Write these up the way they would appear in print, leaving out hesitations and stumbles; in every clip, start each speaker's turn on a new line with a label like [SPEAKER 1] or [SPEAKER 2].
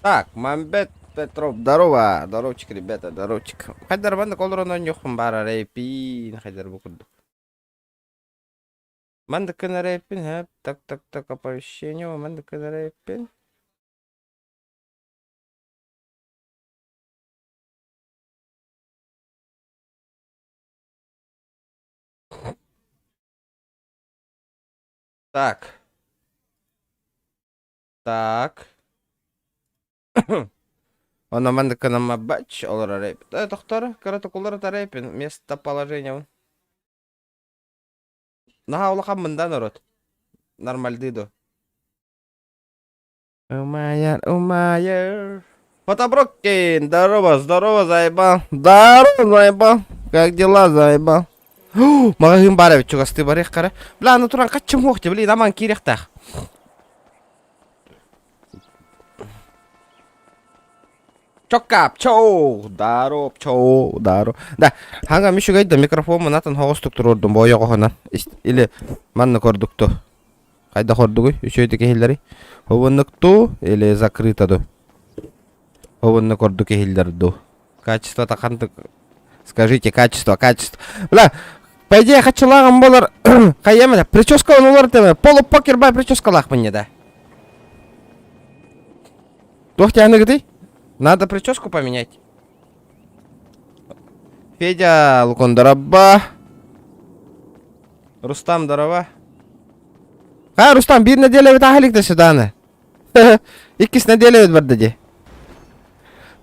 [SPEAKER 1] Так, Мамбет Петров, здорово. Здоровчик, ребята, здоровчик. Хайдар банда колорона нюхом бара рейпин. Хайдар букурду. Манда кына рейпин, хэп. Так, оповещение. Манда кына рейпин. Так, так. Он манда кына мабач, олора рейпин. Доктор, карата кулара та рейпин. Местоположение он. Наха улахан мында народ. Нормальдыдо. Умайер. Фотоброккин, здорово, заебал. Здорово, заебал. Как дела, заебал? Маған бара бит чугасты барих кара. Бля, аны туран качым хохте, блин, аман кирехтах. Чокап, чоу, дароп, чоу, даро. Да, ханга мишуга идда микрофон манатын хогостук турурдум боёго хонан. Или манны кордукту. Кайда кордугуй, үчөйдү кехилдери. Хобоннукту или закрытаду. Хобонну корду кехилдерду. Качество таканты. Скажите, качество. Бля, по идее, хочу лагом болар. Каемда, прическа он улар полупокер бай прическа лах мне, да. Тохтя ты? Надо прическу поменять. Федя, Лукон, здорово. Рустам, здорово. Рустам, bir неделя вит ахалик да сюда. Икис неделя вит бардади.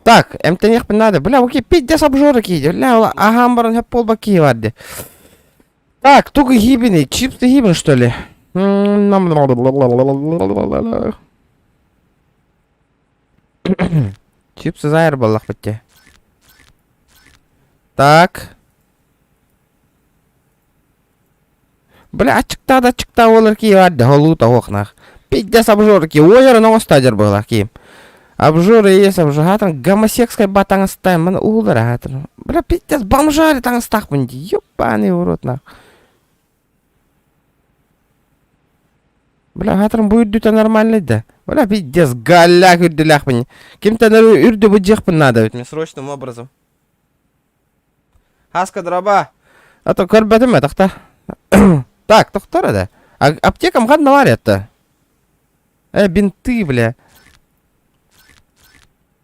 [SPEAKER 1] Так, эмтенех надо. Бля, окей, 50 обжорок идет. Бля, агамбаран хэп полбаки варди. Так, туго гибины. Чипсы гибн, что ли? Чипсы заербалах бітте. Так. Бля, ачықта олар кей варди. Холута оқнақ. 50 обжорки. Ойыры ноғы стадер болақ кейім. Обжоры есть, обжигатан. Гомосекская батан ставим. Мана улдара гатан. Бля, 50 бомжари тан стақ бінді. Ёбаный урод нақ. Бля, гатан будет дута нормальный, да? Бля, пиздец, галяк үрділях біне. Кем-то үрді бұджеқпін надо, ведь мне срочным образом. Хаска дроба. А то көрбәдім ме, тоқта. Так, тоқтара да. Аптекам қадна var етті. Бинты, бля.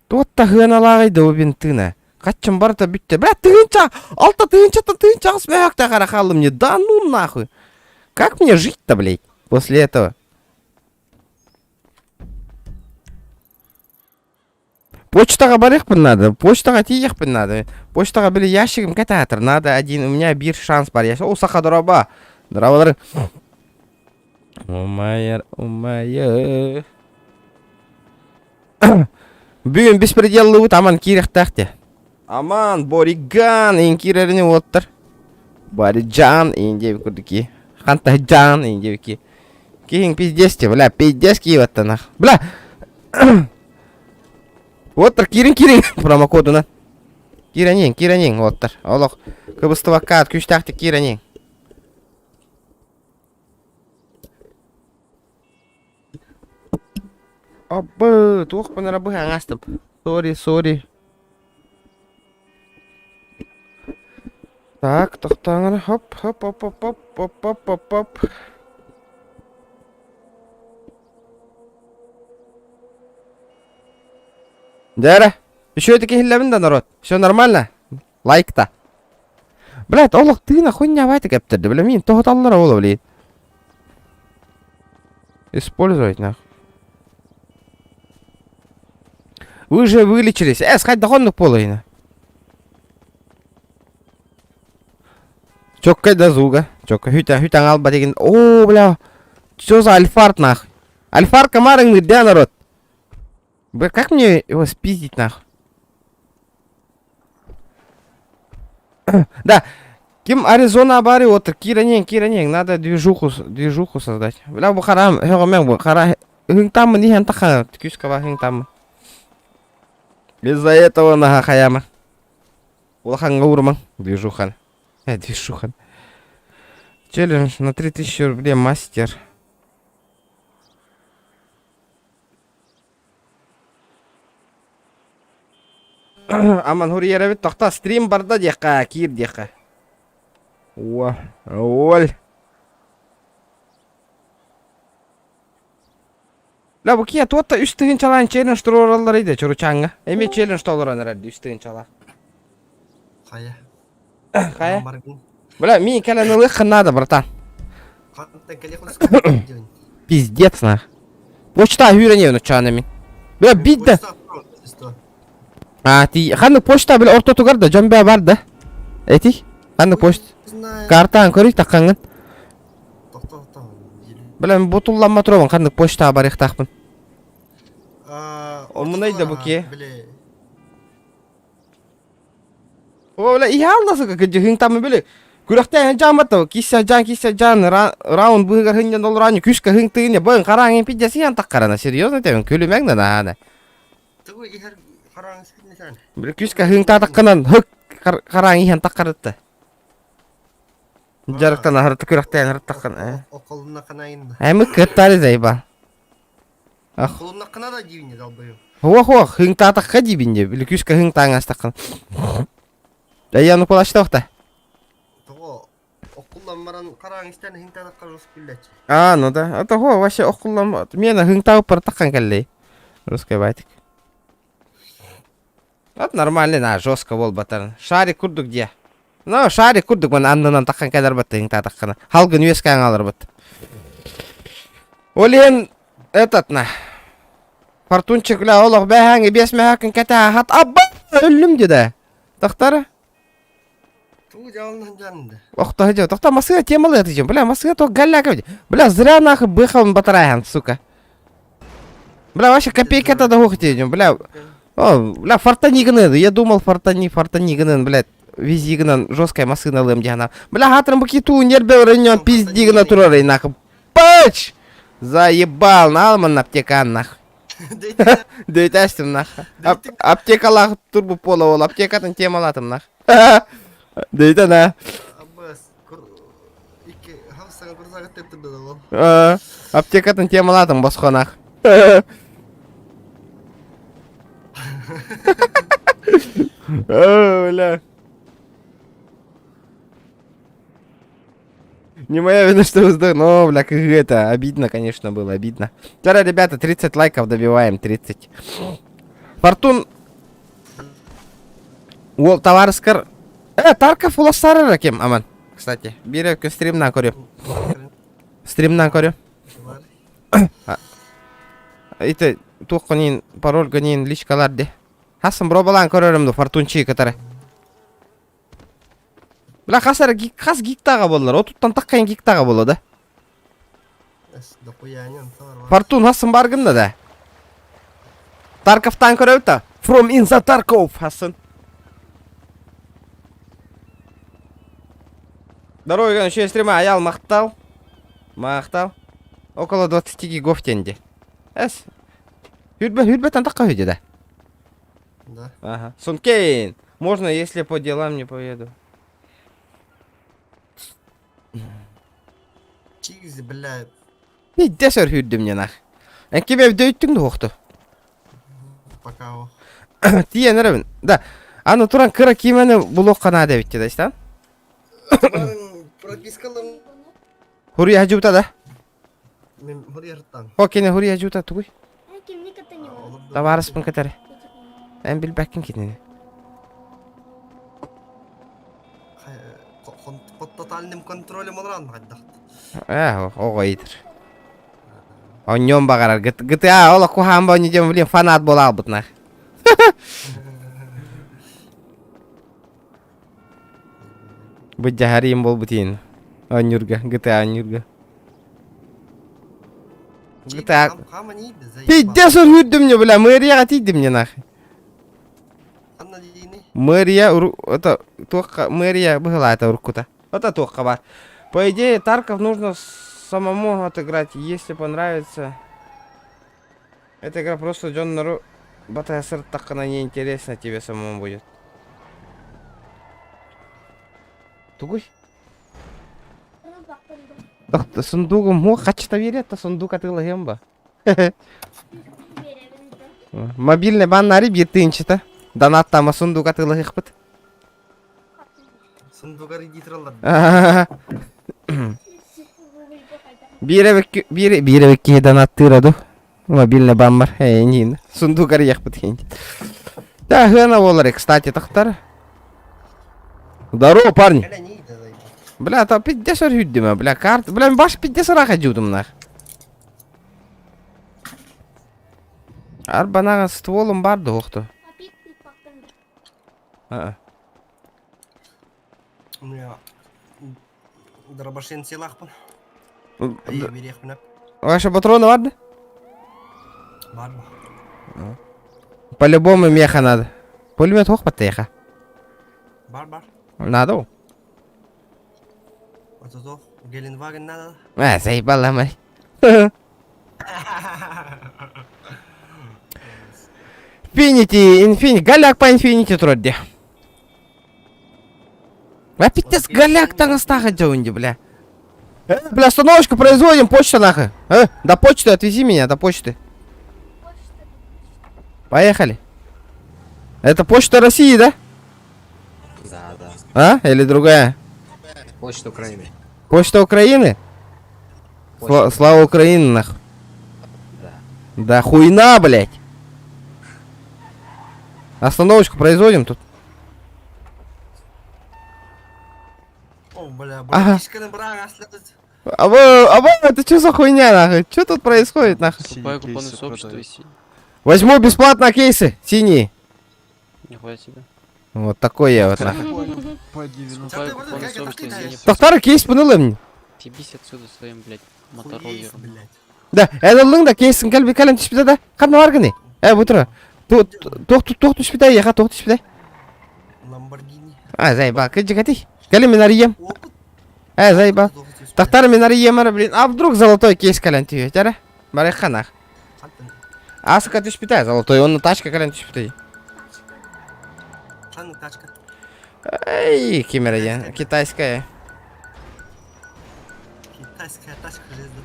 [SPEAKER 1] Тотта ғыналағайды о бинтына. Қатчым барыта бүтті. Бля, тыгынча, алта тыгынча смяк-то қарақалы мне. Да ну нахуй. Как мне жить-то, блядь, после этого? Почтаға барықпын надо. Почтаға тиекпін надо. Почтаға білі ящигім кәтәтір. Надо один. У меня бір шанс бар. О, сақа дроба. Дробалар. Умайер. Бүгін беспределлы ұт аман керек тәқте. Аман, Бориган, ең кереріне оттыр. Борижан, ең деп көрдікі. Қанта жан, ең деп ке. Кейін пиздесте, бля, пиздес кейваттан ақ. Бля! Оттыр, кирин, промокодуна. Киранең, оттыр. Олық, кыбыстываққа ат күш тәқті киранең. Абы, туқпын рабы аңастым. Сори. Так, тоқтаңыр. Хоп. Дәрі, еще таки хилләбін да, народ. Все нормально? Лайк-то. Блядь, олық тыгына хуйня байды кәптірді. Бля, мен тоғыталылар олы, блядь. Использовать, нах. Вы же вылечились. Скать дохонных половина. Чоккай да зуга. Чокка хютан алба деген. О, бля. Что за альфарт, нах? Альфарт комарың где, народ? Бля, как мне его спиздить, нах? Да. Ким Аризона бари отыр. Киранең. Надо движуху создать. Бля, бұл харам. Хеғымен бұл хара. Хыңтамы нихен тақа. Күскава хыңтамы. Из-за этого нага хаяма. Улахан гаурман. Движухан. Челлендж на 3000 рублей мастер. Аман хуриера бит тохта стрим барда дияққа, кир дияққа. Ол. Ла бу кия туатта үстігін чалайын челлендж туралар еді чуручаңға. Эме челлендж толыран әрді үстігін чала.
[SPEAKER 2] Қая?
[SPEAKER 1] Қая? Бля, ми кәлән ылық надо, братан.
[SPEAKER 2] Қантан кәле қылысқа?
[SPEAKER 1] Пиздец, нах. Почта үйреневін ұчағына мен. Бля, бидді. Ти, қанды почта бля орта тугарда, жомбя барды. Эти? Қанды почта? Картаң көрік таққанғын. Бля, мен ботулланма тұрабын, қанды почта бар еқтақпын. Мұнайды бұ ке? О, бля, иха алдасы көкі жүхін тамы бля. Күріқтен жан бата, киса жан, раунд бұғығар хыңден олыраны күшкі хың тығыне бұғын қараңын пидесі ян таққарана, серьезно тәбін, көлі мәңді нағаны.
[SPEAKER 2] Тұғы ихар қараңыз кетіне сән?
[SPEAKER 1] Бір күшкі хың таққанан хүк қараңын ян таққарытты. Жарықтан ағырытты күріқтен ағырыт таққан.
[SPEAKER 2] Оқылына қанайында.
[SPEAKER 1] Әмі көттары зәй ба.
[SPEAKER 2] Оқылына қана да дейбіне далбайым.
[SPEAKER 1] Хуа, хың таққа дейбінде, білі күшкі хың тағыңыз таққан. Дәйяны қолашты оқта. Оқылланмаран қараңыстан хың тағыққа жосып білдәтші. Ну да, это хуа, вообще оқылланма. Мені хың тағып бар таққан кәлей. Русскай байтик. Вот нормально, на, жестко бол батарын. Шарик күрдік де. Ну, шарик күрдік, мен андынан таққан кәдір бәтті хың тағыққана. Халгын өскәң алыр бәтті. Олен, этот, на. Фортунчик, ля, олық бәхәңі, бесме хәкін кәтә хат. Абба, өлім деді. Тақтары? Тоқта масыға темалы етeceğim. Бля, масыға тоқ галляка беді. Бля, зря нахы быхалын батарайын, сука. Бля, вообще копейка да хух етeceğim. Бля, фартанигінен. Я думал фартанигінен, блядь. Визигінен жесткая масыгын алым дегана. Бля, хатрым бұки туын ербе өрінен пиздигіна тұрарай нахы. Пач! Заебал, налман аптекан нахы. Дейтәстім нахы. Аптекалағы турбу пола ол. Аптекатын темалатым нахы. Дейді на.
[SPEAKER 2] Аббас, икі хавсаңа құрсағы тепті деді ол.
[SPEAKER 1] Аптекатын темаладың босқонақ. Бля. Не моя вина, что вздох. Ну, бля, как это. Обидно, конечно, было, обидно. Вчера, ребята, 30 лайков добиваем, 30. Фортун. Ол, товарыскар. Тарков уластары ракем, аман. Кстати, бері өкін стримнан көрем. Стримнан көрем. Иті, туққынын, паролгынын, личкаларды. Хасын бробалан көрерімді, фортунчи кітары. Бля, қасары қас гиктаға болылар. Отуттан таққайын гиктаға болады. Фортун хасын барғында да. Тарковтан көревді. From in the Tarkov, хасын. Здоровый, еще стрима, аял мақтал. Около 20 гигов тенде. Хюрбе тантаққа хүйде, да?
[SPEAKER 2] Да.
[SPEAKER 1] Ага. Сункейн. Можно, если по делам не поеду.
[SPEAKER 2] Чигізі, бля.
[SPEAKER 1] Нейде сөр хүйді мне нах. Әнкеме дөйттіңді оқты.
[SPEAKER 2] Пока о.
[SPEAKER 1] Тиен әрімін. Да. Аны туран кыра кимені бұл оққан ада бітті, да, істан?
[SPEAKER 2] Пропискалым.
[SPEAKER 1] Хурия хажута, да?
[SPEAKER 2] Мен хурия рыттан.
[SPEAKER 1] Окене хурия хажута, тугуй.
[SPEAKER 3] Кемне катани бар?
[SPEAKER 1] Таварыспын катары. Ән біл бәкін кетіне.
[SPEAKER 2] Под тотальным контролем олран қайдақты.
[SPEAKER 1] Оға етір. Оньон бағарар. GTA ола кухам ба оньон білем фанат бола албытнақ. Бұд жағарим бол бұтейін. Оньюрға. GTA оньюрға. GTA... Пиддес ор хүрдім не біля. Мэрияға тейдім не нақ. Мэрия... Это... Мэрия бұғыла это уркута. Это тоққа бар. По идее, Тарков нужно самому отыграть, если понравится. Эта игра просто Джон Нару... Батасыр таққана неинтересно тебе самому будет. Тугуй? Сундугым, о, қачта береді, сундук атылы хем ба? Мобильный баннари бертінчі та. Донаттама сундук атылы хикпыт.
[SPEAKER 2] Сундугар идитралар.
[SPEAKER 1] Биребекке донат тыраду. Мобильный бамбар. Нин. Сундукар яхпыт хин. Да, гына болар, кстати, тахтар. Здорово, парни.
[SPEAKER 2] Эля не иди, заебал.
[SPEAKER 1] Бля, та 50 юддима, бля, карт. Бля, баш 50 раха жудым нах. Арбанага стволым барды оқты.
[SPEAKER 3] Пикник бактанды.
[SPEAKER 2] У меня дробашен силахпын. Ай, берехпін ап.
[SPEAKER 1] Ваша патроны барды?
[SPEAKER 2] Бар ба?
[SPEAKER 1] По-любому меха надо. Пулемет ох потеха.
[SPEAKER 2] Бар.
[SPEAKER 1] Надо?
[SPEAKER 2] Вот это Геленваген надо.
[SPEAKER 1] Заебала, мать. Инфинити. Галяк по инфинити трудди. А пиздец, галяк там остаха джоунди, бля. Бля, остановочку производим, почта нахуй. До почты отвези меня, до почты. Поехали. Это почта России, да?
[SPEAKER 4] Да.
[SPEAKER 1] А? Или другая?
[SPEAKER 4] Почта Украины.
[SPEAKER 1] Почта Украины? Слава Украине, нахуй.
[SPEAKER 4] Да.
[SPEAKER 1] Да хуйна, блядь. Остановочку производим тут.
[SPEAKER 2] О, бля,
[SPEAKER 1] Ага.
[SPEAKER 2] братишканы брага следует.
[SPEAKER 1] А вы, это что за хуйня, нахуй? Что тут происходит, нахуй?
[SPEAKER 5] Покупаю купоны сообщества и синь.
[SPEAKER 1] Возьму бесплатно кейсы, синие.
[SPEAKER 5] Нихуя себе.
[SPEAKER 1] Вот такой я вот, нахуй.
[SPEAKER 5] Покупаю купоны сообщества и синь.
[SPEAKER 1] Тохтары кейс пынылы мне.
[SPEAKER 5] Съебись отсюда своим, блядь,
[SPEAKER 2] Хуесть,
[SPEAKER 5] мотороллером.
[SPEAKER 2] блядь.
[SPEAKER 1] Да, это кейсін кәлбі кәлем түспеді да. Қамна барғыны. Бұтыра. Тоқты түспеді, яға тоқты түспеді.
[SPEAKER 2] Ламборгини.
[SPEAKER 1] Заебал, кәджі кәтей. Кәлем мен арыем.
[SPEAKER 2] Опыт.
[SPEAKER 1] Заебал. Тохтары мен арыем, блин. А вдруг золотой кейс кәлем түйе, тәрі? Барай қанақ. Асыка түспеді, золотой, оның тачка кәлем түспеді.
[SPEAKER 2] Қаның тачка.
[SPEAKER 1] Эй, кемерден, китайская.
[SPEAKER 2] Китайская тачка железная.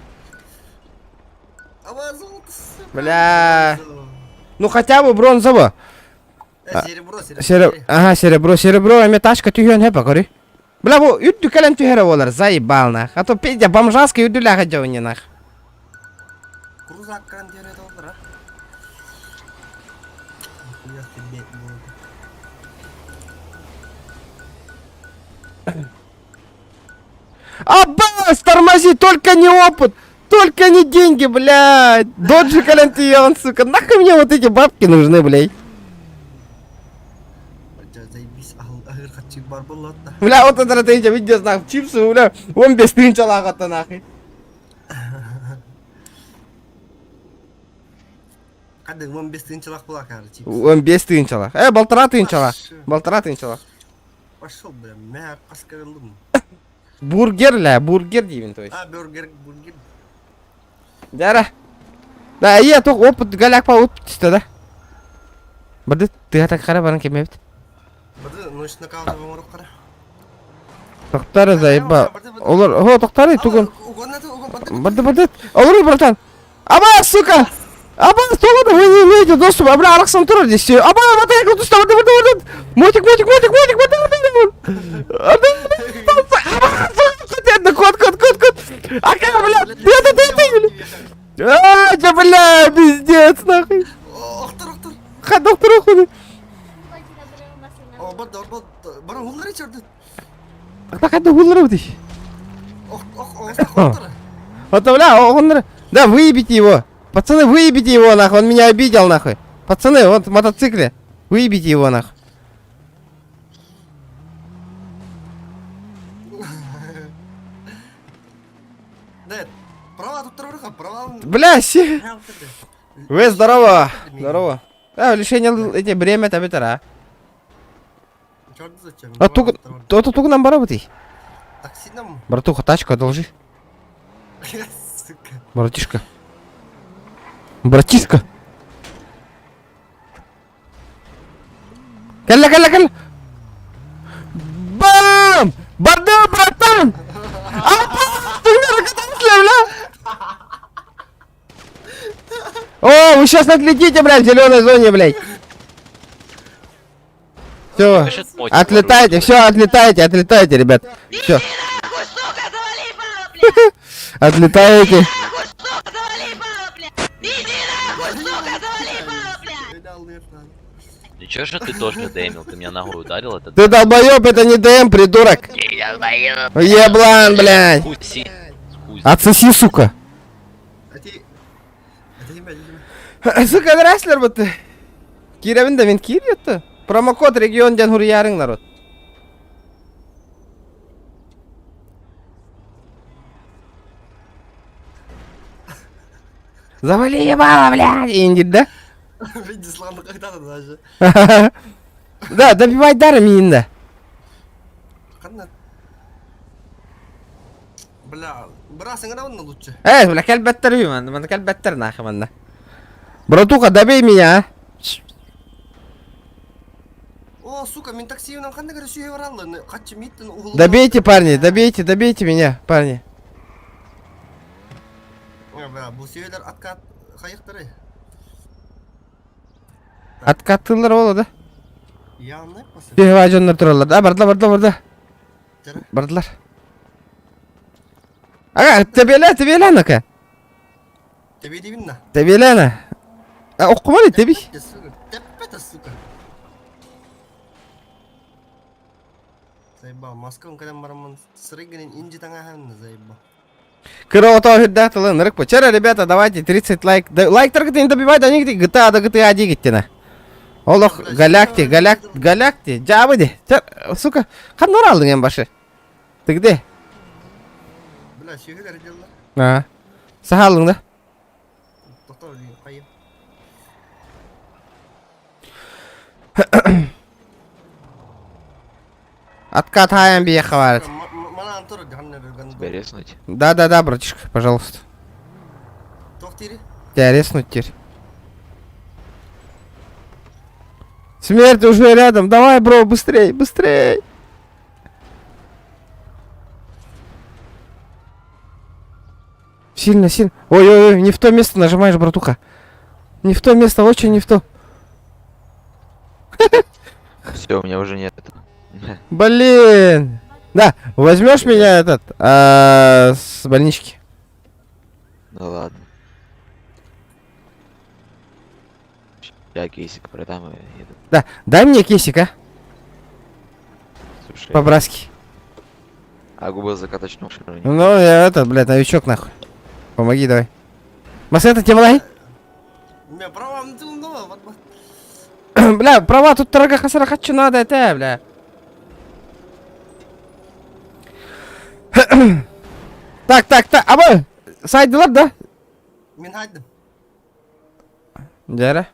[SPEAKER 2] Ава, золото.
[SPEAKER 1] Бля. Ну хотя бы бронзово.
[SPEAKER 2] Серебро.
[SPEAKER 1] Ага, серебро, а тачка түйен хепа, кори. Бля, bu үттү кәлем түйері олар, заебал нах. А то педя бомжаска үттүләға жауыне нах.
[SPEAKER 2] Крузак крандері долдыр, а? Хуя тебе болды.
[SPEAKER 1] Аббас, тормози, только не опыт, только не деньги, блядь. Доджи кәлем түйен, сука. Нахуй мне вот эти бабки нужны, блядь.
[SPEAKER 2] Заебись, ағыр қатчик бар болады да.
[SPEAKER 1] Бля, вот это ты видишь, нахуй, чипсы, бля, 15 тыйын чалағатты, нахуй.
[SPEAKER 2] Қады 15 тыйыншылақ бола кәрі чипс.
[SPEAKER 1] 15 тыйын чалақ. Балтыра тыйын чалақ. Балтыра тыйын чалақ.
[SPEAKER 2] Пошел, бля, мә қасқарылдым.
[SPEAKER 1] Бургер, бургер деймін, то есть.
[SPEAKER 2] А, бургер.
[SPEAKER 1] Дара. Да, я только опыт галяк по опыт түсті, да. Бірді, ты атак қара барың кемебіт.
[SPEAKER 2] Бады, ночь нокауты бомырып қара.
[SPEAKER 1] Тоқтары заебал. Олар, тоқтары, тугын. Бірді. Олар, братан. Аба, сука! Аба, соғады, өйде, достым. Абра, арақсан тұрыр десе. Аба, батайқы тұста, бірді. Мотик. Кот. Ака, бля, ты. Бля, пиздец, нахуй.
[SPEAKER 2] Оқтыр.
[SPEAKER 1] Ха, доктор оқыды.
[SPEAKER 2] О, бады, бұрын ғылдыр ечерді.
[SPEAKER 1] Қақады ғылдыр өтеш.
[SPEAKER 2] Оқтыр.
[SPEAKER 1] Вот, бля, он... Да, выебите его. Пацаны, выебите его, нахуй. Он меня обидел, нахуй. Пацаны, вот в мотоцикле. Выебите его, нахуй.
[SPEAKER 2] Да, права тут трорыха, права...
[SPEAKER 1] Бля, Вы здорово. Здорово. Лишение эти бремя табитара.
[SPEAKER 2] Чёрт зачем?
[SPEAKER 1] А тук нам барабыты.
[SPEAKER 2] Такси нам.
[SPEAKER 1] Братуха, тачку одолжи.
[SPEAKER 2] Сука.
[SPEAKER 1] Братишка. Калля. Бам! Барды, братан! Ты меня катаешься, бля! О, вы сейчас отлетите, блядь, в зеленой зоне, блядь. Все.
[SPEAKER 6] Пишет мотик,
[SPEAKER 1] Отлетайте, все, отлетайте, ребят. Все. Отлетаете.
[SPEAKER 6] Ничего же ты тоже не дэмил, ты меня ногой ударил, это
[SPEAKER 1] Ты долбоёб, это не ДМ, придурок. Еблан, блядь.
[SPEAKER 6] хуй.
[SPEAKER 1] Отсоси, сука.
[SPEAKER 2] Ати ме.
[SPEAKER 1] Сука, нравится ли ты? Киревин да мен кирьетті. Промокод регион ден хурьярың народ. Завали ебало, блядь, индит, да?
[SPEAKER 2] Видите, славно когда-то даже.
[SPEAKER 1] Да, добивай даром инда.
[SPEAKER 2] Канна. Бля, брасың ана онна лучше.
[SPEAKER 1] Бля, кәлбәттер үйім, мана кәлбәттер нахы манда. Братуха, добей меня.
[SPEAKER 2] О, сука, мен таксиюнан қандай кері сүйе баралды. Қатшы миттін уғылы.
[SPEAKER 1] Добейте, парни, добейте меня, парни.
[SPEAKER 2] Бля, бұл сүйелер атқа қайықтыры.
[SPEAKER 1] Откаттылар олы да.
[SPEAKER 2] Яғынай пасы.
[SPEAKER 1] Бейважонлар тұралар. Да, бардылар.
[SPEAKER 2] Жара.
[SPEAKER 1] Бардылар. Ага, тебеле анака.
[SPEAKER 2] Тебе деймін на.
[SPEAKER 1] Тебеле ана. Оқымали, теби.
[SPEAKER 2] Теппета, сука. Заебал, Москвам кәдем барамын. Сырыгінен инжи таңа хәмді, заебал.
[SPEAKER 1] Кыроото хиддатылы нырык почера, ребята, давайте 30 лайк. Лайктар гытын добивай, да не гыты GTA да GTA 1 гиттена. Олох галакти, жабы де. Сука, қаннар алдың ен башы? Тігде?
[SPEAKER 2] Бля, сүйелер делла.
[SPEAKER 1] Сахалың да?
[SPEAKER 2] Тоқтау дейін, қайым.
[SPEAKER 1] Откат хаям бие хаварит.
[SPEAKER 2] Мана антур жанна берген.
[SPEAKER 6] тебя резнуть.
[SPEAKER 1] Да, братишка, пожалуйста.
[SPEAKER 2] Тоқтири.
[SPEAKER 1] Тебя резнуть теперь. Смерть уже рядом. Давай, бро, быстрей. Сильно. Ой, не в то место нажимаешь, братуха. Не в то место, очень не в то.
[SPEAKER 6] Все, у меня уже нет.
[SPEAKER 1] Блин. Да, возьмешь меня этот, с больнички.
[SPEAKER 6] Ну ладно. Я кейсик продам и еду.
[SPEAKER 1] Да, дай мне кейсик, а?
[SPEAKER 6] Слушай,
[SPEAKER 1] По-братски.
[SPEAKER 6] а губы закаточного широни.
[SPEAKER 1] Ну, я этот, блядь, новичок, нахуй. Помоги, давай. Масета, тебе лай?
[SPEAKER 2] Мен правам тылында, вот.
[SPEAKER 1] Бля, права, тут дорога хасара хочу надо, это, бля. Так, абы, сайдылар, да?
[SPEAKER 2] Мен хайдым.
[SPEAKER 1] Жара.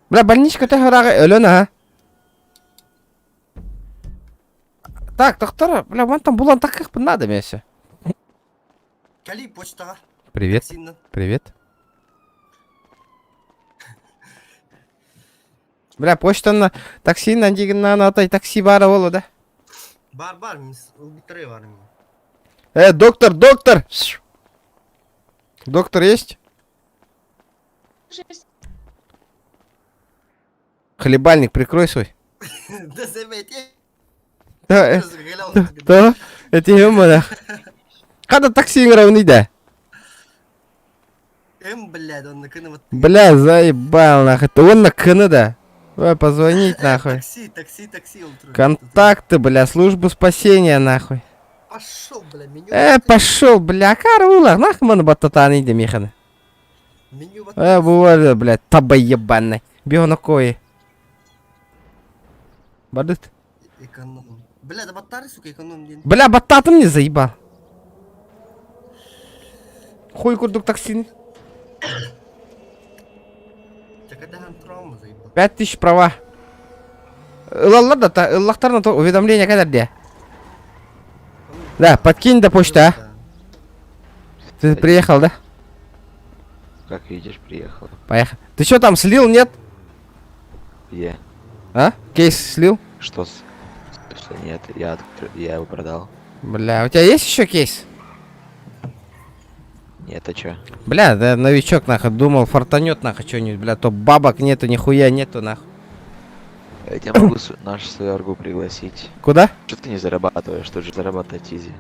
[SPEAKER 1] Бля, больничка тәхірағы өлін, а? Так, доктор, бля, вон там булан таких бы надо, месе.
[SPEAKER 2] Кәли почтаға.
[SPEAKER 1] Привет.
[SPEAKER 2] Таксиннен.
[SPEAKER 1] Привет. Бля, почтаны таксинен деген атай такси бары болу, да?
[SPEAKER 2] Бар, мис. Убиттірі бар мен.
[SPEAKER 1] Доктор! Доктор есть? Хлебальник, прикрой свой.
[SPEAKER 2] Да заметь.
[SPEAKER 1] Да, это юмора. Когда такси равный, да?
[SPEAKER 2] Блядь, он на кыны.
[SPEAKER 1] Бля, заебал, нахуй. Это он на кыны, да? Давай позвонить, нахуй.
[SPEAKER 2] Такси, он трудит.
[SPEAKER 1] Контакты, бля, службу спасения, нахуй.
[SPEAKER 2] Пошел, бля, меню.
[SPEAKER 1] Пошел, бля, карула, нахуй мы на бататаны идем, еханы.
[SPEAKER 2] Меню вот.
[SPEAKER 1] Бывает, бля, таба ебаный. Бего на кое. Бадыт.
[SPEAKER 2] Эконом. Бля, да баттары, сука, эконом день.
[SPEAKER 1] Бля, бататым не заебал. Хуй курдук таксин.
[SPEAKER 2] Когда он травма заебал.
[SPEAKER 1] 5000 права. Ылалар да, ыллахтарына уведомление когда где? Да, подкинь до почты, а? Ты приехал, да?
[SPEAKER 6] Как видишь, приехал.
[SPEAKER 1] Поехали. Ты что там слил, нет?
[SPEAKER 6] Где?
[SPEAKER 1] А? Кейс слил?
[SPEAKER 6] Что с... Что нет, я его продал.
[SPEAKER 1] Бля, у тебя есть еще кейс?
[SPEAKER 6] Нет, а чё?
[SPEAKER 1] Бля, да новичок, нахуй, думал, фартанет, нахуй, что-нибудь, бля, то бабок нету, нихуя нету, нахуй.
[SPEAKER 6] Я тебя могу нашу свою аргу пригласить.
[SPEAKER 1] Куда?
[SPEAKER 6] Что ты не зарабатываешь? Тут же зарабатывать изи.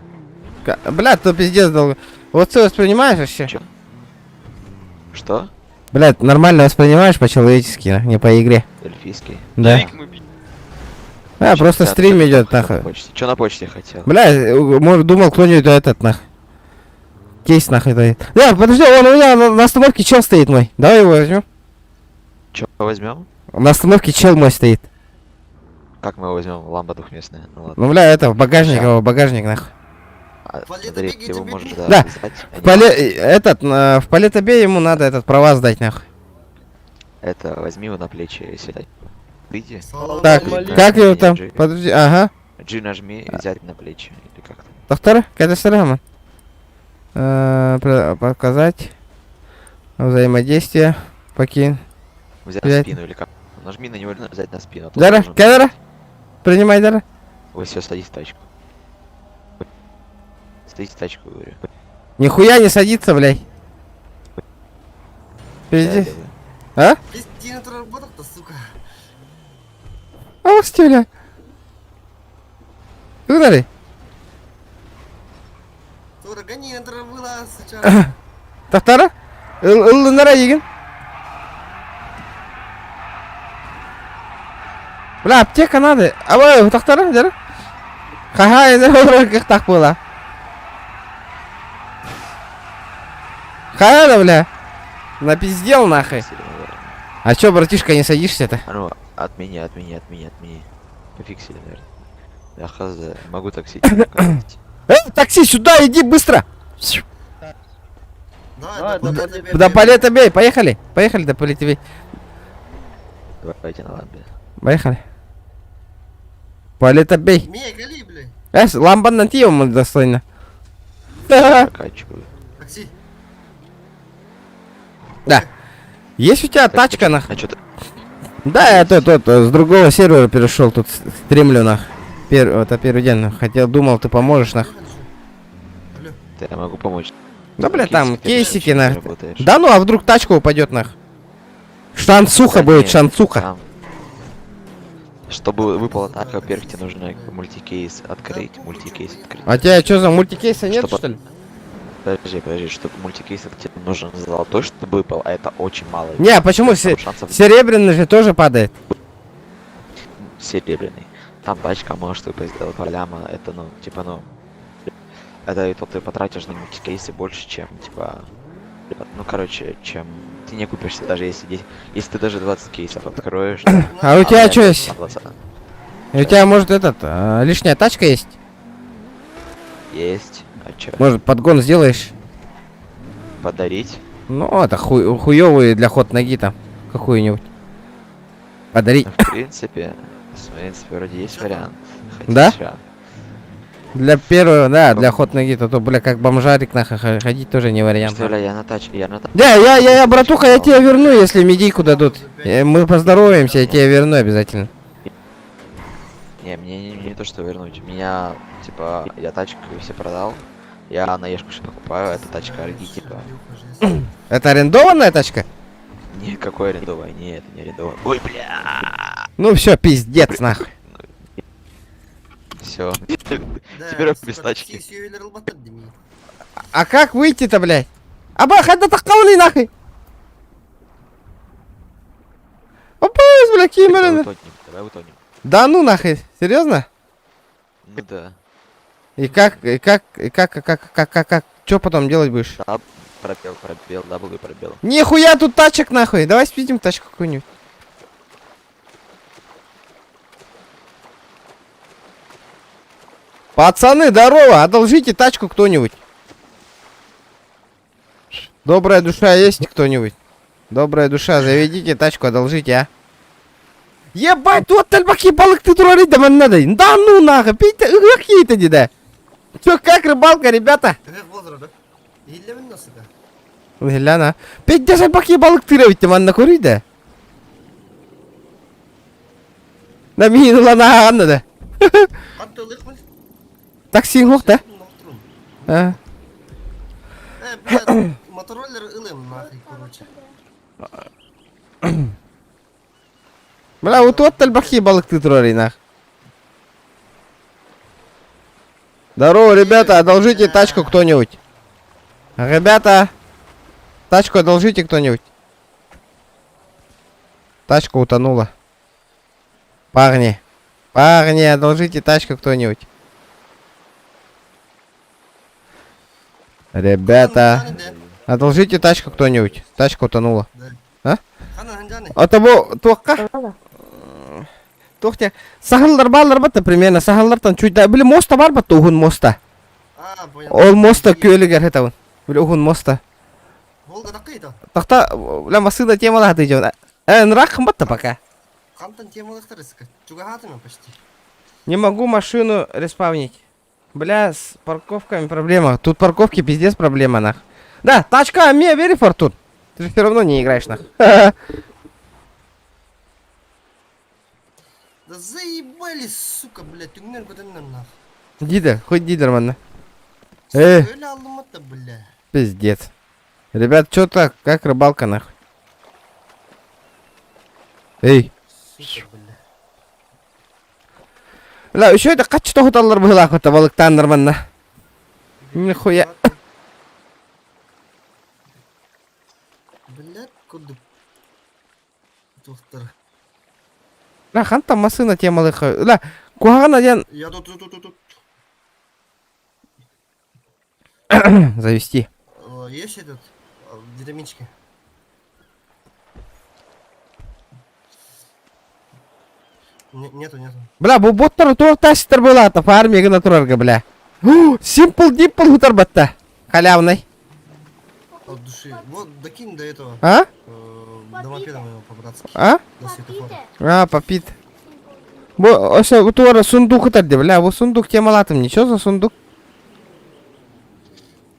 [SPEAKER 1] Блядь, то пиздец долго. Вот ты воспринимаешь вообще?
[SPEAKER 6] Чё? Что?
[SPEAKER 1] Блядь, нормально воспринимаешь по-человечески, не по игре.
[SPEAKER 6] Эльфийский.
[SPEAKER 1] Да. А, просто
[SPEAKER 6] Чё,
[SPEAKER 1] стрим
[SPEAKER 6] ты
[SPEAKER 1] идет,
[SPEAKER 6] на
[SPEAKER 1] нахуй.
[SPEAKER 6] почте? Чё на почте хотел?
[SPEAKER 1] Бля, может, думал, кто-нибудь этот, нахуй. Кейс, нахуй, дает. Да, подожди, он у меня на остановке чел стоит мой. Давай его возьмем.
[SPEAKER 6] Чё возьмем?
[SPEAKER 1] На остановке чел мой стоит.
[SPEAKER 6] Как мы его возьмем? Ламба двухместная. Ну ладно.
[SPEAKER 1] Ну, бля, это, в багажник, его, в багажник, нахуй.
[SPEAKER 6] А,
[SPEAKER 2] Валета,
[SPEAKER 6] смотри,
[SPEAKER 2] беги,
[SPEAKER 6] ты его
[SPEAKER 2] тебе
[SPEAKER 6] можешь
[SPEAKER 2] беги.
[SPEAKER 1] Да.
[SPEAKER 6] взять. а
[SPEAKER 1] В Политобе ему надо этот права сдать, нахуй.
[SPEAKER 6] Это возьми его на плечи и седай. Выйди.
[SPEAKER 2] Салам
[SPEAKER 1] Так,
[SPEAKER 2] алейкум.
[SPEAKER 1] как его там?
[SPEAKER 6] G.
[SPEAKER 1] Подожди, ага.
[SPEAKER 6] G нажми и взять на плечи. Или как-то.
[SPEAKER 1] Доктор, какая-то срама. Показать. Взаимодействие. Покинь.
[SPEAKER 6] Взять
[SPEAKER 1] Взять.
[SPEAKER 6] на спину или как. Нажми на него, взять на спину. а то
[SPEAKER 1] Дара,
[SPEAKER 6] должен-
[SPEAKER 1] камера. Принимай, Дара.
[SPEAKER 6] Вы все садись в тачку. Садись в тачку, говорю.
[SPEAKER 1] Нихуя не садится, блядь.
[SPEAKER 6] Я
[SPEAKER 1] Пиздец.
[SPEAKER 6] делаю.
[SPEAKER 1] А?
[SPEAKER 2] Кристина, ты работал-то, сука.
[SPEAKER 1] Ох, стиля. Удари.
[SPEAKER 2] Тура, гони, это была сейчас.
[SPEAKER 1] Доктора? Ыллынара еген. Бля, аптека надо. А вы, доктора, Дара? Ха-ха, это как так было. Ха-ха, бля. Напиздел нахуй.
[SPEAKER 6] Сильно, наверное.
[SPEAKER 1] А чё, братишка, не садишься-то?
[SPEAKER 6] А ну, отмени. Пофиксили, наверное. Я хз, могу такси.
[SPEAKER 1] Такси, сюда, иди быстро.
[SPEAKER 2] Да,
[SPEAKER 1] До Полета бей, поехали. Поехали до Полета бей.
[SPEAKER 6] Давайте на ламбе.
[SPEAKER 1] Поехали. Полета бей.
[SPEAKER 2] Мия, гали, бля.
[SPEAKER 1] Ламбан на тием достойно.
[SPEAKER 6] Прокачиваю.
[SPEAKER 2] Такси.
[SPEAKER 1] Да. Есть у тебя тачка, нах?
[SPEAKER 6] А чё ты?
[SPEAKER 1] Да, я тот с другого сервера перешел, тут стримлю, нах. Это первый день, нах. Хотел, думал, ты поможешь, нах.
[SPEAKER 6] Да, я могу помочь.
[SPEAKER 1] Да, бля, там кейсики, нах.
[SPEAKER 6] Работаешь.
[SPEAKER 1] Да ну, а вдруг тачка упадет, нах? Шансуха
[SPEAKER 6] Да
[SPEAKER 1] будет,
[SPEAKER 6] нет,
[SPEAKER 1] шансуха.
[SPEAKER 6] там. Чтобы выпала так, во-первых, тебе нужно мультикейс открыть,
[SPEAKER 1] А тебя что за мультикейса нет,
[SPEAKER 6] Чтобы-
[SPEAKER 1] что ли?
[SPEAKER 6] Подожди, чтобы мультикейс тебе нужен золотой, чтобы выпал, а это очень мало.
[SPEAKER 1] Не, а почему
[SPEAKER 6] Там шансов
[SPEAKER 1] серебряный же тоже падает?
[SPEAKER 6] серебряный. Там тачка может выпасть по ляма, это это и то ты потратишь на мультикейсы больше, чем, типа, ну, короче, чем ты не купишься, даже если ты даже 20 кейсов откроешь.
[SPEAKER 1] А у тебя
[SPEAKER 6] ляме
[SPEAKER 1] что есть?
[SPEAKER 6] на 20.
[SPEAKER 1] У тебя, может, лишняя тачка есть?
[SPEAKER 6] Есть. А чё?
[SPEAKER 1] Может, подгон сделаешь?
[SPEAKER 6] Подарить?
[SPEAKER 1] Ну, это хуёвый для ход ноги там. Какую-нибудь. Подарить.
[SPEAKER 6] Ну, в принципе, вроде есть вариант. Хотя
[SPEAKER 1] Да?
[SPEAKER 6] ща.
[SPEAKER 1] Для первого, да, для ход ноги, то, бля, как бомжарик, нахуй, ходить тоже не вариант.
[SPEAKER 6] Что, бля, я на тачке.
[SPEAKER 1] Да, я, братуха, я тебе верну, если медийку дадут. Мы поздороваемся, я тебе верну обязательно.
[SPEAKER 6] Не, мне не то, что вернуть. Меня, типа, я тачку все продал. Я на Ешку покупаю, это тачка Арги, типа.
[SPEAKER 1] Это арендованная тачка?
[SPEAKER 6] Нет, какой арендовый? Нет, это не арендовый. Ой, бля.
[SPEAKER 1] Ну все, пиздец, нахуй.
[SPEAKER 6] Все.
[SPEAKER 2] Да,
[SPEAKER 6] Теперь
[SPEAKER 2] сука,
[SPEAKER 6] без тачки.
[SPEAKER 2] такси сүйелер албатат демей.
[SPEAKER 1] А как выйти-то, блядь? Аба, хада таққаули, нахуй. Опа, бля, кимеры.
[SPEAKER 6] Давай утонем.
[SPEAKER 1] Да ну нахуй, серьезно?
[SPEAKER 6] Ну да.
[SPEAKER 1] И как, что потом делать будешь?
[SPEAKER 6] Да, пробел, W пробел.
[SPEAKER 1] Нихуя тут тачек нахуй, давай спидим тачку какую-нибудь. Пацаны, здорово, одолжите тачку кто-нибудь. Добрая душа есть кто-нибудь? Добрая душа, заведите тачку, одолжите, а? Ебать, вот тальбаки балык ты турали, да man надо. Да ну нахуй, пейте, какие-то деда. Чё, как рыбалка, ребята?
[SPEAKER 2] Как возраст, да? Или вы нас это?
[SPEAKER 1] Гляна. 50 баки балык тырабитте манна көрүйдө. Да мени улана да.
[SPEAKER 2] Атты ылык мы?
[SPEAKER 1] Таксиң жоқ да? А.
[SPEAKER 2] Блядь, мотороллер ылым нахуй, короче.
[SPEAKER 1] Бля, вот вот тальбахи балыкты трори, нах. Здорово, ребята, одолжите тачку кто-нибудь. Ребята, тачку одолжите кто-нибудь. Тачка утонула. Парни, одолжите тачку кто-нибудь. Ребята, одолжите тачку кто-нибудь. Тачка утонула.
[SPEAKER 2] Хана ханжаны.
[SPEAKER 1] Это был туакка? Тухте. Сахалдар балдар бата примерно. Сахалдартан чуть да. Били моста бар бата ухун моста.
[SPEAKER 2] А, понял.
[SPEAKER 1] Ол моста көйлегер хетавын. Били ухун моста.
[SPEAKER 2] Волга такой-то.
[SPEAKER 1] Такта ла масыда темала хаты жон. Нрак бата пока.
[SPEAKER 2] Хантан темалых тарыска. Чугахатами почти.
[SPEAKER 1] Не могу машину респавнить. Бля, с парковками проблема. Тут парковки пиздец проблема, нах. Да, тачка, мне вери фортун. Ты же все равно не играешь, нах.
[SPEAKER 2] Да заебали, сука, блядь, тюнгнер годеннер нах.
[SPEAKER 1] Дидер, хоть дидер, манна.
[SPEAKER 2] Öyle aldım da bля.
[SPEAKER 1] Пиздец. Ребят, чё так? Как рыбалка, нахуй? Эй.
[SPEAKER 2] Сука, бля.
[SPEAKER 1] Ла, еще это качество хоталар было, хотя балыктан нормально. Нихуя.
[SPEAKER 2] Блядь, куда? Доктор.
[SPEAKER 1] Ла, ханта масына темалы хай. Ла, куагана ден
[SPEAKER 2] Я тут.
[SPEAKER 1] завести.
[SPEAKER 2] Есть этот витаминчики? Нету.
[SPEAKER 1] Бля, бу боттар туар таситар была, та фармия гына турарга, бля. Симпл дипл хутар батта. Халявный.
[SPEAKER 2] От души. Вот, докинь до этого.
[SPEAKER 1] А?
[SPEAKER 2] До мопеда моего по-братски.
[SPEAKER 1] А?
[SPEAKER 2] До светофора.
[SPEAKER 1] А, попит. Бу, ося туара сундук хутар де, бля, бу сундук темалатым. Ничего за сундук?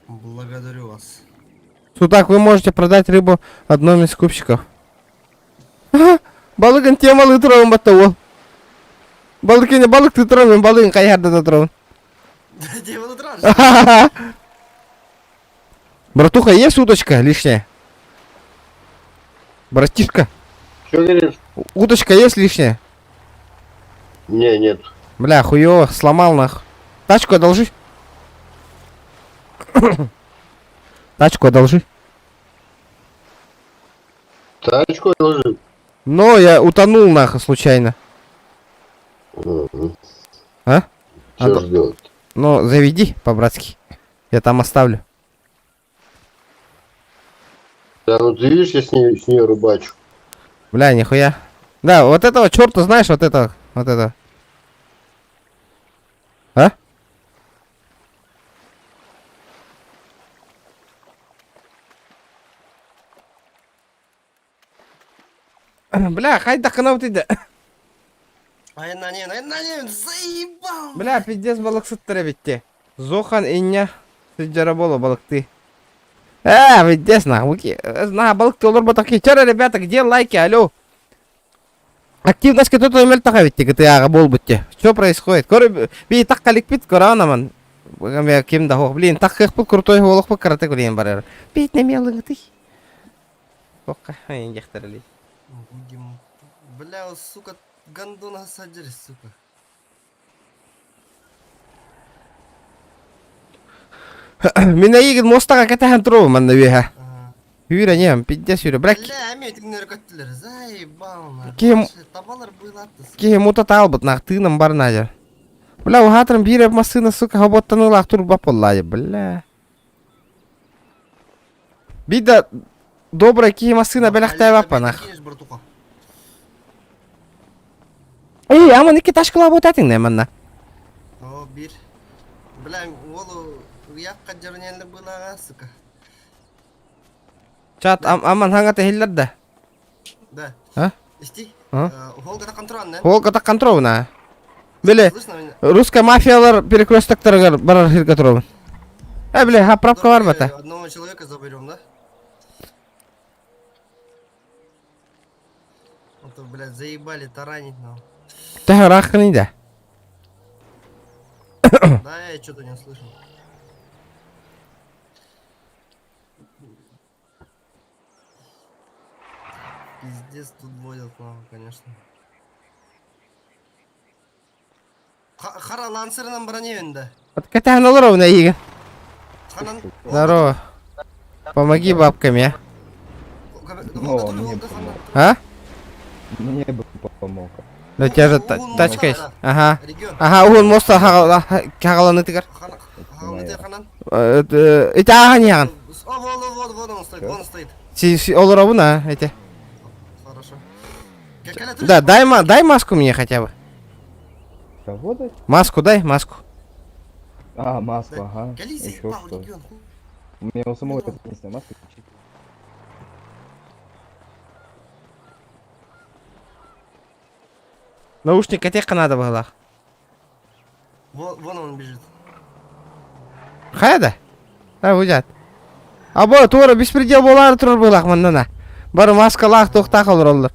[SPEAKER 2] Благодарю вас.
[SPEAKER 1] Судак, вы можете продать рыбу одному из скупщиков. Ага, балыгын темалы турабын батта ол. Балыкыны балык ты турабын, балыгын каярда да турабын.
[SPEAKER 2] Где вы тут раньше?
[SPEAKER 1] Братуха, есть удочка лишняя? Братишка,
[SPEAKER 7] Что говоришь?
[SPEAKER 1] удочка есть лишняя?
[SPEAKER 7] Не, нет.
[SPEAKER 1] Бля, хуёво, сломал нахуй. Тачку одолжи. Тачку одолжи.
[SPEAKER 7] Тачку одолжи.
[SPEAKER 1] Но я утонул нахуй случайно. А?
[SPEAKER 7] Что ж делать?
[SPEAKER 1] Ну, заведи по-братски. Я там оставлю.
[SPEAKER 7] Да, ну ты видишь, я с нее рыбачу.
[SPEAKER 1] Бля, нихуя. Да, вот этого черта, знаешь, вот этого. А? Бля, хайда канал ты.
[SPEAKER 2] Ай, на не, заебал!
[SPEAKER 1] Бля, пиздец балык сыттыра битте. Зохан иння. Сиджара бола балык ты. Пиздец нахуй. На, балык ты олар батаки. Чара, ребята, где лайки, алло? Активность кто-то умел така битте, GTA бол битте. Что происходит? Коры, би так калик бит, корана ман. Я кем да хох, блин, так хех был крутой голох был карате блин барер. Бит не мелый ты. Пока, ай, яхтарли.
[SPEAKER 2] Бля, сука, гандона садили, сука.
[SPEAKER 1] Mina егет мостага кетахан туру ман навеха.
[SPEAKER 2] Ага.
[SPEAKER 1] Юра нем, пиздец юра. Бля,
[SPEAKER 2] Бля, мен тигнер көттілер, заебал, на.
[SPEAKER 1] Кем-
[SPEAKER 2] Табалар бұйлатты.
[SPEAKER 1] кеге мута талбыт нах тыным бар надер. Бля, у хатрым бире масына, сука, хаботтанылах тур бапыллай, бля. Бида добрая кеге масына белахтай бапа нах.
[SPEAKER 2] Кинеш, братуха.
[SPEAKER 1] Эй, аман ике ташкала ботатың не манна.
[SPEAKER 2] О, бир. Бля, олу уяққа жүрнелі бұлаға, сука.
[SPEAKER 1] Чат, аман хангата хиллер да.
[SPEAKER 2] Да.
[SPEAKER 1] А?
[SPEAKER 2] Исти?
[SPEAKER 1] А?
[SPEAKER 2] Холга такан тұран, не?
[SPEAKER 1] Холка так контровна. Биле,
[SPEAKER 2] Слышно меня?
[SPEAKER 1] русская мафиялар перекрестоктор барар хилкатров. Бля, пробка бар бата.
[SPEAKER 2] Одного человека заберем, да? А то, блядь, заебали таранить нам.
[SPEAKER 1] Та рахни да.
[SPEAKER 2] Да, я что-то не слышал. Пиздец тут водят нам, конечно. Қара лансерынан броне енді.
[SPEAKER 1] Откатаем на ровно, Игорь.
[SPEAKER 2] Ханан.
[SPEAKER 1] Здорово. Помоги бабкам, я.
[SPEAKER 2] О, мне
[SPEAKER 1] А?
[SPEAKER 8] Мне бы помог.
[SPEAKER 1] Да тебя же
[SPEAKER 2] Угол
[SPEAKER 1] тачка
[SPEAKER 2] моста,
[SPEAKER 1] есть.
[SPEAKER 2] да.
[SPEAKER 1] Ага.
[SPEAKER 2] Регион.
[SPEAKER 1] Ага, угол моста хағаланы тігір.
[SPEAKER 2] Ханан.
[SPEAKER 1] Это ага не аған.
[SPEAKER 2] О, вон он стоит, вон он стоит.
[SPEAKER 1] Олар обына, эти.
[SPEAKER 2] Хорошо.
[SPEAKER 1] Да, дай маску мне хотя бы.
[SPEAKER 8] Кого дать?
[SPEAKER 1] Маску дай, маску.
[SPEAKER 8] А, маску, ага.
[SPEAKER 2] Галисия,
[SPEAKER 8] Еще
[SPEAKER 2] пау,
[SPEAKER 8] что?
[SPEAKER 2] регион.
[SPEAKER 8] У меня у самого это единственная маска.
[SPEAKER 1] Наушник тек надо было.
[SPEAKER 2] Вон он бежит.
[SPEAKER 1] Қайда? Да, уйдат. Або, тура беспредел болары тұрыр бұлақ мындана. Бары маскалақ тоқта қалыр олар.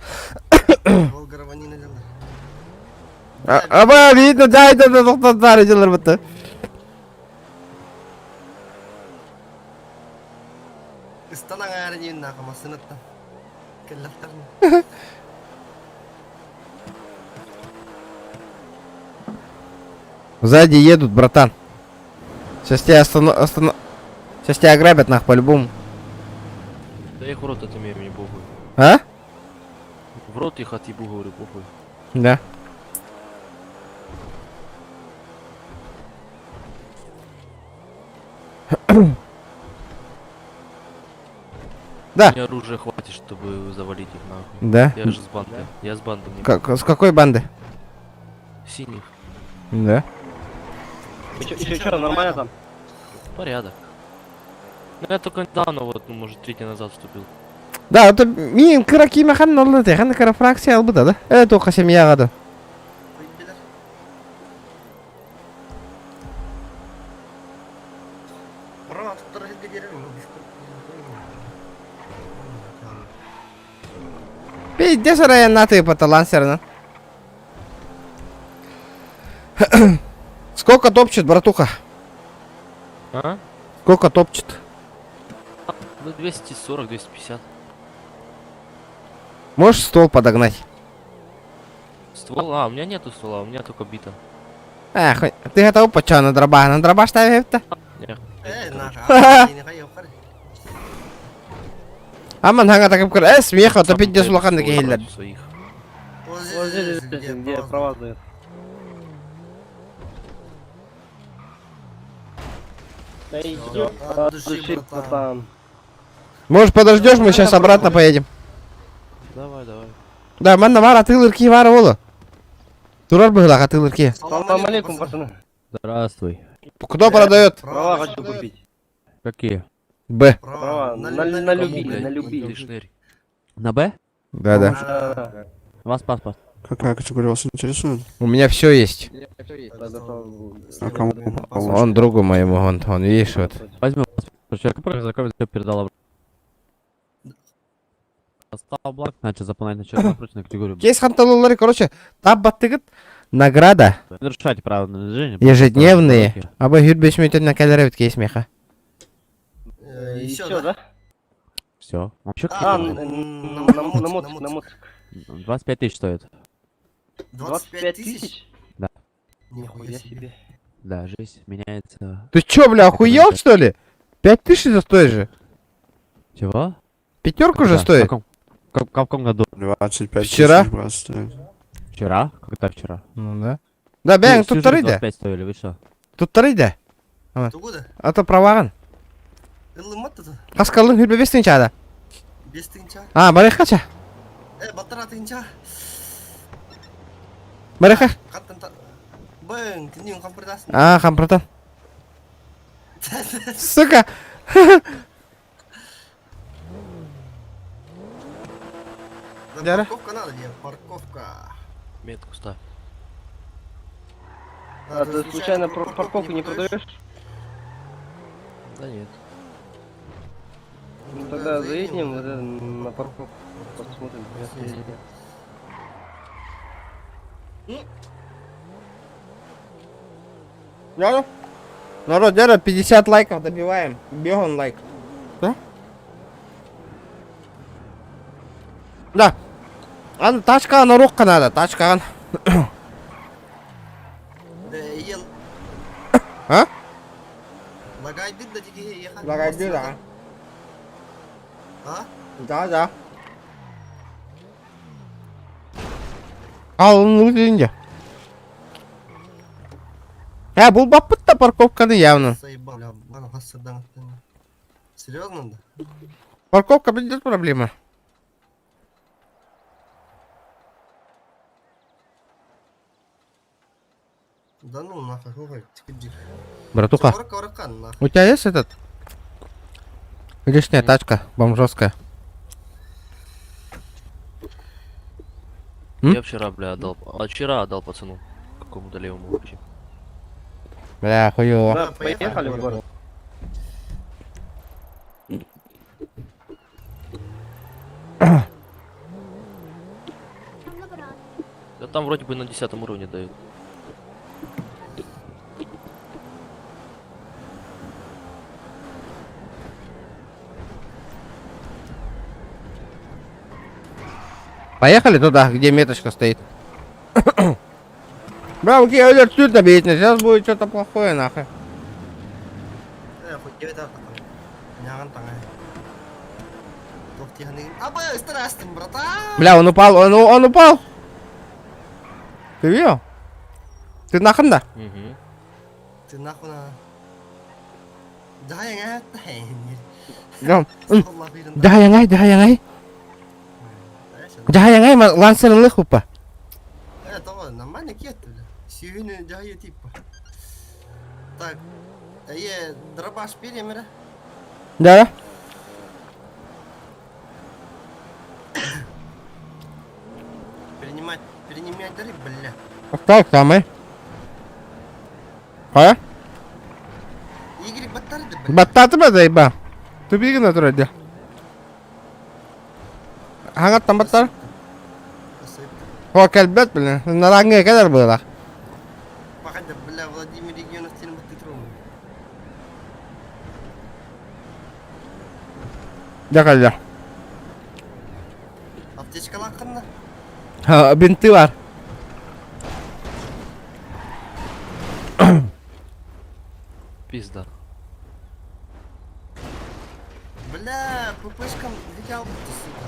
[SPEAKER 2] Ол гараванина дело.
[SPEAKER 1] Аба, видно, дайда да тоқтаттары жылар бұтты.
[SPEAKER 2] Истанаң әрінен нақыма сыныптан. Келлақтарын.
[SPEAKER 1] Сзади едут, братан. Сейчас тебя Сейчас тебя ограбят нах по-любому.
[SPEAKER 9] Да их в рот отымей, мне похуй.
[SPEAKER 1] А?
[SPEAKER 9] В рот их отъебу, говорю, похуй.
[SPEAKER 1] Да. Да.
[SPEAKER 9] Мне оружия хватит, чтобы завалить их нахуй.
[SPEAKER 1] Да.
[SPEAKER 9] Я же с банды. Я с банды. мне
[SPEAKER 1] С какой банды?
[SPEAKER 9] Синих.
[SPEAKER 1] Да.
[SPEAKER 5] Еще что, нормально там?
[SPEAKER 9] Порядок. Ну я только недавно, вот, ну, может, 3 дня назад вступил.
[SPEAKER 1] Да, это мен кыраки махан нолды те, хана кыра фракция албыда да. Это оқа семьяға да.
[SPEAKER 2] Билер. Права тұттыры елге деревің.
[SPEAKER 1] Пиздец, район ты по талансерна. Сколько топчет, братуха?
[SPEAKER 9] А?
[SPEAKER 1] Сколько топчет?
[SPEAKER 9] Ну 240, 250.
[SPEAKER 1] Можешь стол подогнать?
[SPEAKER 9] Ствол? А, у меня нету ствола, у меня только бита.
[SPEAKER 1] Эх, ты готов почему на дроба? На дроба ставишь-то?
[SPEAKER 9] Не,
[SPEAKER 2] Наға.
[SPEAKER 1] Аман ханга такып кыр. Смех, а то пиздец улахан келдер.
[SPEAKER 9] своих.
[SPEAKER 2] Вот здесь, где права дают. От души, братан.
[SPEAKER 1] Может подождешь, мы сейчас обратно поедем.
[SPEAKER 9] Давай, давай.
[SPEAKER 1] Да, манна бар атылырки бар олы. Турар быгылак атылырки.
[SPEAKER 2] Салам алейкум, пацаны.
[SPEAKER 5] Здравствуй.
[SPEAKER 1] Кто продает?
[SPEAKER 2] Права хочу купить.
[SPEAKER 5] Какие?
[SPEAKER 1] Б.
[SPEAKER 2] Права, на
[SPEAKER 9] Кому,
[SPEAKER 2] любителя,
[SPEAKER 9] блядь,
[SPEAKER 2] на
[SPEAKER 9] ты
[SPEAKER 2] любителя.
[SPEAKER 9] шнырь?
[SPEAKER 5] На Б?
[SPEAKER 1] Да.
[SPEAKER 5] У вас паспорт.
[SPEAKER 10] Какая категория вас интересует?
[SPEAKER 1] У меня все есть.
[SPEAKER 10] А кому?
[SPEAKER 1] Он другу моему, он видишь, вот.
[SPEAKER 5] Возьму паспорт. Человек, который знакомится, передал обратно. Стал блок, начал заполнять начальную прочную категорию.
[SPEAKER 1] Кейс ханталулары, короче, таббаттыгыт награда.
[SPEAKER 5] Нарушайте право на движение.
[SPEAKER 1] Ежедневные. Абы хүрбеш метод на калеревит кейс меха.
[SPEAKER 2] Еще, да?
[SPEAKER 5] Все. Вообще,
[SPEAKER 2] А, на мотик.
[SPEAKER 5] 25 тысяч стоит.
[SPEAKER 2] 25 тысяч?
[SPEAKER 5] Да.
[SPEAKER 2] Нихуя себе.
[SPEAKER 5] Да, жизнь меняется.
[SPEAKER 1] Ты чё, бля, охуел, что ли? 5000 за стоит же.
[SPEAKER 5] Чего?
[SPEAKER 1] Пятерку же
[SPEAKER 5] Да,
[SPEAKER 1] стоит.
[SPEAKER 5] В каком году?
[SPEAKER 10] 25
[SPEAKER 1] Вчера?
[SPEAKER 10] тысяч брат, стоит.
[SPEAKER 5] Вчера? Когда вчера?
[SPEAKER 1] Ну да. Да, бәң,
[SPEAKER 5] Всю
[SPEAKER 1] туттары
[SPEAKER 5] жизнь
[SPEAKER 1] да.
[SPEAKER 5] 25 стоили, вы что?
[SPEAKER 1] Туттары да.
[SPEAKER 2] Тугуда?
[SPEAKER 1] Ата праваған.
[SPEAKER 2] Ылыматты да.
[SPEAKER 1] Қасқалың хүрбе 5 тынчада.
[SPEAKER 2] 5 тыгынча.
[SPEAKER 1] А, барайық қача?
[SPEAKER 2] Баттара тыгынча.
[SPEAKER 1] Барайқа?
[SPEAKER 2] Қаттан та... Бәң, тінен қампырдасын.
[SPEAKER 1] А, қампыртан. Сука. Дәрі?
[SPEAKER 2] Парковка надо, где? Парковка.
[SPEAKER 9] Метку ставь.
[SPEAKER 2] А ты случайно парковку не продаешь?
[SPEAKER 9] Да нет.
[SPEAKER 2] Ну тогда заедем на парковку. Посмотрим, если
[SPEAKER 1] Народ, народ, дядя, 50 лайков добиваем. Бегон лайк. Да? Да. Аны тачкаға нарокқа надо, тачкаға. А?
[SPEAKER 2] Лагайды да диги ехать.
[SPEAKER 1] Лагайды, да.
[SPEAKER 2] А?
[SPEAKER 1] Да. Алынның üzerinde. Бұл баппыт та парковканы явно.
[SPEAKER 2] Заебал, бля, бана хасырдан аттан. Серьезно да?
[SPEAKER 1] Парковка будет проблема.
[SPEAKER 2] Да ну нахуй, хуй, тикиди.
[SPEAKER 1] Братуха,
[SPEAKER 2] Коракан нахуй.
[SPEAKER 1] у тебя есть этот? Лишняя тачка, бомжовская. М?
[SPEAKER 9] Я вчера, бля, отдал. А вчера отдал пацану. Какому-то левому вообще.
[SPEAKER 1] Бля, хуёво.
[SPEAKER 2] Да, поехали в город.
[SPEAKER 9] Да там вроде бы на 10 уровне дают.
[SPEAKER 1] Поехали туда, где меточка стоит. Бля, окей, отсюда бить, сейчас будет что-то плохое, нахуй.
[SPEAKER 2] Хуй, это Jangan tangan. Tuh, jangan ingin. Apa stres, братан?
[SPEAKER 1] Бля, он упал. Ты видел? Ты нахрен да?
[SPEAKER 9] Угу.
[SPEAKER 2] Ты нахуй на. Да, я
[SPEAKER 1] Dah yang ai lancer lu apa?
[SPEAKER 2] Это нормально кет, бля. Сюгүнү жайы типа. Так. Дробаш перемера.
[SPEAKER 1] Да.
[SPEAKER 2] Перенимать дали, бля.
[SPEAKER 1] Так, самый. А?
[SPEAKER 2] Игорь Батары, да, бля.
[SPEAKER 1] Бататы ба заеба. Ты беги на троде. Hangat tempat Oh, kelbet bile. Narangnya kadar было.
[SPEAKER 2] Походу, бля, Владимир Регионов стиль Батытрум.
[SPEAKER 1] Да, когда.
[SPEAKER 2] Аптечка лаканна.
[SPEAKER 1] Бинты var.
[SPEAKER 9] Пизда.
[SPEAKER 2] Бля, ППшкам взял бы ты, сука.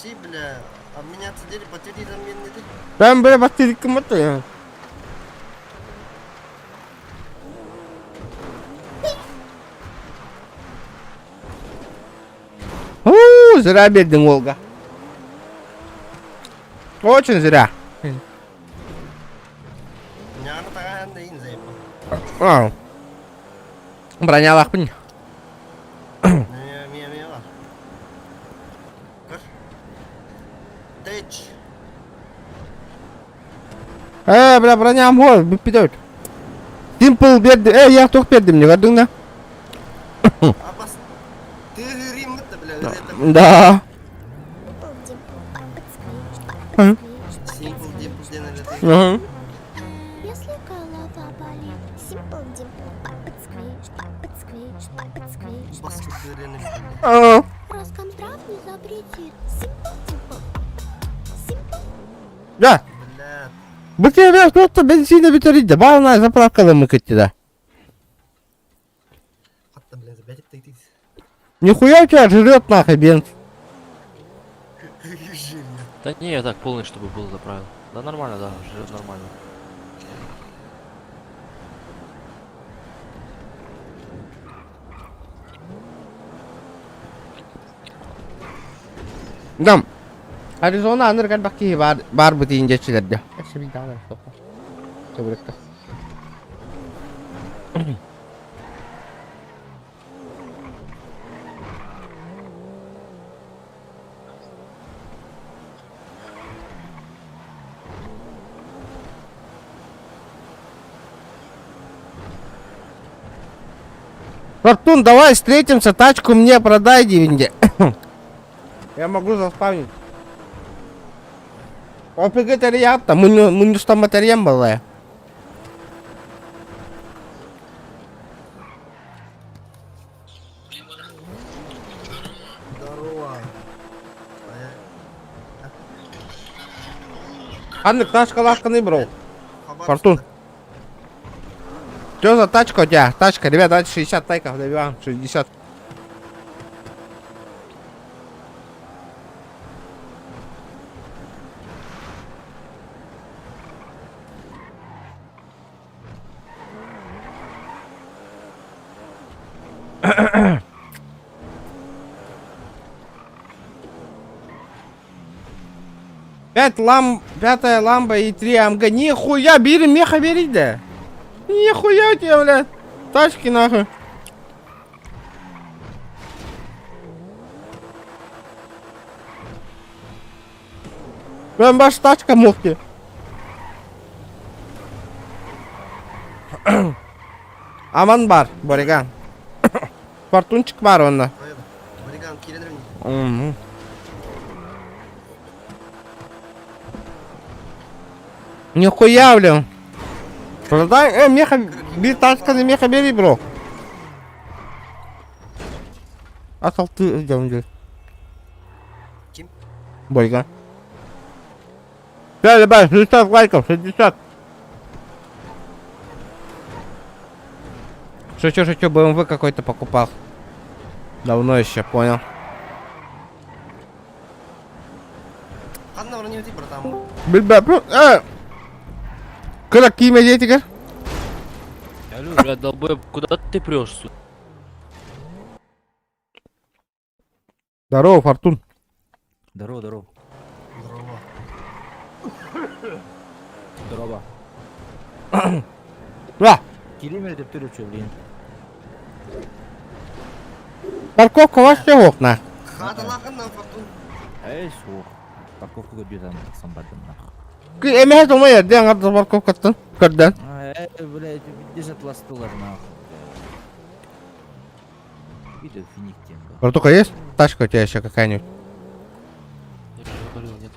[SPEAKER 2] Чи, бля, обменяться дели, потери замены ты.
[SPEAKER 1] Ben böyle batırdık mı ya? Зря бедный Волга. Очень зря.
[SPEAKER 2] Jangan tangan deh, ini siapa?
[SPEAKER 1] Вау. Броня лахпын.
[SPEAKER 2] Мия lah. Kır. Дэч.
[SPEAKER 1] Бля, броня мол, бипидет. Simple берди. Я только бердим, не gördün mü?
[SPEAKER 2] Абас. Ты Рим это, бля, это.
[SPEAKER 1] Да.
[SPEAKER 2] Simple Dimple Дена это.
[SPEAKER 1] Ага.
[SPEAKER 3] Если голова болит, Simple Dimple, подсквич.
[SPEAKER 2] Баскет Дена.
[SPEAKER 1] Ага.
[SPEAKER 3] Роскомздрав не запретит. Simple Dimple. Simple.
[SPEAKER 1] Да.
[SPEAKER 2] Бля.
[SPEAKER 1] Bu kere просто бензина битарить. Бауна заправкала мыкать да.
[SPEAKER 2] Хатта, бля, забять ты.
[SPEAKER 1] Нихуя у тебя жрет нахуй бенз.
[SPEAKER 9] Да не, я так полный, чтобы был заправил. Да нормально, да, жрет нормально.
[SPEAKER 1] Dam. Arizona anır kan bakki bar bu deyince çilerdi. Eşe bir daha ver sopa. Çabuk. Фортун, давай встретимся, тачку мне продай, дивинде. Я могу заспавнить. ОПГ терията, мы что материем была.
[SPEAKER 2] Здорово.
[SPEAKER 1] Ханнык тачка лахканы, бро.
[SPEAKER 2] Хабар
[SPEAKER 1] Фортун.
[SPEAKER 2] что-то.
[SPEAKER 1] Что за тачка у тебя? Тачка, ребят, давайте 60 тайков добиваем. 60. Пятая ламба и 3 АМГ. Нихуя, бери, меха бери, да. Нихуя у тебя, блядь. Тачки нахуй. Прям ваша тачка мухти. Аман бар, Бориган. Фортунчик бар онда.
[SPEAKER 2] Hayır. Amerikan kiredir mi?
[SPEAKER 1] Мгм. Нихуя, блин. Продай, меха, тачканы меха бери, бро. Асал ты, идем,
[SPEAKER 2] Kim?
[SPEAKER 1] Борька. 5, ребят, 60 лайков, 60. Шучу, BMW какой-то покупал. Давно еще, понял.
[SPEAKER 2] Kanna orang nyuti pertama.
[SPEAKER 1] Бля, Как имя детика?
[SPEAKER 9] Алло, блядь, долбоеб, куда ты прешь, сука?
[SPEAKER 1] Здорово, Фортун.
[SPEAKER 8] Здорово.
[SPEAKER 2] Здорово.
[SPEAKER 8] Здорово.
[SPEAKER 1] Да,
[SPEAKER 8] Келемер деп тұр өтші, блин.
[SPEAKER 1] парковка вообще в окна.
[SPEAKER 2] Hadi lakın lan Fortun.
[SPEAKER 8] Эй, суық. Парковкаға бүйден тақсан бардым нақ.
[SPEAKER 1] Эме думай, я где аңғарды парковкаттан? Көрден.
[SPEAKER 8] Блядь, десят ластылар нақ. Видео финиктен.
[SPEAKER 1] Братуха, есть тачка у тебя еще какая-нибудь?
[SPEAKER 9] Я же говорил, нет.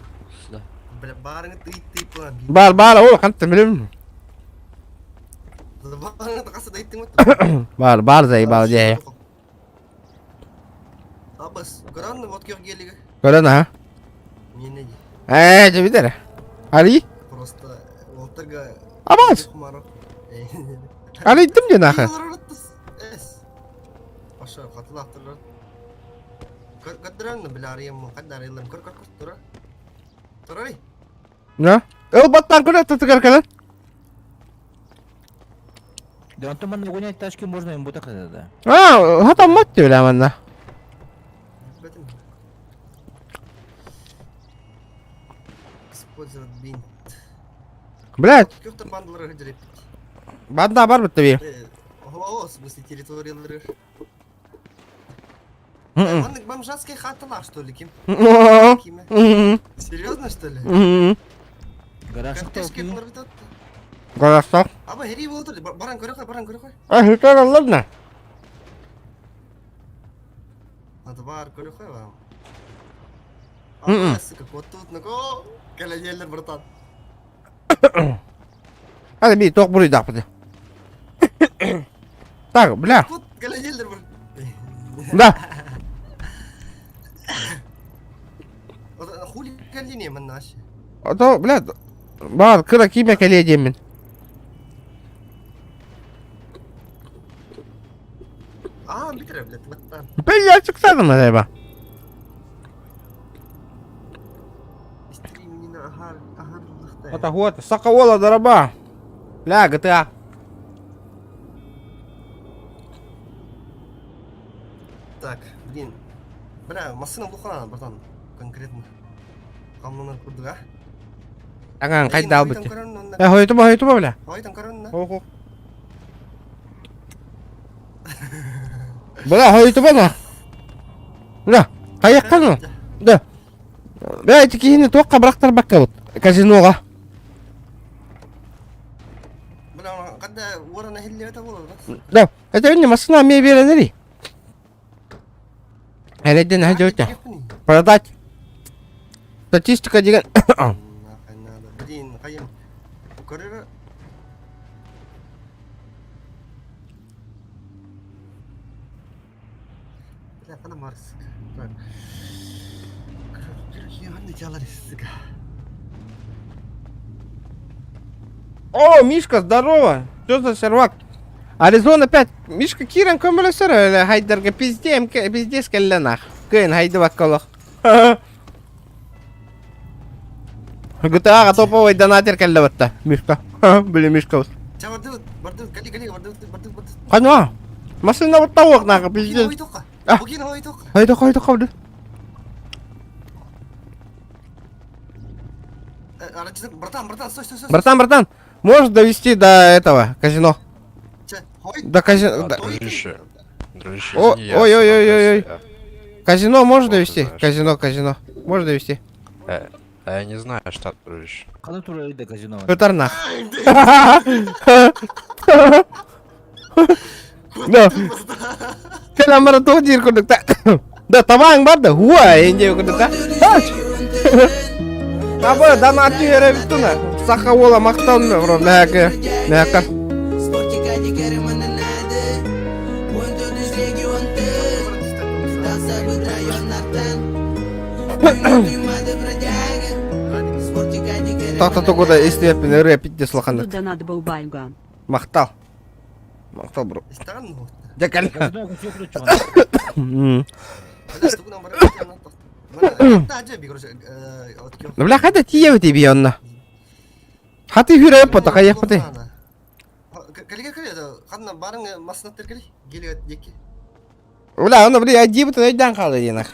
[SPEAKER 9] Сюда.
[SPEAKER 2] Bile bağırını tıyıp lan.
[SPEAKER 1] Бар, о, қанты білем.
[SPEAKER 2] Bağırını takası da ittin mi?
[SPEAKER 1] Бар, заебал, где?
[SPEAKER 2] Абас, görün mü vodka geliyor?
[SPEAKER 1] Көрден, а?
[SPEAKER 2] Ne ne?
[SPEAKER 1] Жебидер. Али?
[SPEAKER 2] Просто Волтерга.
[SPEAKER 1] Абас! Али, иттім де нахы?
[SPEAKER 2] Aşağı katıl hatırlar. Kadran bile arayayım mı? Kadar arayalım. Kır. Tura. Tura ne?
[SPEAKER 1] Да? Баттан куда ты кыркалан?
[SPEAKER 8] Да он там гонять тачки можно им будет да.
[SPEAKER 1] Хатам матти білем анда.
[SPEAKER 2] Betim. Использовать бинт.
[SPEAKER 1] Блядь,
[SPEAKER 2] Köfte bandıları hıcırıp.
[SPEAKER 1] банда бар бітті бе?
[SPEAKER 2] О, в смысле территориялары.
[SPEAKER 1] Мгм.
[SPEAKER 2] Он бомжатские хатала, что ли, Ким?
[SPEAKER 1] Мгм.
[SPEAKER 2] Киме?
[SPEAKER 1] Мгм.
[SPEAKER 2] Серьезно, что ли?
[SPEAKER 1] Мгм.
[SPEAKER 8] Гараж
[SPEAKER 2] Картешки bunlar bir tatlı.
[SPEAKER 1] Горосток.
[SPEAKER 2] Ama heri oldu. Baran göre koy.
[SPEAKER 1] Хитер, ладно.
[SPEAKER 2] Hadi var göre koy var.
[SPEAKER 1] Мгм.
[SPEAKER 2] Ama sıkı вот тут, ну-ка. Gelecekler bıratan.
[SPEAKER 1] Hadi bir tok burayı da yapalım. Так, бля,
[SPEAKER 2] Вот gelecekler bır.
[SPEAKER 1] да.
[SPEAKER 2] Хули geldiğini hemen naş.
[SPEAKER 1] А то, блядь, бар, кыра киме келе деймін.
[SPEAKER 2] Aa bitir blядь, ваттан.
[SPEAKER 1] Я çıksana mı acaba?
[SPEAKER 2] İstediğim yine aharlıkta.
[SPEAKER 1] Это вот, Соколова дороба. Бля, GTA.
[SPEAKER 2] Так, блин. Бля, машина глухая, братан. Конкретно. Камнынан курдук, а?
[SPEAKER 1] Аңан, қайда алып бітті?
[SPEAKER 2] Ой,
[SPEAKER 1] Хойтуба, бля.
[SPEAKER 2] там коронна.
[SPEAKER 1] Охо. Бля, хойтуба на. Бля, қаяққа ну? Да. Бля, эти кейіні тоққа бірақтар баққа бұд. Казиноға.
[SPEAKER 2] Бля, қадда орана хелли өте болады.
[SPEAKER 1] Да, это не машина мне беренери. Әледен әже өте. Продать. Статистика деген.
[SPEAKER 2] Блин, қайым. Көрері. Бля, қана марсық. Так. Қандай жалар естігі.
[SPEAKER 1] О, Мишка, здорово! Что за сервак? Аризона 5. Мишка, Киран, көмілісір әлі хайдарға пиздес кәлі нах. Күйін хайды баққалық. GTA-ға топовый донатер кәлі бәтті. Мишка. Білі Мишка.
[SPEAKER 2] Ча, барды, кали, барды.
[SPEAKER 1] Қануа? Машина вот тауық нағы
[SPEAKER 2] Букин
[SPEAKER 1] пиздес.
[SPEAKER 2] хой тоққа.
[SPEAKER 1] А.
[SPEAKER 2] Букин хой тоққа.
[SPEAKER 1] Хайда қауды.
[SPEAKER 2] Братан, стой.
[SPEAKER 1] Братан, можешь довести до этого казино?
[SPEAKER 2] Ча, хой.
[SPEAKER 1] До казино.
[SPEAKER 6] Дружище,
[SPEAKER 1] Ой. Казино можешь довести? Казино. Можешь довести?
[SPEAKER 6] Я не знаю, что, дружище.
[SPEAKER 8] Қандай тура үйде казино бар?
[SPEAKER 1] Өтар нах. Да. Кәлі мара тоғы жер көрдік та. Да, табаң бар да. Уа, енде көрдік та. Абы, донатты ере біттіна. Саққа ола мақтауын ме, бро. Мәәкі. Тақта тоғыда естіверпін рэпит де слақанды. Мақтал, бро.
[SPEAKER 2] Истаған ғой.
[SPEAKER 1] Дәкәл.
[SPEAKER 8] Казино көче күрі чуған.
[SPEAKER 1] Ну, бля, қайда тие тебе онна? Хаты хүріп бұты, қаяқ бұты.
[SPEAKER 2] Кәліге, қанна барың масынаттар кәлі? Келі декі.
[SPEAKER 1] Бля, оны бля, әдей бұты өйден қалды дейінақ.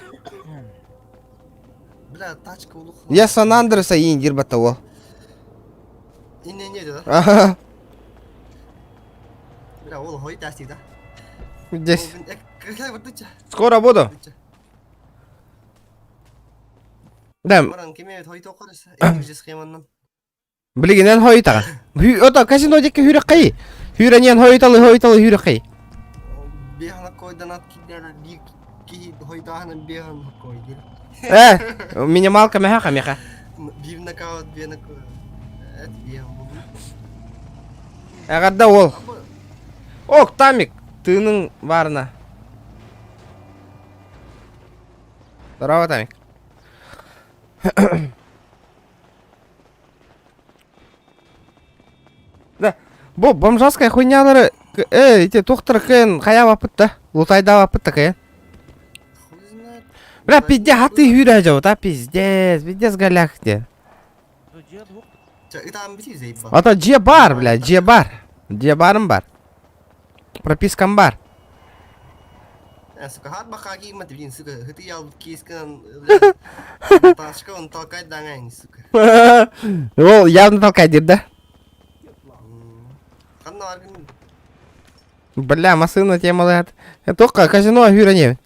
[SPEAKER 2] Бля, тачка ұлық.
[SPEAKER 1] Я Сан Андреса ендер бұты ол.
[SPEAKER 2] Не деді да?
[SPEAKER 1] Ага.
[SPEAKER 2] Бля, ол хой тәсті да.
[SPEAKER 1] Здесь.
[SPEAKER 2] Кәлі бұрдыча.
[SPEAKER 1] Скоро буду. Да,
[SPEAKER 2] Баран кеме хой тоқырыз. Әйдік жес қеманнан.
[SPEAKER 1] білігінен хой таған. Ота, казино декі хүрі қай. Хүрінен хойталы хүрі қай.
[SPEAKER 2] Беғана койдан ат кидері. Ки хой тағынан беғана койды.
[SPEAKER 1] Минималка мәхақа меха.
[SPEAKER 2] Бирна кауат, бена кауат. Әт беған бұл.
[SPEAKER 1] Әғарда ол. Ок, Тамик, тының барына. Здорово, Тамик. Да, бұл бомжаская хуйнялары, эти тоқтыр кән қая вапытта, лутайда вапытта кән.
[SPEAKER 2] Хуй знает.
[SPEAKER 1] Бля, пизде хаты хүрі жау, та пиздес галяк де.
[SPEAKER 2] Ча, итам бити зейт ба.
[SPEAKER 1] Ата же бар, бля, же бар. Же барым бар. Пропискам бар.
[SPEAKER 2] Сука, хат бақа киімат, блин, сука, хыты ял кейскан, ташка он толкать даңайын, сука.
[SPEAKER 1] Ол явно толкайдер, да?
[SPEAKER 2] Қанна аргын.
[SPEAKER 1] Бля, машина темалает. Тоққа казино хүрі не.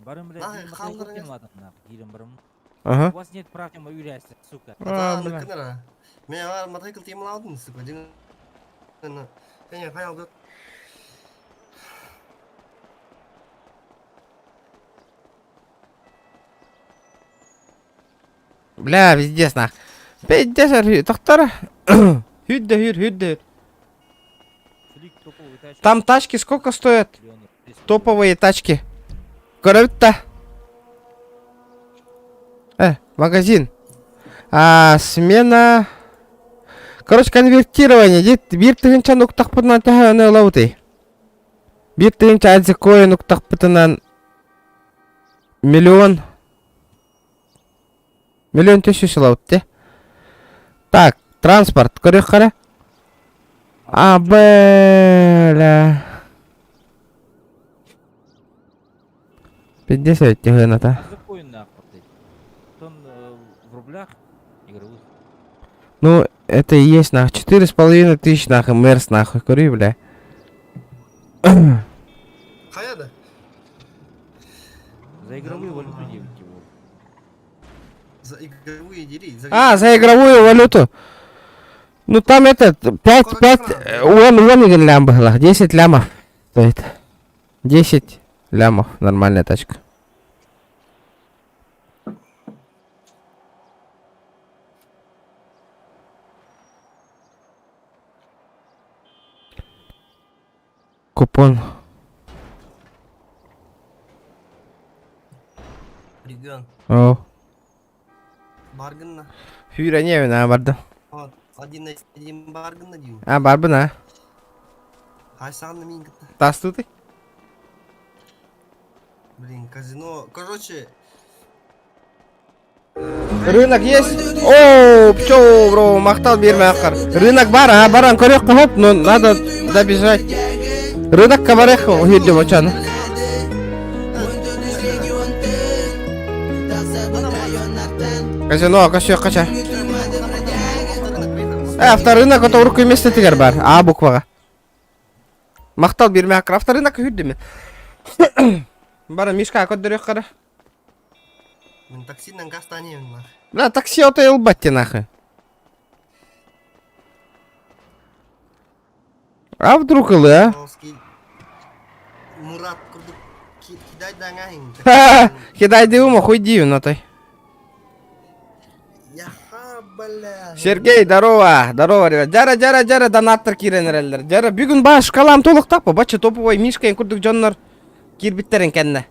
[SPEAKER 8] Барым біле,
[SPEAKER 2] Нахай,
[SPEAKER 8] дейін
[SPEAKER 2] қалдырыңыз.
[SPEAKER 8] көптен мадамна, дейін бірім.
[SPEAKER 1] Ага.
[SPEAKER 8] У вас нет практика үйрәсі, сука.
[SPEAKER 2] Атааны
[SPEAKER 1] бля.
[SPEAKER 2] кінара. Мен ағар мотоцикл темал алдым, сука, деген. Және қай алды.
[SPEAKER 1] Бля, пиздец нах. Пиздец, тоқтар. Хүрді.
[SPEAKER 8] Флик топовый тачка.
[SPEAKER 1] Там тачки сколько стоят?
[SPEAKER 8] Миллионер.
[SPEAKER 1] Топовые тачки. Көріп-та. Магазин. Смена. Короче, конвертирование. Дед, бир тыгынча нуктақ бұтынан тәхі өні лауты. Бир тыгынча әдзі койы нуктақ бұтынан миллион 500 лауты. Так, транспорт. Көрек қара. Бля. 50 тыгына-та.
[SPEAKER 8] Закой нахуй, блядь. Тон в рублях игровых.
[SPEAKER 1] Ну, это и есть нахуй. 4,5 тысяч нахуй, мерс нахуй, кури, бля.
[SPEAKER 2] Қаяда?
[SPEAKER 8] За игровые валюты делать его.
[SPEAKER 2] За игровые дери.
[SPEAKER 1] За игровую валюту. Ну, там это, 5, вон лям было, 10 лямов стоит. 10 лямов, нормальная тачка. Купон.
[SPEAKER 2] Регион.
[SPEAKER 1] О.
[SPEAKER 2] Баргынна.
[SPEAKER 1] Хүрәне бардым.
[SPEAKER 2] один баргын на дюйм.
[SPEAKER 1] А, бар бына.
[SPEAKER 2] Хайсан на минг.
[SPEAKER 1] Тасту ты?
[SPEAKER 2] Блин, казино. Короче,
[SPEAKER 1] Рынок есть? О, пчел, бро, мақтал берме ақар. Рынок бар, а, баран көрек қылып, но надо добежать. Рынок кабарек үйді бочаны. Казино, кашек қача. Авторынок это урку место тигер бар, а букваға. Мақтал берме ақар, авторынок үйді мен. Бара мишка көддірек қара.
[SPEAKER 2] мен таксинен гастанем нах.
[SPEAKER 1] Бля, такси ото елбатте нахуй. А вдруг илы, а?
[SPEAKER 2] Мурат курдук кидай даңайын.
[SPEAKER 1] Ха-ха, кидай дивума, хуй дивин отой.
[SPEAKER 2] Яха, бля.
[SPEAKER 1] Сергей, здорово, здорово, ребят. Жара, донаттар киренерелдер. Жара, бүгін ба шкалам толық таппы. Бачы топовой мишкаен күрдік жоннар кирбиттерін кәнне.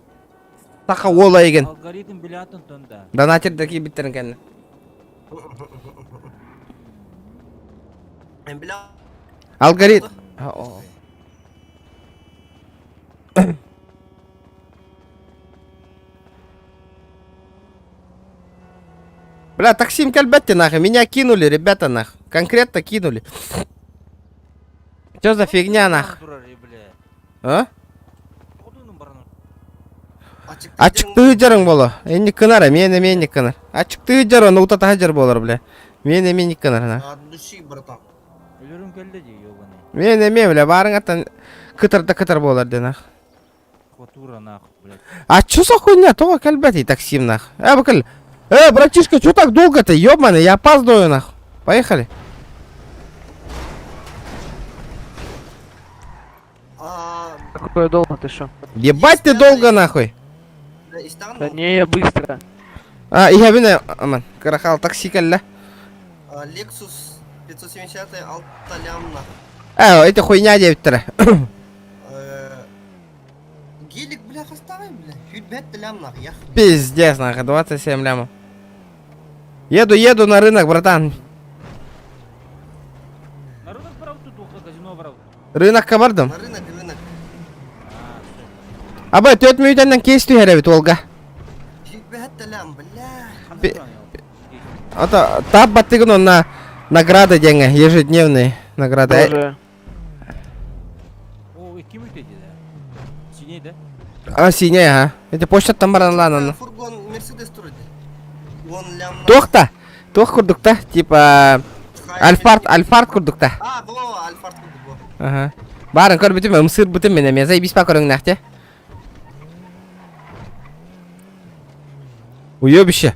[SPEAKER 1] Тақа ола еген.
[SPEAKER 8] Алгоритм билатын тонда.
[SPEAKER 1] Донатердер кирбиттерін кәнне.
[SPEAKER 2] Мен бля.
[SPEAKER 1] Алгоритм. Бля, таксим кальбетте нахуй. Меня кинули, ребята, нахуй. Конкретно кинули. Что за фигня, нахуй? А? Ачыктыы жарың боло. Энни кынар, мени кынар. Ачыктыы жар, оны утата жар болор, бля. Мени кынар, на.
[SPEAKER 2] От души, братан.
[SPEAKER 8] Өлөрүм келди же, ёбаный.
[SPEAKER 1] Мени, бля, барың аттан кытыр болор, де, нах.
[SPEAKER 8] Хватура нахуй, блядь.
[SPEAKER 1] А чё за хуйня? Того кальбети таксим, нах. Бакаль. Братишка, чё так долго-то? Ёбаный, я опаздываю, нах. Поехали.
[SPEAKER 9] Какое долго ты шо?
[SPEAKER 1] Ебать ты долго, нахуй.
[SPEAKER 9] Да не, я быстро.
[SPEAKER 1] Я бine, aman, карахал такси калля.
[SPEAKER 2] Lexus 570 altta lям нах.
[SPEAKER 1] Это хуйня 9
[SPEAKER 2] Гелик, бля, оставай, бля. Хюдбет лям нах, я.
[SPEAKER 1] Пиздец, нахуй, 27 лямов. Еду на рынок, братан.
[SPEAKER 8] Народок брал тут, казино брал.
[SPEAKER 1] Рынок кабардым.
[SPEAKER 2] На рынок.
[SPEAKER 1] Абай, 4 минуттан кесту херевит, Олга.
[SPEAKER 2] Хюдбет лям, бля.
[SPEAKER 1] Это тап баттыгын он на награды деньги, ежедневные награды.
[SPEAKER 9] Тоже.
[SPEAKER 8] О, ким өтеді, да? Синей, да?
[SPEAKER 1] Синяя, ага. Это почта там баран лананы.
[SPEAKER 2] Фургон Мерседес турды. Он лям нах.
[SPEAKER 1] Тох курдукта, типа Альфард курдукта.
[SPEAKER 2] Во, Альфард турды, во.
[SPEAKER 1] Ага. Барын көр бүтім, мысыр бүтім мене, мен заебись па көрің нахте. Уебище.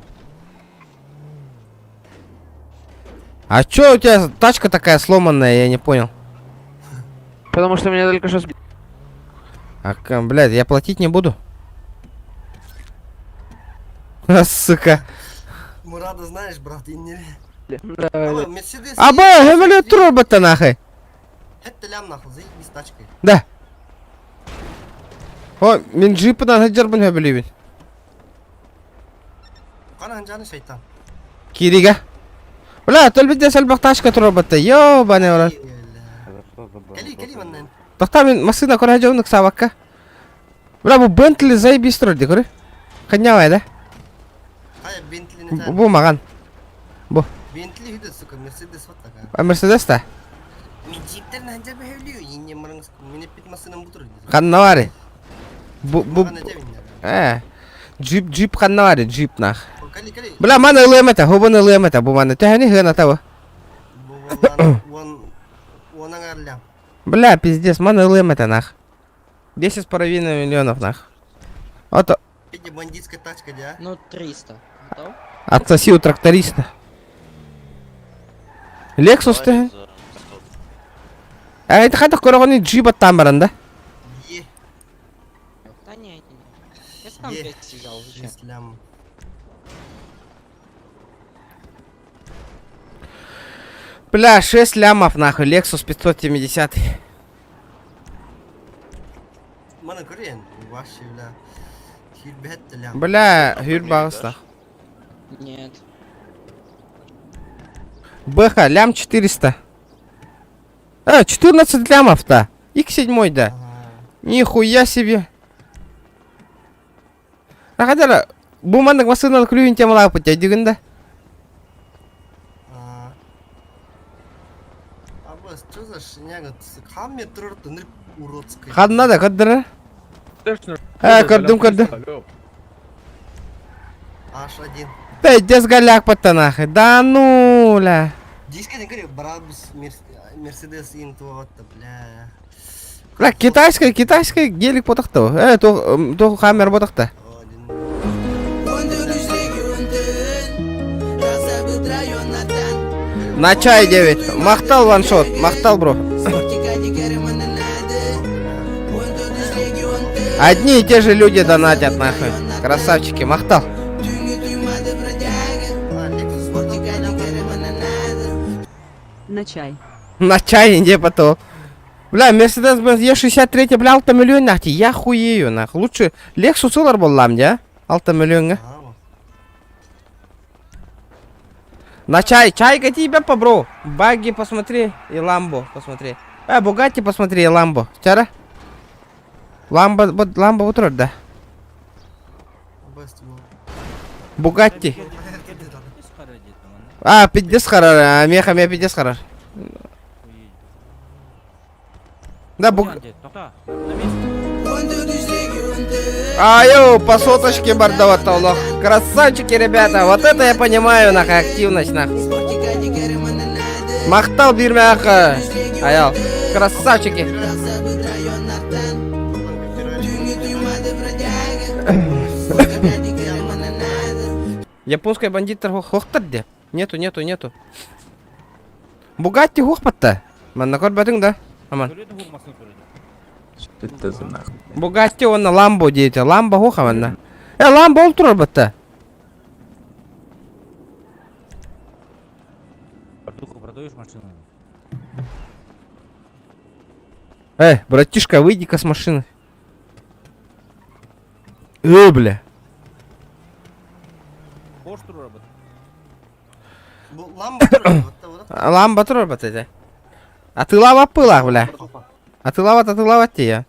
[SPEAKER 1] А чё у тебя тачка такая сломанная, я не понял.
[SPEAKER 9] Потому что меня только что сбили.
[SPEAKER 1] Блядь, я платить не буду. Сука.
[SPEAKER 2] Мурада знаешь, брат, и не...
[SPEAKER 9] Да,
[SPEAKER 2] Мерседес...
[SPEAKER 1] Абай, говорю, тробота нахуй.
[SPEAKER 2] Это лям нахуй, заебись тачкой.
[SPEAKER 1] Да. О, мен джипыдан хаджарбын хөбілейбін.
[SPEAKER 2] Қанан жаны шайтан.
[SPEAKER 1] Кирига. Бля, төлбетте сәлбақ тачка тробота. Ёбаный урад.
[SPEAKER 2] Кали маннан.
[SPEAKER 1] Тоқта мен машина көрі хаджауындық сабаққа. Бля, бұл Бентли заебись тұрды, көрі. Қанявай, да?
[SPEAKER 2] Қая Бентли не
[SPEAKER 1] Бұл маған.
[SPEAKER 2] Бентли хүді, сука, Мерседес вот така.
[SPEAKER 1] Мерседес та?
[SPEAKER 2] Мен джиптерін анжа бәулеу, енне мұрыңыз, мен еппет машинам бұтыр.
[SPEAKER 1] Қаннавари.
[SPEAKER 2] Маған әжевін.
[SPEAKER 1] Джип қаннавари, джип нах.
[SPEAKER 2] Кали.
[SPEAKER 1] Бля, мана ылымета, хубын ылымета, бұл мана. Тәхәне хына тавы.
[SPEAKER 2] Онан арлям.
[SPEAKER 1] Бля, пиздец, мана ылымета нах. 10,5 миллионов нах. Ото.
[SPEAKER 2] Петя бандитская тачка, да?
[SPEAKER 4] Ну, 300. Готов?
[SPEAKER 1] Отсоси у тракториста. Лексус ты? Это хотя корогони джиба тамбаран, да?
[SPEAKER 2] Е.
[SPEAKER 4] Да не, я сам 200 взял уже.
[SPEAKER 2] 6 лям.
[SPEAKER 1] Бля, 6 лямов нахуй, Lexus 570.
[SPEAKER 2] Мана көрейін, вообще, бля. Хюрбет лям.
[SPEAKER 1] Бля, хюр бағыс нах.
[SPEAKER 4] Нет.
[SPEAKER 1] БХ, лям 400. 14 лямов-то. X7, да.
[SPEAKER 2] Ага.
[SPEAKER 1] Нихуя себе. Arkadaşlar bu mandık masasından kulübün temalı yapacağız diginde.
[SPEAKER 2] Абас, что за шняга? Хамме тұрырды, ніріп уродская.
[SPEAKER 1] Kadına da kadına. Gördüm.
[SPEAKER 2] H1.
[SPEAKER 1] Пиздец голяк пацанахи. Да ну ля.
[SPEAKER 2] Дискаден говорю, Брабус, Мерседес Интуатта, бля.
[SPEAKER 1] Ла китайская гелик потахта. То хаммер потахта. На чай 9. Махтал ваншот. Махтал, бро. Одни и те же люди донатят, нахуй. Красавчики. Махтал.
[SPEAKER 11] На чай.
[SPEAKER 1] На чай не потом. Бля, Mercedes-Benz E63, бля, 6 миллион нахти. Я хуею, нах. Лучше Lexus олар боллам, да? 6 миллионга. На чай тебя по, бро. Багги посмотри и Ламбо посмотри. Бугатти посмотри и Ламбо. Вчера? Ламбо утро, да. Бугатти. 50 харар, меха 50 харар. Да, Аю, по соточке бордового толох. Красавчики, ребята. Вот это я понимаю, нахуй, активность, нахуй. Махтал бирмяха. Аял, красавчики. Японская бандит хохтар де? Нету. Бугатти хохпатта. Манна корбатың да? Аман. Бугатти онна Ламбо дейті. Ламбо хоха манна. Ламбо ол тұрар батта.
[SPEAKER 8] Братуха, продаешь машину?
[SPEAKER 1] Братишка, выйди-ка с машины. Бля.
[SPEAKER 8] Пошту работает.
[SPEAKER 2] Ламба тұрырды,
[SPEAKER 1] Ламба тұрар батта, да. А ты лава пылах, бля. А ты лава те.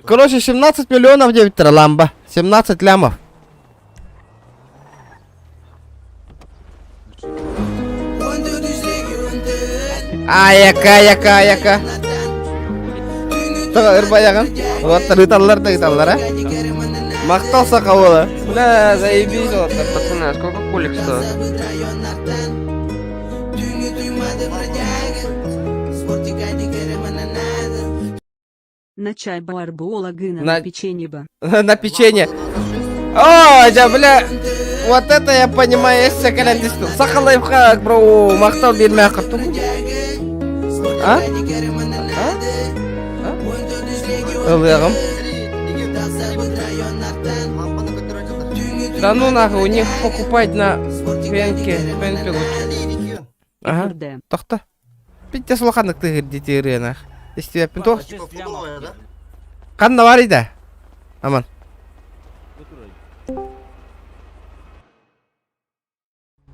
[SPEAKER 1] Короче, 17 миллионов 9 ламба. 17 лямов. Яка. Ирбаяган. Вот рыталлар, Махтал сакаула. Бля, заебись, вот, пацаны, а сколько кулик стоит?
[SPEAKER 11] На чай барбола гына
[SPEAKER 1] На-
[SPEAKER 11] на печенье ба.
[SPEAKER 1] На печенье. О, да, бля. Вот это я понимаю, есть секрет. Сахалайфхак, бро. Махтал бирмяха. А? Ылыгым. Да ну нахуй, у них покупать на пенке лучше. Ага,
[SPEAKER 11] Д.
[SPEAKER 1] тохта. Питте слуханнык тыгыр детери нах. Если тебя пинтох.
[SPEAKER 2] да?
[SPEAKER 1] Канна бар иде. Аман.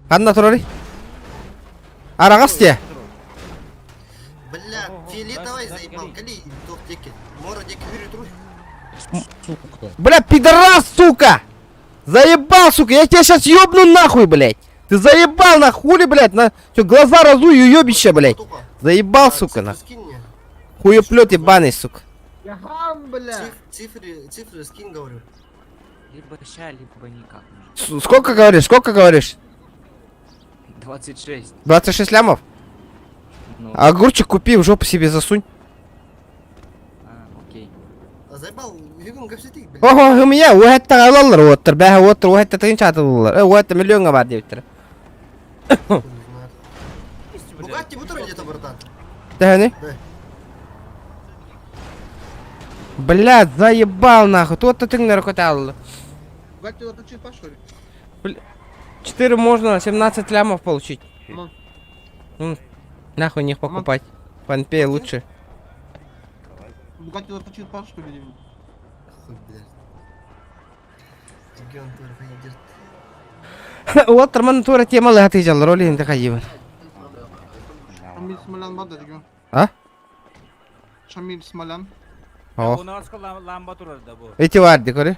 [SPEAKER 1] Канна турори. Арагас те.
[SPEAKER 2] Бля, фиолетовый заебал, кали, тох теки. Мора деки вырит.
[SPEAKER 1] Бля, пидорас, сука! Заебал, сука, я тебя сейчас ёбну нахуй, блядь! Ты заебал, нахуй, хули, блядь, на... Чё, глаза разую, ёбище, блядь! Заебал, сука, нахуй. Хуеплёт ебаный, сука.
[SPEAKER 2] Цифры скинь, говорю.
[SPEAKER 4] Либо ща, либо никак.
[SPEAKER 1] Сколько говоришь?
[SPEAKER 4] 26.
[SPEAKER 1] 26 лямов?
[SPEAKER 4] Ну,
[SPEAKER 1] Огурчик купи, в жопу себе засунь.
[SPEAKER 4] окей.
[SPEAKER 2] Заебал, югун гавсетик, бля.
[SPEAKER 1] Ого, у меня, уэтта алалар, уэттер, бэха, уэтта тыгын чатылылар. Уэтта миллионга бар, дептер.
[SPEAKER 2] Бугатти бутур где-то, братан.
[SPEAKER 1] Тыгыны?
[SPEAKER 2] Да.
[SPEAKER 1] Блядь, заебал, нахуй, тут-то ты на рукоте аллы.
[SPEAKER 2] Бугатти это чуть пошли.
[SPEAKER 1] 4 можно 17 лямов получить. Нахуй них покупать. Панпей лучше.
[SPEAKER 2] Бугатти это чуть пошли, Хуй, блядь. Регион тоже поедет.
[SPEAKER 1] Вот мана тура темалы хатыжал роли инде кайыбын.
[SPEAKER 10] Шамил Смолян бар dedi.
[SPEAKER 1] А?
[SPEAKER 10] Шамил Смолян.
[SPEAKER 1] О.
[SPEAKER 8] Ona başka lamba durur da bu.
[SPEAKER 1] Эти варди, говори.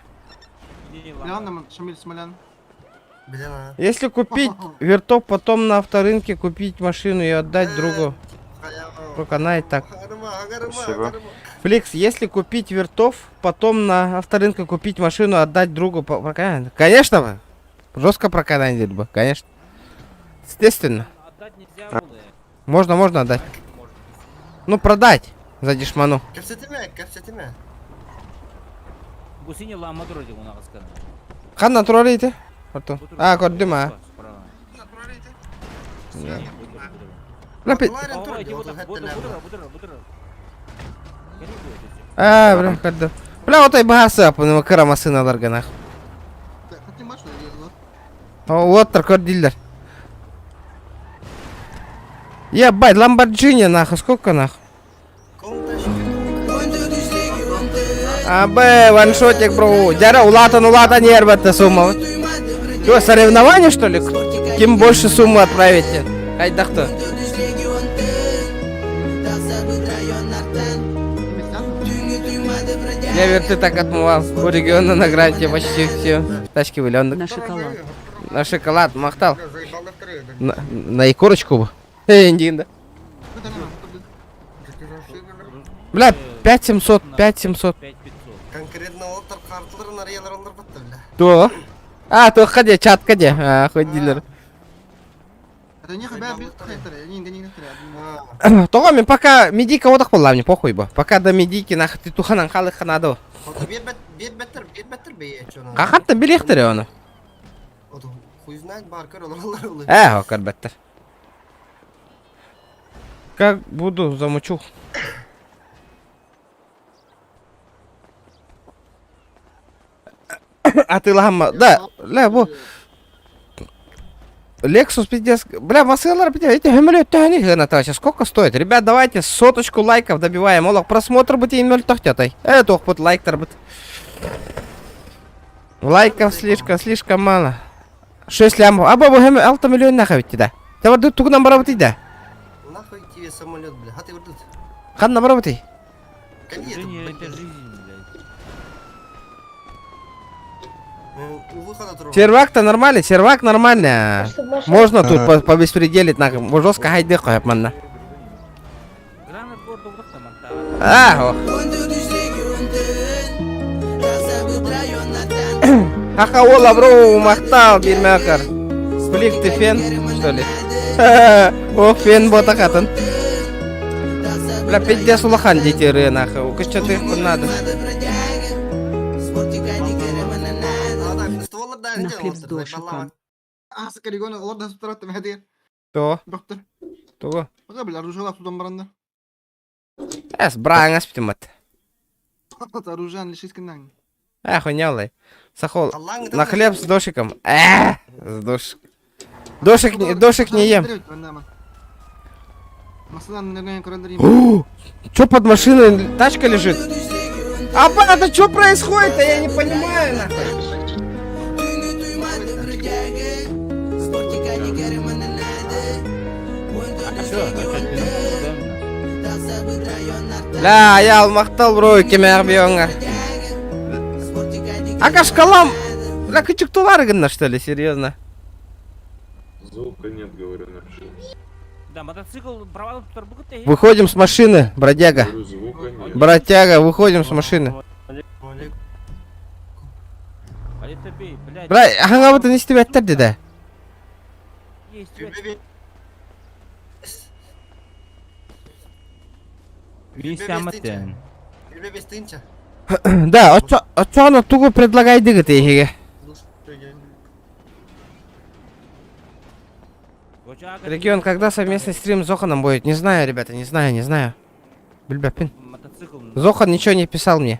[SPEAKER 10] Bilen Шамил Смолян.
[SPEAKER 2] Білем а.
[SPEAKER 1] Если купить вертов, потом на авторынке купить машину и отдать другу. Проканает так.
[SPEAKER 2] Спасибо.
[SPEAKER 1] Фликс, если купить вертов, потом на авторынке купить машину, отдать другу, проканает. Конечно бы. Жестко проканает бы, конечно. Естественно.
[SPEAKER 8] Отдать нельзя было.
[SPEAKER 1] Можно отдать. Ну, продать за дешману.
[SPEAKER 2] Кәпсетіме.
[SPEAKER 8] Bu seni lamba durur diye ona başka.
[SPEAKER 1] Қан натуралите? А, көрдім, а. Лапи. А, бля, көрдім. Бля, отай бағасы апыны кыра масыналарға нах.
[SPEAKER 10] Хотим машину yazılar.
[SPEAKER 1] Оттыр көрділдер. Ебать, Ламборджини нахуй, сколько нахуй? Абе, ваншотик, бро. Дяра, улатан нервы-то сумма. Что, соревнования, что ли? Кем больше сумму отправите? Айда кто? Я верты так отмывал. У региона на гранте почти все. Тачки выленок.
[SPEAKER 11] На шоколад.
[SPEAKER 1] На шоколад, махтал. На икорочку бы. Индинда. Бля, 5700, 5700.
[SPEAKER 2] Конкретно отыр қартыларын ариялар алдар бітті бля.
[SPEAKER 1] То. А, то ходи, чат ходи. А, хоть дилер.
[SPEAKER 10] Это не хабя бит хайтер, не.
[SPEAKER 1] Тогами пока медика отдых была, мне похуй бы. Пока до медики нахуй ты туханан халых ханадо.
[SPEAKER 2] Оты бет беттір бейе чоны.
[SPEAKER 1] Қақатты билектер оны.
[SPEAKER 2] Оты хуй знает бар көр олар олар.
[SPEAKER 1] Окар беттер. Как буду замучу. А ты ламма, да, ля, бу. Lexus пиздец. Бля, масылар, эти гемелет тяни, Наташа, сколько стоит? Ребят, давайте 100 лайков добиваем. Олак просмотр быть имел тохтятай. Это под лайктер быть. Лайков слишком мало. 6 лямов. А бабу гемелет 6 миллион нахуй да. Ты вот тут нам барабати да.
[SPEAKER 2] Нахуй тебе самолет, бля. А ты вот тут.
[SPEAKER 1] Хан на барабати.
[SPEAKER 2] Конечно,
[SPEAKER 8] Это жизнь, блядь.
[SPEAKER 2] у выхода трогал.
[SPEAKER 1] Сервак-то нормальный, сервак нормально. Можно тут побеспределить на жестко хайды коеп манна.
[SPEAKER 8] Гранат гордо вдохта манта.
[SPEAKER 1] А, Хахаола, бро, махтал, бирмякар. Сплив ты фен, что ли? О, фен бота хатын. Бля, 50 улахан детей нахуй. Что ты надо?
[SPEAKER 11] Нахлеб с дошиком.
[SPEAKER 10] А, скоригона, лорда сутратым хадир.
[SPEAKER 1] То,
[SPEAKER 10] Доктор.
[SPEAKER 1] то.
[SPEAKER 10] Бага бля, оружие судан баранда.
[SPEAKER 1] Эс, брангас птимат.
[SPEAKER 10] Оружие лишискиннан.
[SPEAKER 1] Хуйнялай. Сахол. На хлеб с дошиком. С дошик. Дошик не ем. Чё под машиной тачка лежит? Апа, это что происходит-то? Я не понимаю, нахуй. Ля, я алмахтал, бро, кемер бьёнга. А кашкалам. Ля, кычык туларыгынна, что ли, серьезно?
[SPEAKER 12] Звука нет, говорю, напиши.
[SPEAKER 8] Да, мотоцикл провал тут будет.
[SPEAKER 1] Выходим с машины, бродяга.
[SPEAKER 12] Говорю, звука нет.
[SPEAKER 1] Братяга, выходим с машины.
[SPEAKER 8] Блядь.
[SPEAKER 1] Бля, ага, вот они с тебя оттерди, да?
[SPEAKER 8] Есть.
[SPEAKER 2] Бебе бестинча.
[SPEAKER 1] Да, а чё она туго предлагает двигать их? Регион, когда совместный стрим с Зоханом будет? Не знаю, ребята, не знаю. Бельбяпин. Зохан ничего не писал мне.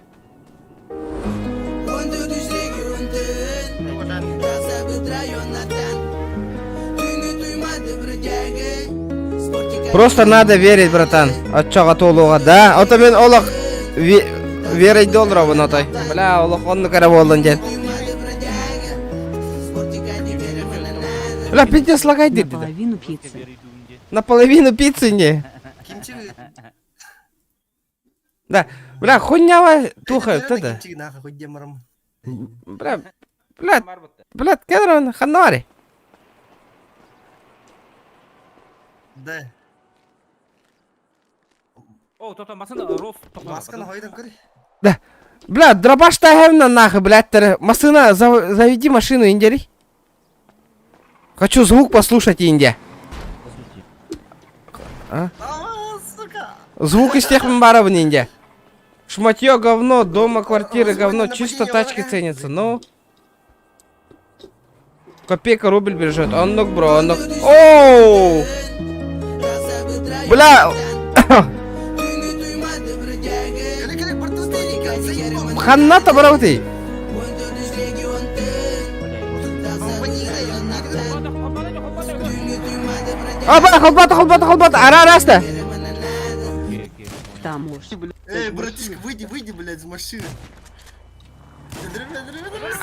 [SPEAKER 1] Просто надо верить, братан. От чего толуга, да? От мен олах верить долларов на той. Бля, олах он на караволан ден. Бля, пиздец лагает дейді.
[SPEAKER 11] Наполовину пиццы.
[SPEAKER 1] Наполовину пиццы не.
[SPEAKER 2] Кимчи.
[SPEAKER 1] Да, бля, хуйнява туха, это да.
[SPEAKER 2] Кимчи нахуй хоть демарам.
[SPEAKER 1] Бля, блядь, кедрон, ханари.
[SPEAKER 2] Да.
[SPEAKER 8] О, то масана ров.
[SPEAKER 2] Масканы қойдың көр.
[SPEAKER 1] Да. Бля, дробаш тагевна нахуй, блядь, машина, заведи машину, индери. Хочу звук послушать, Индия. А?
[SPEAKER 2] Сука.
[SPEAKER 1] Звук из тех мембаров, Индия. Шматье говно, дома, квартиры говно, чисто тачки ценятся, ну. Копейка рубль бережет, он ног, бро, он ног. Оу! Бля! Ханната, бро, ты! Холбата, ара-раста!
[SPEAKER 11] Там уж.
[SPEAKER 2] Эй, братишка, выйди, блядь, из машины.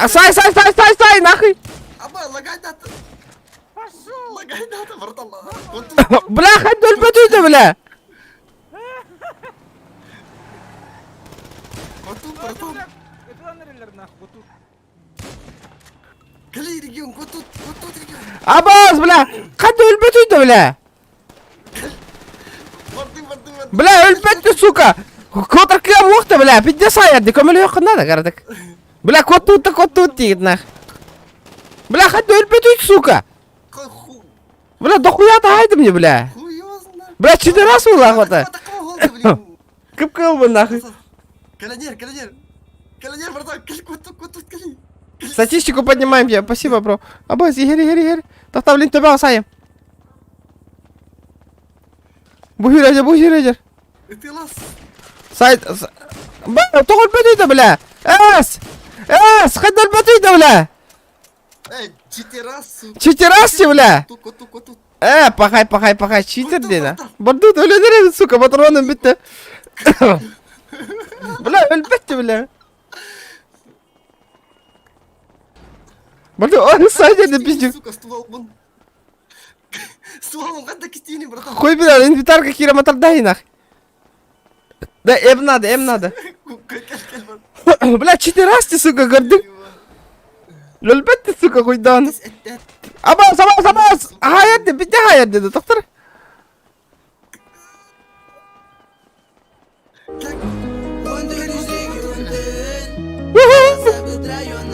[SPEAKER 1] Стай, нахуй!
[SPEAKER 2] Аба, лагай дата. Пошел. Лагай дата, братан.
[SPEAKER 1] Бля, хоть доль потуй-то, бля!
[SPEAKER 2] Братан. Кали регион, вот тут регион.
[SPEAKER 1] Абаз, бля! Хоть доль потуй-то, бля! Бля, өлпетті, сука! Котыркия мұқты, бля, пидде сайырды, көмілі өқінады, қарадық. Бля, кот тут дейгід, нах. Бля, хоть өлпетуйт, сука! Бля, дохуята айды мне, бля. Бля, 4 раз был, охота. Кып кылбы, нахуй.
[SPEAKER 2] Колонер, братан, кот тут, кали.
[SPEAKER 1] Статистику поднимаем, я, спасибо, бро. Абаз, егер. Тақтавлин төбе асайым. Бухиредер.
[SPEAKER 2] Ты лас.
[SPEAKER 1] Сайт... Бля, тоғыл бөтейді, бля. Хоть доль бөтейді, бля.
[SPEAKER 2] Эй, 4 раз, сука.
[SPEAKER 1] 4 раз, бля.
[SPEAKER 2] Кот тут.
[SPEAKER 1] Пахай, читер дейін, Бардут, өледер, сука, патроным бітті. Бля, өлбетті, бля. Бардут, ой, сайдерді пиздюк.
[SPEAKER 2] Сука, стволбын. Стволбын қанда кестейіне, братан.
[SPEAKER 1] Хуй, бля, инвентарка километр дай, нах. Да, эм надо. Бля, 4 раз ты, сука, гордым. Өлбетті, сука, хуйдан. Абаз! Hayır bitti hayır dedi doktor.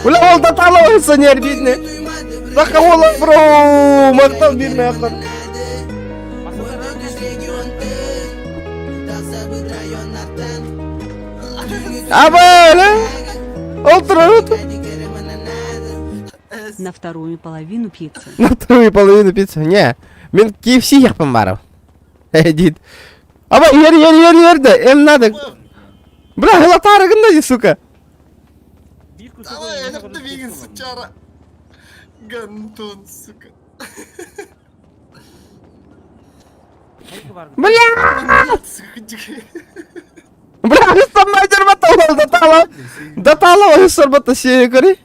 [SPEAKER 1] Ulan oldu talo olsun yer bitne. Baka oğlum bro. Maktal bir meyaklar. Абаля. Otur.
[SPEAKER 11] На вторую половину пиццы.
[SPEAKER 1] На вторую половину пиццы. Не. Мен KFC yapım var. Дид. Аба yer de. Em надо. Бля, хлопарыгында ди, сука.
[SPEAKER 2] Давай, я ты веган, сучара. Гантон, сука.
[SPEAKER 1] Бля! Бля, хыстан майдер батал, дотала, хыстар бата сея, кори.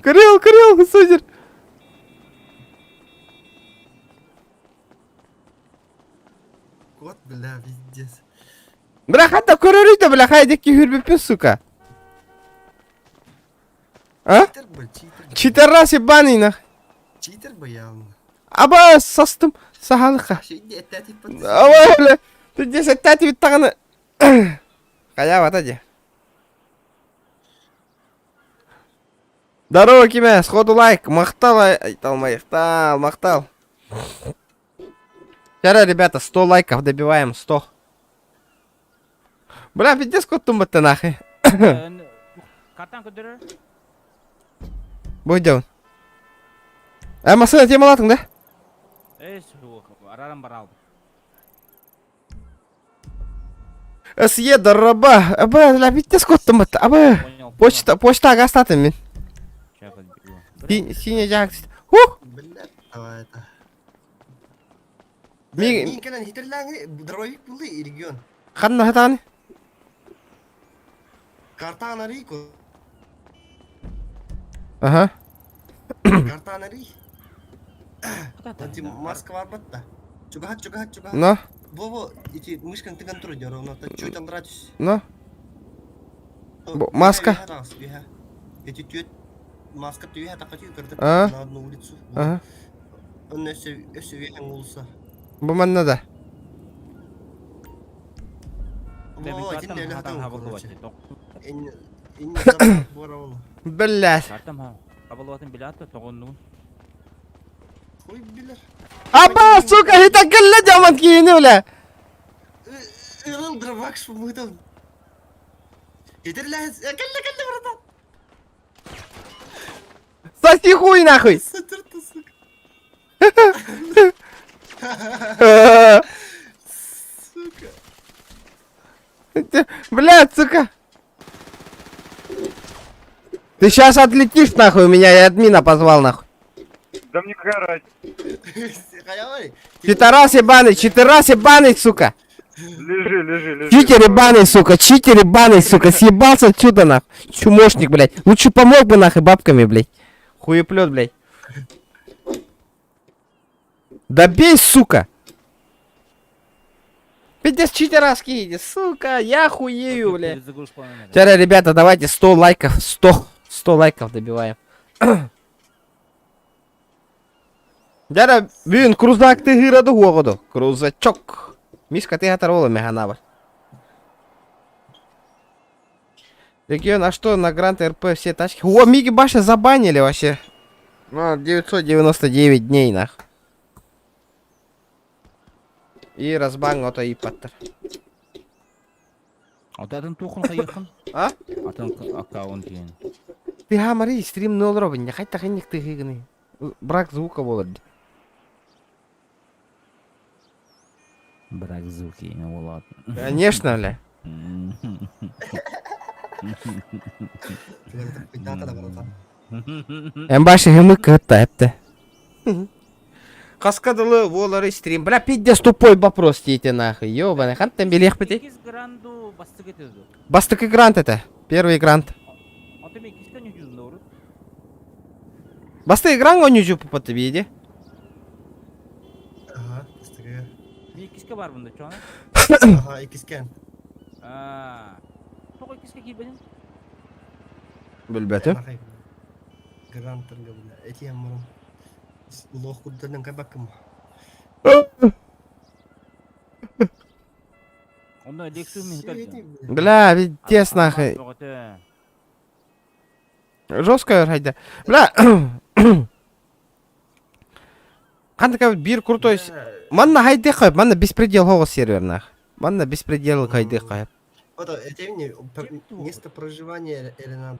[SPEAKER 1] Кырыл, судер.
[SPEAKER 2] Кот, бля, пиздец.
[SPEAKER 1] Бля, хатта көрөрүйді, бля, хайдекки хүрбеппен, сука. А? Читер раз ебаный, нах.
[SPEAKER 2] Читер бы явно.
[SPEAKER 1] Аба, састым, сахалыха. Аба, бля, ты здесь оттати биттағаны. Қая бата де. Здорово, Киме, сходу лайк, мақтал, мақтал. Вчера, ребята, 100 лайков добиваем, 100. Бля, пиздец, кот тумбатты нахуй. Бой деун. Масына тем алатың, да? Съе дороба. Аба, бля, пиздец, кот тумбатты. Аба, почта агастатын мен. Синяя жак. Ух!
[SPEAKER 2] Бля, давай это.
[SPEAKER 1] Мен
[SPEAKER 2] канан хитерлаңы дровик булды регион.
[SPEAKER 1] Қанна хатаны?
[SPEAKER 2] Картанарико.
[SPEAKER 1] Ага.
[SPEAKER 2] Картанари. Эти маска бар бат-та. Чугахат.
[SPEAKER 1] Ну,
[SPEAKER 2] Во, эти мышкан тыган туру дер, но та чуть андратус.
[SPEAKER 1] ну. Маска.
[SPEAKER 2] Эти тюет маска тюя такати кырдык
[SPEAKER 1] А?
[SPEAKER 2] на одну улицу.
[SPEAKER 1] Ага.
[SPEAKER 2] Он өсө вехен улса.
[SPEAKER 1] Бу манна да.
[SPEAKER 2] Во, один не лехтан короче. Ин борол.
[SPEAKER 1] Блядь.
[SPEAKER 8] Картам кабылватын билат тогонну.
[SPEAKER 2] Хуй билер.
[SPEAKER 1] Аба, сука, это калла жаман кийини, бля.
[SPEAKER 2] Ирал дробак шумыдан. Кетерләс, калла братан.
[SPEAKER 1] Соси хуй нахуй.
[SPEAKER 2] Сатырты, сука. Сука.
[SPEAKER 1] Блядь, сука. Ты сейчас отлетишь нахуй, меня и админа позвал нахуй.
[SPEAKER 12] Да мне какая разница.
[SPEAKER 2] Хаявай.
[SPEAKER 1] Читерас ебаный, сука.
[SPEAKER 12] Лежи.
[SPEAKER 1] Читер ебаный, сука, съебался отсюда нахуй. Чумошник, блядь. Лучше помог бы нахуй бабками, блядь. Хуеплет, блядь. Да бей, сука. Пиздец, читераски иди, сука, я хуею, блядь. Вчера, ребята, давайте 100 лайков, 100 лайков добиваем. Дяра, блин, крузак ты гираду году. Крузачок. Мишка, ты оторвала меганава. Регион, а что на Гранд РП все тачки? О, Миги Баша забанили вообще. Ну, 999 дней, нах. И разбан ото и паттер.
[SPEAKER 8] Атадан тухун кайыкын.
[SPEAKER 1] А?
[SPEAKER 8] Атан аккаунт дейін.
[SPEAKER 1] Ты гамари, стрим 0 робин, не хоть тахинник ты гигни. Брак звука болады.
[SPEAKER 8] Брак звуки не болады.
[SPEAKER 1] Конечно, бля. Эмбаши гымык это. Каскадылы волары стрим. Бля, пиздец тупой вопрос дейте нахуй. Ёбаный, хан там белех пити.
[SPEAKER 8] Кис гранду бастык етеді.
[SPEAKER 1] Бастык грант это. Первый грант.
[SPEAKER 8] Аты мен киска не жүзінде ұрып.
[SPEAKER 1] Бастык грант он южу попаты види.
[SPEAKER 2] Ага, стыгы.
[SPEAKER 8] Мен киска бар бұнда чоғана.
[SPEAKER 2] Ага, икискен.
[SPEAKER 8] Тоқой киска кейбеден.
[SPEAKER 1] Бүлбәтім.
[SPEAKER 2] Грантырга бля. Эти я мұрым. Лох куддырдың кабакым.
[SPEAKER 8] Онда лексу мен хитальды.
[SPEAKER 1] Бля, пиздец нахуй. Жестко хайда. Бля. Қандыка бир крутой. Манна хайды қайып, манна беспредел хоғыз сервер нах. Манна беспредел хайды қайып.
[SPEAKER 2] Вот это мне место проживания или надо.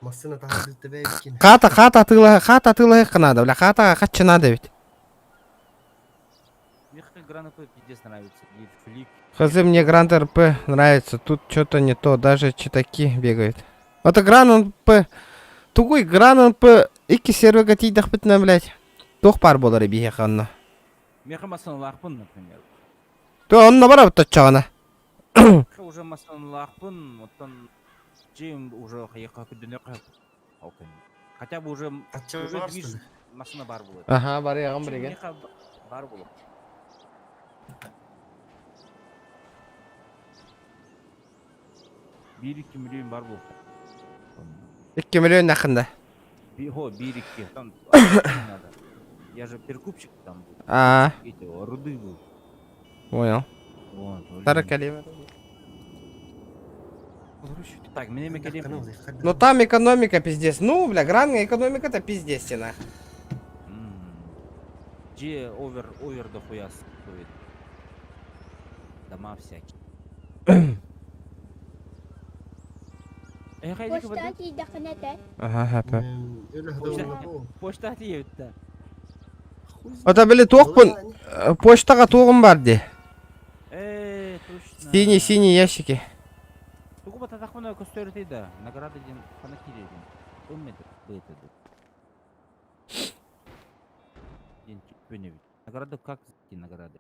[SPEAKER 2] Машина тағы біз тебе бекин.
[SPEAKER 1] Хата тылы қанады, бля, хатаға қатшы надо ведь.
[SPEAKER 8] Мне гранды пиздец нравится. Флик.
[SPEAKER 1] Хз, мне Гранд РП нравится, тут что-то не то, даже читаки бегают. Вот Гранд РП, тугой Гранд РП, икки сервера тейдах бітна, блядь. Тоқ пар болары бейе қанна.
[SPEAKER 8] Меха масын лақпын, например.
[SPEAKER 1] То онна бара бұтта чағана.
[SPEAKER 8] Уже масын лақпын, оттан жем уже қайыққа күдіне қайып. Хотя бы уже движ масына бар болады.
[SPEAKER 1] Аха, бар яғын біреген.
[SPEAKER 8] Меха бар болады. Bir iki milyon var bu.
[SPEAKER 1] 2 миллион нақында.
[SPEAKER 8] Bir iki. Там я же перекупщик там был. Эти руды был.
[SPEAKER 1] Понял.
[SPEAKER 8] Вот.
[SPEAKER 1] Тара калима.
[SPEAKER 8] Так, мне мекалим.
[SPEAKER 1] Ну там экономика пиздец. Ну, бля, гранная экономика-то пиздец, нах.
[SPEAKER 8] Где овер до хуя стоит. Дома всякие.
[SPEAKER 3] Поштати дақынаты.
[SPEAKER 1] Ага, хапа.
[SPEAKER 8] Почта атыйбытта.
[SPEAKER 1] Ота білі тоқ бұн, почтаға тоғым бар де.
[SPEAKER 8] Точно.
[SPEAKER 1] Синий ящики.
[SPEAKER 8] Тугуба татақмына көстөрітейді. Награда ден қанакей деден. Өммеді бөйтеді. Ден чүппенебі. Награда как зайти награды?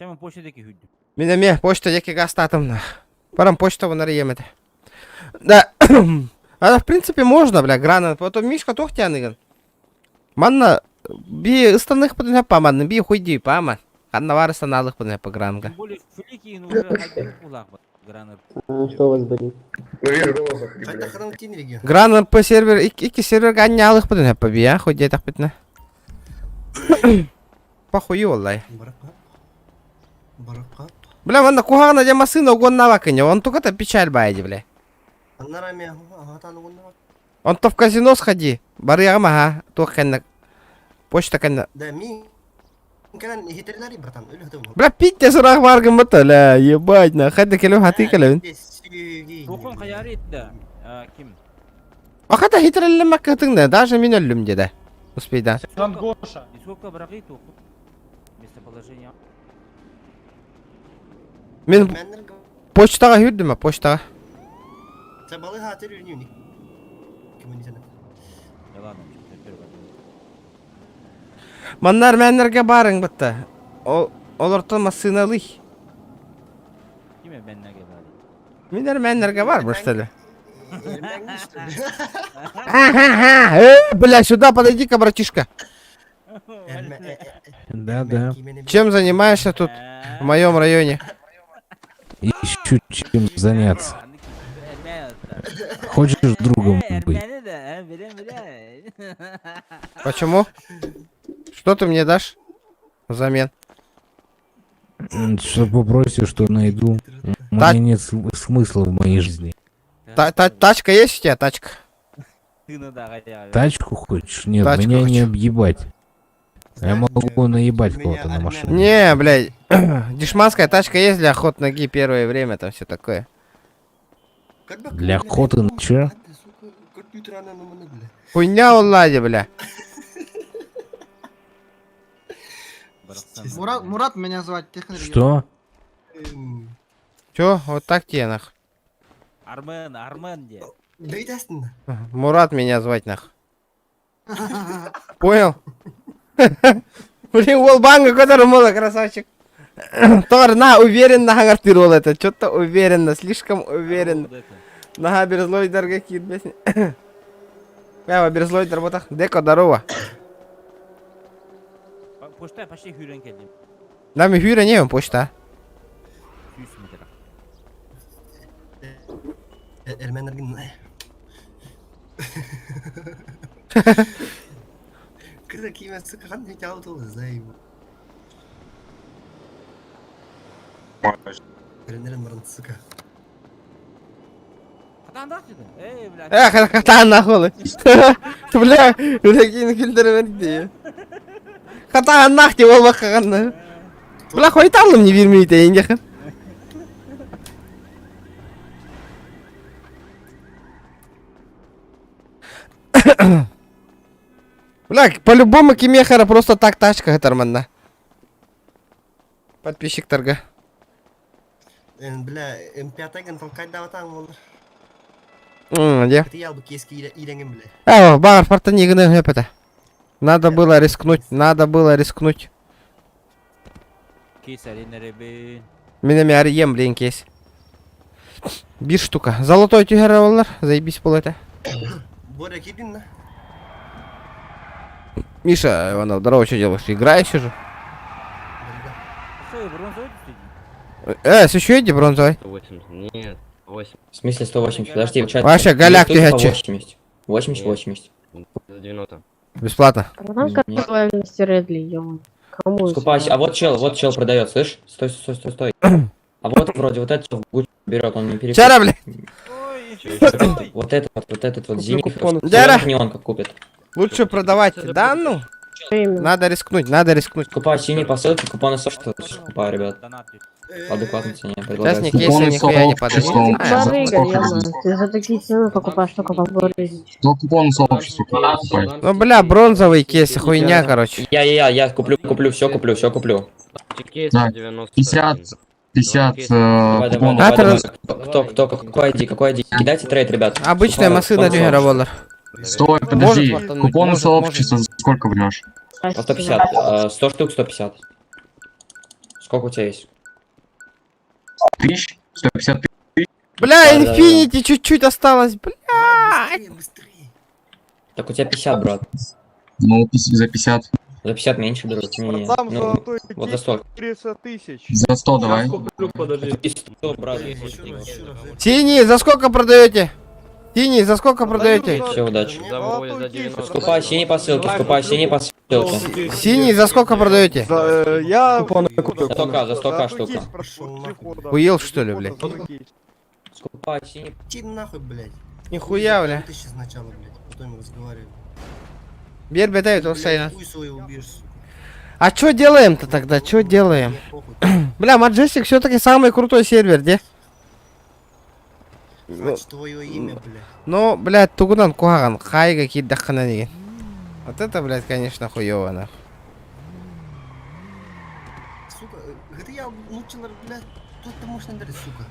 [SPEAKER 8] Чамын почтадеки хүдді.
[SPEAKER 1] Мене почта деки гастатым нах. Барам почта вынары емеді. Да. А в принципе можно, бля, грана. Потом Мишка тохтяныган. Манна би ыстанных пытын хаппа, манна би хуйди пама. Ханна варысан алых пытын хаппа гранга.
[SPEAKER 8] Тем более Фликин уже один кулак гранат.
[SPEAKER 7] Что у вас болит?
[SPEAKER 2] Қайда қадам тенеге.
[SPEAKER 1] Грана по сервер, iki сервер анне алых пытын хаппа би, а, хуйди так пытна. Похуй, валлай.
[SPEAKER 2] Барақап.
[SPEAKER 1] Бля, манна кухана де масына угонна вакыне, он только-то печаль байди, бля.
[SPEAKER 2] Аннарами ағатаны ғынна.
[SPEAKER 1] Он то в казино сходи, бары ага, то кенна. Почта кенна.
[SPEAKER 2] Да, ми. Кенен хитерлери, братан, өлі хытым.
[SPEAKER 1] Бля, питте сұрақ баргын бата, ля, ебать, на, хайды келу хаты келуін.
[SPEAKER 8] Тоқым қаяр етті. Ким?
[SPEAKER 1] Ахата хитреллемек кытыңда, даже мен өлім деді. Успейда.
[SPEAKER 8] И сколько враги тоқым? Местоположение.
[SPEAKER 1] Мен почтаға хүрдім, почтаға.
[SPEAKER 2] Sen balığı hatırlıyor musun? Kimin içinde?
[SPEAKER 8] Yalan.
[SPEAKER 1] Маннар мәнерге барың бітті. Оларты масыналый.
[SPEAKER 8] Kime benimle geldi?
[SPEAKER 1] Менер мәнерге бар, бұрштелі.
[SPEAKER 2] Elmen işte.
[SPEAKER 1] Бля, сюда подойди-ка, братишка.
[SPEAKER 5] Да.
[SPEAKER 1] Чем занимаешься тут, в моем районе?
[SPEAKER 5] Ищу чем заняться. Хочешь другом быть?
[SPEAKER 1] Почему? Что ты мне дашь взамен?
[SPEAKER 5] Что попросишь, что найду. У
[SPEAKER 1] Та-
[SPEAKER 5] меня нет смысла в моей жизни.
[SPEAKER 1] Тачка есть у тебя, тачка?
[SPEAKER 5] Тачку хочешь? Нет,
[SPEAKER 1] Тачку
[SPEAKER 5] меня не
[SPEAKER 1] хочу.
[SPEAKER 5] объебать. Я могу наебать кого-то на машине.
[SPEAKER 1] Не, блядь. Дешманская тачка есть для охот ноги первое время, там все такое.
[SPEAKER 5] Для охоты на чё?
[SPEAKER 1] Хуйня улади, бля.
[SPEAKER 10] Мурат меня звать, технарь.
[SPEAKER 5] Что?
[SPEAKER 1] Чё? Вот так тебе, нах.
[SPEAKER 8] Армен де.
[SPEAKER 2] Бейтесін.
[SPEAKER 1] Мурат меня звать, нах. Понял? Блин, волбанга, который мало, красавчик. Тор, на, уверенно хангартировал это. Что-то уверенно, слишком уверенно. Нага, березлой дорога кит, бесни. Я березлой дорботах. Деко, здорово.
[SPEAKER 8] Почта почти hüren geldim.
[SPEAKER 1] Да, ми хюра не почта.
[SPEAKER 8] 100 metre.
[SPEAKER 2] Elmenlergin. Kıza kime sıkıkan ne kağıt olur zayıf. Elmenlerin barın sıkı.
[SPEAKER 8] Hatan da dedin. Bля.
[SPEAKER 1] Эх, хата нахуй. Бля, блядь, күлдіріп әдді. Хата нах деп ол баққағанды. Бля, қойталым не бермейді енді еқін. Бля, по-любому Кимехара просто так тачка гатарманна. Подписчиктарға.
[SPEAKER 2] Бля, М5-ген там кайда ватаң олар.
[SPEAKER 1] Де.
[SPEAKER 2] Ты ял бы кески иленген бля.
[SPEAKER 1] Ау, бағар фарта негіні өпіті. Надо было рискнуть, надо было рискнуть.
[SPEAKER 8] Кесаринere be.
[SPEAKER 1] Менеме әрі ем, блин, кейс. Bir штука. Золотой тюгер олар, заебись бұл это.
[SPEAKER 2] Боря кидин на.
[SPEAKER 1] Миша, Иванов, здорово, что делаешь? Играешь уже?
[SPEAKER 8] Что, бронзовый стоит?
[SPEAKER 1] Еще иди бронзовый.
[SPEAKER 9] 180. Нет, 8.
[SPEAKER 6] В смысле 180? Подожди, в чате.
[SPEAKER 1] Вообще, голяк ты гачи.
[SPEAKER 6] 80. 80.
[SPEAKER 9] 90.
[SPEAKER 1] Бесплатно.
[SPEAKER 3] Какой мистер Эдли, ё. Кому?
[SPEAKER 6] Скупайся. А вот чел продает, слышь? Стой. А вот вроде вот этот чел берет, он не перепутает.
[SPEAKER 1] Чара, блядь.
[SPEAKER 6] Вот этот вот зимний.
[SPEAKER 1] Дяра.
[SPEAKER 6] Неонка купит.
[SPEAKER 1] Лучше продавать. Да, ну? Надо рискнуть, надо рискнуть.
[SPEAKER 6] Скупай синие посылки, купоны что скупаю, ребят. Адекватно цене.
[SPEAKER 1] Сейчас не кейсы нихуя не подойдет.
[SPEAKER 3] Барыга, ё-моё. Ты за такие цены покупаешь только по городе.
[SPEAKER 7] Купон сообщества покупай.
[SPEAKER 1] Ну, бля, бронзовый кейс, хуйня, короче.
[SPEAKER 6] Я куплю, все куплю.
[SPEAKER 9] Кейс
[SPEAKER 7] Да.
[SPEAKER 9] 90.
[SPEAKER 7] 50
[SPEAKER 6] Давай,
[SPEAKER 7] купонов.
[SPEAKER 1] давай.
[SPEAKER 6] Кто, какой ID? Кидайте трейд, ребят.
[SPEAKER 1] Обычная машина тюгера воллар.
[SPEAKER 7] Стой, подожди.
[SPEAKER 1] Может, пацаны,
[SPEAKER 7] Купоны
[SPEAKER 1] может,
[SPEAKER 7] сообщества за сколько вернешь?
[SPEAKER 6] По 150. 100 штук 150. Сколько у тебя есть?
[SPEAKER 7] 1000? 150 тысяч?
[SPEAKER 1] Бля, Infinity чуть-чуть осталось, бля.
[SPEAKER 2] Быстрее, быстрее.
[SPEAKER 9] Так у тебя 50, брат.
[SPEAKER 7] Ну, за 50.
[SPEAKER 9] За 50 меньше берут. Не, ну, вот за 100.
[SPEAKER 12] 300 тысяч.
[SPEAKER 7] За 100 давай.
[SPEAKER 9] И 100, брат.
[SPEAKER 1] Синий, за сколько продаете? Синий, за сколько продаете?
[SPEAKER 9] Все, удачи.
[SPEAKER 12] Заводят за 90.
[SPEAKER 9] Скупай синий по ссылке, скупай синий по ссылке.
[SPEAKER 1] Синий, за сколько продаете?
[SPEAKER 12] Я...
[SPEAKER 9] За 100к, за 100к штука.
[SPEAKER 1] Хуел, что ли, блядь?
[SPEAKER 9] Скупай синий.
[SPEAKER 2] Иди нахуй, блядь.
[SPEAKER 1] Нихуя, бля.
[SPEAKER 2] Ты сейчас сначала, блядь. Потом мы разговариваем.
[SPEAKER 1] Бер бетай, то сейна.
[SPEAKER 2] Хуй свой убьешь, сука.
[SPEAKER 1] А чё делаем-то тогда? Чё делаем?
[SPEAKER 2] Мне похуй.
[SPEAKER 1] Бля, Majestic все-таки самый крутой сервер, где?
[SPEAKER 2] Значит, твое имя, блядь.
[SPEAKER 1] Ну, блядь, тугудан куаган, хайга киддахана деген. Вот это, блядь, конечно, хуёво, нахуй.
[SPEAKER 2] Сука, где я научил, блядь, тут ты можешь надарить, сука.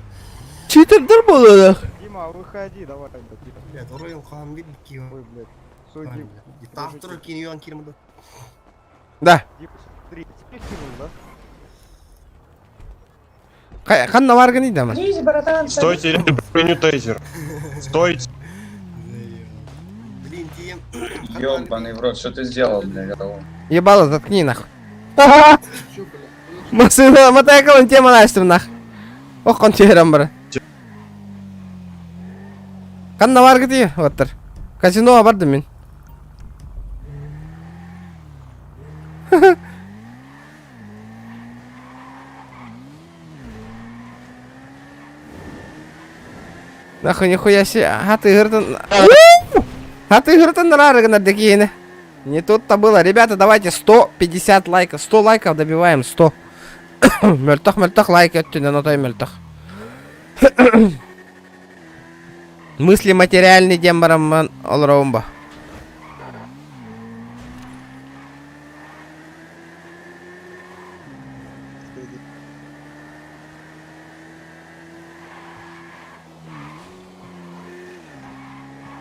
[SPEAKER 1] Читердер было, нахуй.
[SPEAKER 12] Дима, выходи, давай.
[SPEAKER 2] Блядь, Роял Хамбит, Кио.
[SPEAKER 12] Ой, блядь. Судим.
[SPEAKER 2] Автор Киньон Кирмада.
[SPEAKER 1] Да.
[SPEAKER 12] Дима, смотри, тебе кинул, да?
[SPEAKER 1] Ханна варгани, да, man.
[SPEAKER 12] Стойте, приню тейзер. Стойте.
[SPEAKER 2] Блин, тем.
[SPEAKER 12] Ёбаный в рот, что ты сделал, блядь?
[SPEAKER 1] Ебало, заткни, нахуй. Масына, матай калын тема наштым, нахуй. Ох, он черем, бра. Ханна варгани, оттыр. Казино бардым мен. Нахуй, нихуя себе. А ты гыртын... А ты гыртын рарыгнар декейны. Не тут-то было. Ребята, давайте 150 лайков. 100 лайков добиваем. 100. Мөлтөх лайк өттүнен отой мөлтөх. Мысли материальный дембараман олроумба.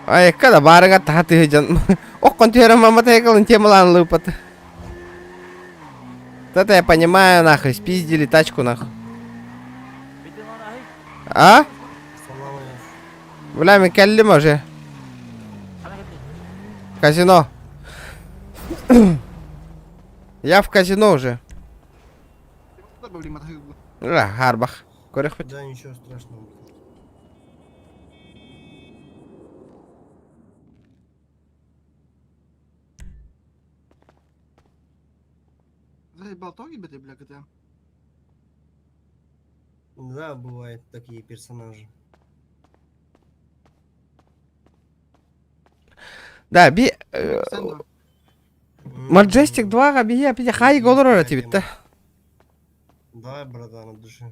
[SPEAKER 1] Ай, когда барыга тахты жан. Окон тера мама тайкалын темалан лупат. Это я понимаю, нахуй, спиздили тачку, нахуй. А? Бля, мы келлим уже. Казино. Я в казино уже. Гарбах. Корях.
[SPEAKER 2] Да, ничего страшного.
[SPEAKER 10] Заебал тоги, бля, GTA.
[SPEAKER 2] Да, бывают такие персонажи.
[SPEAKER 1] Да, Majestic 2 бия пиде хай голора тибитте.
[SPEAKER 2] Да, братан, от души.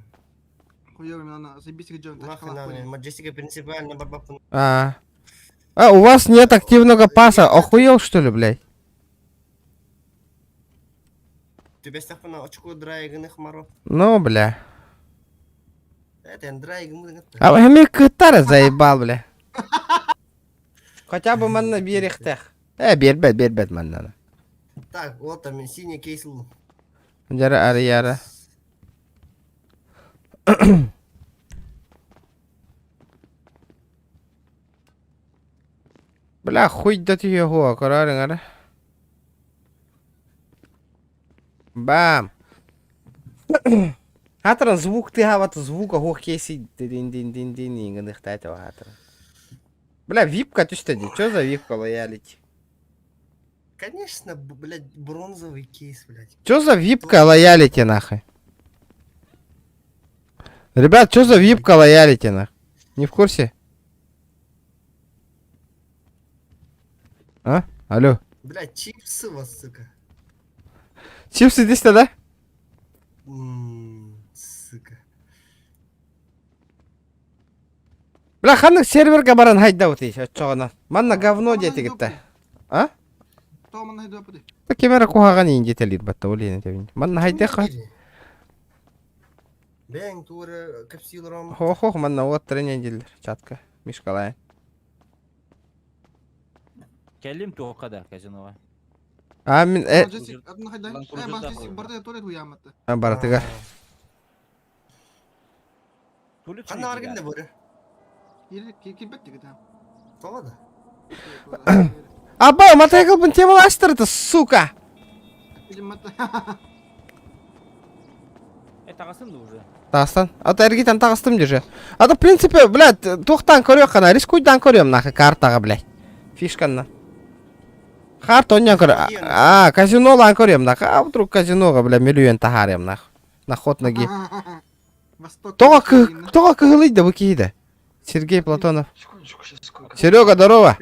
[SPEAKER 10] Хуёвый, надо заебись, где он.
[SPEAKER 2] Нахуй надо, Маджестика принципиально бабапа.
[SPEAKER 1] А, у вас нет активного паса. Охуел, что ли, блядь?
[SPEAKER 2] Тебя стахпана очко драйгных маро.
[SPEAKER 1] Ну, бля.
[SPEAKER 2] Это драйгм.
[SPEAKER 1] А мне кытары заебал, бля. Хотя бы man на берегтех. Бербет, man надо.
[SPEAKER 2] Так, вот там синий кейсл.
[SPEAKER 1] Жара арияра. Бля, хуй да ты его, корарин, Бам. Хатран звук ты хавата звука хох кейси дин ингадых тайтава хатран. Бля, випка ты что, чё за випка лоялити?
[SPEAKER 2] Конечно, блядь, бронзовый кейс, блядь.
[SPEAKER 1] Чё за випка лоялити нахуй? Ребят, чё за випка лоялити нахуй? Не в курсе? А? Алло.
[SPEAKER 2] Блядь, чипсы у вас, сука.
[SPEAKER 1] Чипсы здесь-то, да?
[SPEAKER 2] Сука.
[SPEAKER 1] Бля, ханның серверге баран хайда өтейш, отчоғынан. Манна говно деті кетті. А?
[SPEAKER 10] Кто man найду апыды?
[SPEAKER 1] Кемера кухаған ең жетелер батта, олейін өтейін. Манна хайда қа?
[SPEAKER 2] Бәң, туыры, капсилором.
[SPEAKER 1] Хо-хо, манна от тренен делдер, чатка. Мишкалайын.
[SPEAKER 8] Келим тоқада казиноға.
[SPEAKER 1] А, мен...
[SPEAKER 10] Majestic, adını hayday. Majestic, barda tuvalet uyanmadı.
[SPEAKER 1] Баратыға.
[SPEAKER 2] Қанна бар кімде бөрі?
[SPEAKER 10] Кирбет деген там.
[SPEAKER 2] Тоғады.
[SPEAKER 1] Аба, матай кылбын темалаштырды, сука.
[SPEAKER 8] Тағасын да уже.
[SPEAKER 1] Тағыстан. Ата әргетен тағыстым деже. Ата, в принципе, блядь, тоқтан көрек қана, рискуйдан көрем нахы картаға, блядь. Фишканна. Карт оннан көрем. Казинолан көрем нахы. А вдруг казиноға, блядь, миллион тахарем нахы. На ход ноги. Тоға кығылыйды бұл кейді? Сергей Платонов. Серега, здорово.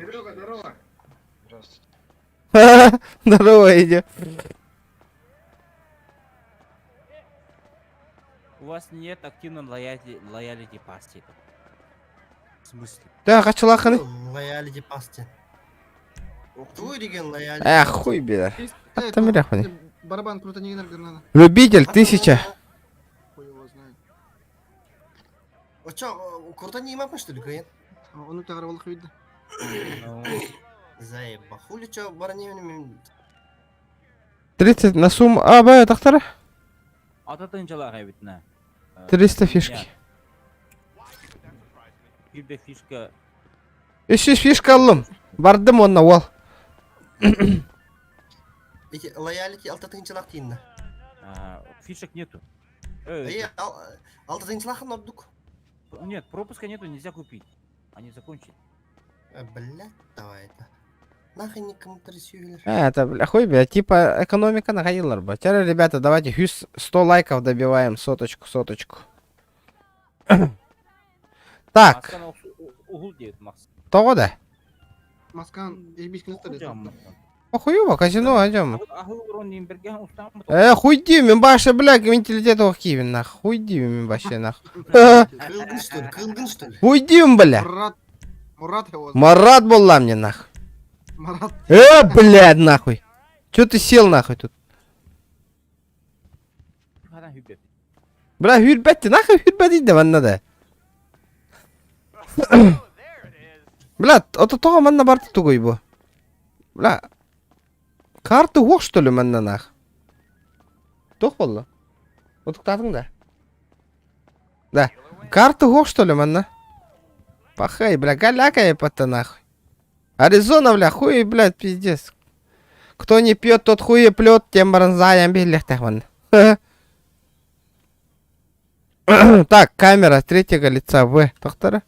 [SPEAKER 1] Здорово, иди.
[SPEAKER 8] У вас нет активной лоялити пасти. В смысле?
[SPEAKER 1] Да, қачылақыны.
[SPEAKER 2] Лоялити пасти. Туй деген лоялити.
[SPEAKER 1] Хуй беда. Аттамирах міне.
[SPEAKER 10] Барабан круто не надо.
[SPEAKER 1] Любитель 1000.
[SPEAKER 10] Хуй его знает.
[SPEAKER 2] Очо, круто не имапын, что ли, кайын?
[SPEAKER 10] Он тағар болық видді.
[SPEAKER 2] Заеба. Хули чо бара немен
[SPEAKER 1] 30 на сумму. Бая тақтары?
[SPEAKER 8] Ататын жала қайбетіне.
[SPEAKER 1] 300 фишки.
[SPEAKER 8] Фишка фишка.
[SPEAKER 1] 300 фишка алым. Бардым онна ол.
[SPEAKER 2] лоялити алты тыңчылақ дейінна.
[SPEAKER 8] Фишек нету.
[SPEAKER 2] Алты тыңчылақын ордук.
[SPEAKER 8] Нет, пропуска нету, нельзя купить. Они закончили.
[SPEAKER 2] Блядь, давай это. Нахрен никому трясюлер.
[SPEAKER 1] Это, бля, хуй, бля, типа экономика находила бы. Теперь, ребята, давайте 100 лайков добиваем, соточку. Так. Того да?
[SPEAKER 10] Маскан, ебишкін ұстады.
[SPEAKER 1] Охуево, казино, идем. Хуйди, мен башы, бля, менталитет охкивен, нах. Хуйди, мен башы, нах.
[SPEAKER 2] Кылгын, что ли?
[SPEAKER 1] Хуйди, бля.
[SPEAKER 10] Мурат его.
[SPEAKER 1] Марат была мне, нах.
[SPEAKER 10] Марат.
[SPEAKER 1] Блядь, нахуй. Чё ты сел, нахуй, тут? Бля, хюрбетти, нахуй хюрбетти, да ванна да. Бля, это того манна барты тугой бу. Бля. Карты хоқ, что ли, манна нах? Тоқ болла? Отықтадың да? Да. Карты хоқ, что ли, манна? Пахай, бля, галяка епата, нахуй. Аризона, бля, хуй, блядь, пиздец. Кто не пьет, тот хуй плет, тем баранзаем биллях вон. Так, камера третьего лица В. Доктора.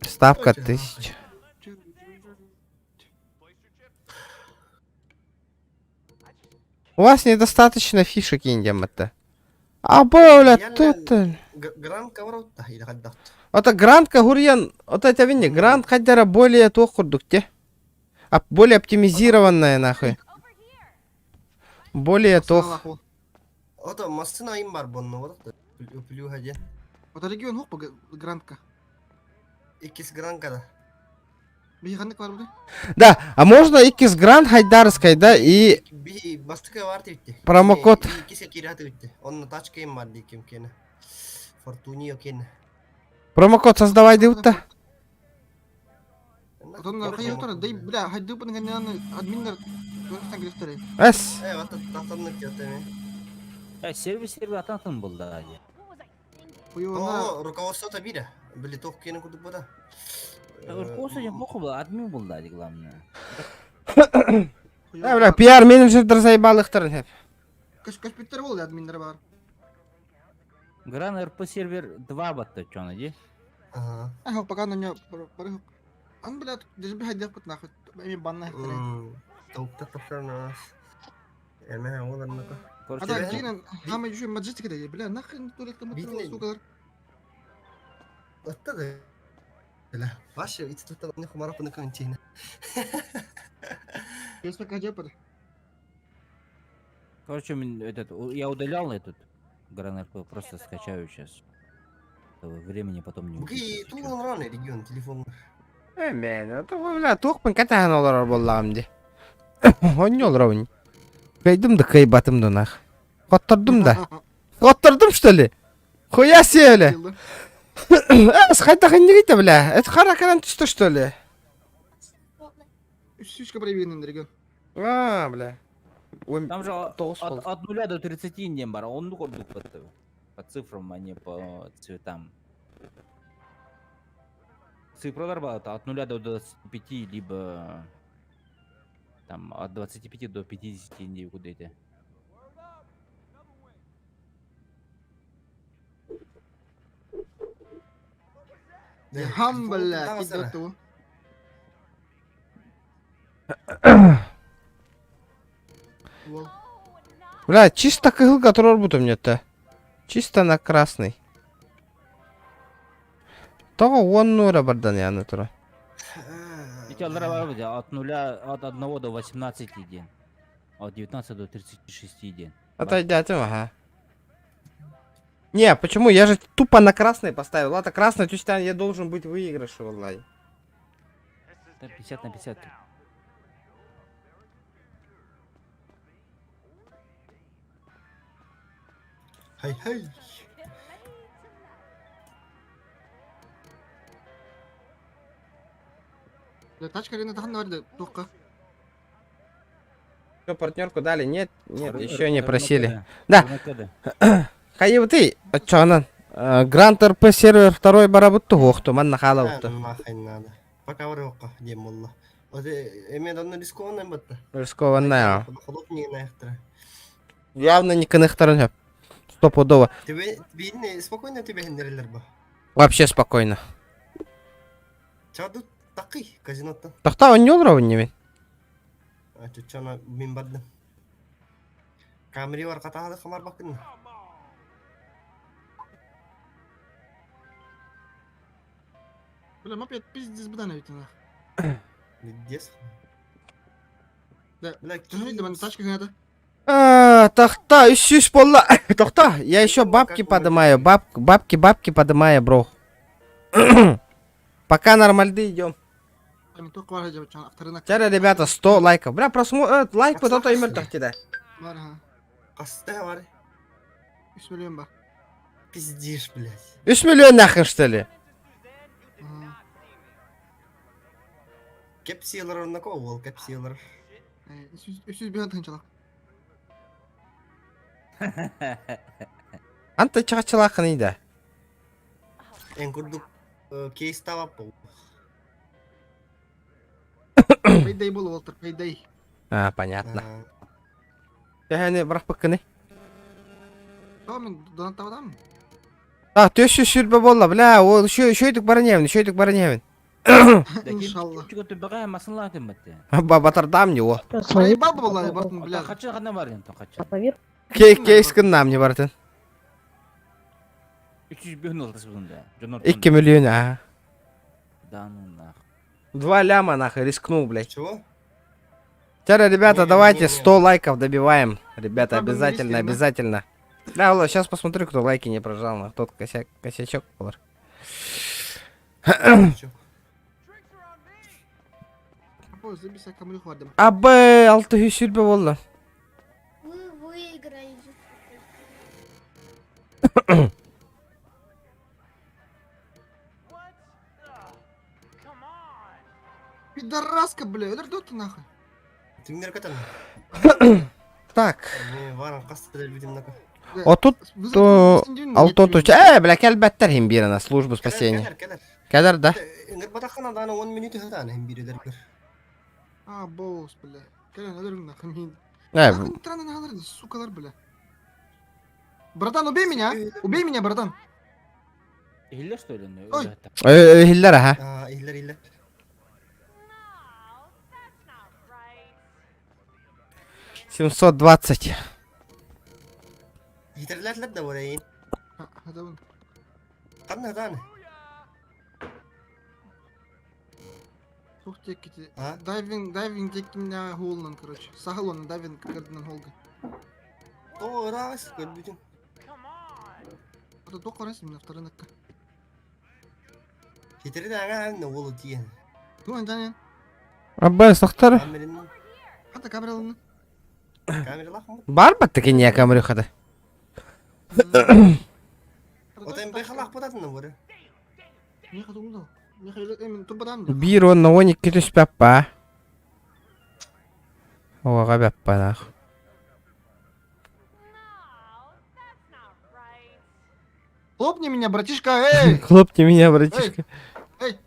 [SPEAKER 1] Ставка 1000. У вас недостаточно фишек, индиам это. Бля, тут...
[SPEAKER 2] Гранд ковротта, или хаддат.
[SPEAKER 1] Это грант кагурьян, вот это винни, грант хаддара более тохурдукте. Более оптимизированная, нахуй. Более тох.
[SPEAKER 2] Это массина им бар бонно, вот это. Плю хаде.
[SPEAKER 10] Это регион хоқ бұл грантка.
[SPEAKER 2] Икис гранка да.
[SPEAKER 10] Бейханды бар бұл?
[SPEAKER 1] Да, а можно икис грант хайдарской, да, и...
[SPEAKER 2] Бастыка варты битти.
[SPEAKER 1] Промокод.
[SPEAKER 2] Икисе кираты битти. Он на тачка им бар дейкем кені. Фортунио кені.
[SPEAKER 1] Промокод создавай деутта.
[SPEAKER 10] Потом хайы отыр, дай, бля, хайды бұның әнені админдер көрістен керестері.
[SPEAKER 1] Әс.
[SPEAKER 2] Вот это татамны кетеме.
[SPEAKER 8] Сервис ататын болды аде.
[SPEAKER 2] О, руководство-то бире. Били тоқ кені күдік бұда.
[SPEAKER 8] Руководство жем мұқы болды, админ болды аде, главное.
[SPEAKER 1] Бля, пиар менеджердер заебалықтырын хеп.
[SPEAKER 10] Кашпеттер болды админдер бар.
[SPEAKER 8] Гран РП сервер 2 батты, чё наде?
[SPEAKER 10] Ага, пока на нее пару. Он, блядь, даже бы ходил под нахуй. Ими банна хитре.
[SPEAKER 2] Толкта топшар нас. Эме оларныка.
[SPEAKER 10] А так, Джинан, хама еще маджестик да, бля, нахрен туалетка материал, сука.
[SPEAKER 2] Отта да. Бля, ваши, идти тут не хумара по наконтине.
[SPEAKER 10] Я спека джепад.
[SPEAKER 8] Короче, я удалял этот Гран РП, просто скачаю сейчас. Времени потом не
[SPEAKER 2] Буги, тут он рано регион, телефон.
[SPEAKER 1] Мен, это, бля, тоқпын кәтәген олар болағым де. Он олар ауын. Кайдым да кайбатым да нах. Қоттырдым да. Қоттырдым, что ли? Хуя се, бля. Қайтақын не кейті, бля? Это харакаран түсті, что ли?
[SPEAKER 10] Сючка проверенный регион.
[SPEAKER 1] Бля.
[SPEAKER 8] Там же от 0 до 30 индием бар, он ну кордук по цифрам, а не по цветам. цифралар бар, от 0 до 25, либо там от 25 до 50 индей куда-то.
[SPEAKER 10] Хам, бля, пиздец его. Лол.
[SPEAKER 1] Бля, чисто кыл который будем нет-то. Чисто на красный. Того он нура бардан яны тура.
[SPEAKER 8] Эти аллара бар бит, от 0, от 1 до 18 ден. От 19 до 36 ден.
[SPEAKER 1] Отойдите, ага. Не, почему? Я же тупо на красный поставил. Ладно, красный, то есть там я должен быть выигрыш, валлай.
[SPEAKER 8] Это 50 на 50.
[SPEAKER 2] Хай-хай.
[SPEAKER 10] Бля, тачка арена тахан варды, тоққа.
[SPEAKER 1] Что, партнерку дали? Нет, нет, еще не
[SPEAKER 8] Рынок
[SPEAKER 1] просили.
[SPEAKER 8] это,
[SPEAKER 1] Да.
[SPEAKER 8] рынок это.
[SPEAKER 1] Хай ты, чанан. Гранд РП сервер второй барабытту хохту, man нахалавту.
[SPEAKER 2] Нахай надо. Пока варёка, дем молла. Вот эме давно рискованный бата.
[SPEAKER 1] Рискованная.
[SPEAKER 2] Холоп не нахтра.
[SPEAKER 1] Явно не коннекторен. Стопудово.
[SPEAKER 2] Тебе не спокойно тебе хендерлер ба.
[SPEAKER 1] Вообще спокойно.
[SPEAKER 2] Чаду такый казиноттан.
[SPEAKER 1] Тахта он не уровень не ведь.
[SPEAKER 2] А чучана мимбаддан. Камери бар катаада камар бакын.
[SPEAKER 10] Бля, мапет пиздец бдана ведь она.
[SPEAKER 2] Лидес.
[SPEAKER 10] Да,
[SPEAKER 2] Бля,
[SPEAKER 10] ты видишь, man тачка надо.
[SPEAKER 1] Тахта, ищешь пола. Тахта, я еще бабки поднимаю. Бабки поднимаю, бро. Пока нормально идем.
[SPEAKER 10] Ами тоқ бар хажа бачан, авторына.
[SPEAKER 1] Вчера, ребята, 100 лайков. Бля, лайк вот это именно так тебе.
[SPEAKER 10] Бар, ага.
[SPEAKER 2] Каста бар.
[SPEAKER 10] 3 миллион бар.
[SPEAKER 2] Пиздишь, блядь.
[SPEAKER 1] 3 миллион нахрен, что ли?
[SPEAKER 10] Ага.
[SPEAKER 2] Кепсилер на кого был, кепсилер.
[SPEAKER 10] 300 биган тахын
[SPEAKER 1] Анта чачалахан ида.
[SPEAKER 2] Эн курдук кейс тава пол.
[SPEAKER 10] Пейдей был, Уолтер, пейдей.
[SPEAKER 1] Понятно. Я не брах паканы.
[SPEAKER 10] Тау мен донат тавадам.
[SPEAKER 1] Төші сүрбе болла, бля, ол шөйтік бараневін.
[SPEAKER 10] Иншалла.
[SPEAKER 8] Чего ты бегай, масынла ты мать.
[SPEAKER 1] Батардам не о.
[SPEAKER 10] Свои бабы была, бартын, бля.
[SPEAKER 8] Хочу одна вариант, хочу.
[SPEAKER 1] Кейскін нам не бартын.
[SPEAKER 8] 300 бегнул ты сюда.
[SPEAKER 1] 2 миллиона,
[SPEAKER 8] Да ну нах.
[SPEAKER 1] 2 ляма нахуй, рискнул, блядь.
[SPEAKER 2] Чего?
[SPEAKER 1] Вчера, ребята,
[SPEAKER 2] Не,
[SPEAKER 1] давайте
[SPEAKER 2] не,
[SPEAKER 1] 100 лайков добиваем. Ребята,
[SPEAKER 10] Правда,
[SPEAKER 1] обязательно,
[SPEAKER 10] не везде, да?
[SPEAKER 1] обязательно. Да, Влад, сейчас посмотрю, кто лайки не прожал. На тот косячок был.
[SPEAKER 10] Ой, забейся, камры хватим.
[SPEAKER 1] Абы, 600 сүрбе болла.
[SPEAKER 13] Вы выиграете.
[SPEAKER 10] Пидораска, бля, өлір дөтті нахуй.
[SPEAKER 2] Ты мне ракатан.
[SPEAKER 1] Так,
[SPEAKER 2] Не, варам каста да видим на.
[SPEAKER 1] отут алтоту. Бля, келбеттер хим бирана, службу спасения.
[SPEAKER 2] Келер.
[SPEAKER 1] Кедер, да?
[SPEAKER 2] Ингер батахана дана 1 минут хатана хим биредер.
[SPEAKER 10] А, боус, бля. Келен, өлір нахуй мен.
[SPEAKER 1] Э,
[SPEAKER 10] Нахуй траны нахалар, сукалар, бля. Братан, убей меня, убей меня, братан.
[SPEAKER 8] Или что ли?
[SPEAKER 10] Ой.
[SPEAKER 1] Хиллер, ага.
[SPEAKER 2] Иллер.
[SPEAKER 1] 720.
[SPEAKER 2] Хитерлер да варейн.
[SPEAKER 10] Хада вон.
[SPEAKER 2] Хатана.
[SPEAKER 10] Сух текити.
[SPEAKER 2] А?
[SPEAKER 10] Дайвинг текина холнан, короче. Сахалон, дайвинг кардинан холга.
[SPEAKER 2] О, раз, көрбүтүн.
[SPEAKER 10] Это тоқ орайсың мен авторынакка.
[SPEAKER 2] Хитерлер ага не болу тиен.
[SPEAKER 10] Туан жанен.
[SPEAKER 1] Абы, сақтар.
[SPEAKER 2] Камерин.
[SPEAKER 10] Хата камераланы.
[SPEAKER 2] Камера лахмы.
[SPEAKER 1] Бар баттыки не камеры хады.
[SPEAKER 2] Отен бехалах потатын бары.
[SPEAKER 10] Не хату улдал. Не хайлы эмен турбадан.
[SPEAKER 1] Бир он на 12 түс бәппа. Оға бәппа нах.
[SPEAKER 10] Хлопни меня, братишка, эй!
[SPEAKER 1] Хлопни меня, братишка.
[SPEAKER 10] Эй!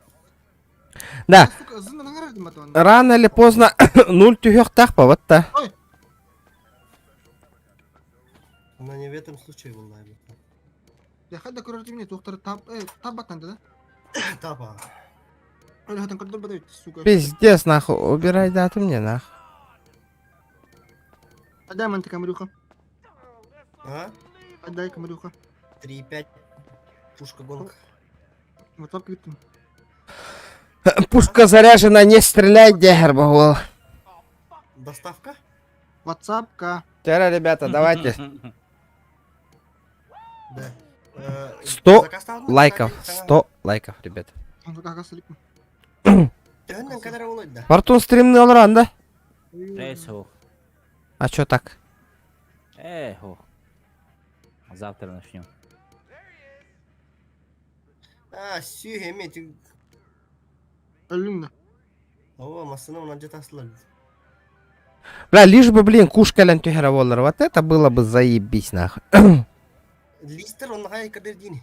[SPEAKER 1] Да,
[SPEAKER 10] Сука, зына наңарардым атуан.
[SPEAKER 1] рано или поздно 0 тюхек тахпа, вот та.
[SPEAKER 2] Но не в этом случае был, наверное.
[SPEAKER 10] Я хада көрөрдüm не тоқтары тап баттанды да.
[SPEAKER 2] Тапа.
[SPEAKER 10] Öyle hatan коридор бадайт, сука.
[SPEAKER 1] Пиздец, нахуй, убирай дату мне, нахуй.
[SPEAKER 10] Отдай манты камерюха.
[SPEAKER 2] А?
[SPEAKER 10] Отдай камерюха.
[SPEAKER 2] 3,5. Пушка гонка.
[SPEAKER 10] Вот так киттим.
[SPEAKER 1] Пушка заряжена, не стреляй, дегер багул.
[SPEAKER 2] Доставка?
[SPEAKER 10] Ватсапка.
[SPEAKER 1] Вчера, ребята, давайте.
[SPEAKER 2] Да.
[SPEAKER 1] 100
[SPEAKER 2] Заказ алдың ба?
[SPEAKER 1] лайков,
[SPEAKER 2] Саған-
[SPEAKER 1] 100 лайков, ребят.
[SPEAKER 10] Ага, саликм.
[SPEAKER 2] Төннен кадar болады да.
[SPEAKER 1] Фортун стримный олран, да?
[SPEAKER 8] Рейс ох.
[SPEAKER 1] А чё так?
[SPEAKER 8] Ох. Завтра начнем.
[SPEAKER 2] Сүйеме тик.
[SPEAKER 10] Өлүң да.
[SPEAKER 2] Ова, масына унан жатасылар.
[SPEAKER 1] Бля, лишь бы, блин, кушкален тюхера воллар. Вот это было бы заебись, нахуй.
[SPEAKER 2] Листер он хай кадер дини.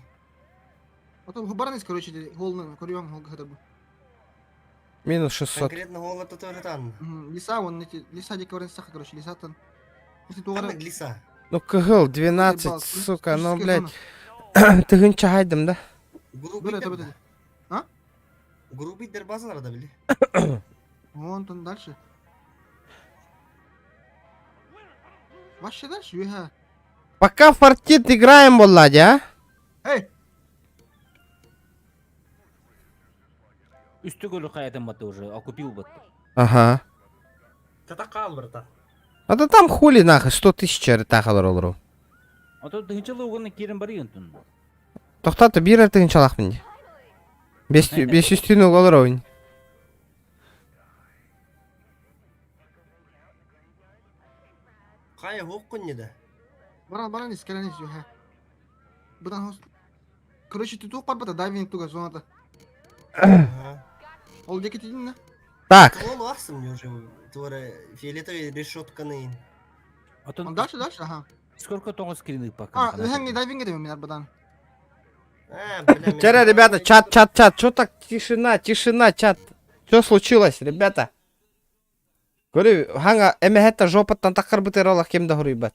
[SPEAKER 10] Потом баранец, короче, голны, корюам гол хада бу.
[SPEAKER 1] Минус 600.
[SPEAKER 2] Конкретно голата тоже там.
[SPEAKER 10] Лиса, вон эти, лиса декорен саха, короче, лиса там. Если
[SPEAKER 2] Там
[SPEAKER 10] тугара...
[SPEAKER 2] глиса.
[SPEAKER 1] Ну, КГЛ 12, сука, ну, блядь. Ты гынча хайдым, да?
[SPEAKER 10] Böyle tabii tabii. Ha?
[SPEAKER 2] Грубый дербазалар да били.
[SPEAKER 10] Вон там дальше. Вообще дальше, юха.
[SPEAKER 1] Пока в фортит играем, Влади, а?
[SPEAKER 10] Эй!
[SPEAKER 8] Üstü golü hayatım battı уже, окупил battı.
[SPEAKER 1] Ага.
[SPEAKER 2] Татакал, брата.
[SPEAKER 1] А то там хули, нахуй, 100 тысяч ретахалар олру.
[SPEAKER 8] А то тыңчылы оғаны керін бар ентін.
[SPEAKER 1] Тоқтаты, бир ертігіншалақ менде. 500 түйін олар ойын.
[SPEAKER 2] Хай хоққын еді.
[SPEAKER 10] Баран искаленись, юха. Бұдан хос... Короче, ты туқ бар бата, дайвинг туға зоната. Ол деке түйін на?
[SPEAKER 1] Так.
[SPEAKER 2] Ол арсың мне уже. Твора фиолетовый решетканы.
[SPEAKER 10] Он дальше, ага.
[SPEAKER 8] Сколько тоңыз скрины пока?
[SPEAKER 10] Хэнги дайвинг едем мен бұдан.
[SPEAKER 1] Вчера, ребята, чат. Чё так тишина, чат. Что случилось, ребята? Говорю, ханга, эмехетта жопаттан тақыр бітер олақ кемді хұрый бәт.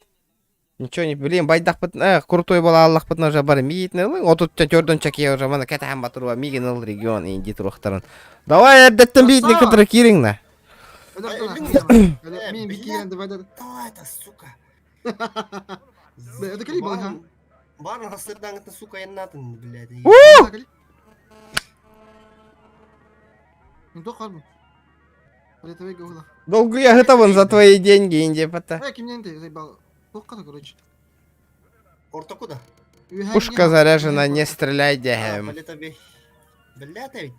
[SPEAKER 1] Ничего не, блин, байдақ бітін, крутой бола Аллах бітін уже бары миетін ылың. Отут төрден чаке уже мана кәтәхен батыруа миген ыл регион инди тұруқтарын. Давай, әрдеттен бейтін кітірі керіңна.
[SPEAKER 10] Мен бекеген де байдады.
[SPEAKER 2] Давай это, сука.
[SPEAKER 10] Это кали был, ха?
[SPEAKER 2] Барын ғасырдан ғытын сука еннатын, блядь.
[SPEAKER 10] Мен тоқ қалбым. Фиолетовый гаула.
[SPEAKER 1] Долго я готовен за твои деньги, инди, пата.
[SPEAKER 10] Кемнен де, заебал. Тоқ қада, короче.
[SPEAKER 2] Орта куда?
[SPEAKER 1] Пушка заряжена, не стреляй, дягем.
[SPEAKER 2] Фиолетовый. Блядь, ведь.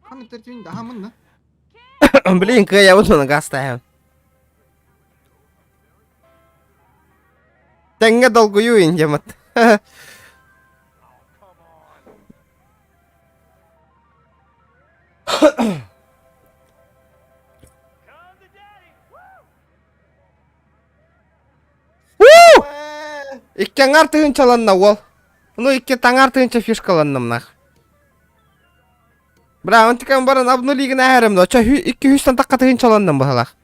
[SPEAKER 10] Хан тертивин да хамын на.
[SPEAKER 1] Блин, я вот на газ ставил. Тенге долгую инди, мат. Икке аңар çalanna ол. Ну, икке таңар тыгынча фишкаланным нах. Бра, он тикан баран абнулигин әһәрем да. Ча 200 таққа тыгынчаланным бахалах.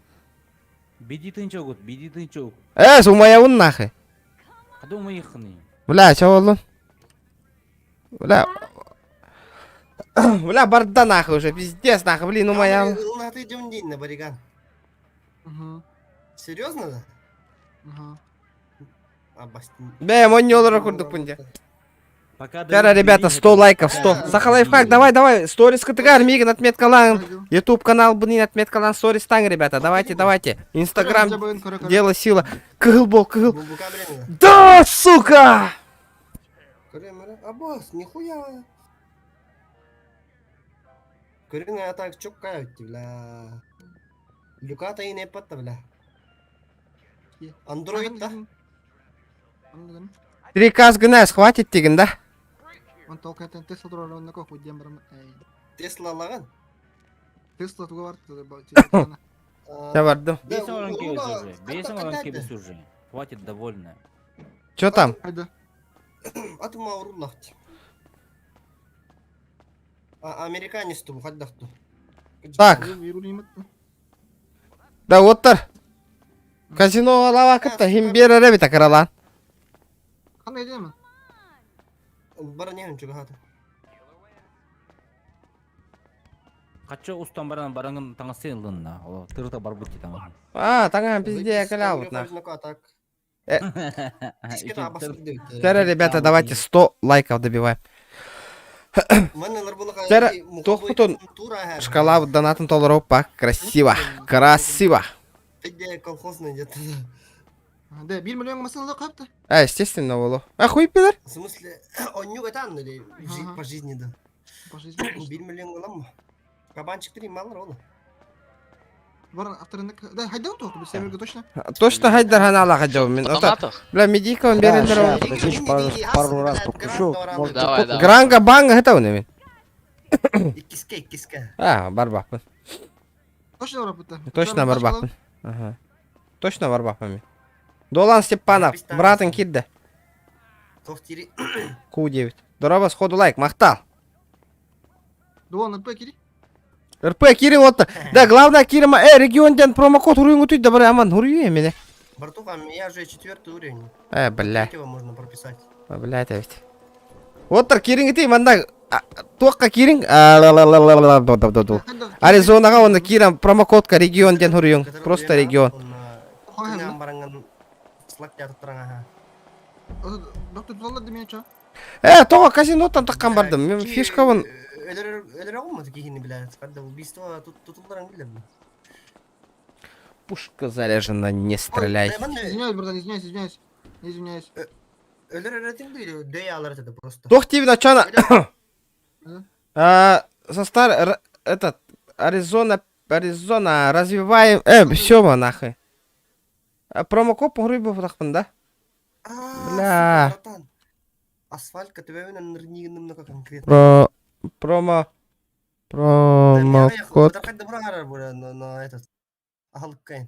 [SPEAKER 8] Биди тынча огут, биди тынча огут.
[SPEAKER 1] Сумаявын нахы.
[SPEAKER 8] Хады умай ихны.
[SPEAKER 1] Бля, ча олым? Бля, барда нахуй уже, пиздец нахуй, блин, умаял.
[SPEAKER 2] Ну, ты идем день на бариган. Серьезно, да?
[SPEAKER 10] Ага.
[SPEAKER 1] Бля, мой не олара курдук пунде. Вчера, ребята, 100 лайков, 100. Саха лайфхак, давай. Сторис катыгар, миган отметкалан. YouTube канал бунин отметкалан, сторис тang, ребята. Давайте. Инстаграм, дело сила. Кыгыл. Да, сука!
[SPEAKER 2] Абас, нихуя. Көрін атак чок кайотти, бля. Люката и не патта, бля. Андроид, да?
[SPEAKER 1] 3К гнес, хватит тигін, да?
[SPEAKER 10] Он толкает Тесла туралы он накох удем барам.
[SPEAKER 2] Тесла алған?
[SPEAKER 10] Тесла туга бар.
[SPEAKER 1] Я бардым.
[SPEAKER 8] Бейсің олан кебіс уже. Хватит, довольно.
[SPEAKER 1] Чё там?
[SPEAKER 10] Хайда.
[SPEAKER 2] Атыма уруллахти. Американец ту, хаддах ту.
[SPEAKER 1] Так. Да оттар. Казино лава кытта хим берере бит акралан.
[SPEAKER 10] Қандай деймін?
[SPEAKER 2] Бара не жүгө хаты.
[SPEAKER 8] Кача устан бараңын таңа сыйлынна. О, тырта бар бутти таңа.
[SPEAKER 1] Таңа пизде калявут на.
[SPEAKER 2] Так.
[SPEAKER 1] Тера, ребята, давайте 100 лайков добиваем. Тера, тохпутун шкала донатын толыр опа. Красиво. Красиво.
[SPEAKER 2] Колхозный где-то.
[SPEAKER 10] Да, 1 миллион масынлы қапты.
[SPEAKER 1] Естественно, болу. Хуй пидор.
[SPEAKER 2] В смысле, он не угатан или по жизни, да?
[SPEAKER 10] По жизни.
[SPEAKER 2] 1 миллион ламма. Кабанчик 3 мало ровно.
[SPEAKER 10] Бар авторынок. Да, хайдан тоқты, біз сәмірге точно.
[SPEAKER 1] Точно хайдар хана хаджау. Бля, медика он берендер.
[SPEAKER 12] Пару раз покушу.
[SPEAKER 6] Давай, давай.
[SPEAKER 1] Гранга банга это он именно.
[SPEAKER 2] Киска.
[SPEAKER 1] Барбапын.
[SPEAKER 10] Точно бар бұтта.
[SPEAKER 1] Точно барбапын. Ага. Точно барбапын. Долан Степанов, братың кидді.
[SPEAKER 2] Тофтири.
[SPEAKER 1] Q9. Дороба сходу лайк, мақтал.
[SPEAKER 10] Дуан РП кири.
[SPEAKER 1] РП Кирин отты. Да, главное Кирима, регионден промокод хуруин утуйда, бара аман хуруин мене.
[SPEAKER 2] Братуха, я уже 4-й уровень.
[SPEAKER 1] Бля.
[SPEAKER 2] Его можно прописать.
[SPEAKER 1] Бля, это ведь. Оттар Кирин ити, манда тоққа Кирин. Аризонаға оны Кирин промокодка регионден хуруин. Просто регион.
[SPEAKER 2] Кенам баранган слактар тұраңа.
[SPEAKER 10] Доктор Тулалар деме ча.
[SPEAKER 1] Тоға казинотан таққан бардым. Мен фишка вон.
[SPEAKER 2] Өлер olmadı ki yine bile. Когда убийство tutulduran bilir mi?
[SPEAKER 1] Пушка заряжена, не стреляй.
[SPEAKER 10] Извиняюсь, братан, извиняюсь. Не извиняюсь.
[SPEAKER 2] Ölür öğretim değil, döy alır dedi просто.
[SPEAKER 1] Тохтиви начана. Состар, этот, Аризона, развиваем. Все, нахуй. Промокод по грубо тахпын, да? Бля.
[SPEAKER 2] Асфальт, который немного конкретно.
[SPEAKER 1] Промокод.
[SPEAKER 2] Когда брагар будет на этот. Ахалкайн.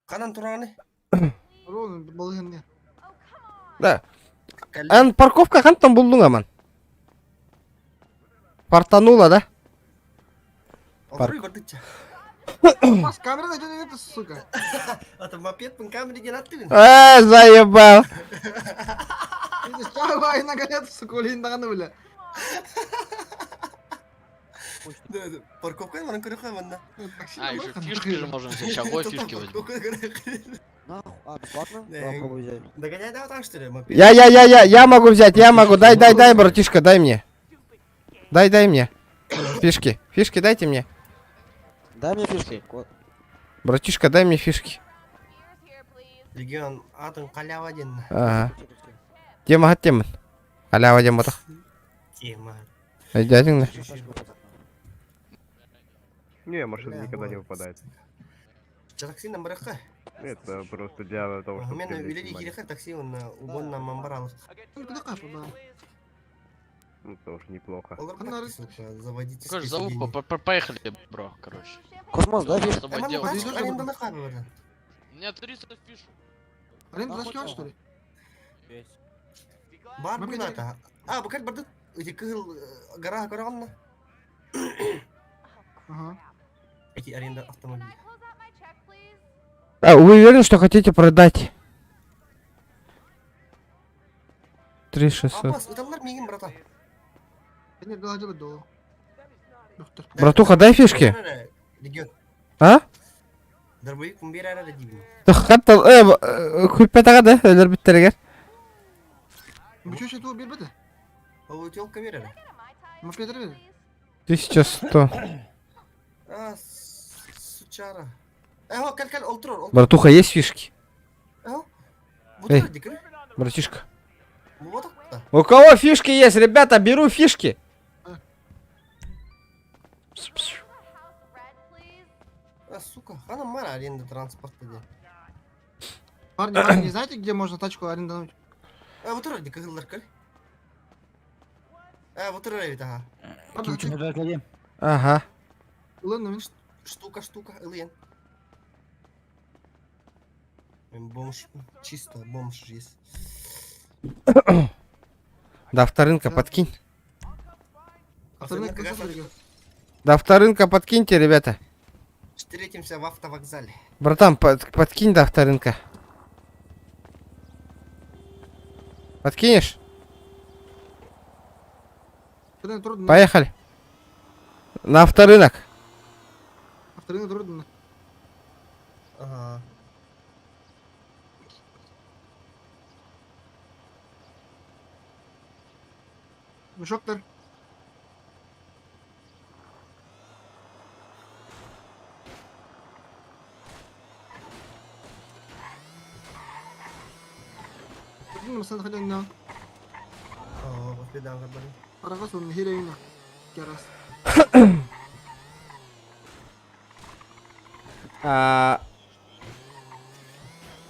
[SPEAKER 2] Канан тураны?
[SPEAKER 10] Ролын балыгын не.
[SPEAKER 1] Да. Парковка кантан булдуң аман? Партанула, да?
[SPEAKER 10] Бас камера жана это, сука.
[SPEAKER 2] Это мопед по камере не натывен.
[SPEAKER 1] Заебал.
[SPEAKER 10] Чавай нагонят, сука, улиндаганы бля.
[SPEAKER 2] Парковка мана көрөк мында.
[SPEAKER 6] Еще фишки же можем взять. Чего фишки возьмем?
[SPEAKER 12] Бесплатно?
[SPEAKER 2] Попробуй взять. Догоняй, да, так что ли?
[SPEAKER 1] Я могу взять, я могу. Дай, братишка, дай мне. Дай мне. Фишки дайте мне.
[SPEAKER 12] Дай мне фишки.
[SPEAKER 1] Братишка, дай мне фишки.
[SPEAKER 2] Регион атын калява ден.
[SPEAKER 1] Ага. Тема хаттемін. Калява ден ботақ.
[SPEAKER 2] Тема.
[SPEAKER 1] Дядин.
[SPEAKER 12] Не, машина никогда не выпадает.
[SPEAKER 2] Такси нам бараха.
[SPEAKER 12] Это просто для того, чтобы...
[SPEAKER 2] Мен үледи кирехе такси он убон нам мамбаралык.
[SPEAKER 10] Куда капа, да.
[SPEAKER 12] Ну, тоже неплохо.
[SPEAKER 2] Заводить.
[SPEAKER 6] Короче, зову, поехали, бро, короче.
[SPEAKER 12] Космос, да,
[SPEAKER 6] Что с тобой делать?
[SPEAKER 2] Аренда на хабе.
[SPEAKER 6] У меня 300 фишу.
[SPEAKER 10] Аренда зашкивал, что ли?
[SPEAKER 2] Бар бината. Букет барды. Эти кыл гора коранна.
[SPEAKER 10] Ага.
[SPEAKER 2] Эти аренда автомобиля.
[SPEAKER 1] Вы уверены, что хотите продать? 3600.
[SPEAKER 2] Аббас, уталар мигин, брата.
[SPEAKER 10] Не дала делать долу. Доктор.
[SPEAKER 1] Братуха, дай фишки.
[SPEAKER 2] Регион. Дорбоюк мумбира ара дибин.
[SPEAKER 1] Хатта, хуйпетага да, өлер биттерегер.
[SPEAKER 10] Вы что сейчас убил беда?
[SPEAKER 2] О, тёлка мира.
[SPEAKER 10] Мы Петр.
[SPEAKER 1] 1100.
[SPEAKER 2] Сучара. Каль, олтур.
[SPEAKER 1] Братуха, есть фишки?
[SPEAKER 2] Эй,
[SPEAKER 1] братишка.
[SPEAKER 2] Вот так.
[SPEAKER 1] У кого фишки есть, ребята, беру фишки.
[SPEAKER 2] Сука, хана мара аренда транспорта.
[SPEAKER 10] Парни, не знаете, где можно тачку арендовать?
[SPEAKER 2] Вот ради кагылдар каль. Вот ради ага.
[SPEAKER 1] Ага.
[SPEAKER 10] Ладно,
[SPEAKER 2] Штука, Элен. Бомж, чисто бомж есть.
[SPEAKER 1] До авторынка подкинь.
[SPEAKER 10] Авторынок
[SPEAKER 2] Авторынок
[SPEAKER 10] просто берега.
[SPEAKER 1] До авторынка подкиньте, ребята.
[SPEAKER 2] Встретимся в автовокзале.
[SPEAKER 1] Братан, подкинь до авторынка. Подкинешь?
[SPEAKER 10] Авторынок трудно.
[SPEAKER 1] Поехали. На авторынок.
[SPEAKER 10] Авторынок трудно.
[SPEAKER 2] Ага.
[SPEAKER 10] Мешоктар. Masana ka lang na.
[SPEAKER 2] Oo, hospital ka ba rin?
[SPEAKER 10] Para ka sun, hilayin na. Keras.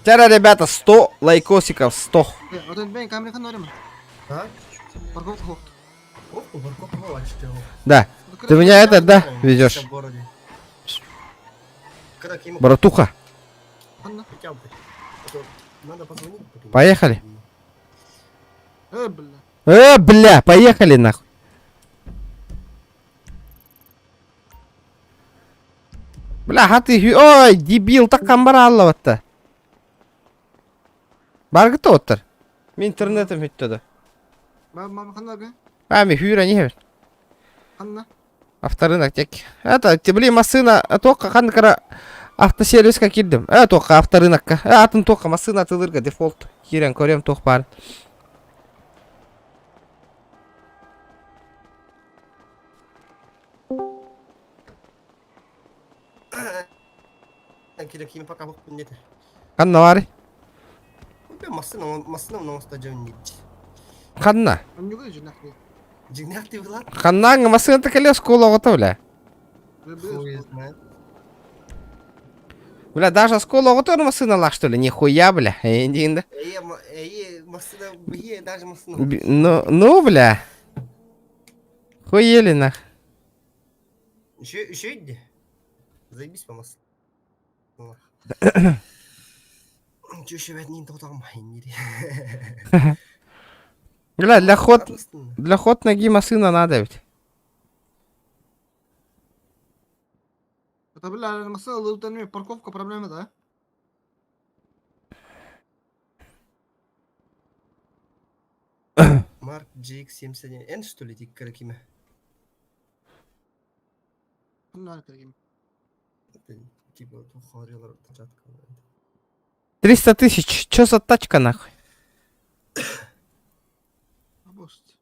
[SPEAKER 1] Вчера, ребята, 100 лайкосиков, 100.
[SPEAKER 10] Вот это бей, камера канорим.
[SPEAKER 2] А?
[SPEAKER 10] Парковка ход.
[SPEAKER 2] О, парковка была, что ли?
[SPEAKER 1] Да. Ты меня это, да, везешь?
[SPEAKER 2] В городе. Когда Кима
[SPEAKER 1] Братуха,
[SPEAKER 10] Анна.
[SPEAKER 2] хотя бы. А то надо позвонить. потом.
[SPEAKER 1] поехали.
[SPEAKER 10] Бля.
[SPEAKER 1] Бля, поехали нахуй. Бля, а ты, ой, дебил, так камбараллаватта. Баргыты оттар. Мен интернетом өттөдө.
[SPEAKER 10] Мама ханага.
[SPEAKER 1] Ами хүйрө не хебет.
[SPEAKER 10] Анна.
[SPEAKER 1] Авторынок тек. Это, блин, машина, только ханкара автосервиске кирдим. Только авторынокка. Атын только машина тылырга дефолт. Кирен көрем ток бар.
[SPEAKER 2] Kira Kima пока вот нет.
[SPEAKER 1] Канна бар?
[SPEAKER 2] Масына мына стадион нет.
[SPEAKER 1] Канна.
[SPEAKER 10] Он не выйдет нахуй.
[SPEAKER 2] Жигняк ты влад?
[SPEAKER 1] Каннаңы машина текеле школа готов, бля.
[SPEAKER 2] Хуй знает.
[SPEAKER 1] Бля, даже школа готов машина что ли? Нихуя, бля. Инди.
[SPEAKER 2] Масына, даже масына.
[SPEAKER 1] Ну, бля. Хуели нах.
[SPEAKER 2] Еще иди. Заебись по маслу. Чё еще одним там не.
[SPEAKER 1] Бля, для ход ноги машина надо ведь.
[SPEAKER 10] Это, бля, масса лутанами парковка проблема, да?
[SPEAKER 2] Марк GX71 N что ли тик Кира
[SPEAKER 10] Ну, это
[SPEAKER 2] типа тухарилар тачатка.
[SPEAKER 1] 300 тысяч. Чё за тачка нахуй?
[SPEAKER 10] Обость.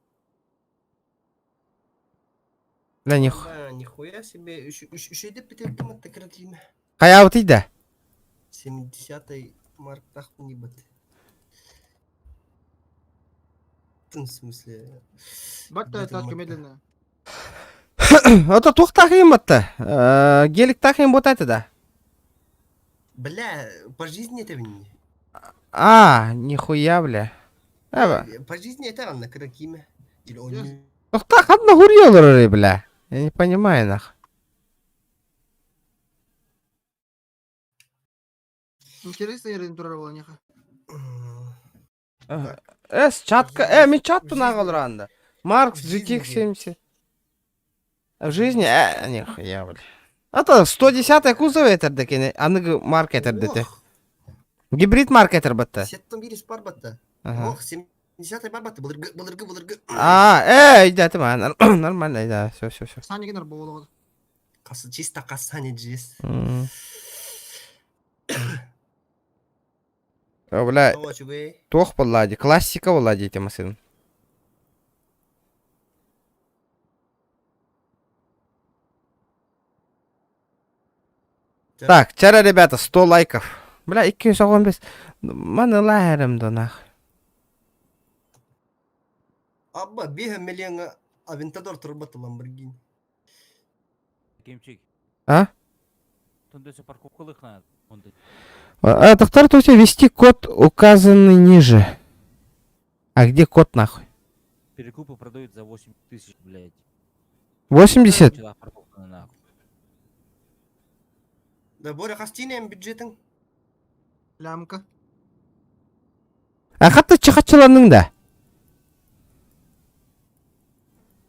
[SPEAKER 1] Бля,
[SPEAKER 2] Нихуя себе. Еще иди пятый мат Кира Кима.
[SPEAKER 1] Кая вот ида?
[SPEAKER 2] 70-й Марк таху не бат. В смысле?
[SPEAKER 10] Бак-то тачка медленная.
[SPEAKER 1] Это тух тахим это. Гелик тахим вот это, да.
[SPEAKER 2] Бля, по жизни это не.
[SPEAKER 1] Нихуя, бля.
[SPEAKER 2] По жизни это на Каракиме. Или он не...
[SPEAKER 1] Ох так, одна гурьёлары, бля. Я не понимаю, нах.
[SPEAKER 10] Интересно, я рентурировал неха.
[SPEAKER 1] Чатка, мен чатты нағыл ранда. Маркс GTX 70. В жизни, нихуя, бля. Это 110-й кузов етердеки, аныгы маркетер дете. Гибрид маркетер бітті.
[SPEAKER 2] Сеттің бері спар бітті.
[SPEAKER 1] Ага.
[SPEAKER 2] Ох, 70-й бар бітті, бұлырғы.
[SPEAKER 1] Идеті ма, нормально, да, все.
[SPEAKER 10] Сани генер болуғады.
[SPEAKER 2] Касы, чисто касани джес.
[SPEAKER 1] Бля, тоқ болады, классика болады эти машины. Так, вчера, ребята, 100 лайков. Бля, 215. Маны лайрымды нах.
[SPEAKER 2] Абба, бега миллион авентадор турбата Ламборгини.
[SPEAKER 8] Кемчик. Тунда парковкалых надо.
[SPEAKER 1] Доктор, у тебя ввести код, указанный ниже. А где код нахуй?
[SPEAKER 8] Перекупы продают за 8 тысяч, блядь.
[SPEAKER 1] 80?
[SPEAKER 2] Да, Боря, хастинем бюджетен.
[SPEAKER 10] Лямка.
[SPEAKER 1] Ахатты чахатчыларның да.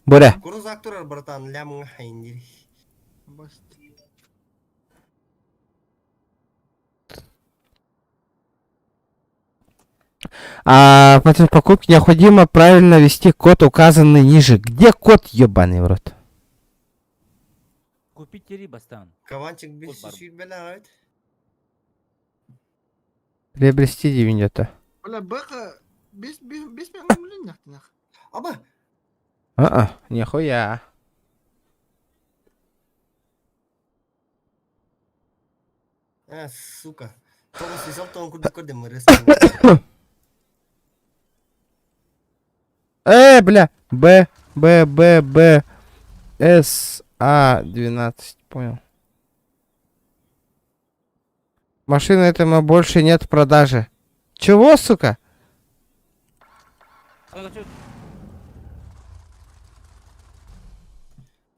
[SPEAKER 1] Бөрі.
[SPEAKER 2] Крузак турар, братан, лямыңа хайындыр.
[SPEAKER 10] Баст.
[SPEAKER 1] А при покупке необходимо правильно ввести код, указанный ниже. Где код, ебаный в рот?
[SPEAKER 8] Купить рибастан.
[SPEAKER 2] Каванчик без сүйт бәләғайт.
[SPEAKER 1] Приобрести дивиденда.
[SPEAKER 10] Бля, бэха... Без миллион нах.
[SPEAKER 2] Аба!
[SPEAKER 1] Нихуя.
[SPEAKER 2] Сука. Тоғыз сесал тоғын күрді көрдім, ресурс.
[SPEAKER 1] Бля. Б. С. А. 12. Понял. Машины этому больше нет в продаже. Чего, сука?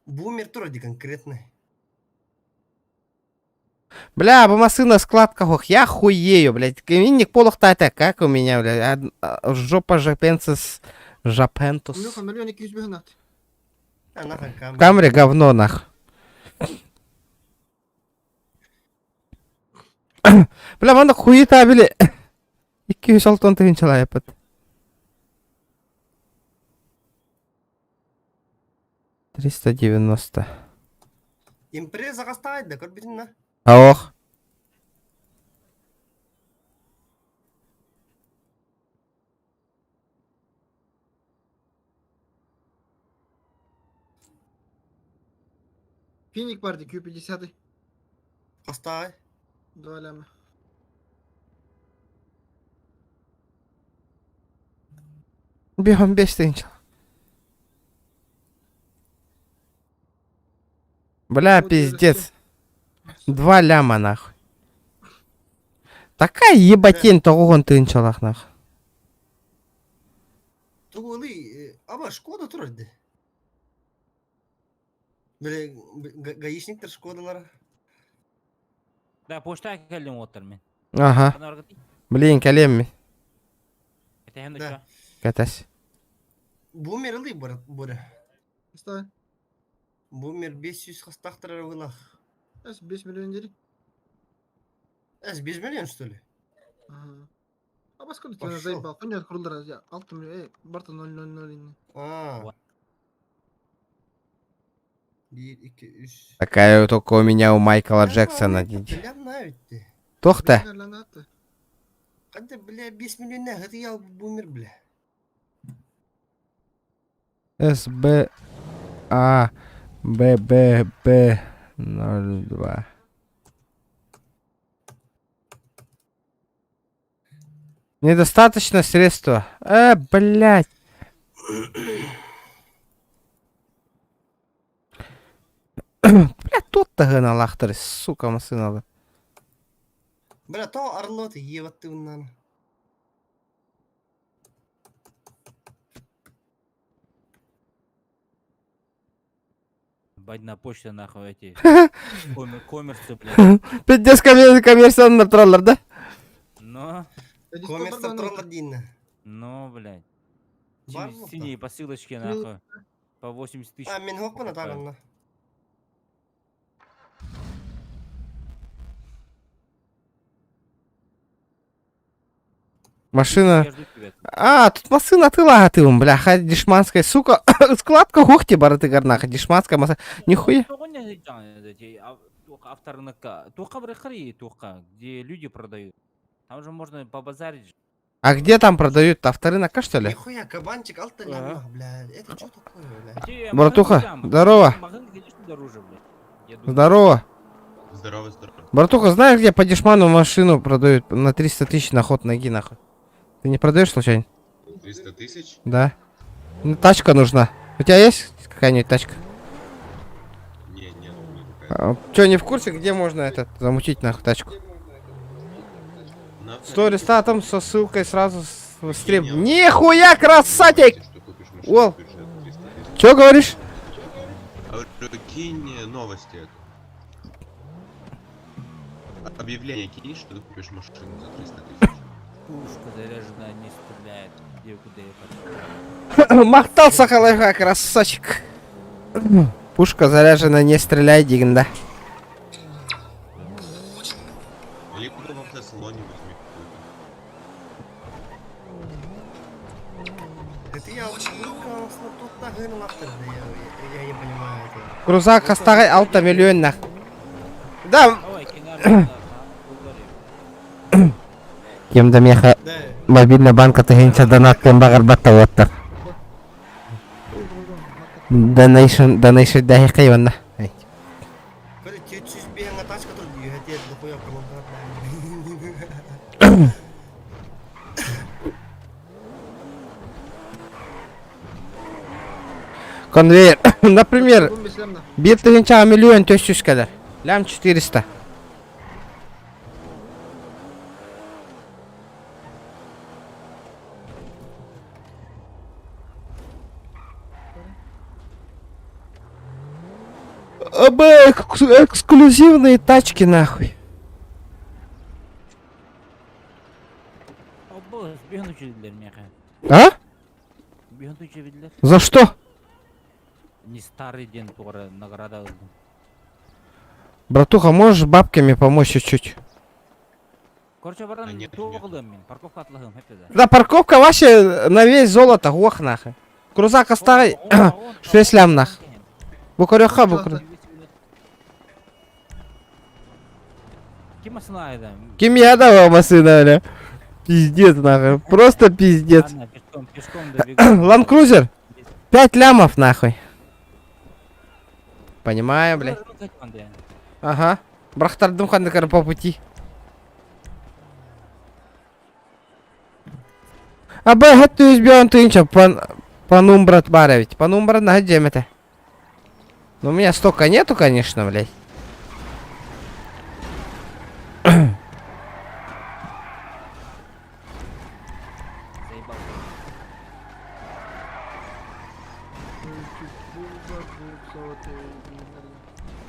[SPEAKER 2] Бумер турди конкретно.
[SPEAKER 1] Бля, машина в складках, я хуею, блядь. Каминник полухтата, как у меня, блядь. Жопа жапенцис. Жапентус.
[SPEAKER 10] Миллион, миллион 200 бігнат.
[SPEAKER 1] В камере говно, нах. Бля, манда хуета, бля. 206 тыгынчала япат. $390.
[SPEAKER 2] Импреза қастайды, көрбедің на?
[SPEAKER 1] Ох.
[SPEAKER 10] Финик барды, Q50.
[SPEAKER 2] Қастай.
[SPEAKER 10] 2 ляма.
[SPEAKER 1] Бегом 5 тыгынчала. Бля, пиздец. 2 ляма, нахуй. Такая ебатень тоғын тыгынчалақ, нахуй.
[SPEAKER 2] Туғылы, аба, Шкода тұрады. Бля, гаишниктер Шкодалары.
[SPEAKER 8] Да, почта келдім отыр мен.
[SPEAKER 1] Ага. Блин, кәлем мен.
[SPEAKER 2] Да.
[SPEAKER 1] Кәтәс.
[SPEAKER 2] Бумер ылы, бұры.
[SPEAKER 10] Қастай.
[SPEAKER 2] Бумер 500 қастақтырар ұлақ.
[SPEAKER 10] 5 миллион дери.
[SPEAKER 2] 5 миллион, что ли?
[SPEAKER 10] Ага. А поскольку ты заебал, то нет крулдера, я 6 миллион, барта 000.
[SPEAKER 2] А. 1, 2, 3.
[SPEAKER 1] Такая только у меня у Майкла Джексона. Тоқта.
[SPEAKER 2] Қанды, бля, 5 миллион не, это я бумер, бля.
[SPEAKER 1] СБ А ББ 02. Недостаточно средства. Блядь. Бля, тут-то гыналахтыр, сука, масыналы.
[SPEAKER 2] Бля, то орлоты ебатты уннан.
[SPEAKER 8] Бадна почта, нахуй, эти. Коммерсы, блядь.
[SPEAKER 1] Пиздец, коммерсионный троллер, да?
[SPEAKER 8] Но.
[SPEAKER 2] Коммерсор троллер дейін.
[SPEAKER 8] Ну, блядь.
[SPEAKER 2] Бар бұл
[SPEAKER 8] Синие посылочки, нахуй. По 80 тысяч.
[SPEAKER 2] Мен хоқпын атағанна.
[SPEAKER 1] Машина. Тут машина тыла атывым, бля, дешманская, сука. Складка хохти бараты гарнаха, дешманская машина. Нихуя.
[SPEAKER 8] Туха брехари, туха, где люди продают. Там же можно побазарить.
[SPEAKER 1] А где там продают? Авторынок, что ли?
[SPEAKER 2] Нихуя, кабанчик, алтарь, бля. Это что такое, бля?
[SPEAKER 1] Братуха, здорово. Здорово.
[SPEAKER 14] Здорово.
[SPEAKER 1] Братуха, знаешь, где по дешману машину продают на 300 тысяч на ход ноги, нахуй? Ты не продаешь случайно?
[SPEAKER 14] 300 тысяч?
[SPEAKER 1] Да. Ну, тачка нужна. У тебя есть какая-нибудь тачка?
[SPEAKER 14] Нет.
[SPEAKER 1] Че, не в курсе, где можно этот замутить нахуй тачку? Сторис там со ссылкой сразу в стрим. Нихуя, красавчик! Ол. Че говоришь?
[SPEAKER 14] Кинь новости. Объявление кинь, что ты купишь машину за 300 тысяч.
[SPEAKER 8] Пушка заряженная не стреляет. Где куда ехать?
[SPEAKER 1] Мақтал сақалайға, красавчик. Пушка заряжена, не стреляй деген да.
[SPEAKER 14] Либо в автосалоне возьми какую-то.
[SPEAKER 2] Это я тут так нахуй, я не понимаю этого.
[SPEAKER 1] Крузак қастағай 6 миллион нақ. Да,
[SPEAKER 8] Ой, кинар.
[SPEAKER 1] кемді меха мобильный банка тегенче донаткен бағар батта оттыр. Donation дәхи қайванна.
[SPEAKER 2] Коли 400 бегана тачка тут гатет дохуя командат.
[SPEAKER 1] Конвейер, например,
[SPEAKER 10] Бум бешлем да.
[SPEAKER 1] bir тегенче миллион 400 кәдір. Лям 400. Оба эксклюзивные тачки нахуй.
[SPEAKER 8] Обо, сбегнуть видели меха.
[SPEAKER 1] А?
[SPEAKER 8] Сбегнуть видели.
[SPEAKER 1] За что?
[SPEAKER 8] Не старый день, тоже награда.
[SPEAKER 1] Братуха, можешь бабками помочь чуть-чуть?
[SPEAKER 8] Короче, баран,
[SPEAKER 14] нет,
[SPEAKER 8] тоғылым мен, парковка атлығым, хепті да.
[SPEAKER 1] Да, парковка ваша на весь золото, ох нахуй. Крузак оставай, 6 лям нах. Букарёха, букар.
[SPEAKER 8] Кем асынайды?
[SPEAKER 1] Кем я давал машина, бля? Пиздец нахуй, просто пиздец.
[SPEAKER 8] Ладно, пешком добегу.
[SPEAKER 1] Land Cruiser 5 лямов нахуй. Понимаю, бля. Ага. Брахтардым хандыкар по пути. Абай хатты үзбеон тыынча панумбрат бара ведь. Панумбрат на это. Но у меня столько нету, конечно, блядь.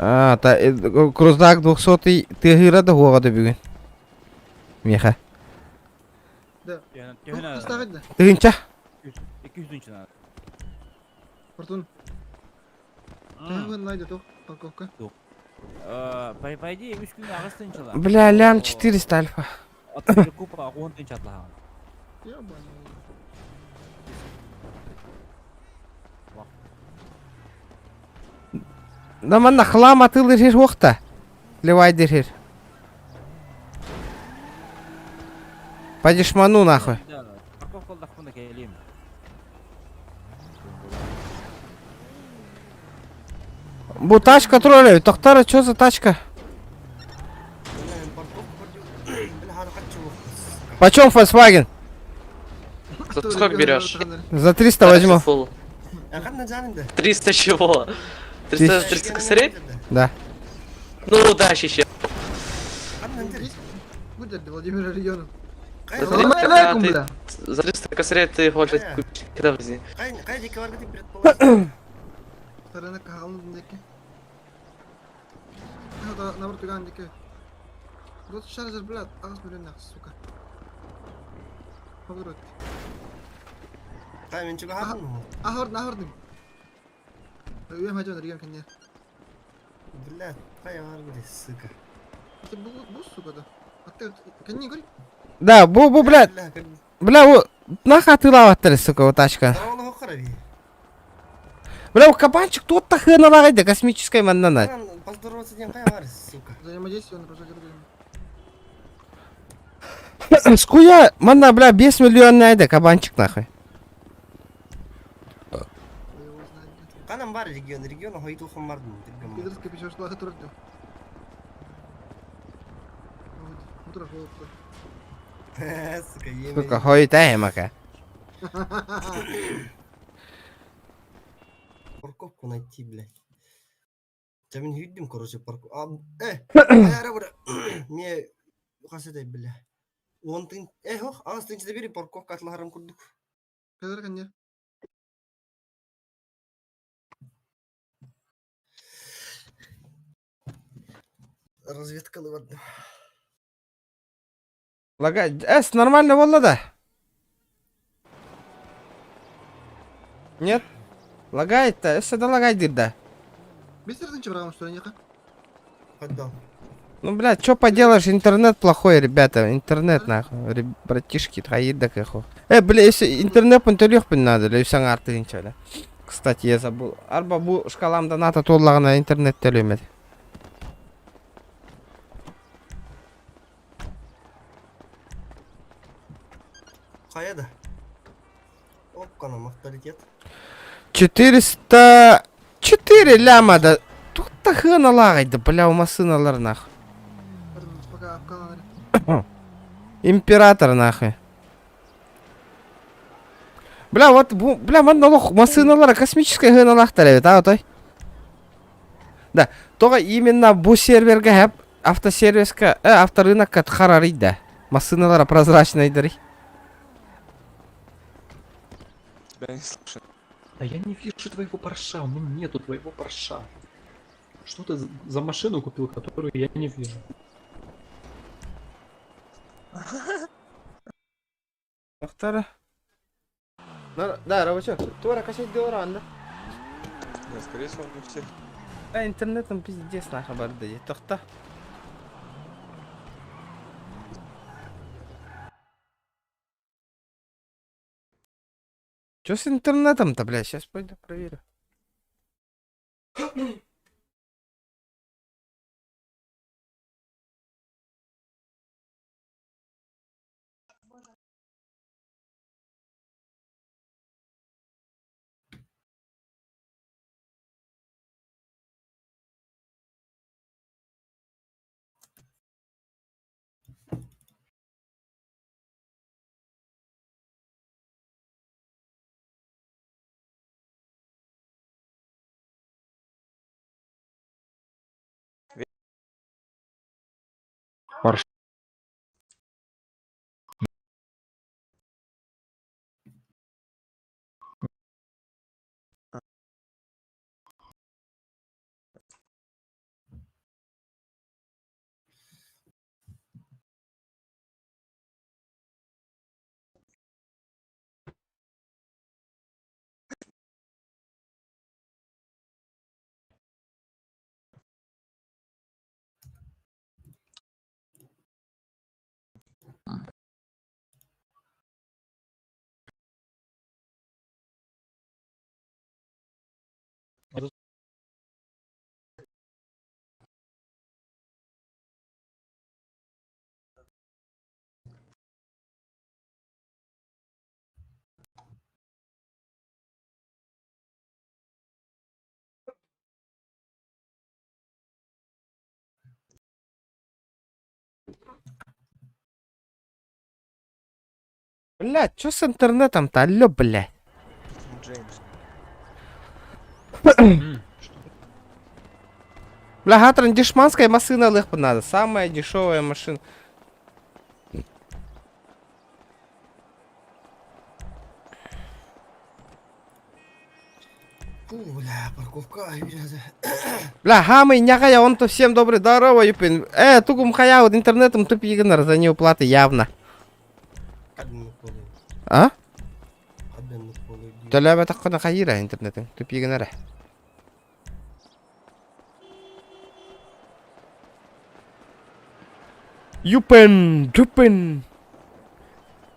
[SPEAKER 1] А, крузак 200 ты гырады города бүгін. Меха.
[SPEAKER 10] Да.
[SPEAKER 8] Тегіна,
[SPEAKER 10] Ставить да.
[SPEAKER 1] Тыынча.
[SPEAKER 8] 200-нчі надо.
[SPEAKER 10] Фортун. Тегін найды тоқ парковка.
[SPEAKER 8] По идее, 3 күн ағыстынчыла.
[SPEAKER 1] Бля, лям 400 альфа.
[SPEAKER 8] Атты купа 10-нчі атлаған.
[SPEAKER 10] Ебаный.
[SPEAKER 1] Да манна хлам атылыр хер оқта. Ливайдер хер. Падишману нахуй.
[SPEAKER 8] Да, парковка олдақпында келем.
[SPEAKER 1] Бу тачка троллей. Тоқтары, чё за тачка? Почем Volkswagen?
[SPEAKER 9] Сколько берешь?
[SPEAKER 1] За 300 возьму.
[SPEAKER 9] Фулл.
[SPEAKER 2] А как на джанинде?
[SPEAKER 9] 300 чего? 300 косарей?
[SPEAKER 1] Да.
[SPEAKER 9] Ну да, сейчас.
[SPEAKER 10] Будет Владимир Регионов.
[SPEAKER 9] Салам
[SPEAKER 10] алейкум, бля.
[SPEAKER 9] За 300 косарей ты хочешь купить. Когда возьми?
[SPEAKER 2] Кай дикаварга ты предположил?
[SPEAKER 10] Тарана кахалын деке. Хада набор туган деке. Вот шаржер, блядь, ағыз миллион нақсы, сука. Погород.
[SPEAKER 2] Кай мен чуга хадын мı?
[SPEAKER 10] Ahırdım. Üyem hacı olur, kan ya.
[SPEAKER 2] Блядь, кай аварга ты, сука.
[SPEAKER 10] Это bu сука да. Hatta kan не говори.
[SPEAKER 1] Да, бу, блядь. Бля, у нахуй атылаваттыр, сука, вот тачка.
[SPEAKER 2] Здорово хохрави.
[SPEAKER 1] Бля, у кабанчик тут-то хрена лагайда, космической маннана.
[SPEAKER 2] Поздороваться день кай аварга, сука.
[SPEAKER 10] Взаимодействие на прожектор.
[SPEAKER 1] Скуя, манна, бля, 5 миллион айда, кабанчик нахуй.
[SPEAKER 2] Канам бар регион хойтулхам бардым.
[SPEAKER 10] Пидорский печёршлага тұрды. Утро холодно.
[SPEAKER 2] Сука, еми.
[SPEAKER 1] Сука, хойт мака.
[SPEAKER 2] Парковку найти, блядь. Я мен үйдім, короче, парковку. Аяра бұра. Не, қасыдай, бля. 10 тың, хоқ, ағыз тыңшыда бері парковка атыларым күрдік.
[SPEAKER 10] Қазір kan ya.
[SPEAKER 2] Разведкалы бардым.
[SPEAKER 1] Лагает. Нормально было, да? Нет? Лагает-то? Да лагает, да.
[SPEAKER 10] Бестерден чебрагам, что ли, неха?
[SPEAKER 2] Отдал.
[SPEAKER 1] Ну, блядь, что поделаешь, интернет плохой, ребята. Интернет, нахуй. Братишки, троидак, эхо. Бля, если интернет понтелех надо, или все арты ничего. Кстати, я забыл. Арба бу шкалам доната толлагана интернет төлемет.
[SPEAKER 2] Қаяда? Опқана, мақталитет.
[SPEAKER 1] 404 ляма да. Тут хына лагайды, бля, у масыналар нахуй.
[SPEAKER 10] Пока в канале.
[SPEAKER 1] Император нахуй. Бля, вот, бля, монолог, масыналар космическая хына лахтаревит, а, той? Да, только именно бу серверга хэп, автосервиска, авторынок харарит, да. Масыналар прозрачный дыры.
[SPEAKER 15] Тебя не слышно. Да я не вижу твоего парша, у меня нету твоего парша. Что ты за машину купил, которую я не вижу?
[SPEAKER 1] Автора? Да, рабочок, твора косить доран, да?
[SPEAKER 15] Да, скорее всего, не всех.
[SPEAKER 1] Интернетом пиздец на хабар дает. Тохта. Чё с интернетом-то, бля? Сейчас пойду проверю.
[SPEAKER 5] Парш. Бля, чё с интернетом-то? Алло, бля. Бля, Гатран, дешманская машина легко надо. Самая дешевая машина.
[SPEAKER 2] Фу, бля, парковка, бля.
[SPEAKER 1] Бля, хамы, някая, он-то всем добрый, здорово, юпин. Тугум хая, вот интернетом тупигнер за неуплаты явно. А? Төлөбө таккана кайра интернетин, тупигнер. Юпин.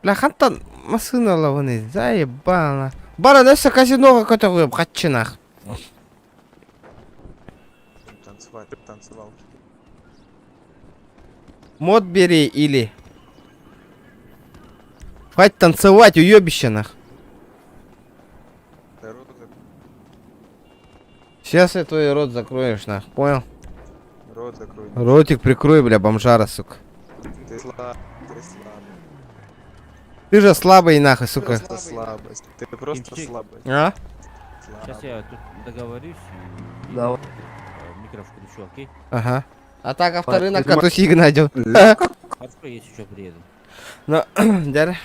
[SPEAKER 1] Бля, хантан машина лаваны, заебало. Бара, дальше казино какое-то вы обхатчинах.
[SPEAKER 15] Танцевал.
[SPEAKER 1] Мод бери или... Хватит танцевать, уебище нах. Сейчас я твой рот закроешь, нах, понял?
[SPEAKER 15] Рот закрой.
[SPEAKER 1] Ротик прикрой, бля, бомжара, сука.
[SPEAKER 15] Ты слабый.
[SPEAKER 1] Ты же слабый, нахуй, сука.
[SPEAKER 15] Просто слабость. Ты просто
[SPEAKER 8] Кимчик.
[SPEAKER 15] слабость.
[SPEAKER 1] А?
[SPEAKER 8] Сейчас я тут договорюсь. И
[SPEAKER 1] Давай.
[SPEAKER 8] микро включу, окей?
[SPEAKER 1] Ага. А так авторынок катусик найдем.
[SPEAKER 8] Хорошо, если еще приеду.
[SPEAKER 1] Ну, дядя.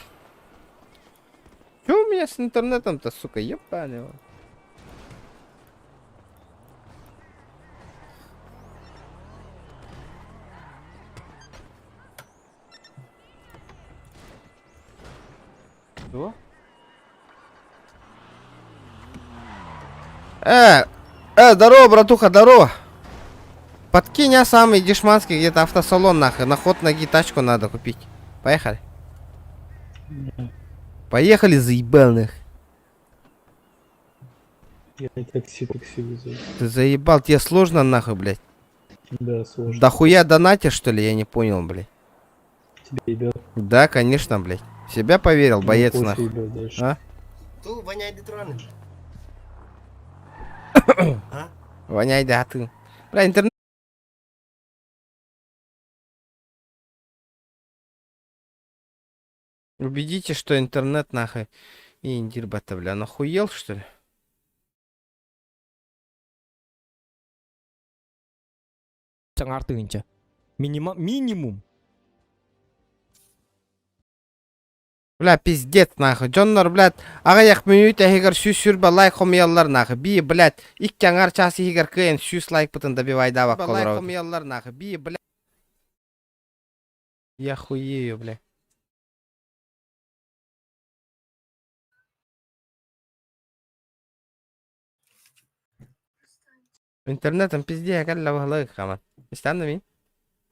[SPEAKER 1] Чё у меня с интернетом-то, сука, ебаный.
[SPEAKER 8] Что?
[SPEAKER 1] Здорово, братуха, здорово. Подкинь, а самый дешманский где-то автосалон, нахуй. На ход ноги тачку надо купить. Поехали. Поехали, заебал, нах.
[SPEAKER 15] Я такси вызову.
[SPEAKER 1] Ты заебал, тебе сложно, нахуй, блядь?
[SPEAKER 15] Да, сложно.
[SPEAKER 1] Да хуя донатишь, что ли? Я не понял, блядь.
[SPEAKER 15] Тебе ебет.
[SPEAKER 1] Да, конечно, блядь. В себя поверил, боец, нахуй. А?
[SPEAKER 2] Ту воняет детраны. А?
[SPEAKER 1] Воняй, да, ты. Бля, интернет. Убедите, что интернет, нахуй. И индирбата, бля, нахуел, что ли?
[SPEAKER 16] Артынча. Минимум.
[SPEAKER 1] Бля, пиздец, нахуй. Джоннор, блядь, ағаяқ минут егер сүрбе лайк хомияллар, нахуй. Би, блядь, иккяңар часы егер кыйын сүз лайк бутын да бивайда бак колор. Лайк хомияллар, нахуй. Би, блядь. Я хуею, блядь. Интернетом пизде калла вахлык, хамат. Истанды мин?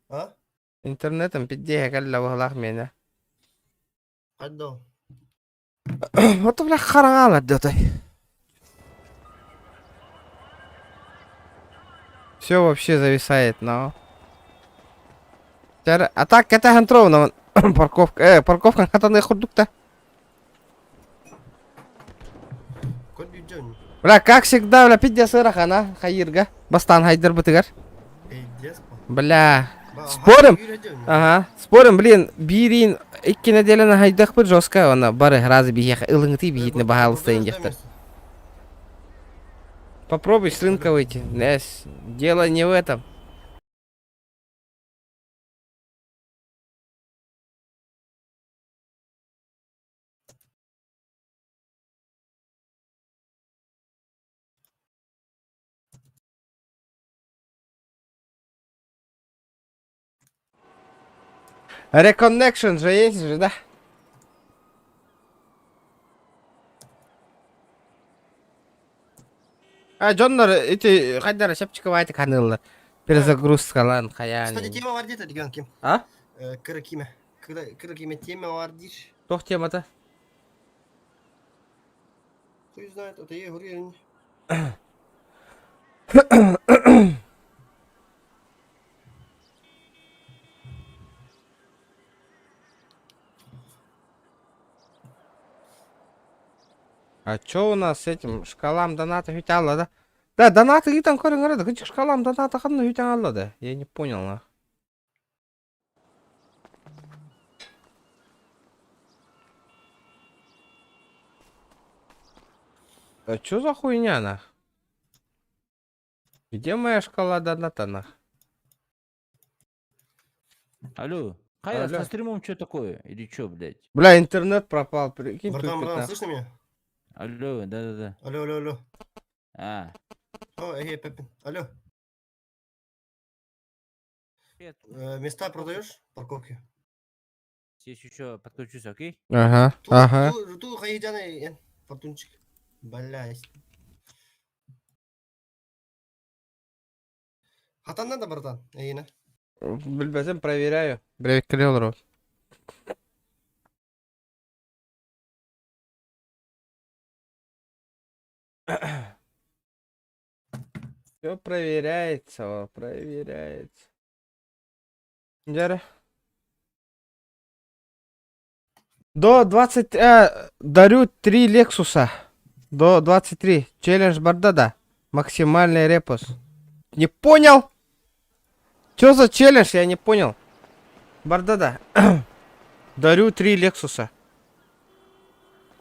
[SPEAKER 2] А?
[SPEAKER 1] Интернетом пизде калла вахлак меня.
[SPEAKER 2] Адdo.
[SPEAKER 1] Вот, бля, харангала, да-то. Все вообще зависает, но... А так, это гантровно. Парковка. Парковка хатаны ходук-то.
[SPEAKER 2] Код юджон.
[SPEAKER 1] Бля, как всегда, бля, пиздец ирахана, хайирга. Бастан хайдер бутыгар.
[SPEAKER 2] Пиздец.
[SPEAKER 1] Бля. Спорим? Ага. Спорим, блин, бирин. Икки неделя хайдах бы жестко, она бары разы бихеха. Илынгты бихит не бахалста индехтер. Попробуй с рынка выйти. Дело не в этом. Реконнекшн же есть же, да? Джоннор, эти хайдара шапчиковая канылы. Перезагрузка лан хаян.
[SPEAKER 2] Кстати, тема var diye dedik kim?
[SPEAKER 1] А?
[SPEAKER 2] Kırıkime. Kırıkime tема var diye.
[SPEAKER 1] Кто тема-то?
[SPEAKER 2] Кто знает, это я говорю.
[SPEAKER 1] А чё у нас с этим шкалам доната хитяло, да? Да, донаты и там корень говорят, этих шкалам доната ханну хитяло, да? Я не понял, на. А чё за хуйня, на? Где моя шкала доната, на?
[SPEAKER 8] Алло. Хайрас,
[SPEAKER 1] Алло.
[SPEAKER 8] со стримом что такое? Или что, блядь?
[SPEAKER 1] Бля, интернет пропал, прикинь,
[SPEAKER 2] Братан,
[SPEAKER 1] тупит,
[SPEAKER 2] братан,
[SPEAKER 1] на.
[SPEAKER 2] слышно меня?
[SPEAKER 8] Алло, да-да-да.
[SPEAKER 2] Алло, алло, алло.
[SPEAKER 8] А.
[SPEAKER 2] О, эй, Пеппин. Алло.
[SPEAKER 8] Привет.
[SPEAKER 2] Места продаешь? Парковки.
[SPEAKER 8] Здесь еще подключусь, окей?
[SPEAKER 1] Ага, ага.
[SPEAKER 2] Ту хайджаны, фортунчик. Блядь. Хатан надо, братан? Эйна.
[SPEAKER 1] Бля, проверяю. Бля, клёнру. Все проверяется, проверяется. Дяра. До 20... дарю 3 Лексуса. До 23. Челлендж Бардада. Максимальный репос. Не понял? Чё за челлендж? Я не понял. Бардада. Дарю 3 Лексуса.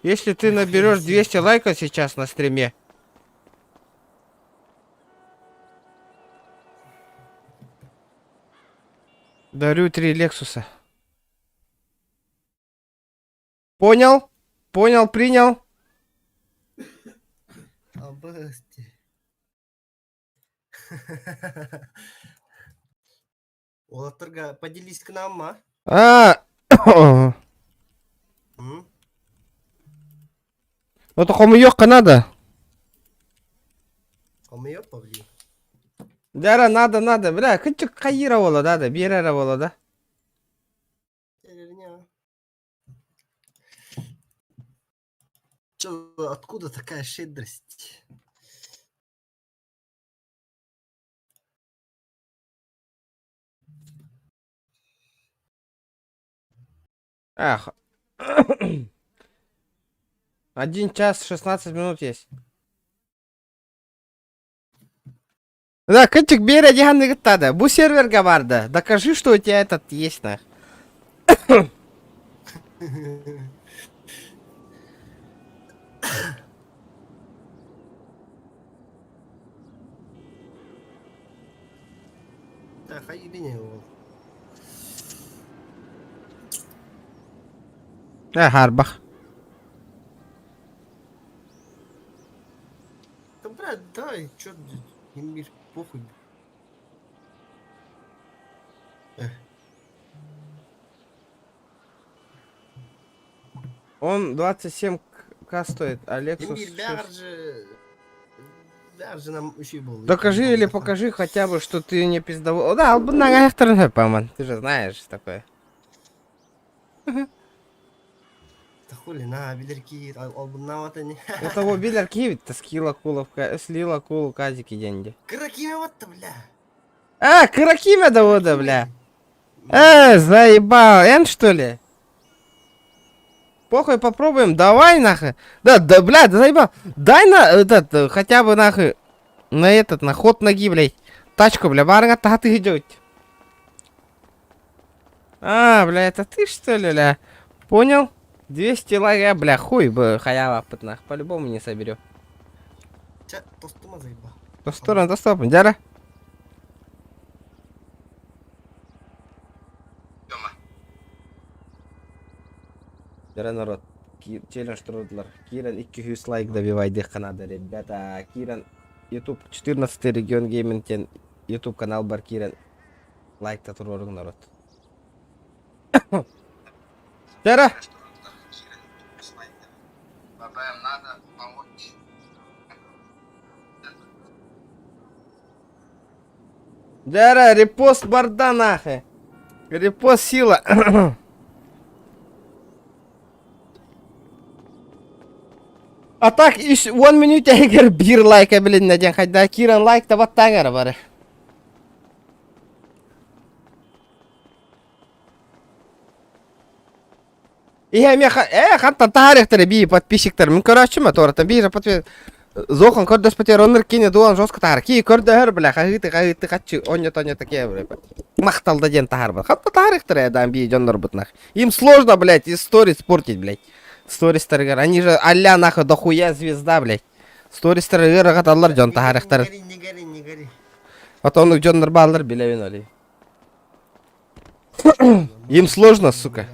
[SPEAKER 1] Если ты наберешь 200 лайков сейчас на стриме. Дарю 3 Лексуса. Понял? Понял, принял.
[SPEAKER 2] Обасти. Олатырга, поделись к нам, а?
[SPEAKER 1] А.
[SPEAKER 2] М?
[SPEAKER 1] Вот кому yok надо.
[SPEAKER 2] Кому yok погоди.
[SPEAKER 1] Дара надо. Бля, кычык кайыра бола да, берера бола да.
[SPEAKER 2] Чё, откуда такая щедрость?
[SPEAKER 1] Ах. 1 час 16 минут есть. Да, кычык бере дегенди гыттады. Бу серверге барды. Докажи, что у тебя этот есть, нах.
[SPEAKER 2] Так, хайбине ол.
[SPEAKER 1] Харбах.
[SPEAKER 2] Да, брат, дай, чё, имбирь, похуй.
[SPEAKER 1] Он 27к стоит, а Lexus
[SPEAKER 2] Имбирь,
[SPEAKER 1] 6.
[SPEAKER 2] бәрі нам үші болды.
[SPEAKER 1] Докажи или покажи хотя бы, что ты не пиздовал. О, да, на аяқтарын паман. Ты же знаешь такое.
[SPEAKER 2] Да хули, на, билерки, албынна ватани.
[SPEAKER 1] У того билер кивит, скила куловка, слила кулу казики деньги.
[SPEAKER 2] Кракиме ватта, бля.
[SPEAKER 1] Кракиме да вода, бля. Заебал, эн что ли? Похуй, попробуем, давай нахуй. Да, бля, да заебал. Дай на этот, хотя бы нахуй, на этот, на ход ноги, блядь. Тачку, бля, барга, та ты идёт. Бля, это ты что ли, бля? Понял? 200 лайков, бля, хуй бы хаява пытнах, по-любому не соберу.
[SPEAKER 2] Ча, тостума заебал.
[SPEAKER 1] Доступно, дяра. Дяра, народ. Челлендж трудlar. Киран 200 лайк добивайды канада, ребята. Киран YouTube 14 регион гейминтен YouTube канал бар Киран. Лайкта турорың, народ. Дяра.
[SPEAKER 2] Бабаям надо помочь.
[SPEAKER 1] Дяра, репост барда нахуй. Репост сила. А так, 1 минут егер bir лайка білін неден қайда. Киран лайк та баттаңар бары. Хантан тарихтары бей подписчиктер. Мен көрәші ма тората бей подписчиктер. Зохан көрдөс пәтер оныр кені дуан жосқа тағар. Кей көрді әр білі қағыты қатшы онет ке білі. Мақталда ден тағар бұл. Хантан тарихтары әдан бей жонлар бұтнақ. Им сложно, блядь, истории спортить, блядь. Стористер, они же а-ля нахуй дохуя звезда, блядь. Стористер рагаталар жон тарихтар.
[SPEAKER 2] Не гори.
[SPEAKER 1] Вот он жонлар баллар билевин оли. Им сложно, сука.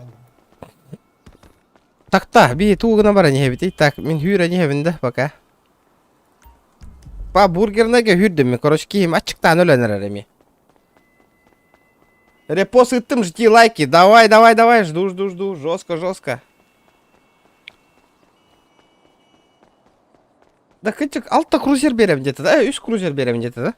[SPEAKER 1] Так, бей туғына бара не хебит. Так, мен хүйра не хебинді, пока. Па бургернеге хүрдім мен, короче, кейім ачықтан өләнер әреме. Репост ыттым, жди лайки. Давай, жду. Жестко. Да кычык, алтта крузер берем деді, да? 3 крузер берем деді, да?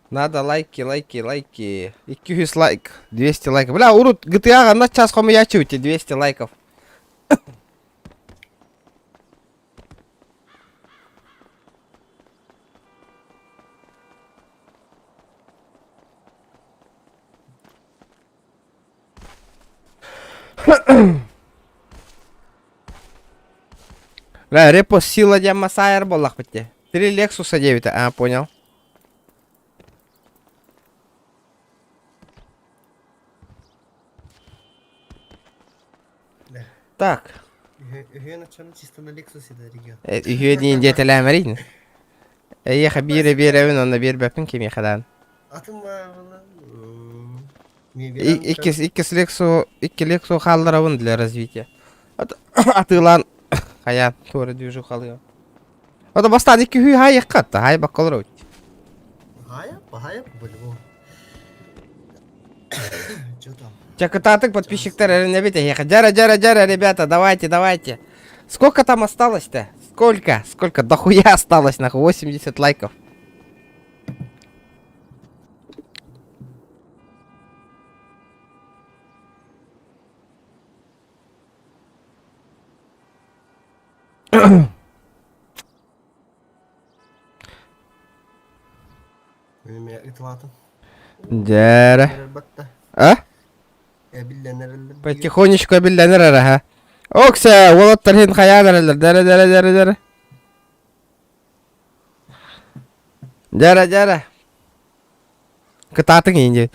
[SPEAKER 1] Надо лайки. 200 лайк, 200 лайков. Бля, урут, GTA-ға на час қомы ячы өте 200 лайков. Бля, репост сила дяма сайер болақ бітте. 3 Lexus 9, понял. Так.
[SPEAKER 2] Үйен açanı чисто на Lexus еді регион.
[SPEAKER 1] Үйе дейін детелі әмірейін. Еха бере оны бербәпін кеме қадан.
[SPEAKER 2] Атым бар бұлы.
[SPEAKER 1] 2 Lexus қалдырауын для развития. Атылан қая торы движу қалыға. Ода бастан 2 хүй хай еққатты, хай баққалыр өт.
[SPEAKER 2] Хая, по-любому. Чё там?
[SPEAKER 1] Чакататык подписчиктер эренебите еха. Джара, ребята, давайте. Сколько там осталось-то? Сколько? Дохуя осталось, нахуй, 80 лайков.
[SPEAKER 2] Меня итватым.
[SPEAKER 1] Джара.
[SPEAKER 2] Нербатта.
[SPEAKER 1] А?
[SPEAKER 2] Я билля нерелдер.
[SPEAKER 1] Потихонечку обильденер ага. Окса, волот тархин хаянер. Дара. Джара. Кататың инде.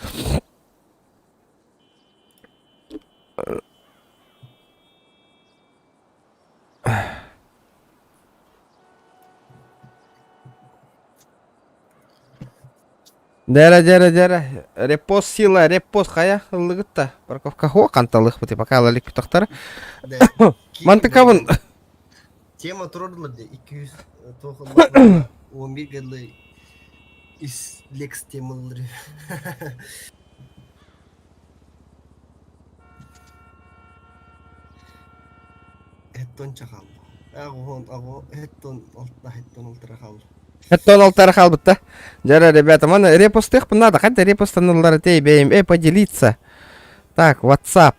[SPEAKER 1] Дара. Репост сила, хая лыгытта. Парковка хо канталых бути пока лалик питахтар. Мантыкавын.
[SPEAKER 2] Тема турдылды 200 11 гыдлы из лекс темалары. Хеттон чахал. Хеттон алтара хал.
[SPEAKER 1] Это он алтархал будто. Джара, ребята, мана репост их надо. Хотя репост на ларте бейм. Поделиться. Так, WhatsApp.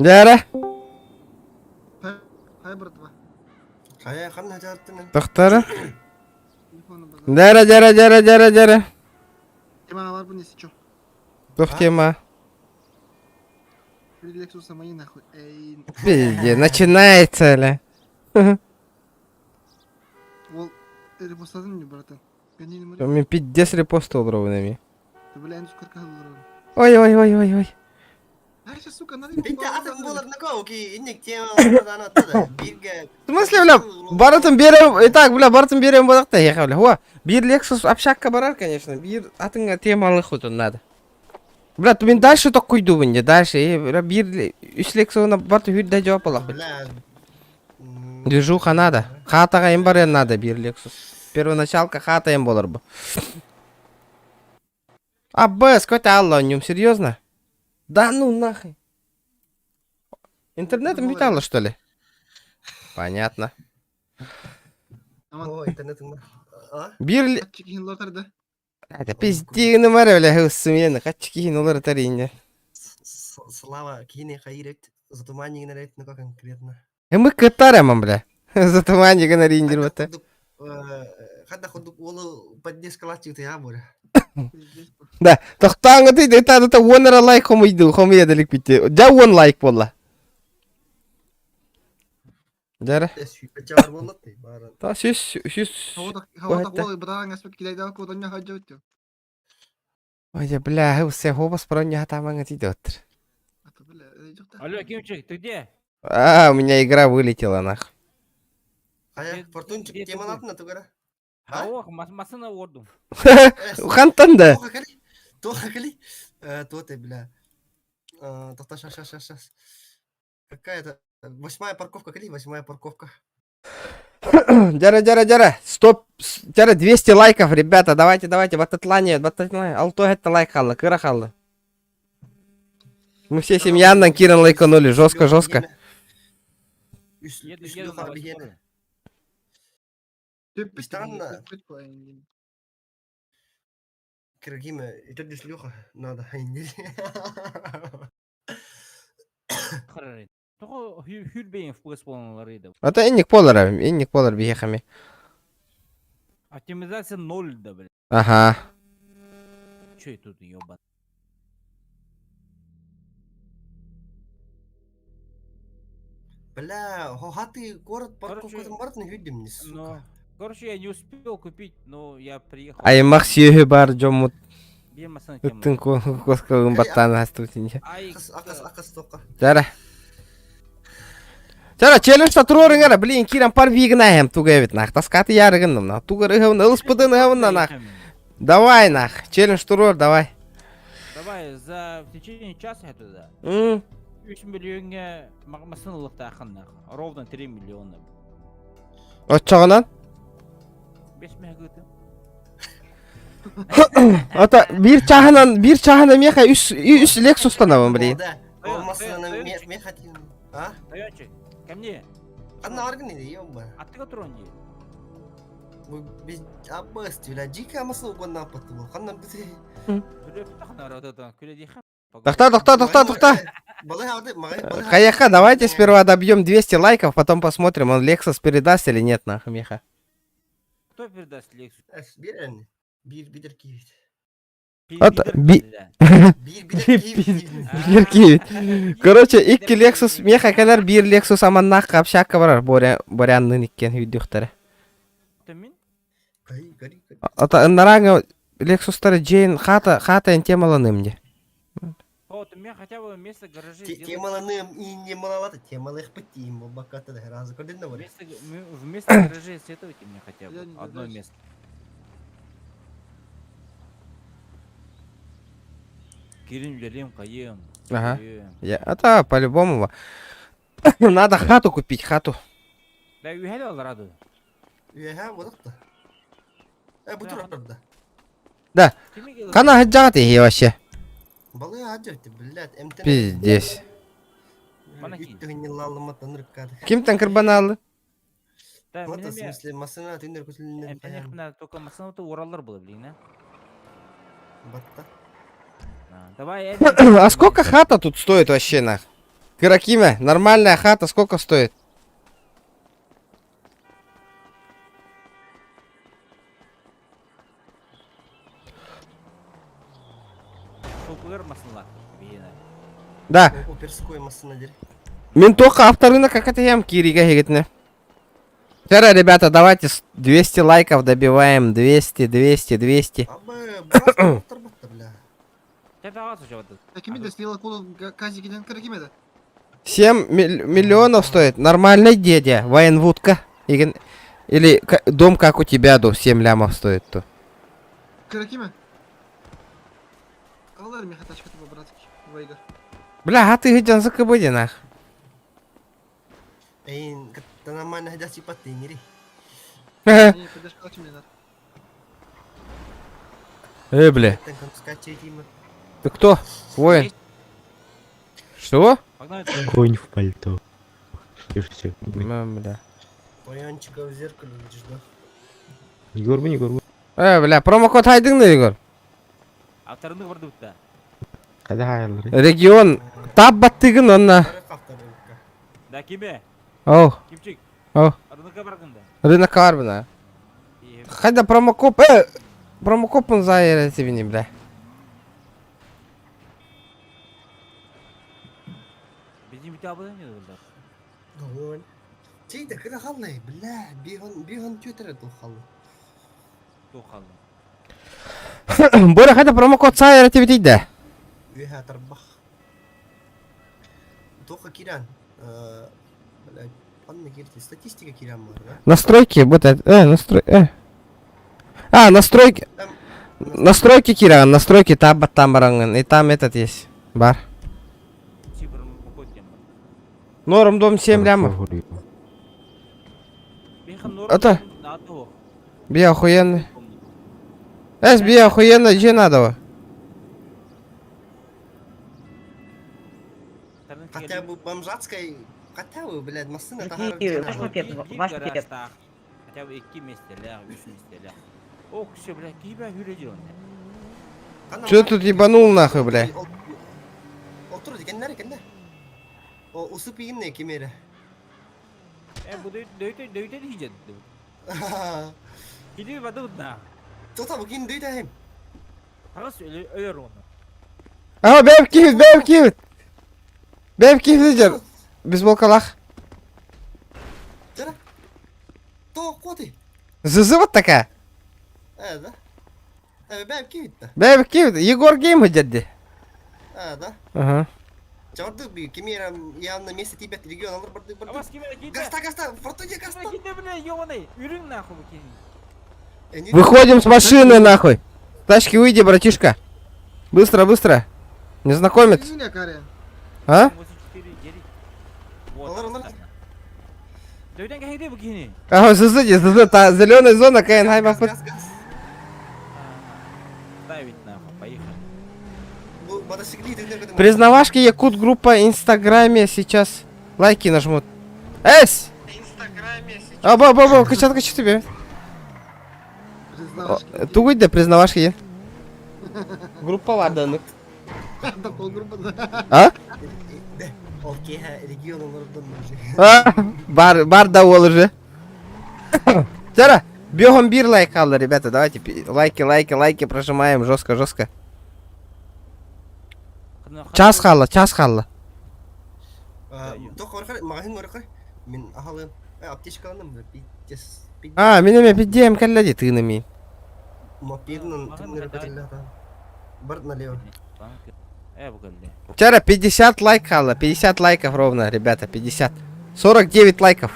[SPEAKER 1] Джара.
[SPEAKER 10] Хай, братва.
[SPEAKER 2] Хая ханна жартын.
[SPEAKER 1] Тахтара. Джара.
[SPEAKER 10] Темана бар, bu nesi çok.
[SPEAKER 1] Тема.
[SPEAKER 10] Лексуса мои нахуй. Эй.
[SPEAKER 1] Пизде, начинается ли?
[SPEAKER 10] Ол репостladın mı bratан? Benim
[SPEAKER 1] У меня 50 репостов ровными.
[SPEAKER 10] Ты, бля, я 40 долларов.
[SPEAKER 1] Ой.
[SPEAKER 10] Her şey suka narı.
[SPEAKER 2] Bitti atın bulur ne ko ki innik tema anlattı. Birge.
[SPEAKER 1] В смысле, бля, барытын берем, итак, бля, барытын берем бодак та, еха, бля, хуа, бир Lexus общакка барар, конечно, бир атынга темалык хутун надо. Бля, мен дальше ток куйду бінде, дальше, бля, бир үс Lexus'una барты хүдда жауап алақ бит. Движуха надо, хатага им барен надо, бир Lexus. Первоначалка хата им болар бы. А, бэс, какой-то алла о нем, серьезно? Да ну нахуй. Интернетом витало, что ли? Понятно.
[SPEAKER 2] О, интернетің бар.
[SPEAKER 1] Бир...
[SPEAKER 10] Kaç çekin lotarda?
[SPEAKER 1] Это пиздины мара, бля, усумен, хачки нулар таринja.
[SPEAKER 2] Слава, кини хайрет, затуманник на рейт, ну как конкретно.
[SPEAKER 1] Мы катаремом, бля. Затуманник на риндер вот это.
[SPEAKER 2] Хадда ходук олу поддескалачик ты абура.
[SPEAKER 1] Да, тохтанга ты, это вонера лайк хому иду, хому я далек пите. Да вон лайк болла. Жара. Та süs.
[SPEAKER 10] Havada kol bırakan aspek gideydi kodan ya hacı ötüyor.
[SPEAKER 1] Ой, бля, все хобос проня там идет.
[SPEAKER 8] Алло, Кимчик, ты где?
[SPEAKER 1] А, у меня игра вылетела нах.
[SPEAKER 2] Ая, фортунчик темалатын на тугара.
[SPEAKER 8] Ох, масына ордум.
[SPEAKER 1] Хантанда.
[SPEAKER 2] Тоха кали. То ты, бля. Тофта, сейчас. Какая-то 8-я парковка, кали, 8-я парковка.
[SPEAKER 1] Жара. Стоп. Жара, 200 лайков, ребята. Давайте. Бататлане. Алто это лайк халла, кыра халла. Мы все семьянно Киран лайканули. Жестко.
[SPEAKER 8] Еду на восьмую.
[SPEAKER 2] Странно. Киргиме, это десь Леха надо.
[SPEAKER 8] Hülbeyin FPS боланаларыйды.
[SPEAKER 1] Это инник полар бихами.
[SPEAKER 8] Оптимизация 0 да, блядь.
[SPEAKER 1] Ага.
[SPEAKER 8] Чё тут ёбан?
[SPEAKER 2] Бля, хаты город парковка
[SPEAKER 8] Короче,
[SPEAKER 2] барытын хүддім не,
[SPEAKER 8] Ну,
[SPEAKER 2] сука.
[SPEAKER 8] короче, я не успел купить, но я приехал.
[SPEAKER 1] Аймақ сүйегі бар жомут.
[SPEAKER 8] Бен масана
[SPEAKER 1] Үттің коскалығын баттаны астутинче.
[SPEAKER 2] Ақас тоқа.
[SPEAKER 1] Жара. Жара, челленджта тұрорың ара, блин, кирам пар вигна хем туга евит нах. Таскаты ярығын нах. Туга рыхывын, ылыспыдын хывынна нах. Давай нах, челлендж тұрор, давай.
[SPEAKER 8] Давай, в течение часа я туда. 3 миллионға масынылықта ақыннақ. Ровно 3 миллиона.
[SPEAKER 1] От жағынан?
[SPEAKER 8] 5 мегагыты.
[SPEAKER 1] Ата, bir çahına meha üs Lexus'tan avım bileyim.
[SPEAKER 2] Olmasını meha diyeyim. Ha?
[SPEAKER 8] Тойончик, ко мне.
[SPEAKER 2] Anna argın neydi yobba?
[SPEAKER 8] Аттыға тұрон де.
[SPEAKER 2] Bu biz abbas diyorlar. Cika masını uğun ne yapatı bu? Kandan bizi.
[SPEAKER 8] Күле тахна работа, күле дихан.
[SPEAKER 1] Тоқта. Хаяха, давайте сперва добьем 200 лайков, потом посмотрим, он Lexus передаст или нет, нахуй, меха.
[SPEAKER 8] Кто передаст Lexus?
[SPEAKER 2] Bir anne. Bir kivit.
[SPEAKER 1] Bir kivit. Короче, ikki Lexus, меха kadar bir Lexus amannak kapşakka var, boryanның ikкен hüydüktері. Ата, ыннараңы Lexus'тары жейін хатайын темаланым де.
[SPEAKER 8] Вот, у меня хотя бы место гаражи.
[SPEAKER 2] Темаланым и не маловато, темалых путем, баката да разу кодин на воре.
[SPEAKER 8] Вместо гаражей светуйте мне хотя бы одно место. Кирин велим, каем.
[SPEAKER 1] Ага. Это по-любому. Надо хату купить, хату.
[SPEAKER 8] Да, уехали раду.
[SPEAKER 2] Уеха, вот это. Бутур правда.
[SPEAKER 1] Да. Кана хаджагат и вообще.
[SPEAKER 2] Балы хаджагат, блядь, МТН.
[SPEAKER 1] Пиздец. Ким там карбаналы?
[SPEAKER 8] Да,
[SPEAKER 2] в смысле, масына тендер көсілінен
[SPEAKER 8] қаян. Только масына-то оралар было, блин, а?
[SPEAKER 2] Батта.
[SPEAKER 8] Давай,
[SPEAKER 1] А сколько хата тут стоит вообще, нах? Киракиме, нормальная хата сколько стоит? Да. Мен только авторынок как это ям Кирига гигитне. Вчера, ребята, давайте 200 лайков добиваем. 200.
[SPEAKER 10] Кимеде слила кулу казикиден кимеде?
[SPEAKER 1] 7 миллионов стоит. Нормальный дядя. Военвудка. Или дом как у тебя, 7 лямов стоит. То.
[SPEAKER 10] Киме? Алар мне хатачка типа братский. Вейга.
[SPEAKER 1] Бля, а ты где за кабыди нах?
[SPEAKER 2] Эй, ты нормально ходишь типа ты не ри.
[SPEAKER 1] Бля. Ты кто? Воин. Что?
[SPEAKER 5] Конь в пальто.
[SPEAKER 1] Бля.
[SPEAKER 2] Воянчика в зеркале видишь, да?
[SPEAKER 5] Егор.
[SPEAKER 1] Бля, промокод хайдың да, Егор?
[SPEAKER 8] Авторны варды бітті.
[SPEAKER 1] Регион таббаттығын онна.
[SPEAKER 8] Да, кеме?
[SPEAKER 1] Оу.
[SPEAKER 8] Кемчик.
[SPEAKER 1] Оу.
[SPEAKER 8] Рынокқа барғында.
[SPEAKER 1] Рынокқа бар бұна. Хайда промокоп, промокопын зайыр әтебіне, бля.
[SPEAKER 8] Бензин біте абыдан еді бұлдар?
[SPEAKER 2] Doğru. Şeyde kıra hallayı, bля, bir hon tüytere doğalı.
[SPEAKER 8] Doğalı.
[SPEAKER 1] Боря, хайда промокод зайыр әтебі дейді.
[SPEAKER 2] Üyeha tarbah. Только Киран. Блядь, анна кирти, статистика Киран var, да?
[SPEAKER 1] Настройки, вот это, настройки. Настройки, Киран, настройки таббат там баранган. И там этот есть. Бар. Норм дом 7 лямов. Это? Би охуенный. Би охуенный, где надо?
[SPEAKER 2] Хотя бы бомжатской, хотя бы, блядь, машина
[SPEAKER 8] Хотя бы 2 местелер, 3 местелер. Ох, все, блядь, киба хюледер.
[SPEAKER 1] Че тут ебанул нахуй, бля?
[SPEAKER 2] Otur dikenden nereye? О, усып иинне кемере.
[SPEAKER 8] Bu döyte diyeceğiz. Gidiyor badı bunda.
[SPEAKER 2] Тота бу кин дөйт айым.
[SPEAKER 8] Parası ölür onu.
[SPEAKER 1] Ага, бәп київ дер. Біз болқалақ.
[SPEAKER 2] Жара. То коти.
[SPEAKER 1] Зызы вот така.
[SPEAKER 2] Да. Бәп кит.
[SPEAKER 1] Бәп київ, Егор гейм дерді.
[SPEAKER 2] Да.
[SPEAKER 1] Ага.
[SPEAKER 2] Чаварды би кемера явно месте тебя регион алар барды.
[SPEAKER 8] А вас кемера киді?
[SPEAKER 2] Гаста, фортуне гаста.
[SPEAKER 8] Киді бля, ёбаный. Үрің нахуй bu киді.
[SPEAKER 1] Выходим с машины нахуй. Тачки выйди, братишка. Быстро. Незнакомец.
[SPEAKER 10] Не, Каря.
[SPEAKER 1] А?
[SPEAKER 8] 84 geri. Döyden geldi bu kini.
[SPEAKER 1] Ага, зызы, та зеленая зона, кайын хайба пыт.
[SPEAKER 8] Ставить нахуй, поехали.
[SPEAKER 2] Бу мотоциклист.
[SPEAKER 1] Признавашки Якут группа Инстаграме сейчас лайки нажмут. Эс! Аба, качат тебе. Тугуй да признавашки е. Группа варданып.
[SPEAKER 10] Да полгруппа, да.
[SPEAKER 1] А?
[SPEAKER 2] Окей, регион алардан.
[SPEAKER 1] Бар да ол уже. Жара, бегом бир лайк алды, ребята, давайте лайки прожимаем жестко. Час қалды.
[SPEAKER 2] Тоқ орқар, магазин орқар. Мен ахалы аптечкаланым да питес.
[SPEAKER 1] Менеме бидем кәлләди тыгынымен.
[SPEAKER 2] Мопеднын тыңныр көтелләр. Бар налево.
[SPEAKER 8] Bu geldi.
[SPEAKER 1] Вчера 50 лайк қалды, 50 лайков ровно, ребята, 50. 49 лайков.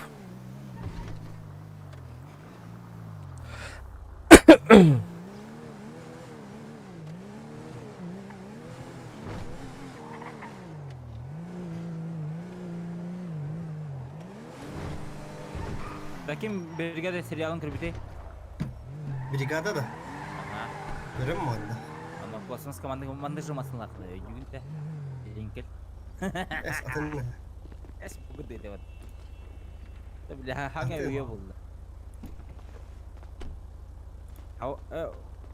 [SPEAKER 8] Bakayım brigada serialın kırbiti.
[SPEAKER 2] Бригада да.
[SPEAKER 8] Ага.
[SPEAKER 2] Görüm mü onda?
[SPEAKER 8] Ama klasınız komanda жымасынлар. Югінті. Линкел.
[SPEAKER 2] Es atın.
[SPEAKER 8] Es bu kadar evet. Tabii hangi üye buldu?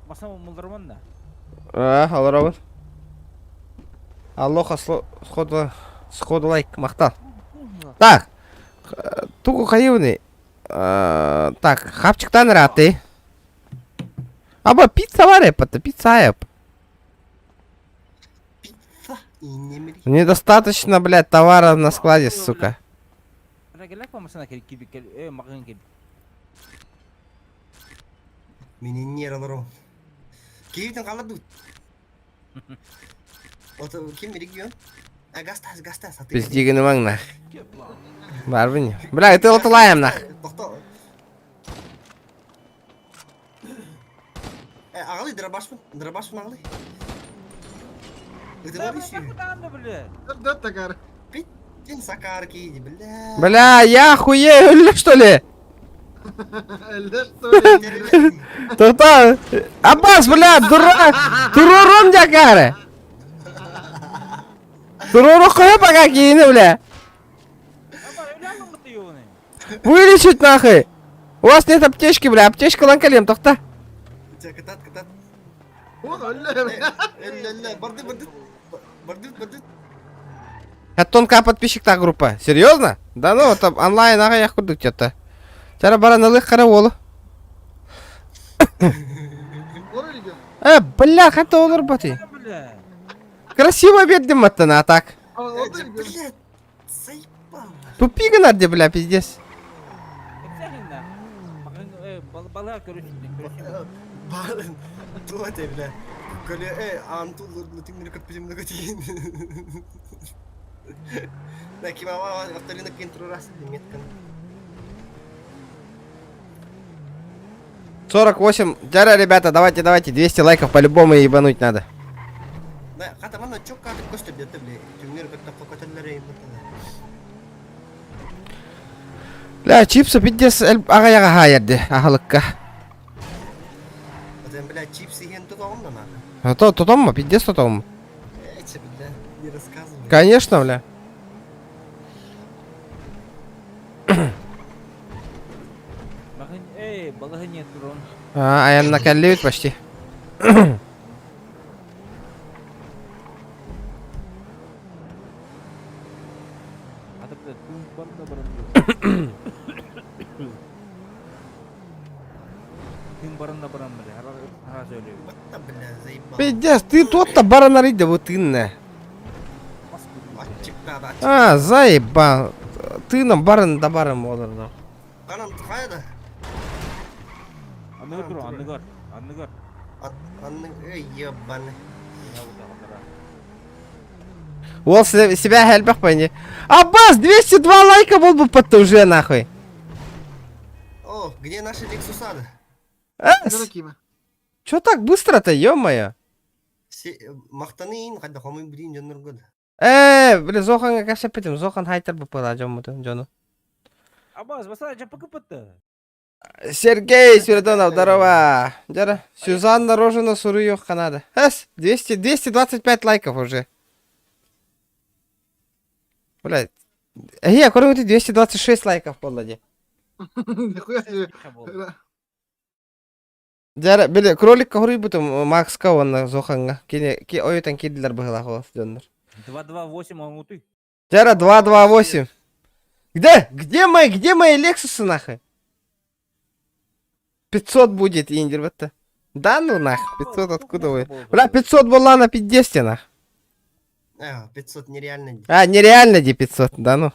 [SPEAKER 8] Masa mıldırman da?
[SPEAKER 1] Алло, Аллоха, сходу лайк, мақтал. Так, туку хаивный. Так, хапчиктан раты. Аба, пицца варепата, пицца аяп. Недостаточно, блядь, товара на складе, сука.
[SPEAKER 2] Менен не аларым. Киевтен қалады. Ото кем регион? Гаста сатып.
[SPEAKER 1] Біз дегені маңна. Бар біне. Бля, ты отылайым нах.
[SPEAKER 2] Ағалы дробашпын ағалы.
[SPEAKER 10] Да, Такар.
[SPEAKER 2] Питтен сакар кейді, бля.
[SPEAKER 1] Бля, я охуею, или что ли? Тота, Аббас, бля, дурак, турурум дякары. Туруру хуя пока киїни, бля. Вылечить нахуй. У вас нет аптечки, бля, аптечка ланкалем, тоқта.
[SPEAKER 2] Катат. Барды.
[SPEAKER 1] Это тонкая подписчикта группа. Серьезно? Да ну, там онлайн ага я курдук что-то. Чара бараналых караволу. Бля, хата олар бати. Красиво бедным аттана, а так.
[SPEAKER 2] Блядь, заебал.
[SPEAKER 1] Тупига надо, бля, пиздец.
[SPEAKER 8] Бала көрүшүндө.
[SPEAKER 2] Балын. Туате, бля. Коле, антуллар тиңнер көтпөжөм көтейин. Да, кимава авторина кентру раз меткан.
[SPEAKER 1] 48. Жара, ребята, давайте, 200 лайков по-любому ебануть надо.
[SPEAKER 2] Да, хата мана чок катып көстөрдү, бля. Тиңнер көтөп
[SPEAKER 1] Бля, чипсы пиздец ага-яга хаярды, ахалыкка.
[SPEAKER 2] Атен, бля, чипсы ген тутауым да,
[SPEAKER 1] Тотом ма, пиздец тотом.
[SPEAKER 2] Бля, не рассказывай.
[SPEAKER 1] Конечно, бля.
[SPEAKER 8] Балага нет, Рон.
[SPEAKER 1] А я накалливает почти.
[SPEAKER 8] тіпті тың барында барам біле, ара сөйлеу.
[SPEAKER 2] Да, бля, заебал.
[SPEAKER 1] Пиздец, ты тот-то баранарый, да вот инна.
[SPEAKER 2] Отчипка, да.
[SPEAKER 1] А, заебал. Ты нам баран да баран болар да.
[SPEAKER 2] Анам қайда?
[SPEAKER 8] Анны тұр, анны қар.
[SPEAKER 2] Ей, ебаный.
[SPEAKER 1] Ол себя хелбах пойни. Аббас, 202 лайка был бы под уже нахуй.
[SPEAKER 2] О, где наши Лексусады?
[SPEAKER 1] Чё так быстро-то, ё-моё?
[SPEAKER 2] Мақтаны қайда қомын білейін жоныр көді.
[SPEAKER 1] Бля, Зоханға кашап кетем. Зохан хайтер бы пыла жону.
[SPEAKER 8] Аббас, басқа жаппы көпітті.
[SPEAKER 1] Сергей Свердонов, здорово. Дяра, Сюзанна Рожина Суруёх Канада. 225 лайков уже. Блядь. Я кроме ты 226 лайков подлади.
[SPEAKER 10] Нихуя себе.
[SPEAKER 1] Дяра, бля, кролик кахури бутум Макс Каванна Зоханга. Ки оютан кидлер быгла холос дённер.
[SPEAKER 8] 228 алмуты.
[SPEAKER 1] Дяра, 228. Где мои Лексусы нахуй? 500 будет индер в это. Да ну нах, 500 откуда вы? Бля, 500 была на 50 нах.
[SPEAKER 2] 500 нереально.
[SPEAKER 1] А, нереально де 500, да ну.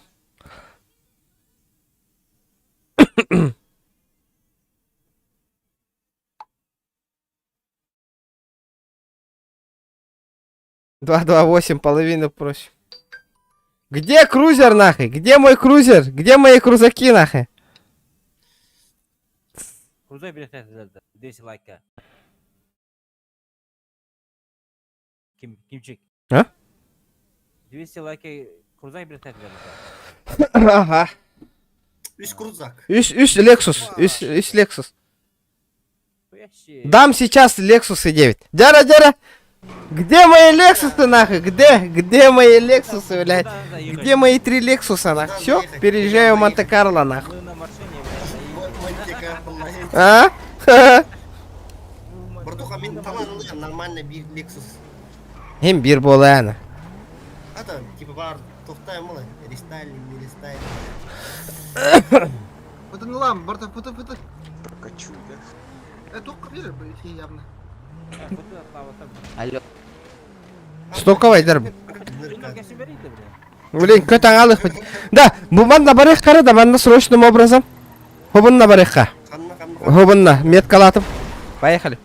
[SPEAKER 1] $228, половину проще. Где крузер нахуй? Где мой крузер? Где мои крузаки нахуй?
[SPEAKER 8] Крузай билет 10 лайка. Кимчик.
[SPEAKER 1] А?
[SPEAKER 8] 200 лайка крузай билет.
[SPEAKER 1] Ага.
[SPEAKER 2] Үш крузак.
[SPEAKER 1] Үш Lexus. Дам сейчас Lexus 9. Дяра! Где мои Лексусы нахуй? Где мои Лексусы, блядь? Где мои 3 Лексуса нахуй? Все, переезжаю в Монте-Карло нахуй. А?
[SPEAKER 2] Братуха, мен таланылы нормально bir Lexus.
[SPEAKER 1] Hem bir bolana.
[SPEAKER 2] Это, типа, бар, тоқтайым олай. Рестайлинг, не рестайлинг.
[SPEAKER 10] Это не лам, барта, фото.
[SPEAKER 6] Прокачу, да?
[SPEAKER 10] Это видишь, явно.
[SPEAKER 6] Алло.
[SPEAKER 1] Стоковай дәрбі. Блин, көтің алық бит. Да, бұман на барық қары да, банда срочным образом. Хобын на барыққа. Хобын на, меткалатып. Поехали.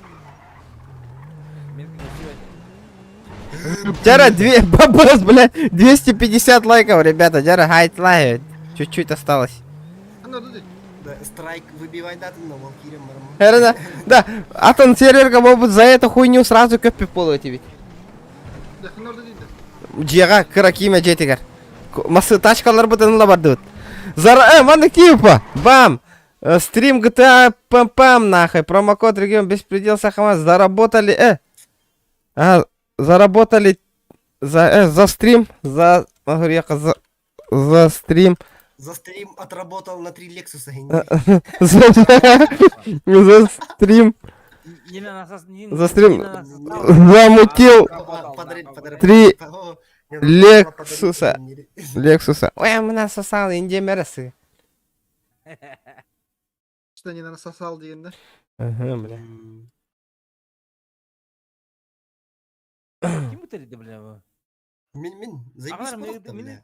[SPEAKER 1] Дяра, бабас, бля, 250 лайков, ребята. Дяра, хайт лайк. Чуть-чуть осталось.
[SPEAKER 2] Страйк выбивай даты на Валкирем.
[SPEAKER 1] Да, атын серверга могут за эту хуйню сразу көппеп болует ведь. Жега кыракиме жетигер. Масы тачкалар бутынла бардыт. Маны типа, бам! Стрим GTA пам нахуй. Промокод регион беспредел Сахамаз. Заработали, заработали за стрим, за стрим.
[SPEAKER 2] За стрим отработал на 3 Лексуса.
[SPEAKER 1] За стрим. Замутил 3 Лексуса. Ой, мы насосал индемерсы.
[SPEAKER 10] Что не насосал, деген, да?
[SPEAKER 1] Ага, бля.
[SPEAKER 8] Ким бітірді, бля?
[SPEAKER 2] Мен, заебись просто, бля.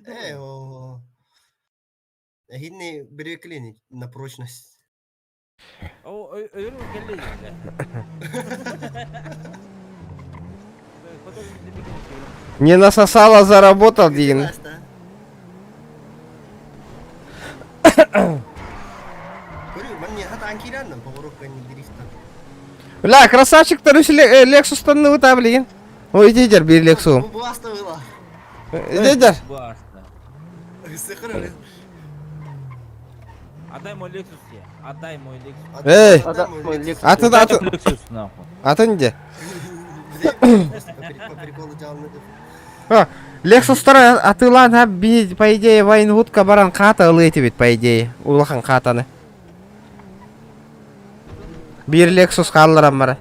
[SPEAKER 2] Гидный береклиник на прочность.
[SPEAKER 8] О, öyle geldi yani.
[SPEAKER 1] Не насосало, заработал, Дин. Бля, красавчик, второй Лексус тонны вытавлен. Ой, дедер, бери Лексу. Дедер.
[SPEAKER 8] Отдай мой Lexus я. Отдай мой Lexus.
[SPEAKER 1] Эй,
[SPEAKER 8] А
[SPEAKER 1] ты где? Lexus второй, а ты ладно, по идее, Вайнгудка баран хата лети ведь, по идее. Улахан хатаны. Bir Lexus қалларам бара.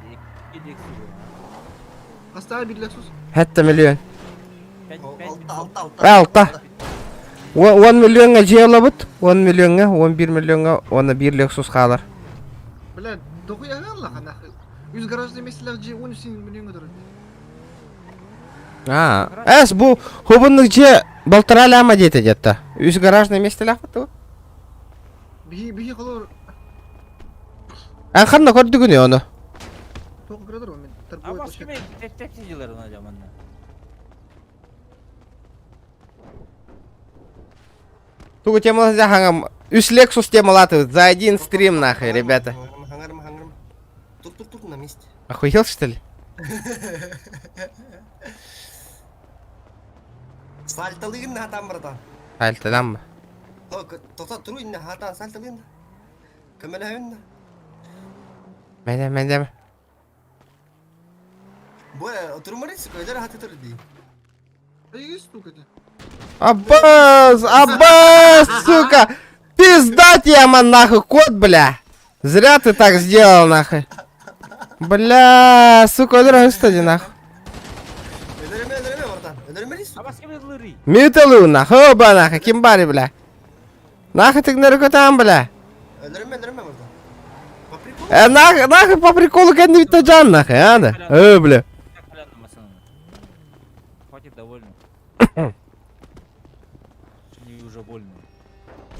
[SPEAKER 10] Остави bir Lexus.
[SPEAKER 1] Хәтті миллион. Алта. 10 миллионга жейла бут. 10 миллионга, 11 миллионга, оны bir Lexus қалар.
[SPEAKER 10] Блядь, дохуя галла нахуй. Yüz garajda mesela 13 milyon ödür.
[SPEAKER 1] Әс, бұл хубынның же былтыр алама дейті жетті. Үз гаражный местелі ақпытты бұл?
[SPEAKER 10] Бихи қалар.
[SPEAKER 1] Қанда көрді күні оны?
[SPEAKER 10] Тоқы кіредір ол мен.
[SPEAKER 8] А бас кеме тек-тек-тек она жаманна.
[SPEAKER 1] Тугу темалы за хангам. Үз Lexus темалаты за один стрим нахуй, ребята.
[SPEAKER 2] Хангарым. Тур на месте.
[SPEAKER 1] Охуел, что ли?
[SPEAKER 2] Сальталыгын хатам братан.
[SPEAKER 1] Альтадан ба?
[SPEAKER 2] Тота туру инне хатан сальталыгын. Көмеләһүн.
[SPEAKER 1] Мәдәм.
[SPEAKER 2] Бу турмарис көйләр хаты турды.
[SPEAKER 10] Эй, стукайте.
[SPEAKER 1] Аббас, сука! Пизда тема нахуй, кот, бля! Зря ты так сделал нахуй. Бля, сука, öldürme üstadi nahı.
[SPEAKER 2] Öldürme oradan. Öldürmeliyiz.
[SPEAKER 8] Абас кеме лыри.
[SPEAKER 1] Mütelu nahı, oba nahı, kim bari bля? Nahı tıknarı kötüğün bля.
[SPEAKER 2] Öldürme oradan. По приколу.
[SPEAKER 1] Nahı по приколу kendi bitacan nahı, hadi. Bля.
[SPEAKER 8] Хватит довольно. Мне уже больно.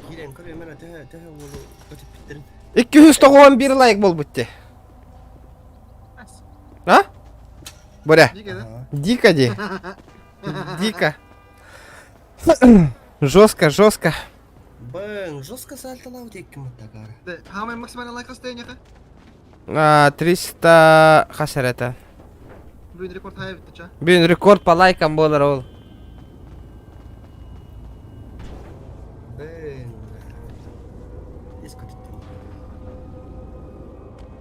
[SPEAKER 2] Giren körü hemen öte oğlu ötüp bittirin.
[SPEAKER 1] 291 like bol bitti. Ha? Бля. Дико, ди. Дико. Жестко.
[SPEAKER 2] Бэн, жестко сальталау теккім оттагары.
[SPEAKER 10] Хамай максимально лайк остаян яқа?
[SPEAKER 1] 300 хасар это.
[SPEAKER 10] Бүгін рекорд хай бітті ча.
[SPEAKER 1] Бүгін рекорд по лайкам болар ол.
[SPEAKER 2] Бэн. Ескі түттім.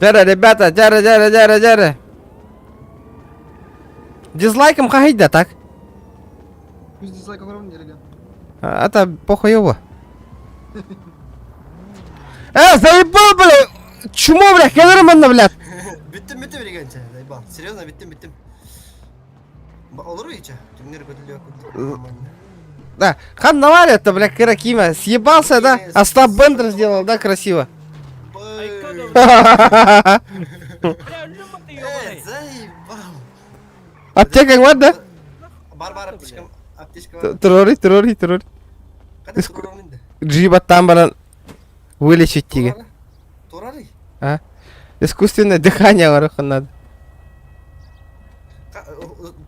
[SPEAKER 1] Жара, ребята, жара. Дизлайком хахайда, так?
[SPEAKER 10] 100 дизлайков ровно не реген.
[SPEAKER 1] Это похуй его. Заебал, бля! Чмо, бля, кедерім анна, бля!
[SPEAKER 2] Bitti birigence. Zaybal. Серьезно, bittim. Olur mu hiç? Tümleri kötülüyor.
[SPEAKER 1] Да, хан наварят-то, бля, Каракима. Съебался, да? Остап Бендер сделал, да, красиво?
[SPEAKER 2] Заебал.
[SPEAKER 1] Аптека вот, да?
[SPEAKER 2] Бар аптечка бар.
[SPEAKER 1] Террори.
[SPEAKER 2] Када турорунда?
[SPEAKER 1] Джибаттан баран вылечить тиге.
[SPEAKER 2] Турары?
[SPEAKER 1] А? Искусственное дыхание варыхан надо.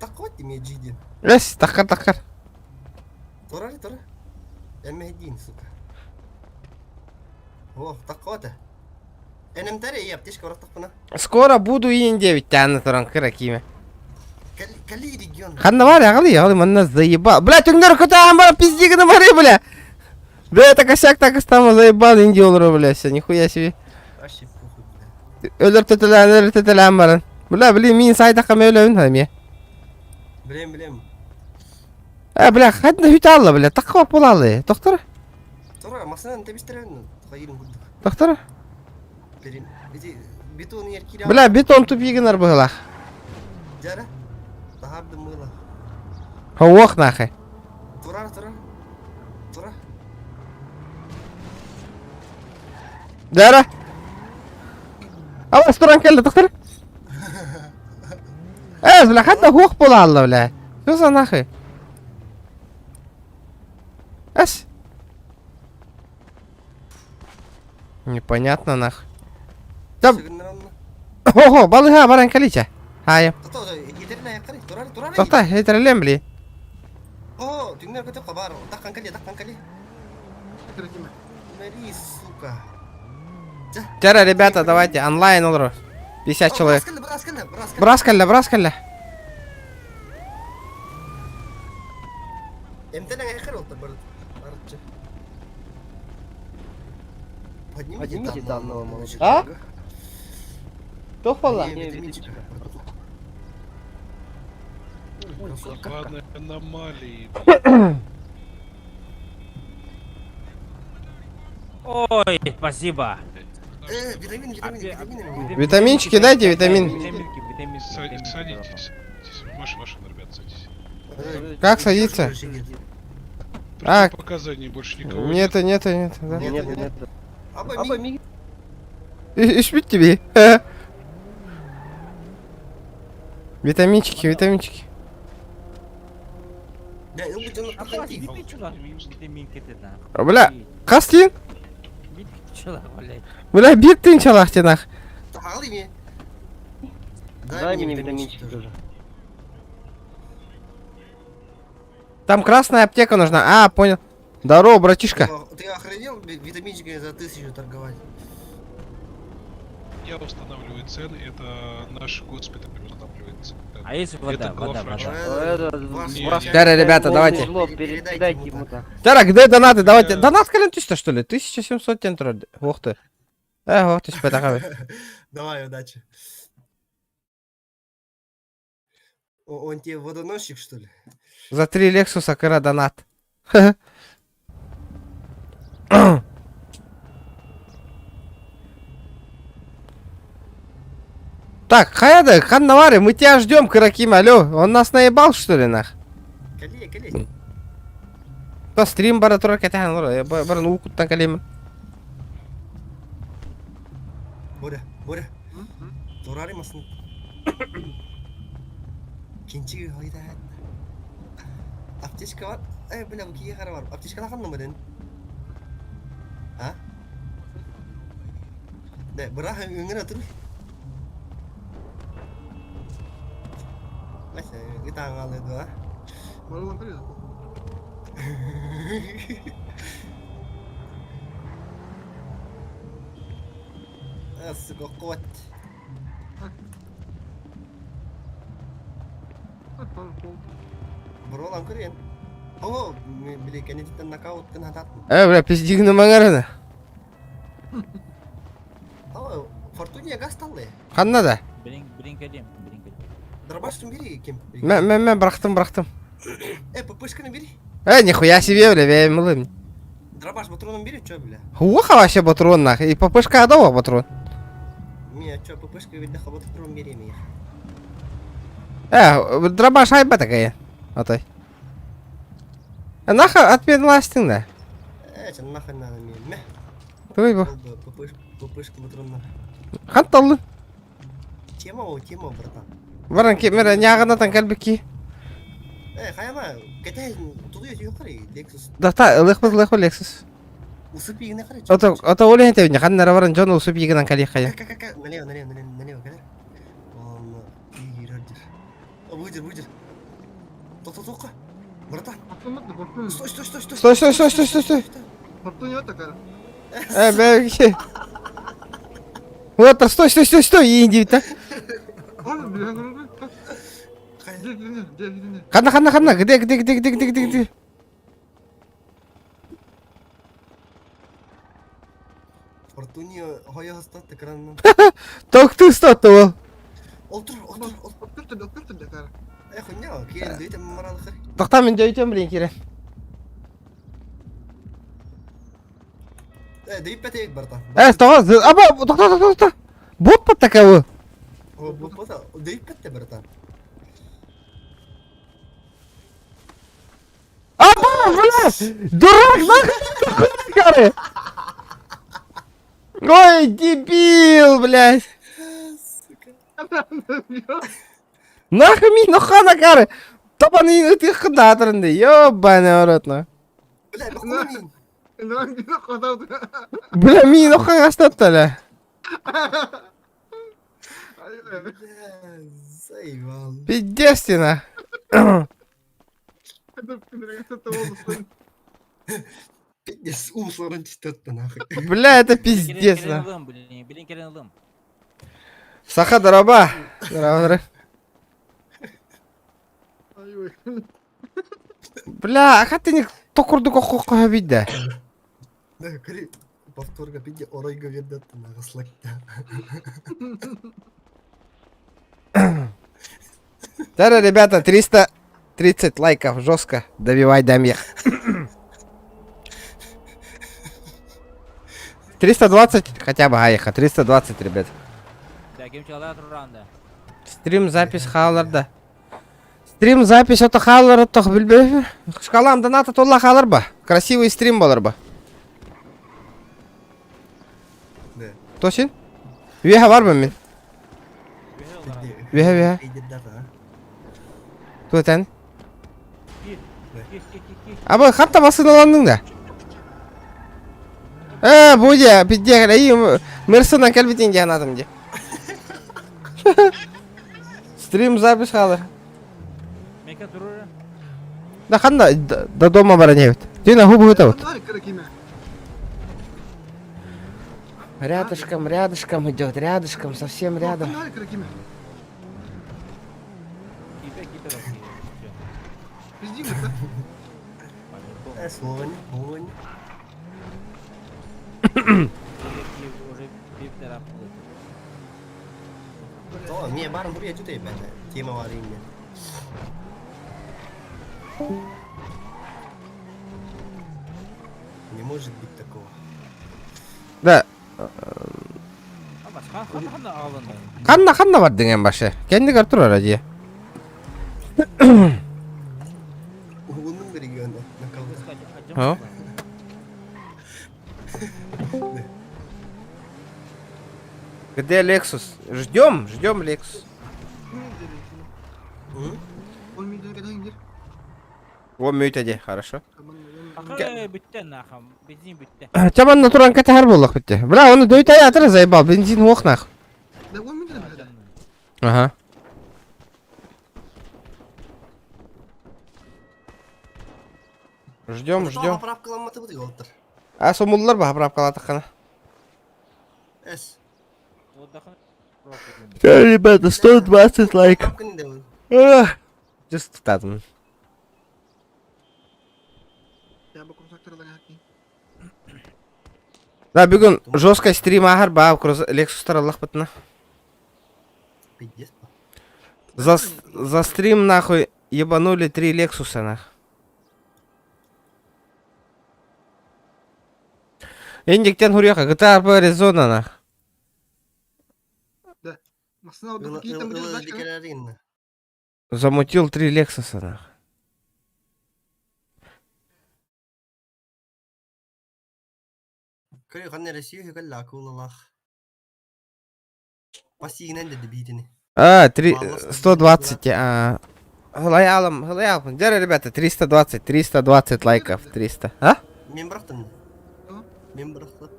[SPEAKER 2] Такой ты мне джиди.
[SPEAKER 1] Эс, такар.
[SPEAKER 2] Турары. Эммедин, сука. О, такой-то. Энемтаре и аптечка вратахпана.
[SPEAKER 1] Скоро буду ИН-9 тянуть туран Каракиме.
[SPEAKER 2] Кали регион.
[SPEAKER 1] Ханна var ya, ағали, манна заебал. Бля, түңдер көтән бара пиздигі намари, бля. Бля, это косяк так остама заебал, инди олыру, бля, все, нихуя себе.
[SPEAKER 2] Вообще похуй, бля.
[SPEAKER 1] Өлір тетелән баран. Бля, min сайта қаме өлі өн хаме.
[SPEAKER 2] Білем.
[SPEAKER 1] Бля, хадна хүт алла, бля, таққа боп болалы. Доктор?
[SPEAKER 2] Тура, масынан тебестерен. Қайырын күлдік.
[SPEAKER 1] Доктор?
[SPEAKER 2] Берин. Бетон еркире.
[SPEAKER 1] Бля, бетон тупигін арбығылақ.
[SPEAKER 2] Жара. Тахарды мыла.
[SPEAKER 1] Хауақ нахай.
[SPEAKER 2] Тура.
[SPEAKER 1] Жара. Ала, стуран келді, доктор? Бля, хадна хуақ бола алла, бля. Что за нахай? Эс. Непонятно нах. Ого, балыға баран калича. Хайым. Тоқта, етерелем бли.
[SPEAKER 2] О, түңнер көтіп қабар. Даққан кали. Мари, сука.
[SPEAKER 1] Жара, ребята, давайте, онлайн олыру. 50 человек. Браскалля.
[SPEAKER 2] Эмтен аңайқыр олты барытчы. Поднимите данного молодого.
[SPEAKER 1] А? Тоқпалла?
[SPEAKER 17] Главное, аномалии.
[SPEAKER 8] Ой, спасибо.
[SPEAKER 1] Витаминчики дайте, витамин.
[SPEAKER 17] Садитесь. Ваши, ребят, садитесь.
[SPEAKER 1] Как садиться? А,
[SPEAKER 17] Показаний больше никого
[SPEAKER 1] нету. Да.
[SPEAKER 2] Нет. Аба ми.
[SPEAKER 1] Ишпить тебе. Витаминчики.
[SPEAKER 2] Да, ну будь он проходи.
[SPEAKER 8] Витамин кетеді.
[SPEAKER 1] Бля, кастин?
[SPEAKER 8] Чула, блядь.
[SPEAKER 1] Бля, биттин чалахтинах.
[SPEAKER 2] Тағалы ме?
[SPEAKER 12] Дай мне витаминчик тоже.
[SPEAKER 1] Там красная аптека нужна. А, понял. Здорово, братишка.
[SPEAKER 2] Ты охренел витаминчиками за 1000 торговать?
[SPEAKER 17] Я устанавливаю цены, это наш госпиталь устанавливает цены.
[SPEAKER 8] А если вода?
[SPEAKER 17] Это
[SPEAKER 8] Вода.
[SPEAKER 1] Тара, ребята, давайте.
[SPEAKER 12] Передайте ему так.
[SPEAKER 1] Тара, где донаты? Давайте. Донат колен 300, что ли? 1700 тентров. Ух ты. Ого, ты спятахавый.
[SPEAKER 2] Давай, удачи. Он тебе водоносчик, что ли?
[SPEAKER 1] За 3 Лексуса кара донат. Так, Хаяда, Ханнавари, мы тебя ждем, Караким, алло. Он нас наебал, что ли, нах?
[SPEAKER 2] Кали.
[SPEAKER 1] То стрим бара тура кетахан, я бара укуттан калимын.
[SPEAKER 2] Боря. Турары масын. Кинчи ойда. Аптечка бар. Бля, bu киге қара бар. Аптечкада қандай маден? А? Да, бірақ өңгені тұр. Мәсе, ұтаң алады, а?
[SPEAKER 10] Балуан кіреді.
[SPEAKER 2] Сука, қуат. Бұролан көрген. О, біле, кәнететтен нокаут кін ататын.
[SPEAKER 1] Бля, пиздигіні маңарыны.
[SPEAKER 2] О, Фортуния газ талды.
[SPEAKER 1] Қанна да?
[SPEAKER 8] Бринкадем.
[SPEAKER 2] Дробаштың бері, кем?
[SPEAKER 1] Мен брақтым.
[SPEAKER 2] ППшканы бері.
[SPEAKER 1] Нихуя себе, бля, я мылым.
[SPEAKER 2] Дробаш патроном бері, чё, бля?
[SPEAKER 1] Хуаха вообще патрон, нах. И ППшка адова патрон.
[SPEAKER 2] Мия, чё, ППшка видно, хабот патрон бері, мия.
[SPEAKER 1] Дробаш айба такая. Отой. Наха отпедластың да.
[SPEAKER 2] Чын нахуй надо, мия. Мя.
[SPEAKER 1] Давай бо.
[SPEAKER 2] ППшка патронна.
[SPEAKER 1] Ханталды.
[SPEAKER 2] Тема, братан.
[SPEAKER 1] Баран кемера няғанатан кәлбікі.
[SPEAKER 2] Қаяма, кәтәй, тұды өте өқыры, Lexus.
[SPEAKER 1] Дақта, лықпыз Lexus.
[SPEAKER 2] Усып егіне қарай.
[SPEAKER 1] Ото олен тәуіне, қаннара баран жон усып егінен кәлек қая.
[SPEAKER 2] Налево, кәдір. Он, егер, ардер. Выдер. Тоққа. Братан. Стой.
[SPEAKER 10] Фортуния такая.
[SPEAKER 1] Бәлге. Вот, стой, еңдейді. Қанна, где?
[SPEAKER 2] Фортуния хая хастатты краннан.
[SPEAKER 1] Тоқты ұстатты ол.
[SPEAKER 2] Олтыр. Хуйня, кейін дөйтім маралы қыр.
[SPEAKER 1] Тоқта мен дөйтім білен керен.
[SPEAKER 2] Дөйіп бәтейік, братан.
[SPEAKER 1] Тоқта. Бот па такавы?
[SPEAKER 2] Бота, дөйіп бәтті, братан.
[SPEAKER 1] Бля! Дурак, нахуй! Ой, дебил, блядь! Нахуй ми, нахана кары! Табаны үті қыдатырынды, ёбаны оротна.
[SPEAKER 2] Бля, нахуй
[SPEAKER 1] Бля, ми, нахуй астатталя.
[SPEAKER 2] Заебал.
[SPEAKER 1] Пиздестина.
[SPEAKER 2] Пиздец, умсларын тистатты, нахуй.
[SPEAKER 1] Бля, это пиздец, на.
[SPEAKER 8] Блин.
[SPEAKER 1] Саха, дороба. Бля, а ты не токурду коқоқа бейді?
[SPEAKER 2] Да, кәлі, повторға пиде орайға вердатты, нағыслакта.
[SPEAKER 1] Тара, ребята, 330 лайков, жестко, добивай до мех. 320 хотя бы аяха, 320, ребят. Стрим запись хауларда. Стрим запись ото халар ото билбейби. Шкаламда ната толла халар ба. Красивый стрим болар ба.
[SPEAKER 2] Ne?
[SPEAKER 1] Тосин? Веха бар ба мен? Веха. Туэтен? Абы хатта басыналандың да. Будя, бидде, и мэрсынан кәлбетен де анадым де. Стрим запись халар.
[SPEAKER 8] Мека туру.
[SPEAKER 1] Да ханда до дома бараневит. Ты на губу это вот. Рядышком идет, рядышком, совсем рядом.
[SPEAKER 2] Слонь. О, мне баром буря тут и бэда. Тема варенья. Не может быть такого.
[SPEAKER 1] Да. Ханна бар деген башы. Кенди картур аради.
[SPEAKER 2] Улунун регионда накалды.
[SPEAKER 1] О. Где Lexus? Ждем Lexus. О, мөйтеде, хорошо.
[SPEAKER 8] Биттен нахам, бензин битте.
[SPEAKER 1] Чаман натуран катахар боллах битте. Бля, оны дөйтай атыры заебал, бензин ох нах. Ага. Ждем.
[SPEAKER 2] Поправкаламаты бути олтыр.
[SPEAKER 1] А сомуллар ба поправкалатық қана.
[SPEAKER 2] Эс.
[SPEAKER 1] Ребята, 120 лайков. Just тұтадым. Да, бүгін жестко стрим ағар ба, Лексустар Аллах бітіна. За стрим нахуй ебанули 3 Лексуса нах. Индиктен хурьяха, GTA RP Arizona нах.
[SPEAKER 10] Да. Машина вот какие там были.
[SPEAKER 1] Замутил 3 Лексуса нах.
[SPEAKER 2] Кыры ханне Россию калла акулалах. Пасигнен dedi битini.
[SPEAKER 1] 120, Глаялом. Где, ребята, 320 лайков, 300. А?
[SPEAKER 2] Мен брахтан. Мен брахтан.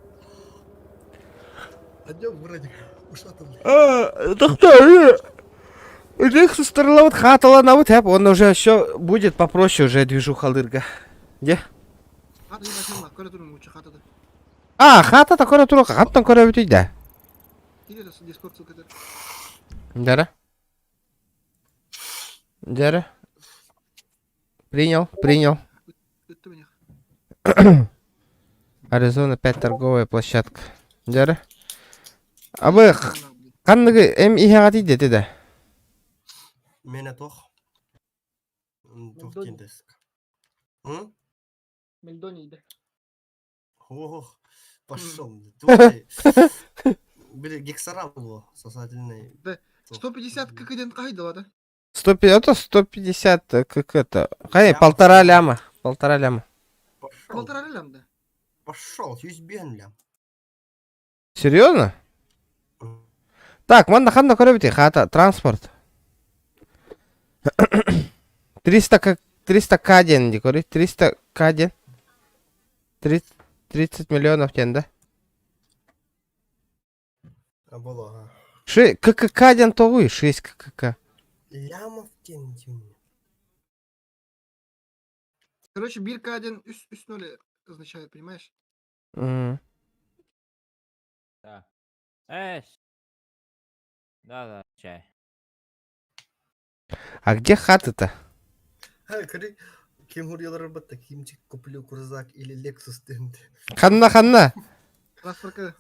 [SPEAKER 2] Адем вроде ушатан.
[SPEAKER 1] Доктор, Лексус вот хатала на вот, он уже все будет попроще уже движу халдырга. Где? Хата такое тура, хат там кора битить, да. Дара. Принял. Аризона 5 торговая площадка. Дара. А вы канныгы ихага тиде да?
[SPEAKER 2] Мене тох. Тухтиндеск.
[SPEAKER 10] Мельдонийде.
[SPEAKER 2] Ох, пошел. Били гексарал его сосательный.
[SPEAKER 10] Да. 150 как один кайдала, да?
[SPEAKER 1] 150 как это. Хай, 1,5 ляма. 1,5 ляма.
[SPEAKER 10] 1,5 лям, да.
[SPEAKER 2] Пошел, 100 лям.
[SPEAKER 1] Серьезно? Так, манда ханда корабите, хата, транспорт. 300 каден, декори, 300 каден. 30 миллионов тен, да?
[SPEAKER 2] Аболага.
[SPEAKER 1] 6 каден тогуй, 6 ККК.
[SPEAKER 2] Лямов тен.
[SPEAKER 10] Короче, бирка один üst нули означает, понимаешь?
[SPEAKER 8] Да. Да, чай.
[SPEAKER 1] А где хаты-то?
[SPEAKER 2] Кем хурьялар бата, кимчик куплю крузак или Lexus тент.
[SPEAKER 1] Ханна.
[SPEAKER 10] Транспорт.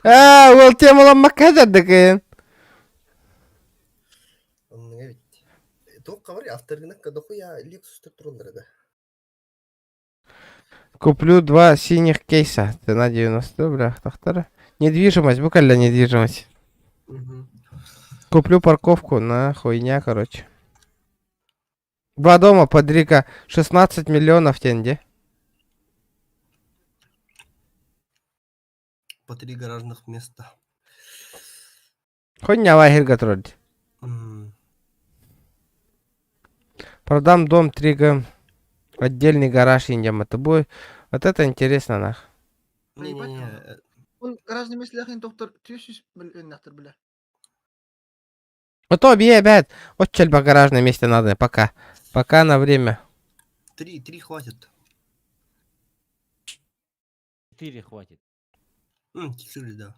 [SPEAKER 1] Ол темалан маккадер деген.
[SPEAKER 2] Онныңа бит. Тоққа бар, авторгынаққа дохуя Lexus деп тұрғандар да.
[SPEAKER 1] Куплю 2 синих кейса. Цена 90, бля, тахтара. Недвижимость, буквально недвижимость. Куплю парковку на хуйня, короче. 2 дома под Рига 16 миллионов тенге.
[SPEAKER 2] По 3 гаражных места.
[SPEAKER 1] Хуйня лагерь троди. Продам дом 3 г. Отдельный гараж индем. Это будет... Вот это интересно, нах.
[SPEAKER 2] Не-не-не.
[SPEAKER 10] Он гаражный месте лягин доктор 300 нахтер, бля.
[SPEAKER 1] Вот то объебят. Вот чельба гаражное месте надо. Пока. Пока на время.
[SPEAKER 2] 3 хватит.
[SPEAKER 8] 4 хватит.
[SPEAKER 2] 4, да.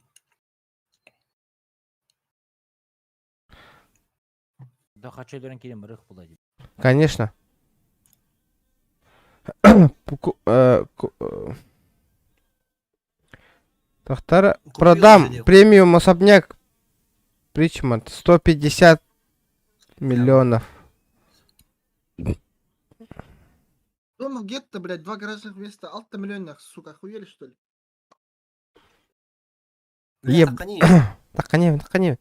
[SPEAKER 8] Да хочу дөрен келем рых болады.
[SPEAKER 1] Конечно. Тоқтар, продам премиум особняк Ричмонд 150 миллионов.
[SPEAKER 10] Дома в гетто, блядь, 2 гаражных места, 6 миллионов, сука, охуели что ли?
[SPEAKER 1] Еб... Так они.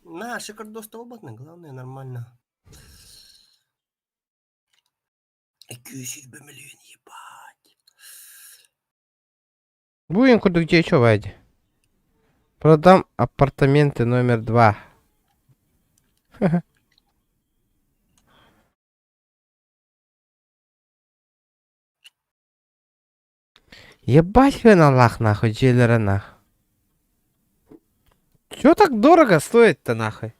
[SPEAKER 2] На, шикардос толботный, главное, нормально. 200 миллион, ебать.
[SPEAKER 1] Будем куда где еще вайди. Продам апартаменты номер 2. Ебать вы на лах нахуй, джейлера нахуй. Чё так дорого стоит-то нахуй?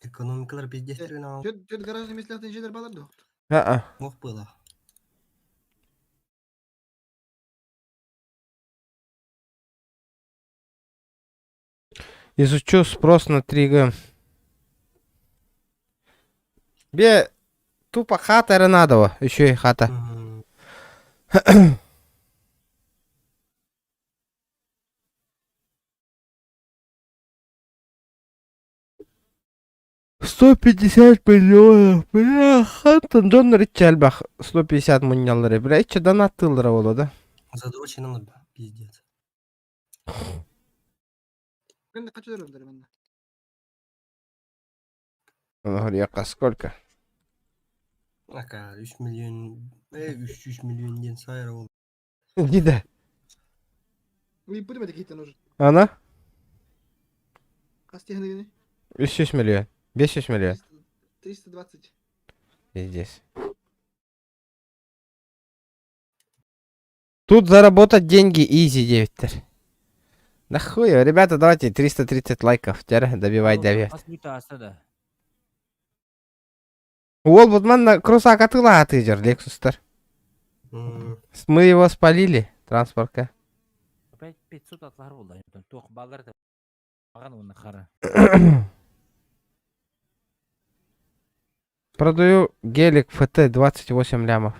[SPEAKER 2] Экономикалар пиздец тренал.
[SPEAKER 10] Чё гаражный месте лягин инженер балар доктор?
[SPEAKER 2] Мог было.
[SPEAKER 1] Изучу спрос на 3 г. Бе тупо хата Ренадова. Еще и хата. $150 миллионов. Бля, хата Джон Ричельбах. 150 муньялары. Бля, че донатылдыра было, да?
[SPEAKER 2] Задрочено надо, пиздец.
[SPEAKER 10] Ben de kaçırıyorum derim ben de.
[SPEAKER 1] Он говорит, сколько?
[SPEAKER 2] Aka 3 milyon 300 milyon yen sayara oldu.
[SPEAKER 1] Гида.
[SPEAKER 10] Вы будете какие-то нужны?
[SPEAKER 1] Она?
[SPEAKER 10] Kaç tehlikeli?
[SPEAKER 1] 300 миллион. 500 миллион.
[SPEAKER 10] 320.
[SPEAKER 1] И здесь. Тут заработать деньги easy, 9. Да хуя, ребята, давайте 330 лайков. Теперь добивай 9. Ол Будман круса катыла атыдер, Лексустер. Мы его спалили, транспортка.
[SPEAKER 8] Опять 500 атлар болды. Тоқ балдар да. Маған оны қара.
[SPEAKER 1] Продаю гелик ФТ 28 лямов.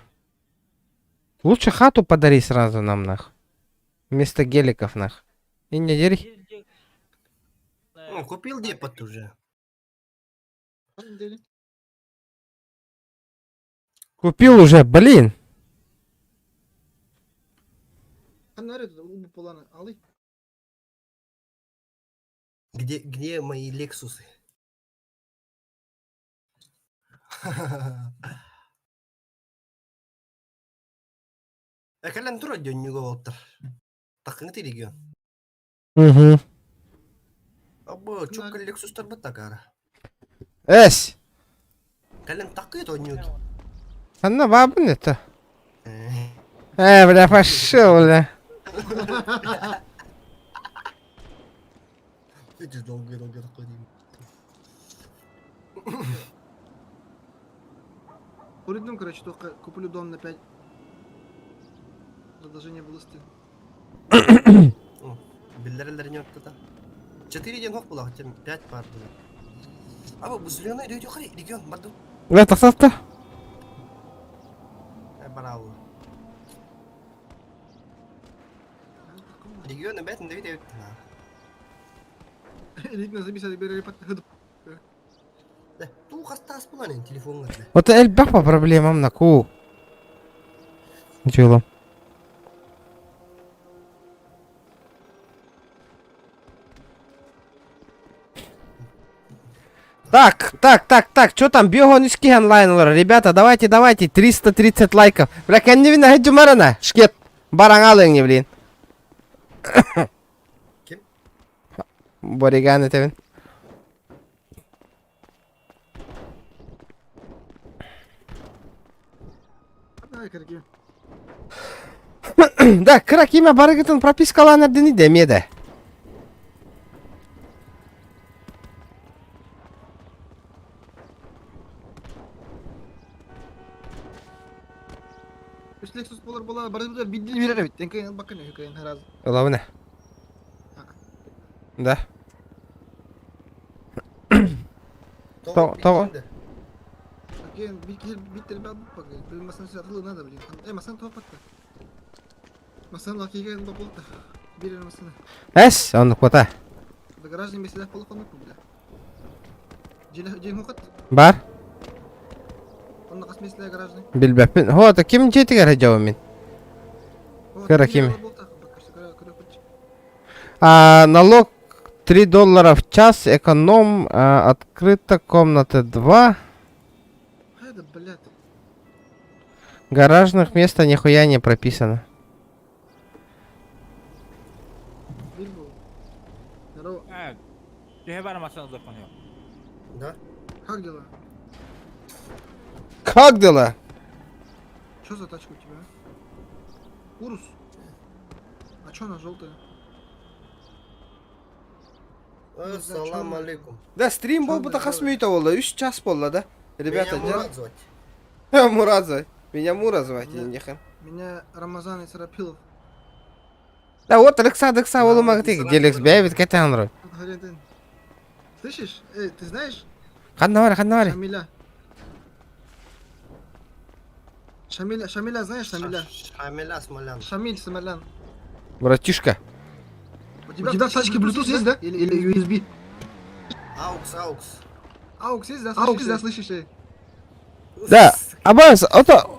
[SPEAKER 1] Лучше хату подари сразу нам, нах. Вместо геликов, нах. И не дери.
[SPEAKER 2] Ну, купил депот уже.
[SPEAKER 1] Купил уже, блин.
[SPEAKER 2] Где мои Лексусы? Kalian turun aja juga Walter. Tak ngerti deh Gion. Apa cukup Lexus terbetak arah.
[SPEAKER 1] Эс.
[SPEAKER 2] Kalian tak itu nyut.
[SPEAKER 1] Она бабнет-то. Бля, пошел, бля.
[SPEAKER 2] Видишь, долго такой.
[SPEAKER 10] Уридным, короче, только куплю дом на 5. Продолжение было стыд.
[SPEAKER 2] Билдерлер не отта. 4 ден хок була, хотя 5 пар була. Аба bu zülüyorlar diyor yukarı Region bardu.
[SPEAKER 1] Это кто-то?
[SPEAKER 2] Bravo. Region ben de video.
[SPEAKER 10] Элитно записали берет хыдып.
[SPEAKER 2] Ту хастас була не телефон гырды.
[SPEAKER 1] Вот эльбах по проблемам на ку. Ничего. Так, что там? Бегон из онлайнлар. Ребята, давайте, 330 лайков. Бля, кәнне вина хәджу марана. Шкет. Бараң алың не, блин.
[SPEAKER 2] Кем?
[SPEAKER 1] Бориган это вин.
[SPEAKER 10] Давай, Карги.
[SPEAKER 1] Да, крак имя барыгытын пропискаланыр дени демеде.
[SPEAKER 10] Üç Lexus bolar barıdır bildiğin bir evet. Denkeyin bakın hikayenin her az.
[SPEAKER 1] Главное. Да. Того.
[SPEAKER 10] Bakın bir ben bakın. Bir masanın satılığı ne da bileyim. Masanın tuhaf baktı. Masanın hakikaten bak oldu. Bir yere masanı.
[SPEAKER 1] Эс, он кота.
[SPEAKER 10] Da garajın mesela polu konuk mu bile? Cem hukat.
[SPEAKER 1] Бар.
[SPEAKER 10] Onun kas mesela garajın.
[SPEAKER 1] Билбеппин. Хо, та ким жетигер хәджау мин. Крак имя. Налог $3 в час, эконом, открыта комната 2.
[SPEAKER 10] Хайда, блядь.
[SPEAKER 1] Гаражных места нихуя не прописано.
[SPEAKER 10] Bilbo. Здорово.
[SPEAKER 8] Тебе машина закончил.
[SPEAKER 2] Да?
[SPEAKER 10] Как дела?
[SPEAKER 1] Как дела?
[SPEAKER 10] Что за тачка у тебя? Урус. А чё она желтая?
[SPEAKER 2] Ассаламу алейкум.
[SPEAKER 1] Да, стрим был бы тахасмюйта было, 3 час было, да? Ребята,
[SPEAKER 2] Меня Мурат звать.
[SPEAKER 1] Мурат звать. Меня Мура звать, нехан.
[SPEAKER 10] Меня Рамазан и Сарапилов.
[SPEAKER 1] Да, вот Александр Саволу Магатик, Делекс Бявит Катанру.
[SPEAKER 10] Слышишь? Эй, ты знаешь?
[SPEAKER 1] Ханнавари.
[SPEAKER 10] Шамиля, знаешь Шамиля?
[SPEAKER 2] Шамиля Смолян.
[SPEAKER 10] Шамиль Смолян.
[SPEAKER 1] Братишка.
[SPEAKER 10] У тебя в тачке Bluetooth есть, да? Или USB?
[SPEAKER 2] Аукс.
[SPEAKER 10] Аукс есть, да? Аукс, да, слышишь? Эй?
[SPEAKER 1] Да, Аббас,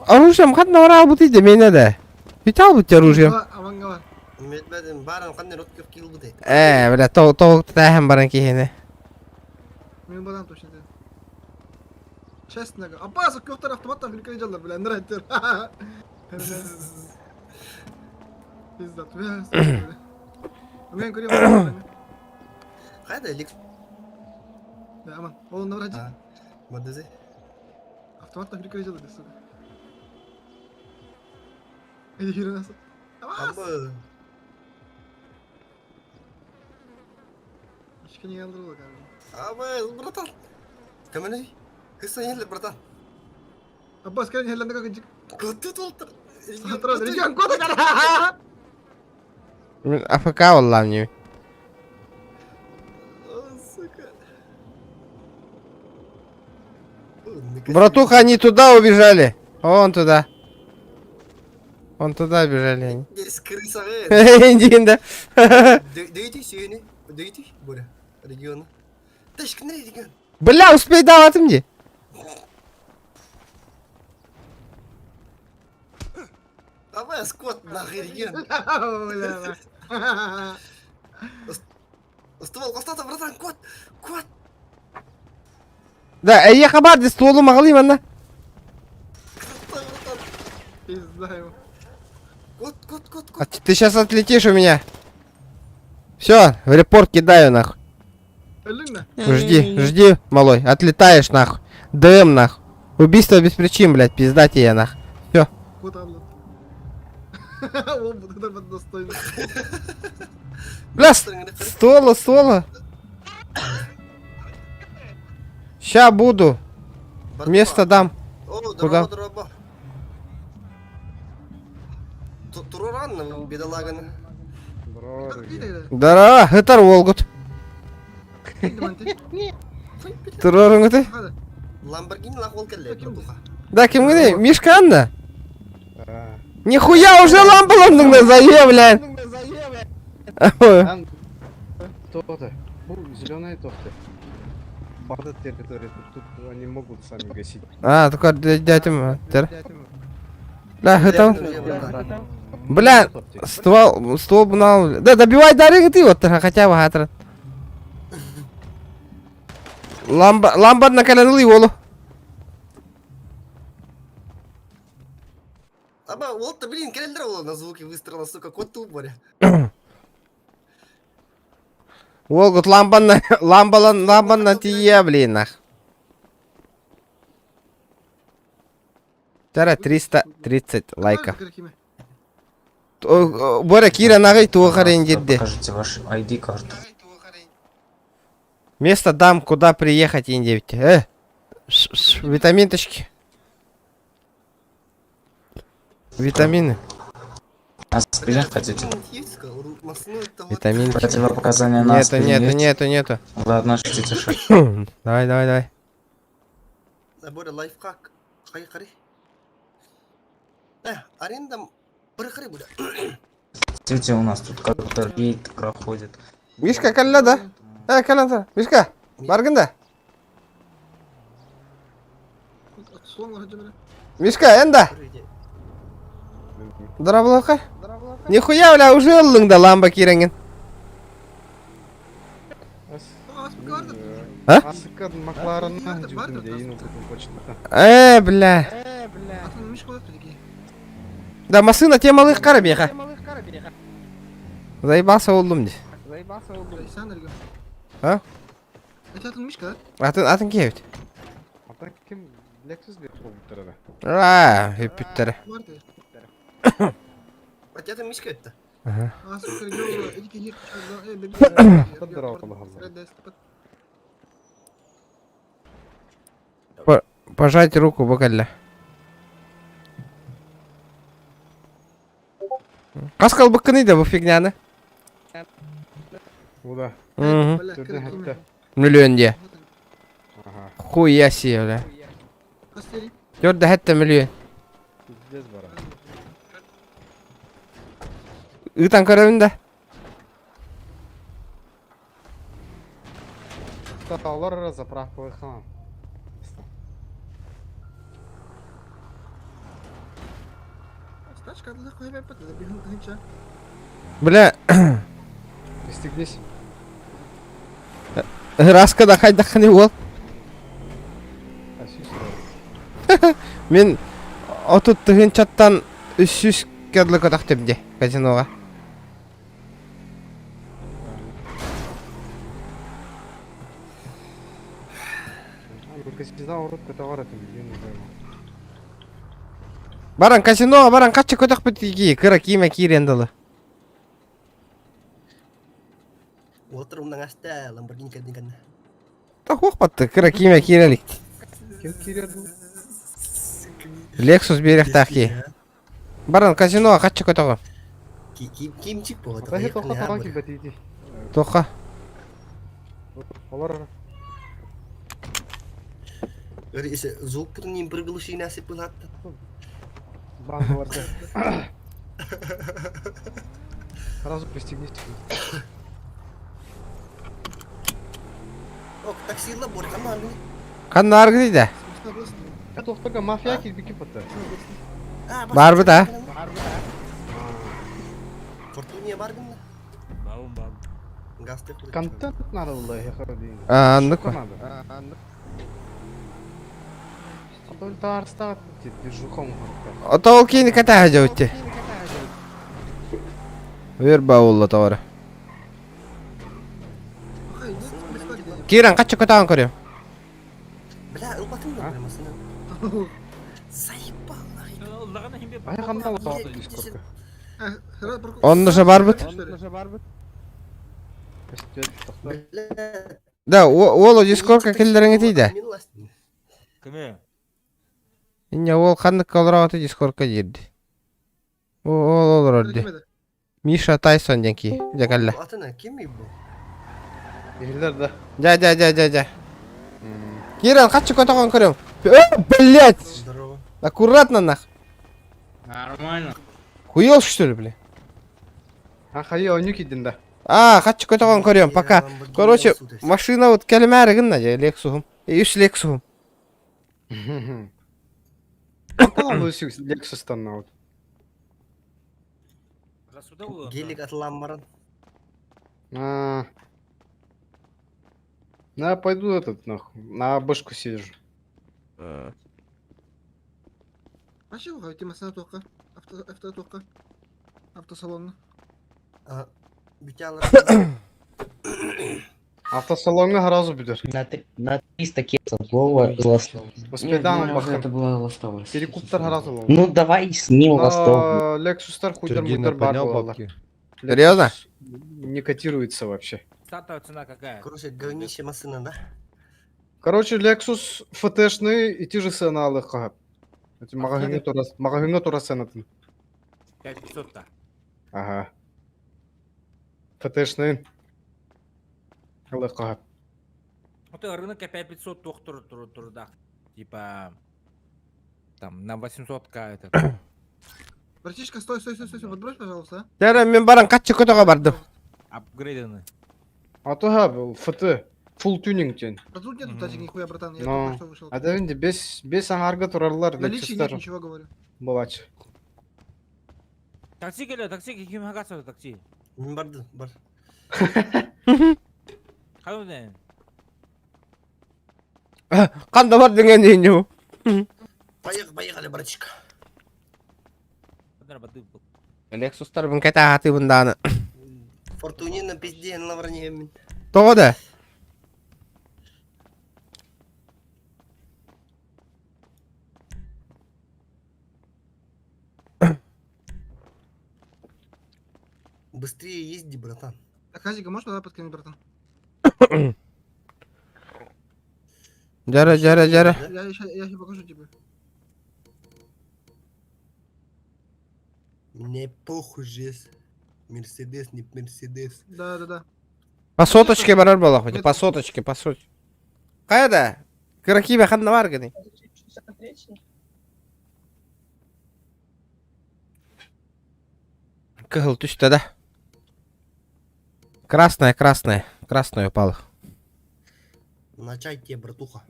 [SPEAKER 1] оружием ханнавара албутыйды мене да. Ведь албут оружием.
[SPEAKER 10] Авангавар.
[SPEAKER 2] Медбедин барын қандай роткер кил буды.
[SPEAKER 1] Бля, толық тәхім баран кейіне.
[SPEAKER 10] Мен бадам точно. Честно говоря. Аббас, көқтер автоматтан филкай жалдар, бля, нұрайттер. Пиздат, бля. Мен көрем.
[SPEAKER 2] Қайда Лекс?
[SPEAKER 10] Да, аман. Ол нұр ажи.
[SPEAKER 2] Мадызе.
[SPEAKER 10] Автоматтан филкай жалдар, сука. Иди хирен асып.
[SPEAKER 2] Абба.
[SPEAKER 10] Кішкене алдырылы, кажется.
[SPEAKER 2] Абба, братан. Кәміне? Кыса ерлі, братан.
[SPEAKER 10] Аббас, кәрін херленді көкінчік.
[SPEAKER 2] Көтті толтыр.
[SPEAKER 10] Сатырады, регион коды кәрі.
[SPEAKER 1] АФК валла мне. Братуха, они туда убежали. Вон туда. Вон туда бежали они.
[SPEAKER 2] Здесь крыса,
[SPEAKER 1] Индин, да.
[SPEAKER 2] Дойти сюда, дойти, Боря, региона. Тачка на регион.
[SPEAKER 1] Бля, успей давать мне.
[SPEAKER 2] Давай, скот, нахуй регион. Ствол, остаться, братан, кот.
[SPEAKER 1] Да, я хабар, здесь стволу могли, манна.
[SPEAKER 10] Пизда его.
[SPEAKER 2] Кот.
[SPEAKER 1] А ты сейчас отлетишь у меня. Все, в репорт кидаю нахуй. Жди, малой, отлетаешь нахуй. ДМ нахуй. Убийство без причин, блядь, пизда тебе нахуй. Все. Бля, ствола. Ща буду. Место дам. Куда?
[SPEAKER 2] Туран, бедолаган.
[SPEAKER 1] Да, это Волгут. Турорун ты?
[SPEAKER 2] Ламборгини лахол келле, братуха.
[SPEAKER 1] Да, кем ты? Мишка Анна? Нихуя уже лампаландың да заявляй.
[SPEAKER 18] Тоты. Зеленые тоты. Падают те, которые тут они могут сами гасить.
[SPEAKER 1] Только дядя. Да, это. Бля, ствол бунал. Да, добивай дары ты вот хотя бы хатра. Ламба накаленный олу.
[SPEAKER 2] Аба, вот-то, блин, келдер на звуки выстрела, сука, кот тупоря.
[SPEAKER 1] Волгут ламбана тие, блин, нах. Тара 330 лайков. Боря, Кира, нагай туахарен дедде.
[SPEAKER 15] Покажите ваш ID-карту.
[SPEAKER 1] Место дам, куда приехать, индивите. Витаминточки. Витамины.
[SPEAKER 15] А скрин хотите?
[SPEAKER 1] Витамин.
[SPEAKER 15] Противопоказания на
[SPEAKER 1] Нету.
[SPEAKER 15] Ладно, ждите шаг.
[SPEAKER 1] Давай.
[SPEAKER 2] Боря, лайфхак. Хари. Аренда прохри будет.
[SPEAKER 15] Смотрите, у нас тут как-то рейд проходит.
[SPEAKER 1] Мишка, калла, да? Калла, Мишка, барганда. Мишка, энда. Драблока. Нихуя, бля, уже лыңда ламба киренген. А?
[SPEAKER 18] Асыкан Макларенна жүрдім дейін оқытын почтаға.
[SPEAKER 1] Бля. Да, машина те малых карабеха. Заебался олдум ди. А? Атын кевит.
[SPEAKER 18] Ата кім Lexus бе сол бұттырады.
[SPEAKER 1] Хеппиттері.
[SPEAKER 2] Атята мишка это.
[SPEAKER 1] Пожать руку, бокалля. Каскал быкканы да, бу фигняны.
[SPEAKER 18] Уда.
[SPEAKER 1] Миллион де. Хуя себе, бля. Жорда хәтта миллион.
[SPEAKER 18] Пиздец бара.
[SPEAKER 1] Ытан көрөбүн да.
[SPEAKER 18] Таталар заправка хан.
[SPEAKER 1] Бля.
[SPEAKER 18] Пристегнись.
[SPEAKER 1] Раскада хайдаханы бол. Мен отут тыгын чаттан 300 кәдлі көтақтым де казиноға. Баран казиноға, баран қачы көтақ бітігі, кыра киме киренділі.
[SPEAKER 2] Отырымның асты Lamborghini кәдігін.
[SPEAKER 1] Так оқпатты, кыра киме кирелік.
[SPEAKER 18] Кем киреді?
[SPEAKER 1] Lexus берек тақи. Баран казиноға қачы көтігі.
[SPEAKER 2] Кимчик болады.
[SPEAKER 18] Рахи тоққа тоқан кем бәтейді.
[SPEAKER 1] Тоққа.
[SPEAKER 18] Олар.
[SPEAKER 2] Звук не приглуши нас и пылатты.
[SPEAKER 18] Банк варда. Сразу пристегнись.
[SPEAKER 2] О, таксила бор команды.
[SPEAKER 1] Қанна арғы дейді?
[SPEAKER 18] Тоқтаға мафия келбеке патты.
[SPEAKER 1] Бар бұ да?
[SPEAKER 2] Фортуния бар гында?
[SPEAKER 8] Бау.
[SPEAKER 2] Гасты құрды.
[SPEAKER 18] Контент надо было, я хочу дейін.
[SPEAKER 1] Андық па?
[SPEAKER 18] Только арстат, движухом.
[SPEAKER 1] Отауыл кейіні кәтәға жауытте. Вер бауылы тауыры. Киран қачы көтағын көрем?
[SPEAKER 2] Бля, ұлпатың да баймасына. Заебал нахи.
[SPEAKER 18] Ай, қамда олады дискорка.
[SPEAKER 1] Онды жа бар бұд? Да, ол дискорка келдеріңі дейді.
[SPEAKER 8] Кіме?
[SPEAKER 1] Инне ол қандық колырағаты дискорка жерді. Ол орды. Миша Тайсон денки, декалла.
[SPEAKER 2] Атына кем ей бұл?
[SPEAKER 18] Ерлерді.
[SPEAKER 1] Ja. Киран, қачы көтіған көрем? Блять!
[SPEAKER 2] Здорово.
[SPEAKER 1] Аккуратно, нах.
[SPEAKER 8] Нормально.
[SPEAKER 1] Хуел, что ли, бля?
[SPEAKER 18] Хай, онюк идін да.
[SPEAKER 1] Қачы көтіған көрем, пока. Короче, машина вот кәлімәрі гінна, Лексусым. Үш Лексусым.
[SPEAKER 18] Қанталан бұл үсік Лексустан науд.
[SPEAKER 2] Гелик атылан баран.
[SPEAKER 18] Ну, я пойду этот, нахуй, на башку съезжу.
[SPEAKER 10] А чего вы хотите машина только? Авто только? Автосалон.
[SPEAKER 18] Автосалонга сразу бедер.
[SPEAKER 12] На 300 кексов Вова ластов.
[SPEAKER 18] Воспитанным бахым.
[SPEAKER 12] Это была ластовая.
[SPEAKER 18] Перекуптар сразу ловил.
[SPEAKER 12] Ну давай с ним ластов.
[SPEAKER 18] Но Лексустар хуйдер мутер бар была.
[SPEAKER 1] Серьезно?
[SPEAKER 18] Не котируется вообще.
[SPEAKER 8] Стартовая цена какая?
[SPEAKER 2] Короче, говнище машина, да?
[SPEAKER 18] Короче, Lexus ФТшный и те же цены алыха. Эти магазины тура ценатын.
[SPEAKER 8] 5500-то.
[SPEAKER 18] Ага. ФТшный алыха.
[SPEAKER 8] Вот рынок 5500 тур, да. Типа там на 800к это.
[SPEAKER 10] Братишка, стой, подбрось, пожалуйста.
[SPEAKER 1] Жарым, мен баран каччы көтөгө бардым.
[SPEAKER 8] Апгрейдены.
[SPEAKER 18] А то га был ФТ. Full tuning тен.
[SPEAKER 10] А тут нету тачек нихуя, братан. Я
[SPEAKER 18] Но,
[SPEAKER 10] только что вышел.
[SPEAKER 18] а да винди без ангарга турарлар
[SPEAKER 10] Наличия нет, ничего говорю.
[SPEAKER 18] Булач.
[SPEAKER 8] Такси келе, такси ким хагаса такси.
[SPEAKER 2] Мен барды, бар.
[SPEAKER 8] Кайда?
[SPEAKER 1] Канда бар дегенде эмне?
[SPEAKER 2] Поехали, братишка.
[SPEAKER 1] Лексустарбын кайта атыбынданы.
[SPEAKER 2] Фортунина пизде на вранье.
[SPEAKER 1] Тоғыда?
[SPEAKER 2] Быстрее езди, братан.
[SPEAKER 10] Так, Хазика, можешь туда подкинуть, братан?
[SPEAKER 1] Жара.
[SPEAKER 10] Я сейчас покажу тебе.
[SPEAKER 2] Не похуй жест. Мерседес, не Мерседес.
[SPEAKER 10] Да.
[SPEAKER 1] По соточке барар бола хоть, по соточке. Кайда? Кыракибе ханна бар гыны. Кыгыл түштө да. Красная упала.
[SPEAKER 2] Начай тебе, братуха.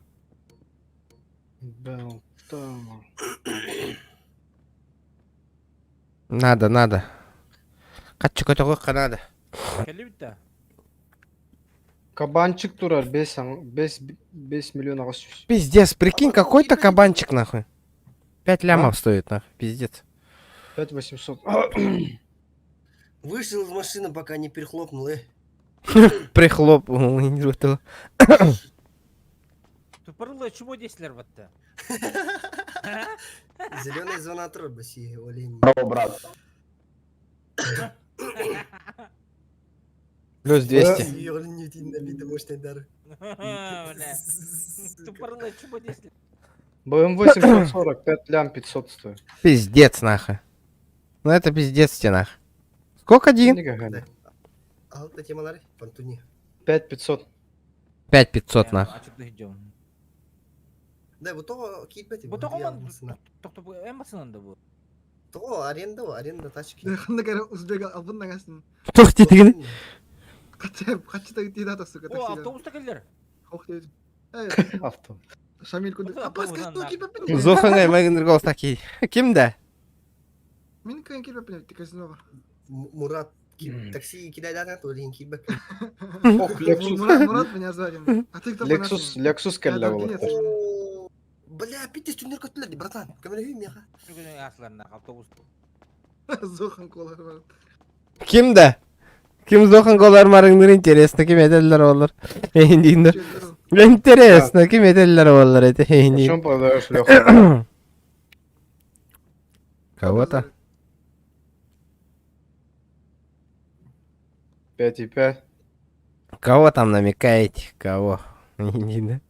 [SPEAKER 1] Надо. Каччы көтөгө надо.
[SPEAKER 8] Келибитта.
[SPEAKER 18] Кабанчик турар 5 миллион агас.
[SPEAKER 1] Пиздец, прикинь, какой-то кабанчик нахуй. 5 лямов стоит нахуй, пиздец.
[SPEAKER 18] 5800.
[SPEAKER 2] Вышел из машины, пока не перехлопнул,
[SPEAKER 1] Прихлопнул, не этого.
[SPEAKER 8] Тупорылый, чему 10 лерватта?
[SPEAKER 2] Зеленый звонотор, баси, олень.
[SPEAKER 12] Браво, брат.
[SPEAKER 1] Плюс 200.
[SPEAKER 8] Тупорылый, чему 10
[SPEAKER 18] БМВ 740, 5 лям 500 стоит.
[SPEAKER 1] Пиздец нахуй. Ну это пиздец тебе нахуй. Сколько один?
[SPEAKER 2] А вот эти малары, фантуни.
[SPEAKER 18] 5500.
[SPEAKER 1] 5500 нахуй.
[SPEAKER 2] Да, вот того кидбет.
[SPEAKER 8] Вот того ман, то эмоционально был.
[SPEAKER 2] То аренда тачки.
[SPEAKER 10] Ханна узбега албын нагасın.
[SPEAKER 1] Тохти деген.
[SPEAKER 10] Kaçta gitti daha da sıkı
[SPEAKER 8] О, автобуста келдер.
[SPEAKER 10] Ох dedi.
[SPEAKER 18] Авто.
[SPEAKER 10] Шамиль куды? Апаска, что кипа?
[SPEAKER 1] Зохаңай магнер голос такие. Кимде?
[SPEAKER 10] Мен кайын кипа пенет казиноға.
[SPEAKER 2] Мурат такси кидай да, то олень кидбет.
[SPEAKER 10] Мурат меня сзади. А ты кто?
[SPEAKER 18] Lexus келле болот.
[SPEAKER 2] Бля, питтес түнер көттүлөр, братан. Көмөлөйүм яха.
[SPEAKER 8] Бүгүн асларына автобус.
[SPEAKER 10] Зохан колар бар.
[SPEAKER 1] Кимде? Ким зохан голар марыңдыр интересно, ким эделер болар. Эйндинде. Интересно, ким эделер болар эти эйндин.
[SPEAKER 18] Чем продаешь, Леха?
[SPEAKER 1] Кого-то?
[SPEAKER 18] 5,5.
[SPEAKER 1] Кого там намекаете? Кого? Эйндинде.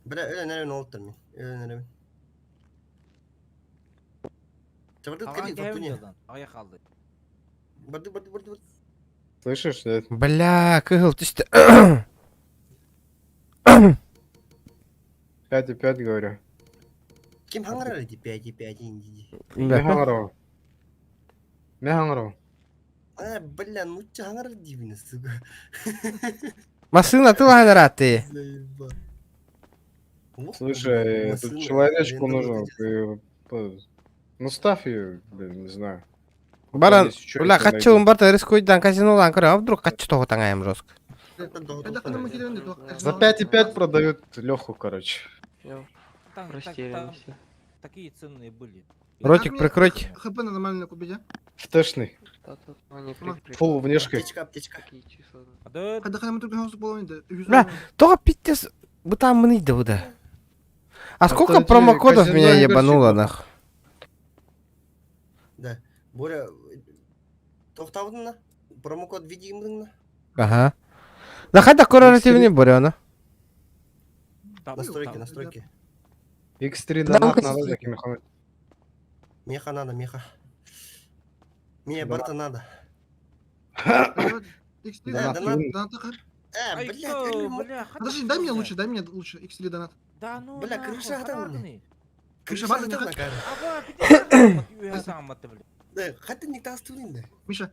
[SPEAKER 2] Бля, наверное, олттар мен. Наверное. Чабарды кали фортуни.
[SPEAKER 8] Ая калды.
[SPEAKER 2] Барды.
[SPEAKER 18] Слышишь, нет?
[SPEAKER 1] Бля, кыгыл түштө.
[SPEAKER 18] 5,5 говорю.
[SPEAKER 2] Ким хаңарар эти 5,5 инди.
[SPEAKER 18] Механгарова.
[SPEAKER 2] А, бля, ну че хаңарар дивина, сука.
[SPEAKER 1] Машина ты лагераты.
[SPEAKER 18] Слушай, тут человечку нужно. Ну ставь ее, блин, не знаю.
[SPEAKER 1] Баран, бля, каччы он барда рискуйдан казинолан көрө, а вдруг каччы тогутаңайым жестко.
[SPEAKER 10] Когда ходим мы кидаем, то
[SPEAKER 18] За 5,5 продают Леху, короче.
[SPEAKER 8] Растерялись. Такие ценные были.
[SPEAKER 1] Ротик прикрыть.
[SPEAKER 10] ХП на нормально купить, а?
[SPEAKER 18] Втэшный. Фул внешкой.
[SPEAKER 2] Аптечка.
[SPEAKER 10] Когда ходим мы только гаусу половину,
[SPEAKER 1] Бля, только пиздец. Вы там мните, да. А сколько
[SPEAKER 18] эти
[SPEAKER 1] промокодов
[SPEAKER 18] казино
[SPEAKER 1] меня
[SPEAKER 18] игрщиков.
[SPEAKER 1] ебануло, нах?
[SPEAKER 2] Да. Боря, тоқтаудың на? Промокод видеемдің на?
[SPEAKER 1] Ага. Да хайда корпоративный Боряна.
[SPEAKER 2] Настройки.
[SPEAKER 18] X3 донат надо, Заки Мехамед.
[SPEAKER 2] Меха надо, меха. Мне барта надо.
[SPEAKER 10] X3
[SPEAKER 2] Да,
[SPEAKER 10] донат,
[SPEAKER 2] донат.
[SPEAKER 10] донат, ха?
[SPEAKER 8] Ай,
[SPEAKER 10] Бля, подожди, дай мне лучше, X3 донат.
[SPEAKER 8] Да ну
[SPEAKER 2] Бля,
[SPEAKER 8] нахуй,
[SPEAKER 2] крыша
[SPEAKER 8] харагны.
[SPEAKER 2] атамын.
[SPEAKER 10] Крыша барды не
[SPEAKER 2] атамын,
[SPEAKER 10] хат.
[SPEAKER 2] кәрі.
[SPEAKER 8] Аба, пидер саматты, бля.
[SPEAKER 2] Да, хаты не тастырын да.
[SPEAKER 10] Миша,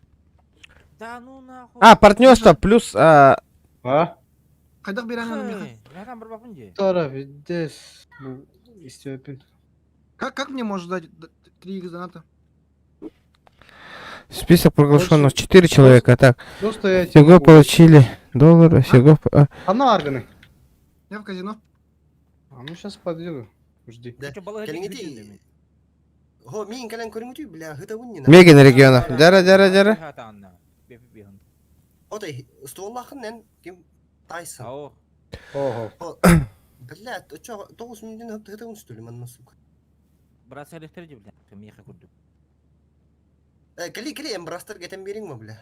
[SPEAKER 8] Да ну нахуй.
[SPEAKER 1] А, партнерство плюс...
[SPEAKER 18] А?
[SPEAKER 10] қайдақ беремін ана меха?
[SPEAKER 8] Механ бір бапын же.
[SPEAKER 18] Тора, видес. Истепин.
[SPEAKER 10] Как мне может дать 3х доната?
[SPEAKER 1] Список приглашенных 4 человека. Так,
[SPEAKER 18] Просто я тебе
[SPEAKER 1] всего
[SPEAKER 18] могу.
[SPEAKER 1] получили доллары, всего...
[SPEAKER 18] А на арганы?
[SPEAKER 10] Я в казино.
[SPEAKER 18] А ну сейчас подъеду. Жди.
[SPEAKER 2] Да, кәліңети... Хо, мен кәлін көріңгіті, бля, ғыта ұннина.
[SPEAKER 1] Мегин региона. Дара.
[SPEAKER 2] Отай, стуоллақын нән, кем тайсын.
[SPEAKER 8] Ау.
[SPEAKER 18] Ого.
[SPEAKER 2] Бля, тоғыз минден ғыта ұн стөлі, манна сука.
[SPEAKER 8] Брат электр же, бля. Меха күрдік.
[SPEAKER 2] Кәлі, эмбрастар кетен берің ма, бля?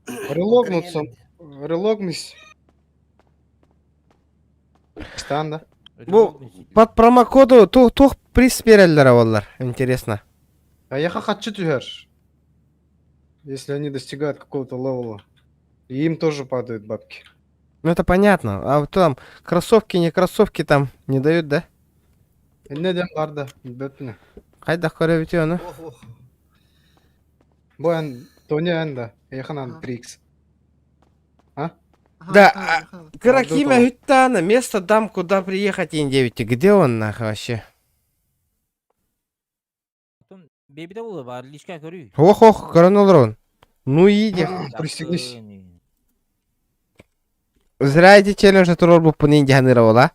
[SPEAKER 18] Релогнуться. Релогнусь. Станда.
[SPEAKER 1] Бу под промокоду тух приз берелдер аваллар. Интересно.
[SPEAKER 18] А я хохочу тюгерш. Если они достигают какого-то левела. И им тоже падают бабки.
[SPEAKER 1] Ну это понятно. А вот там кроссовки, не кроссовки там не дают, да?
[SPEAKER 18] Неден барда. Бетне.
[SPEAKER 1] Хайда коревите, ну.
[SPEAKER 18] Боян, Тони Энда. Яханан 3х. А?
[SPEAKER 1] Да, Каракима Гюттана, место дам, куда приехать Ин-9. Где он нахуй вообще?
[SPEAKER 8] Бебиде болу бар, лишка көрүү.
[SPEAKER 1] Ох, коронолрон. Ну иди.
[SPEAKER 18] Пристегнись.
[SPEAKER 1] Зря эти челленджи турор был по ней генерировал, а?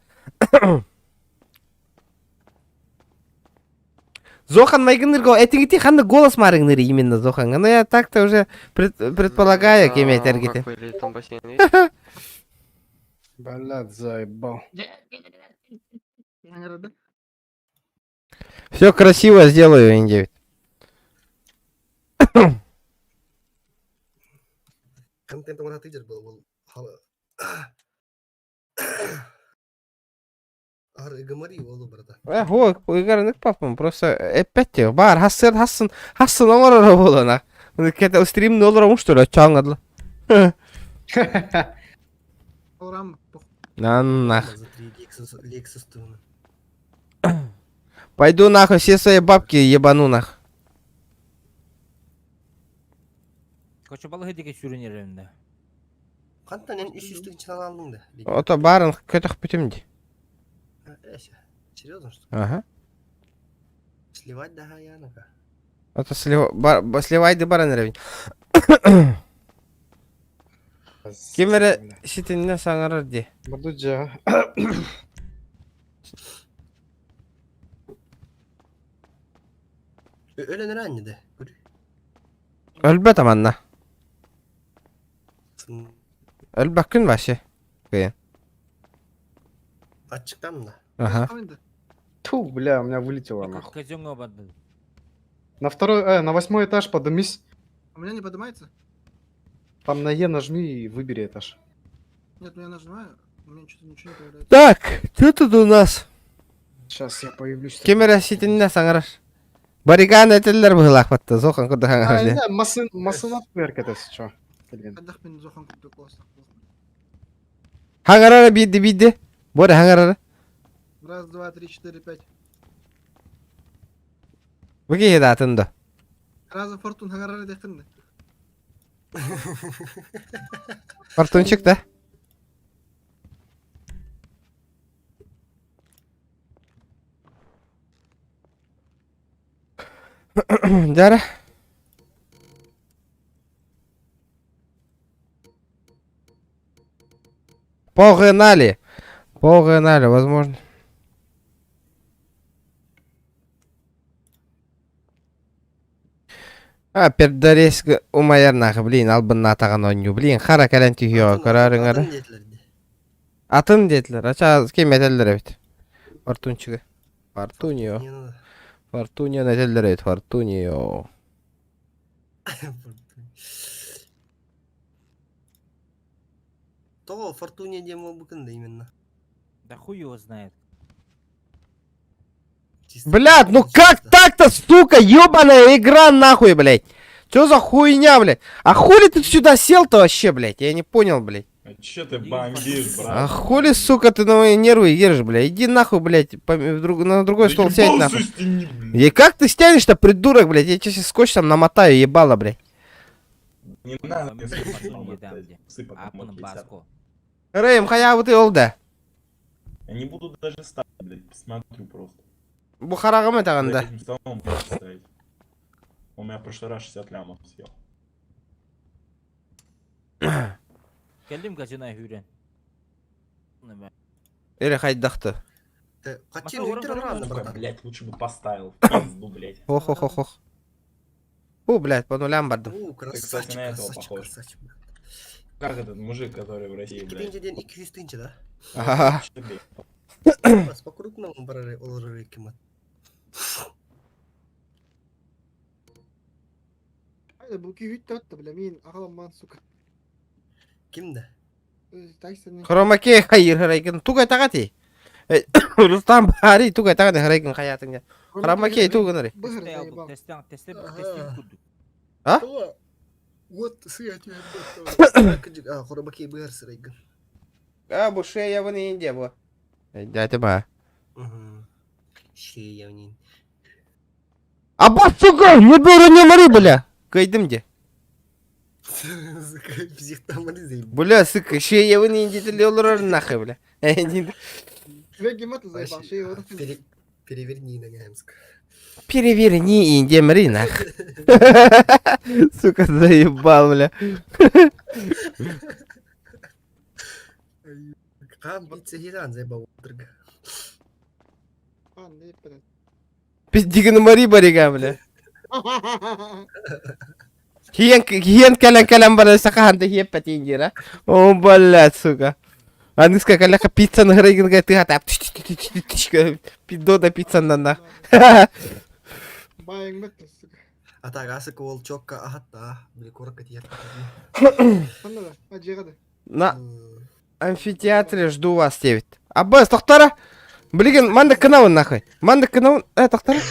[SPEAKER 1] Зохан Майгенерго, это не ты ханна голос Маригнери именно Зохан. Но я так-то уже предполагаю, кем я тергите.
[SPEAKER 18] Блядь, заебал.
[SPEAKER 1] Все красиво сделаю, Ин-9.
[SPEAKER 2] Контент он отыдет был. Ары гамари болу, брата.
[SPEAKER 1] Ого, уйгарных папам, просто опять бар, хасын олар было, на. Какая-то стрим долларом, что ли, чангадла. На нах. Пойду нахуй все свои бабки ебану нах.
[SPEAKER 8] Koçu balığı hediye sürünürlerinde.
[SPEAKER 2] Kanka ne üst içinden aldın da.
[SPEAKER 1] Ото барын көтөх бүтүмдү.
[SPEAKER 2] Серьезно, что?
[SPEAKER 1] Ага.
[SPEAKER 2] Сливать да Янка.
[SPEAKER 1] Ото сливай да барын ревин. Кемере ситинне саңарар ди.
[SPEAKER 18] Бадуджа.
[SPEAKER 2] Ölen öğrenci de.
[SPEAKER 1] Өлбөт аманна. Өлбөк күн башы. Кыйын.
[SPEAKER 2] Açıktan da.
[SPEAKER 1] Ага.
[SPEAKER 18] Ту, бля, у меня вылетело нахуй.
[SPEAKER 8] Казёнга бады.
[SPEAKER 18] На второй, на 8-й этаж подымись.
[SPEAKER 10] У меня не поднимается?
[SPEAKER 18] Там на Е нажми и выбери этаж.
[SPEAKER 10] Нет, ну я нажимаю, у меня что-то ничего не появляется.
[SPEAKER 1] Так, что тут у нас?
[SPEAKER 18] Сейчас я появлюсь.
[SPEAKER 1] Кемере ситинне саңарар. Бариган этелер быгылак батты. Зохан куда
[SPEAKER 18] А,
[SPEAKER 1] хаңар ди.
[SPEAKER 18] не, масынат беркетес, чё?
[SPEAKER 10] Қайдақ мен Зохан күтті классно.
[SPEAKER 1] Хаңарара бидди. Бори хаңарара.
[SPEAKER 10] Раз, два, три, четыре, пять.
[SPEAKER 1] Бүге едатынды.
[SPEAKER 10] Раза фортун хангарары дехтінде.
[SPEAKER 1] Фортунчик да? Дара. Погнали. Погнали, возможно. Пердарес умаяр нахы, блин, албынна атаған ойну, блин, қара кәлен түйеға көрарыңары. Атын детлер, ача кем етелдер әбет. Фортунчыға. Фортунио. Фортунио нәтелдер әбет, Фортунио.
[SPEAKER 2] То Фортуния демо букында именно.
[SPEAKER 8] Да хуй его знает.
[SPEAKER 1] Блядь, ну как так-то, сука, ёбаная игра нахуй, блядь. Чё за хуйня, блядь? А хули ты сюда сел-то вообще, блядь? Я не понял, блядь.
[SPEAKER 19] А чё ты бомбишь, брат?
[SPEAKER 1] А хули, сука, ты на мои нервы держишь, блядь? Иди нахуй, блядь, на другой стол сядь, нахуй. И как ты стянешь-то, придурок, блядь? Я тебе сейчас скотч там намотаю, ебало, блядь.
[SPEAKER 19] Не надо мне сыпать.
[SPEAKER 1] Рэйм, хаявы ты олда.
[SPEAKER 19] Я не буду даже ставить, блядь, посмотрю просто.
[SPEAKER 1] Бухарагам это ганда.
[SPEAKER 19] Этим столом просто ставить. У меня в прошлый раз 60 лямов съел.
[SPEAKER 8] Geldim gazinoya hüren.
[SPEAKER 1] Или хайдахты.
[SPEAKER 19] Блядь, лучше бы поставил. Пизду, блядь.
[SPEAKER 1] Ох. Фу, блядь, по нулям бардым.
[SPEAKER 19] Ты, кстати, на этого похож. Как этот мужик, который в России, блядь?
[SPEAKER 2] 200 тысяч, да?
[SPEAKER 1] Ага.
[SPEAKER 2] По-крупному брали, уложили кемат.
[SPEAKER 10] Bu ki hütte attı bile min ağlamman suka.
[SPEAKER 2] Kimde?
[SPEAKER 10] Тайсон.
[SPEAKER 1] Хромаке хайыр харайкын тугай тагати. Рустам бари тугай тагати харайкын хаятыңда. Хромаке тугынары.
[SPEAKER 8] Тесте күрдік.
[SPEAKER 1] А?
[SPEAKER 2] Вот сыят я. Хромаке быр сырайгын.
[SPEAKER 1] А, бу шея вон инде бу. Дайте ба.
[SPEAKER 2] Шея вон.
[SPEAKER 1] Аба, сука, не беру не мари, бля. Кайдым де. Бля, сука, шея вон инде ты лёлрар нахуй, бля.
[SPEAKER 2] Переверни на гамск.
[SPEAKER 1] Переверни инде мари нах. Сука, заебал, бля.
[SPEAKER 2] Кам битсе хиран заебал утырга.
[SPEAKER 1] Пиздигін мари барига, бля. Хиен кален бара сақаханды хиеп патингера. О, блядь, сука. Аныска каляка пицца награйгын гай ты хатап. Пидода пиццандан нах.
[SPEAKER 10] Байың бәкті сука.
[SPEAKER 2] Атагасы кол чокка ахатта. Били корка тият.
[SPEAKER 10] Қанда да, ажиғады.
[SPEAKER 1] На амфитеатре жду вас, Тевит. Аббас, тоқтара? Блин, манда канавын нахуй. Манда канавын, тоқтара?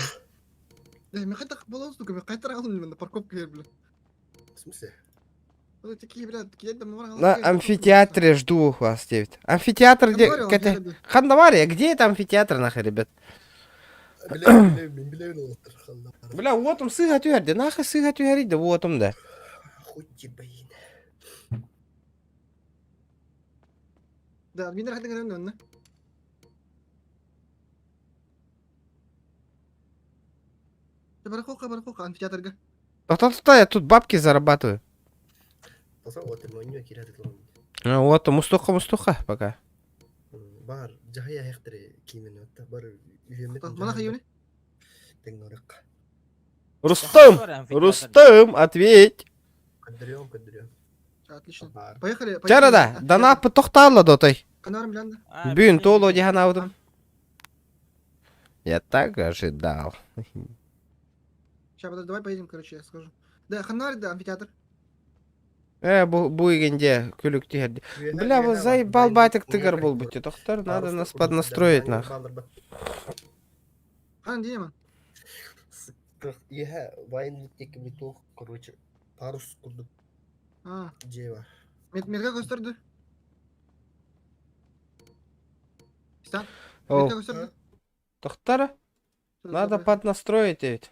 [SPEAKER 10] Мен қайта болауыз сука, мен қайтар алдым мен парковка кер, бля.
[SPEAKER 2] В смысле?
[SPEAKER 1] На амфитеатре жду вас, Тевит. Амфитеатр где? Хандавария, где это амфитеатр нахуй, ребят? Бля, вот он сыгать уярди, нахуй сыгать уярди, да вот он, да.
[SPEAKER 2] Хоть боин.
[SPEAKER 10] Да, мен рахатын көрем да. Барахолка, амфитеатрга.
[SPEAKER 1] Я тут бабки зарабатываю. Вот, мустуха пока.
[SPEAKER 2] Бар, жахая хехтре кимен отта, бар үйемет.
[SPEAKER 10] Мана хайюне?
[SPEAKER 2] Теңнорек.
[SPEAKER 1] Рустам, ответь.
[SPEAKER 2] Кадрём.
[SPEAKER 10] Отлично. Поехали.
[SPEAKER 1] Чарада, данапы тоқталла дотой.
[SPEAKER 10] Канарым лянда.
[SPEAKER 1] Бүйін толу диханаудым. Я так ожидал.
[SPEAKER 10] Сейчас, подожди, давай поедем, короче, я скажу. Да, Ханар, да, амфитеатр.
[SPEAKER 1] Бу игенде күлік тиерди. Бля, вы заебал батик тыгар был быть. Доктор, надо нас поднастроить нах.
[SPEAKER 10] Хан, где man?
[SPEAKER 2] Я вайн тек биту, короче, парус курду. Дева.
[SPEAKER 10] Метка көстірді? Стан?
[SPEAKER 1] О,
[SPEAKER 10] Метка көстірді?
[SPEAKER 1] доктора? Надо поднастроить ведь.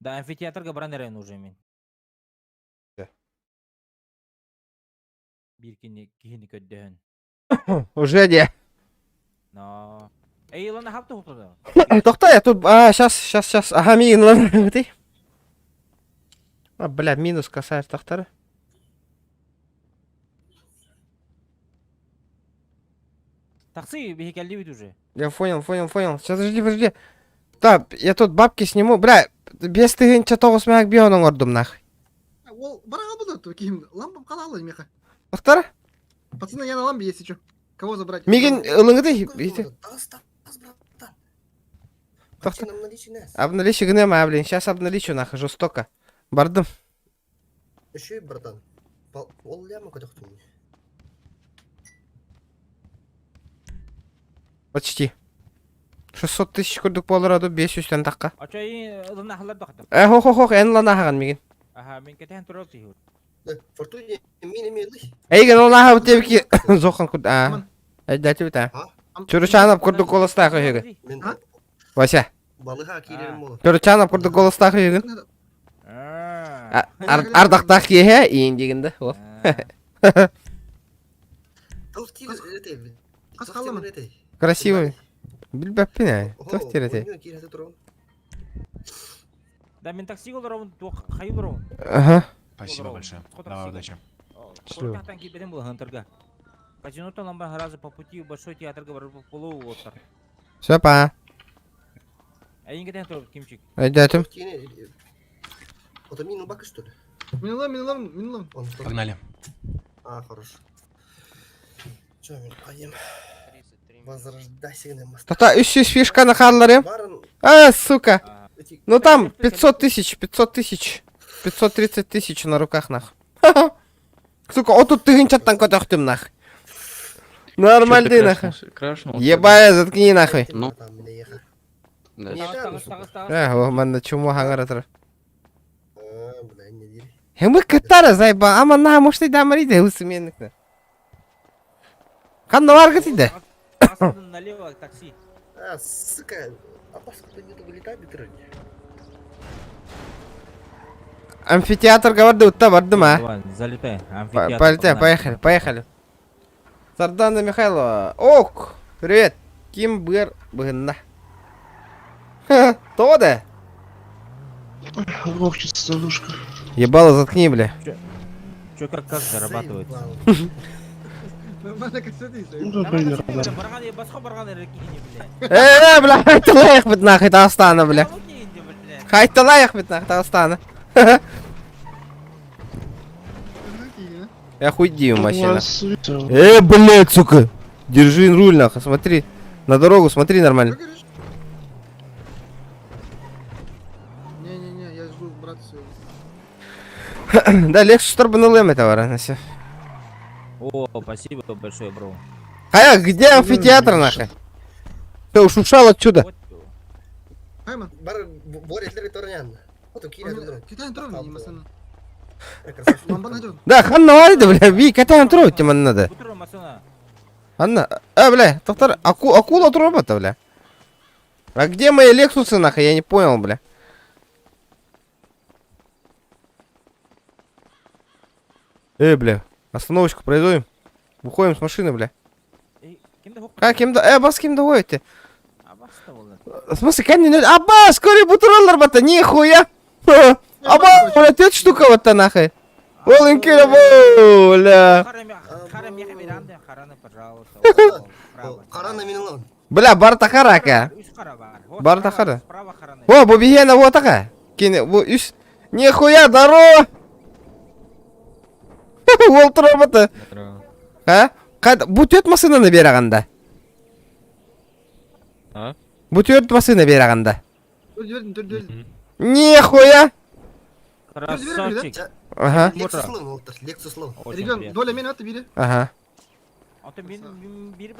[SPEAKER 8] Да, амфитеатрға баран әрен уже мен. Bir kini köddühün.
[SPEAKER 1] Уже де.
[SPEAKER 8] No. Эй, ладно, хапты хопта.
[SPEAKER 1] Тохта, я тут... Сейчас. Ага, мигин, ладно, ты. А, бля, минус касается тохтары.
[SPEAKER 8] Такси, бегикалли ведь уже.
[SPEAKER 1] Я понял. Сейчас, подожди. Так, я тут бабки сниму. Бля, без тыгынча 9 маяк бионың ордум, нахуй.
[SPEAKER 10] Ол, бараға бұлда, то киім, лампам қалалы, меха.
[SPEAKER 1] Тохтары?
[SPEAKER 10] Пацаны, я на лампе, если чё. Кого забрать?
[SPEAKER 1] Мигин, ылыңы дей.
[SPEAKER 2] Тохта. Обналичи нас.
[SPEAKER 1] Обналичи гнема, блин. Сейчас обналичу, нахуй, жестоко. Бардым.
[SPEAKER 2] Еще и братан. Ол ляма куда кто мне.
[SPEAKER 1] Почти. 600 тысяч күрдік болыр ады 500-тен таққа.
[SPEAKER 8] Ачай, ладно, халар дохта.
[SPEAKER 1] Хох, ән лана хаған меген.
[SPEAKER 8] Ага, мен кетен турап тихур.
[SPEAKER 2] Фортуне, мини милый.
[SPEAKER 1] Әйген лана хабы тебеки. Зоқан күрді. Әйдәті біта. Чүрічанап күрді қолыстағы еген. Вася.
[SPEAKER 2] Балыға кейлерім болу.
[SPEAKER 1] Чүрічанап күрді қолыстағы еген. Ардақтақ кеге, ең дегенді. Красивый. Білбәппен әй. Тоқ тереті.
[SPEAKER 8] Да, мен такси оларауын, қайыл оларауын.
[SPEAKER 1] Ага.
[SPEAKER 15] Спасибо большое. Давай, удачи.
[SPEAKER 8] Қорқақтан кепеден бұл ғантырға. Казинотан ламбан разы по пути в Большой театрға барып болу оттар.
[SPEAKER 1] Все, па.
[SPEAKER 8] Әйін кетен тұрып, кемчик.
[SPEAKER 1] Әйдәтім.
[SPEAKER 2] Это мину бака, что ли?
[SPEAKER 10] Минулам.
[SPEAKER 15] Погнали.
[SPEAKER 2] А, хорошо. Че, мен қайым? Возрождайся на мост.
[SPEAKER 1] Тоқта 300 фишканы қалылар ем. Сука. Ну там 500 тысяч. 530 тысяч на руках, нах. Сука, о тут тыгынчаттан көтөктүм, нах. Нормальный, нах. Ебая, заткни, нахуй.
[SPEAKER 15] Ну.
[SPEAKER 1] О, манда чуму хаңар атыр. Хемі кыттары, зайба. Ама на, может, дамариды, үсіменікті. Қанды варғы дейді?
[SPEAKER 8] Налево такси.
[SPEAKER 2] А, сука, опасно где-то вылетает бетрон.
[SPEAKER 1] Амфитеатрға барды, утта барды ма?
[SPEAKER 8] Залетай,
[SPEAKER 1] Поехали. Сардана Михайлова. Ок, привет. Ким бір бұғынна? Тода?
[SPEAKER 14] Ловчится задушка.
[SPEAKER 1] Ебало, заткни, бля.
[SPEAKER 8] Чё, как зарабатывает?
[SPEAKER 10] Нормально, как садись.
[SPEAKER 1] Бля, хайты лайық бит нахуй, Дағыстаны, бля. Хайты лайық бит нахуй, Дағыстаны. Я хуй машина. Блядь, сука. Держи руль, нахуй, смотри. На дорогу смотри нормально.
[SPEAKER 10] Не, я жду брата своего.
[SPEAKER 1] Да, Lexus Turbo это варанаси.
[SPEAKER 8] О, спасибо большое, бро.
[SPEAKER 1] А где амфитеатр, нахуй? Ты уж ушел отсюда.
[SPEAKER 2] Бар, борет территориально. Вот киля.
[SPEAKER 10] Китай трогай, не масана.
[SPEAKER 1] Да, ханна валида, бля, ви, катаем трогать тебе надо. Анна, бля, доктор, акула робота, бля. А где мои Лексусы, нахуй, я не понял, бля. Бля, остановочку производим. Выходим с машины, бля. Аббас кем доводите? В смысле, Аббас, скорее бутероллар, бата, нихуя. Аббас, бля, ты штука вот-то, нахуй. Оленький, бля. Бля, барта харака. Барта хара. О, бубигена вот такая. Нихуя, здорово. Волт робота. А? Бутет машина берағанда. Бутет машина берағанда. Нихуя.
[SPEAKER 8] Красавчик.
[SPEAKER 1] Ага.
[SPEAKER 2] Лексус лов.
[SPEAKER 10] Ребят, доля мен атты бири.
[SPEAKER 1] Ага.
[SPEAKER 8] Бир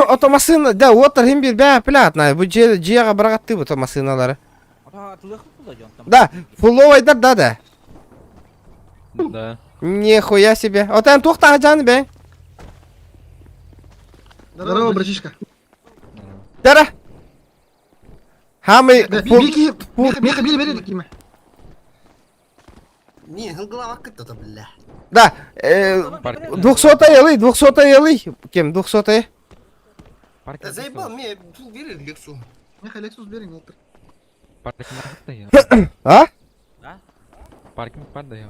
[SPEAKER 1] Ото машина, да, отыр хем бир бә платна. Бу жега баргатты бу машиналары. Да, фулловайдар, да.
[SPEAKER 9] Да.
[SPEAKER 1] Нихуя себе. Отан тоқтағы жаны бе.
[SPEAKER 10] Здорово, братишка.
[SPEAKER 1] Дара. Хамы.
[SPEAKER 10] Меха бери, кима.
[SPEAKER 2] Не, голова кыта-то, бля.
[SPEAKER 1] Да, 200 елы. Кем 200?
[SPEAKER 2] Заебал, мне тут бери Лексу.
[SPEAKER 10] Меха, Lexus берем, Олтер.
[SPEAKER 5] Паркинг да я.
[SPEAKER 1] А?
[SPEAKER 8] Да?
[SPEAKER 5] Паркинг да я.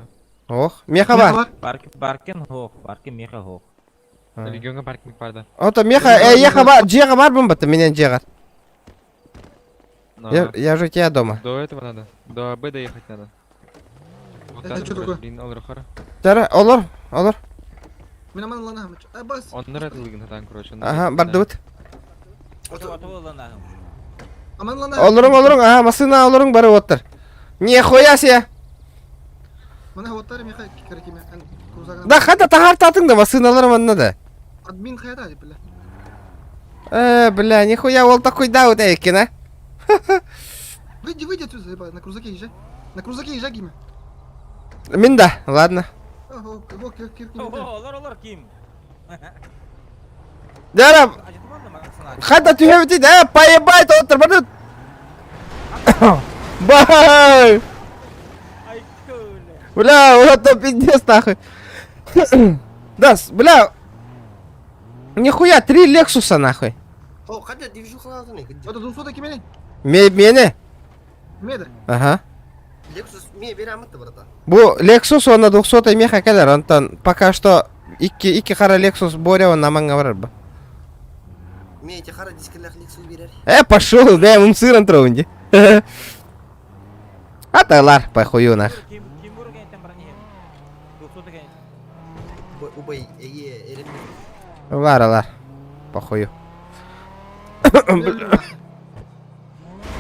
[SPEAKER 1] Ох, меха бар.
[SPEAKER 8] Баркен хох, баркен меха хох.
[SPEAKER 5] Регионга паркинг да.
[SPEAKER 1] Ото меха, еха бар, джега бар бомбата, меня джега. Я же у тебя дома.
[SPEAKER 5] До этого надо. До Б доехать надо. Вот
[SPEAKER 10] Это что такое?
[SPEAKER 5] Блин, Олрахара.
[SPEAKER 1] Тара, олор.
[SPEAKER 10] Мен аман лана хамыч. Бас.
[SPEAKER 5] Он ныряет лыгна там, короче.
[SPEAKER 1] Ага, бардут.
[SPEAKER 10] Аман лана.
[SPEAKER 1] Олорың, ага, масына олорың бары оттыр. Нихуя себе.
[SPEAKER 10] Мана оттар меха кикарки мен.
[SPEAKER 1] Да хата тахар татың да масыналар манна да.
[SPEAKER 10] Админ хайда, бля.
[SPEAKER 1] Бля, нихуя, ол такой да вот экен, а?
[SPEAKER 10] Выйди отсюда, заебал, на крузаке езжай. На крузаке езжай, Гиме.
[SPEAKER 1] Минда, ладно.
[SPEAKER 8] Олар ким?
[SPEAKER 1] Дара, хата тюхевти, да, поебай, то оттыр, бардут. Бай! Бля, вот то пиздец, нахуй. Да, бля. Нихуя, 3 Лексуса, нахуй.
[SPEAKER 2] О, хотя движуха надо не.
[SPEAKER 10] Это 200 кимене?
[SPEAKER 1] Мені?
[SPEAKER 10] Меда.
[SPEAKER 1] Ага.
[SPEAKER 2] Lexus мне беремет брата.
[SPEAKER 1] Бу Lexus оны 200 меха келер, онтан пока что iki қара Lexus боря он наманға барар ба.
[SPEAKER 2] Мне эти қара дискілер Lexus берер.
[SPEAKER 1] Пошел, да, мым сырын троунди. Аталар, похую нах.
[SPEAKER 2] Убай,
[SPEAKER 1] Лар, похую.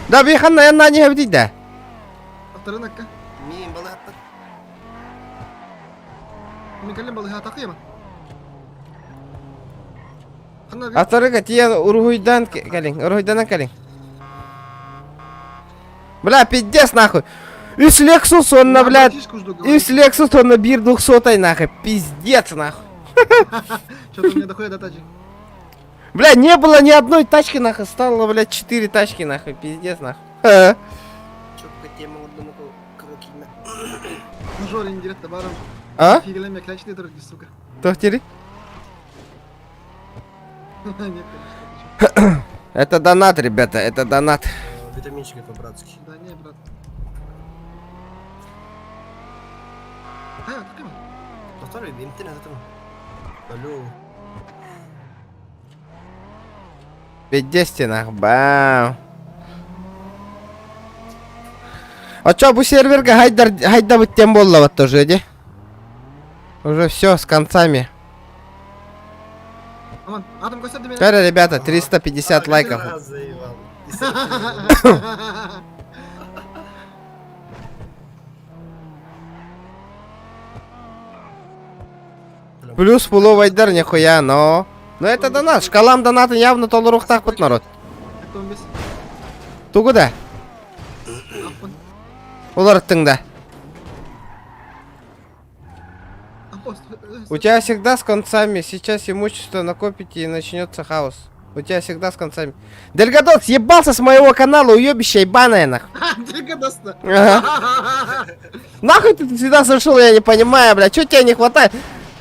[SPEAKER 1] Да, бейхан на янна не хавдить, да.
[SPEAKER 10] Авторынакка.
[SPEAKER 2] Мне балы хаттар.
[SPEAKER 10] Мен калем балы хата қима.
[SPEAKER 1] Авторыга тия Уругуйдан калин. Бля, пиздец нахуй. Из Lexus он на, блядь. Из Lexus он на бир 200 нахуй. Пиздец нахуй.
[SPEAKER 10] Что-то мне доходит до тачки.
[SPEAKER 1] Бля, не было ни одной тачки нахуй. Стало, блядь, 4 тачки нахуй. Пиздец нахуй.
[SPEAKER 2] Чопка тема одному крокина.
[SPEAKER 10] Мажор индиректно баром.
[SPEAKER 1] А?
[SPEAKER 10] Фигелем я клячный дороги, сука.
[SPEAKER 1] Тохтери?
[SPEAKER 10] Нет, конечно.
[SPEAKER 1] Это донат, ребята, это донат.
[SPEAKER 2] Витаминчики по-братски.
[SPEAKER 10] Да не, брат. Открывай.
[SPEAKER 2] Повторяй, интернет это. Алло.
[SPEAKER 1] 50 нахуй, бам. А чё, бу серверга хайда быть тем болла вот тоже, иди. Уже все с концами. Кара, ребята, 350 лайков. Плюс пуловайдар нихуя, но это донат. Шкалам доната явно толрух так под народ. Тугуда? Улар тыңда. У тебя всегда с концами. Сейчас имущество накопите и начнется хаос. У тебя всегда с концами. Дельгадот съебался с моего канала, уебище ебаное нахуй.
[SPEAKER 10] Дельгадос-то.
[SPEAKER 1] Нахуй ты сюда зашел, я не понимаю, бля. Чё тебе не хватает?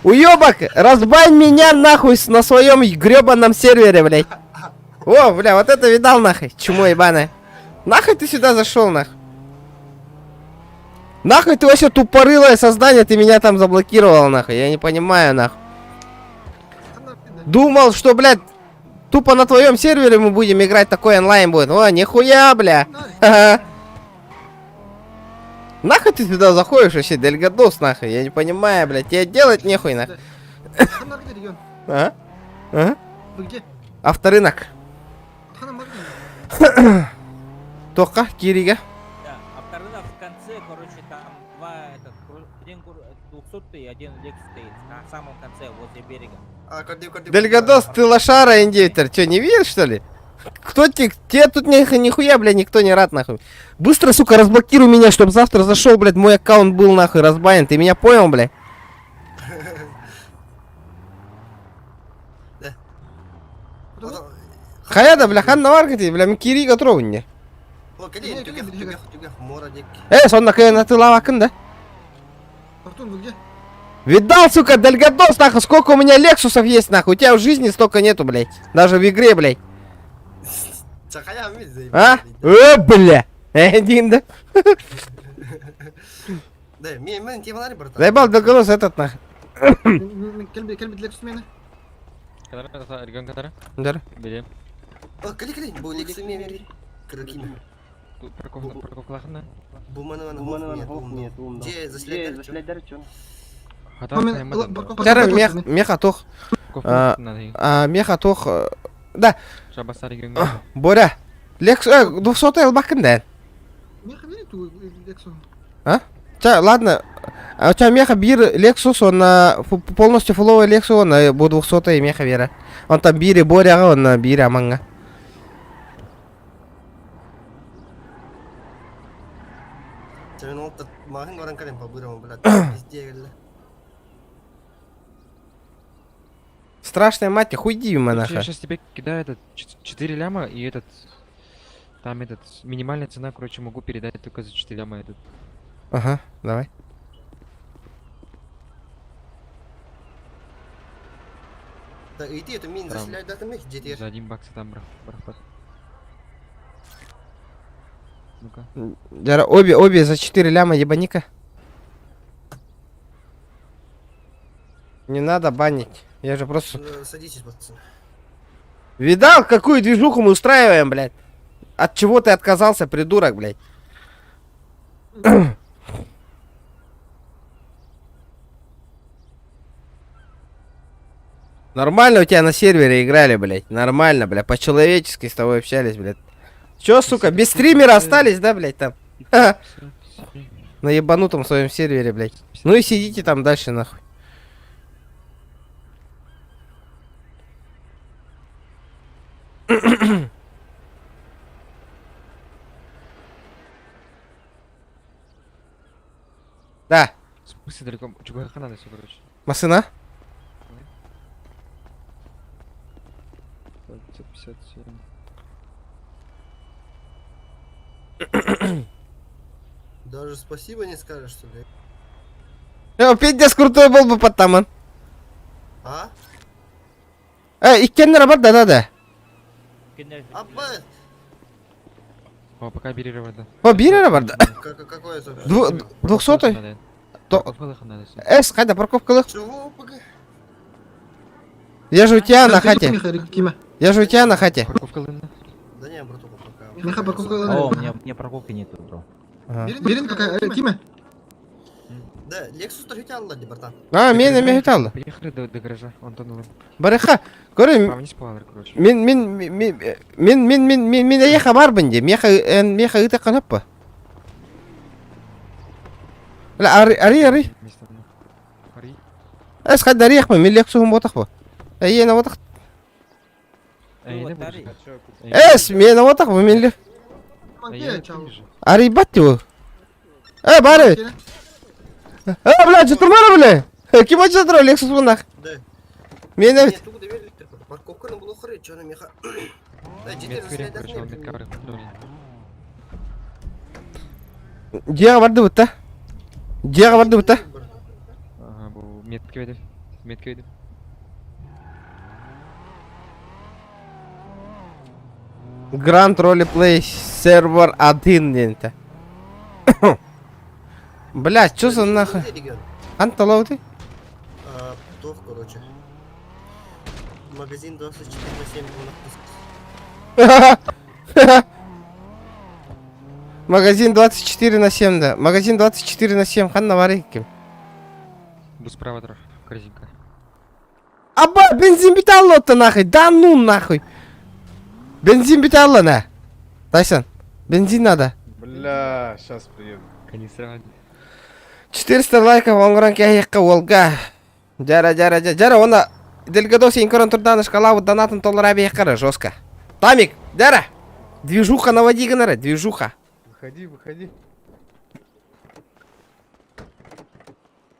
[SPEAKER 1] Уебок, разбань меня нахуй на своем гребаном сервере, блядь. О, бля, вот это видал нахуй, чмо ебаное. Нахуй ты сюда зашел, нахуй. Нахуй ты вообще тупорылое создание, ты меня там заблокировал, нахуй. Я не понимаю, нахуй. Думал, что, блядь, тупо на твоем сервере мы будем играть, такой онлайн будет. О, нихуя, бля. Нахуй ты сюда заходишь вообще, Дельгадос, нахуй. Я не понимаю, блядь, тебе делать нехуй, нахуй. А? А?
[SPEAKER 10] Вы где?
[SPEAKER 1] Авторынок. Тока, Кирига.
[SPEAKER 8] Авторынок в конце, короче, там один 200 и один Лекс стоит. На самом конце, возле берега.
[SPEAKER 1] Дельгадос, ты лошара, индейтер. Че, не видишь, что ли? Кто тебе тут нихуя, бля, никто не рад, нахуй. Быстро, сука, разблокируй меня, чтобы завтра зашел, блядь, мой аккаунт был, нахуй, разбанен. Ты меня понял, блядь? Хаяда, бля, хан наваркати, бля, Кирига троунне.
[SPEAKER 10] Артур, вы где?
[SPEAKER 1] Видал, сука, Дельгадос, нахуй, сколько у меня Лексусов есть, нахуй. У тебя в жизни столько нету, блядь. Даже в игре, блядь. А? Бля. Один, да?
[SPEAKER 2] Да, мен темалары, братан.
[SPEAKER 1] Заебал Дельгадос этот, нахуй.
[SPEAKER 10] Келбет Лексус мені.
[SPEAKER 1] Да.
[SPEAKER 9] Берем.
[SPEAKER 2] Кали, бұл Лексус мен бері. Кіркіме. Бұл мана нет. Де зашлайдары чон?
[SPEAKER 1] Жара, меха тох. Меха тох. Да. Боря. Лекс, 200 албақ кімден?
[SPEAKER 10] Меха бері ту Лексус.
[SPEAKER 1] А? Ладно. А у тебя меха бир Lexus, он полностью фуловый Lexus, он будет 200 меха бира. Он там бири Боря, он на бири аманга. Страшная мать, хуйди, монаха.
[SPEAKER 5] Я сейчас тебе кидаю этот 4 ляма и этот... Там этот... Минимальная цена, короче, могу передать только за 4 ляма этот.
[SPEAKER 1] Ага, давай.
[SPEAKER 2] Да, иди, это мин заселяет дата мех, где ты?
[SPEAKER 5] За 1 бакс там, брахпат. Ну-ка.
[SPEAKER 1] Жара, обе за 4 ляма ебаника. Не надо банить. Я же просто...
[SPEAKER 2] Садитесь, пацаны.
[SPEAKER 1] Видал, какую движуху мы устраиваем, блядь? От чего ты отказался, придурок, блядь? Нормально у тебя на сервере играли, блядь. Нормально, блядь. По-человечески с тобой общались, блядь. Чё, сука, без стримера остались, да, блядь, там? На ебанутом своем сервере, блядь. Ну и сидите там дальше, нахуй. Да.
[SPEAKER 5] В смысле далеко? ЧБХ надо все, короче.
[SPEAKER 1] Масына?
[SPEAKER 5] 557.
[SPEAKER 2] Даже спасибо не скажешь, что ли?
[SPEAKER 1] Петя крутой был бы подтаман.
[SPEAKER 2] А?
[SPEAKER 1] Иккеннер бар, да.
[SPEAKER 2] Абба!
[SPEAKER 5] О, пока бери да.
[SPEAKER 1] О, бери бар, да.
[SPEAKER 2] Какой это?
[SPEAKER 1] 200-й? Қайда парковкалық? Я же у тебя на хате. Я же у тебя на хате.
[SPEAKER 2] Да не, братуха, пока.
[SPEAKER 10] Меха парковка.
[SPEAKER 8] О, мне парковки нету, бро.
[SPEAKER 10] Берин какая? Киме?
[SPEAKER 2] Да, Lexus торгите аллади, братан.
[SPEAKER 1] Мен мехиталды.
[SPEAKER 5] Поехали до гаража, Антон.
[SPEAKER 1] Барыха, көрі,
[SPEAKER 5] Вниз плавали, короче.
[SPEAKER 1] мен аяқа бар бінде. Меха үті қанап па? Ари. Қайда арияқ па? Мен Lexus'ым отақ па? Ені отақ. Мен отақ па? Мен Lexus. Ари бәтті о. Бары. Бля, жатырмары, бля. Кем ачы жатыр, Lexus бұнақ? Мен әвіт.
[SPEAKER 2] Парковканы бұл оқыры, чаны меха.
[SPEAKER 1] Жеға барды бұтта.
[SPEAKER 5] Ага, бұл метке ведіп.
[SPEAKER 1] Grand Roleplay сервер 1 дента. Блядь, что за нахуй? Анталау ты?
[SPEAKER 2] Тох, короче. Магазин 24/7
[SPEAKER 1] Магазин 24/7, да. Магазин 24/7, ханна варик кем?
[SPEAKER 5] Бус справа трох, корзинка.
[SPEAKER 1] Аба, бензин биталло-то нахуй, да ну нахуй. Бензин биталло на. Тайсон, бензин надо.
[SPEAKER 18] Бля, сейчас приеду.
[SPEAKER 5] Канистра.
[SPEAKER 1] 400 лайков, оңғыран кәйекқа олға. Жара, оны Дельгадос инкорон турдан шкала вот донатын $1 объехала жестко. Тамик, Жара, движуха наводи гонора, движуха.
[SPEAKER 18] Выходи.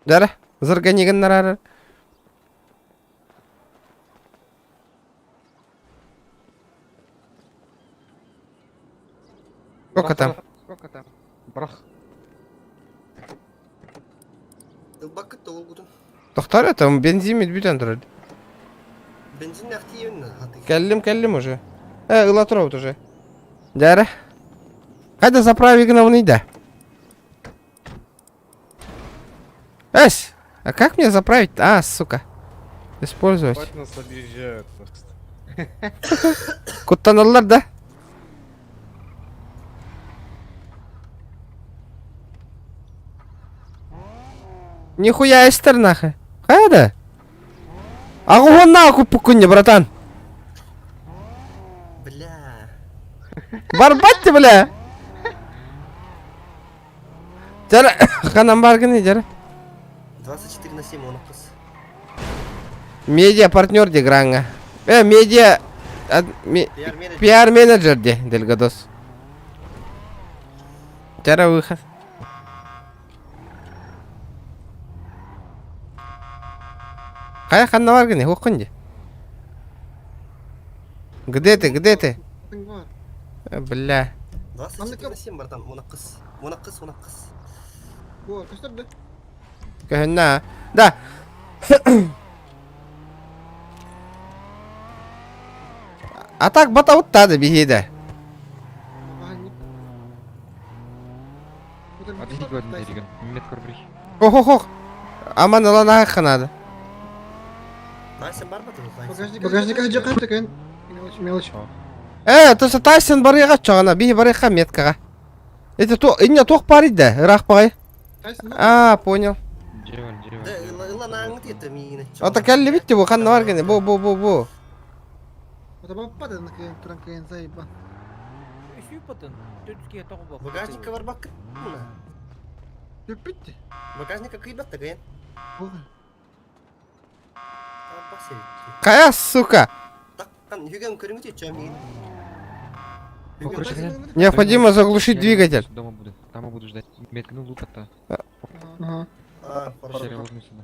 [SPEAKER 1] Жара, заргани гонора. Сколько там?
[SPEAKER 18] Брах.
[SPEAKER 2] Бакыт толгудun.
[SPEAKER 1] Доктор, это бензин медбитен тұрады.
[SPEAKER 2] Бензин активен.
[SPEAKER 1] Кәллем уже. Илатров уже. Дәрі. Қайда заправигіна вныйда? Эс, а как мне заправить? А, сука. Использовать.
[SPEAKER 18] Хватит нас объезжают просто.
[SPEAKER 1] Куттаналар, да? Нихуя эстер нахуй. Қайда? Ағуын нахуй пукунне, братан.
[SPEAKER 2] Бля.
[SPEAKER 1] Барбатти, бля. Жара, ханам баргыны, жара.
[SPEAKER 2] 24/7 он кыз.
[SPEAKER 1] Медиа партнер де гранга. Медиа... Пиар менеджер де, Дельгадос. Жара выход. Қай ханна баргыны, оқынде. Где ты? Бля.
[SPEAKER 2] 24/7 братан, он кыз.
[SPEAKER 10] О, көстерді.
[SPEAKER 1] Көхінна. Да. А так бата ұттады бейді.
[SPEAKER 5] Отвлеки один Риган. Метка рублей.
[SPEAKER 1] Ох. Аман алан ағық қанады.
[SPEAKER 2] Тайсон бар ба ты?
[SPEAKER 10] Багажникқа жаққан екен. Мелочь.
[SPEAKER 1] Тоса Тайсон барыға чағына, бейі барыға меткаға. Это то, ине тоқ бар еді, рақ бағай. А, понял. Ота кәлі бітті бұл, қанна бар кәне, бұл.
[SPEAKER 10] Ота баппады, тұран кәйін сайыпа.
[SPEAKER 8] Сүйпатын. Төтіске тоғы бақ.
[SPEAKER 2] Багажникка бар бақ.
[SPEAKER 10] Төппетті.
[SPEAKER 2] Багажникка кыйбатты кайын.
[SPEAKER 1] Қая, сука.
[SPEAKER 2] Таққан, үйген көріңді чөмейін.
[SPEAKER 1] Необходимо заглушить двигатель.
[SPEAKER 5] Дома буду. Там буду ждать. Меткну лупата.
[SPEAKER 10] Ага.
[SPEAKER 5] Серьезно сюда.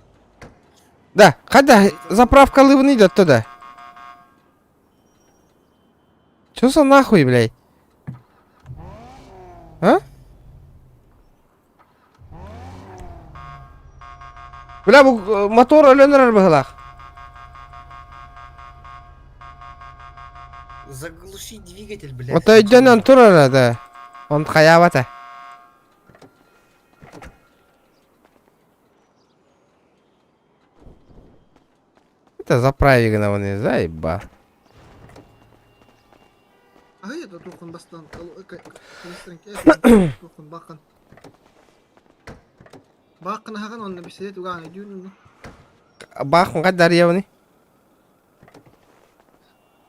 [SPEAKER 1] Да, қайда заправка лыбын идет туда. Чё за нахуй, блядь? А? Бля, бұл мотор өлөнер бұғылақ.
[SPEAKER 2] Заглуши двигатель, блядь.
[SPEAKER 1] Вот иден он турара, да. Он хаявата. Это заправигна вон, заеба.
[SPEAKER 10] А это тухун бастан. Тухун бақын. Бақын хаған онны бисет уған идюн.
[SPEAKER 1] Бақын қайдар явны?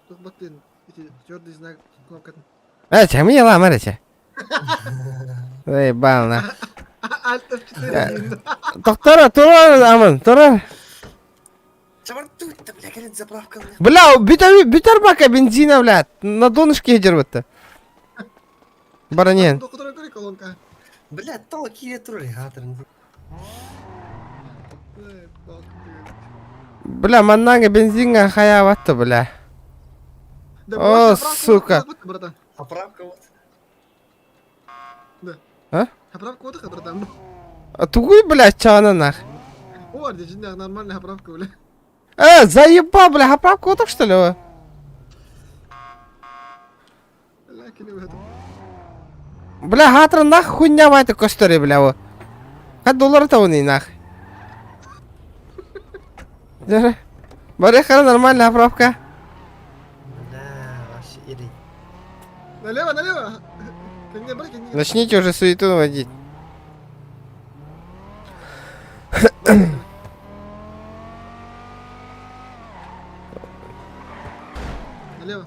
[SPEAKER 10] Тух баттен. Твердый знак кнопкатын.
[SPEAKER 1] Чему я ламар эче? Заебал на.
[SPEAKER 10] Alt F4.
[SPEAKER 1] Доктора, турар, аман, турар.
[SPEAKER 2] Чавартуй-то, бля, говорит, заправка.
[SPEAKER 1] Бля, битер бака бензина, блядь. На донышке едер вот-то. Баранен.
[SPEAKER 10] Доктора кори колонка.
[SPEAKER 2] Бля, то кире туралигатор.
[SPEAKER 1] Бля, маннага бензинга хаяватта, бля. О, сука.
[SPEAKER 2] Поправка вот.
[SPEAKER 10] Да.
[SPEAKER 1] А?
[SPEAKER 10] Поправка вот, братан.
[SPEAKER 1] А тугуй, блядь, чана нах.
[SPEAKER 10] О, здесь нормальная поправка, бля.
[SPEAKER 1] Заеба, бля, поправка вот так что ли? Бля, хатра нах хуйня вайта костори, бля, во. $5 у ней нах. Барыха нормальная поправка.
[SPEAKER 10] Налево.
[SPEAKER 1] Начните уже суету наводить.
[SPEAKER 10] Налево.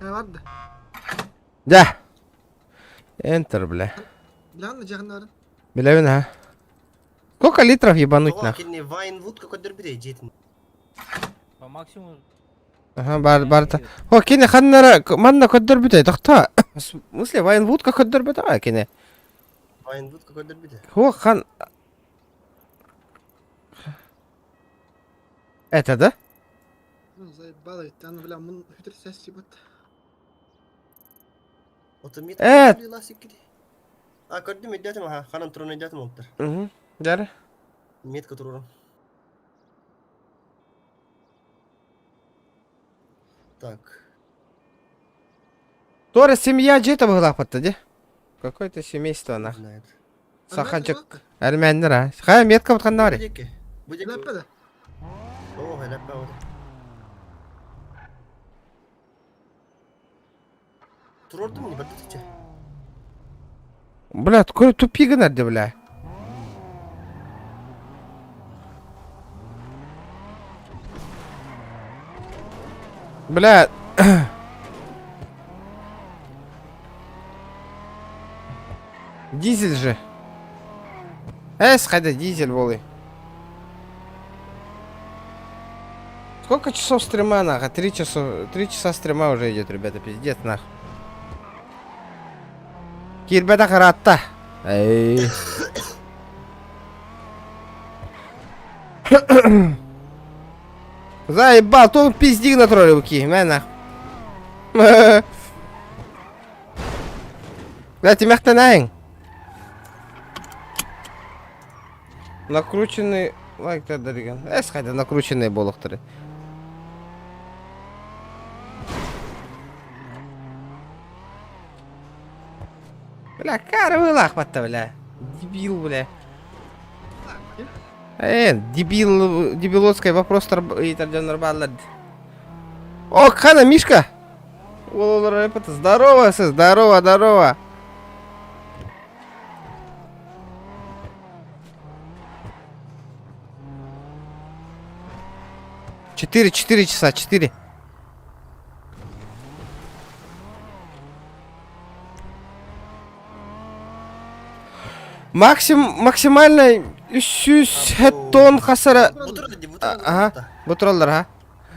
[SPEAKER 10] Ладно.
[SPEAKER 1] Да. Enter, бля.
[SPEAKER 10] Ладно, жахнар.
[SPEAKER 1] Бля, вина. Сколько литров ебануть нах?
[SPEAKER 2] Вайнвуд какой дербидей, дейтин.
[SPEAKER 8] По максимуму.
[SPEAKER 1] Ага, барта. О, кине ханнара, манна коддер битай, тахта. В смысле, Вайнвуд как коддер битай, кине?
[SPEAKER 2] Вайнвуд какой дербидей.
[SPEAKER 1] О, хан... Это, да?
[SPEAKER 10] Ну, заебало, ведь она, бля, мун хитрый связь ебать.
[SPEAKER 2] Otomit
[SPEAKER 1] Evet.
[SPEAKER 2] lastik. А, көрдім медиатым, ага, қанан тұрын медиатым олыптыр.
[SPEAKER 1] Дәрі.
[SPEAKER 2] Метка тұрын. Так.
[SPEAKER 1] Тора семья где-то была под де? Какое-то семейство она. Саханчик. Әрмәннер, а. Қая метка бұтқанда бар.
[SPEAKER 2] Будеке. Будеке.
[SPEAKER 10] Ләппе да.
[SPEAKER 2] О, ләппе вот. Тұрордым не бәдді
[SPEAKER 1] Бля, такой тупик надо, бля. Бля. Дизель же. Хайда, дизель, волы. Сколько часов стрима, нахуй? 3 часа стрима уже идет, ребята, пиздец, нахуй. Кирбета харатта. Эй. Заебал, то пиздик на троллевки, мэна. Бля, ты мягко наин. Накрученный лайк тадырган. Хайда, накрученный болохтыры. Бля, карвый лахматта, бля. Дебил, бля. Дебилоцкий вопрос и нормально. О, Хана, Мишка! Здорово, здорово. Четыре часа. Максимально 300 тонн хасара. Ага, бутроллар, ага.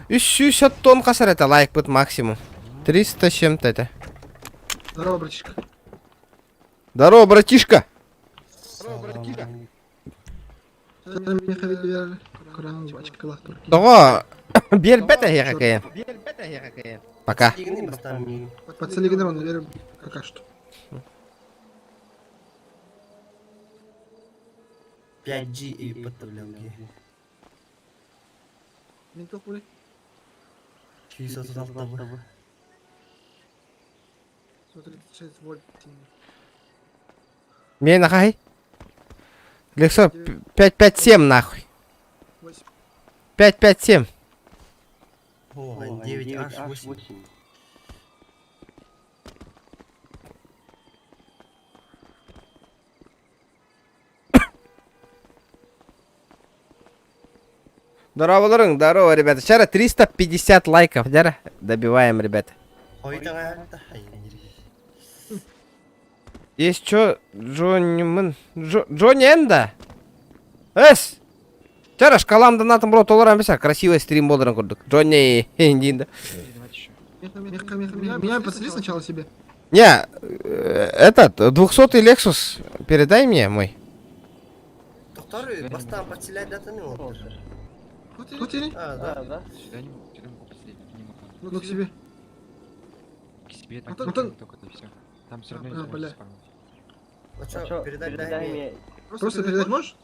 [SPEAKER 1] 300 тонн хасара это лайк будет максимум. 300 с чем-то это.
[SPEAKER 10] Здорово, братишка.
[SPEAKER 1] Здорово, братишка. Того, бербета я какая. Пока.
[SPEAKER 10] Подсолигнирован, верю, пока что.
[SPEAKER 2] 5G и подставлялки.
[SPEAKER 10] Ментов, блядь.
[SPEAKER 2] 606 табы.
[SPEAKER 10] 136 вольт.
[SPEAKER 1] Мне нахай. Лексо 557 нахуй. 557.
[SPEAKER 2] О, 9H8.
[SPEAKER 1] Здорово, ребята. Сейчас 350 лайков, да? Добиваем, ребята. Есть что, Джонни Энда? Эс! Сейчас шкалам донатом брат долларам писать. Красивый стрим болдером курдук. Джонни Энда.
[SPEAKER 10] Меня посмотри сначала себе.
[SPEAKER 1] Не, этот, 200-й Lexus передай мне мой.
[SPEAKER 2] Второй, поставь подселять дата не вот.
[SPEAKER 10] Хотели?
[SPEAKER 2] А, да.
[SPEAKER 5] Сюда не могу последний, не могу.
[SPEAKER 10] Ну, к себе.
[SPEAKER 5] К себе так,
[SPEAKER 10] Ну,
[SPEAKER 5] только это все. Там все равно не
[SPEAKER 10] бля.
[SPEAKER 5] можешь спамить.
[SPEAKER 2] А чё, передай мне.
[SPEAKER 10] Просто передать можешь?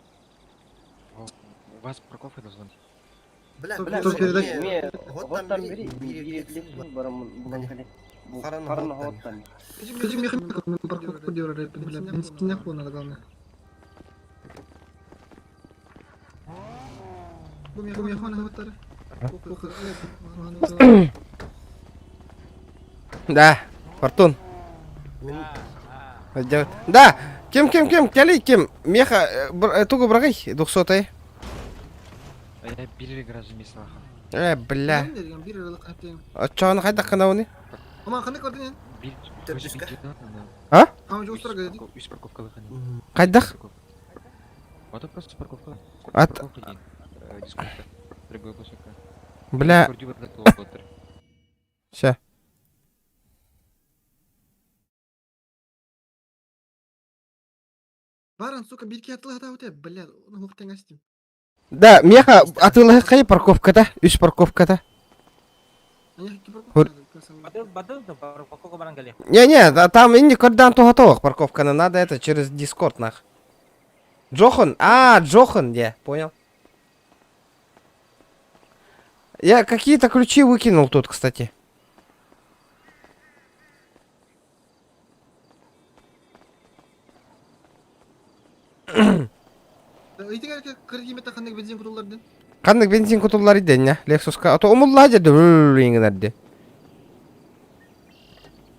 [SPEAKER 5] У вас парковка должна быть.
[SPEAKER 2] Бля,
[SPEAKER 10] Кто передать?
[SPEAKER 2] Вот там бери.
[SPEAKER 10] Иди механику на парковку делали, бля, нахуй надо, главное.
[SPEAKER 1] Да, Фортун. Да, кем, кем, меха, тугу брагай, 200-й.
[SPEAKER 5] А я бирли гаражи мислаха.
[SPEAKER 1] Бля. А чё, он хайда канауни? А?
[SPEAKER 5] Үс парковка лыхани.
[SPEAKER 1] Хайдах?
[SPEAKER 5] Вот просто парковка.
[SPEAKER 1] От...
[SPEAKER 5] Дискотека. Другой площадка.
[SPEAKER 1] Бля. Ща.
[SPEAKER 10] Баран, сука, битки отлыгда у тебя, бля, ну хук теңестим.
[SPEAKER 1] Да, меха, атылығы қай парковкада? Үш парковкада.
[SPEAKER 8] Бадыл да парковка барангали.
[SPEAKER 1] Не-не, там инди коддан тугатовок парковканы, надо это через Дискорд нах. Джохан, Джохан, я понял. Я какие-то ключи выкинул тут, кстати.
[SPEAKER 10] Итиге кредимета кандай бензин кутулардын?
[SPEAKER 1] Кандык бензин кутулары ден, я, Лексуска. А то умулла деді, иңінерді.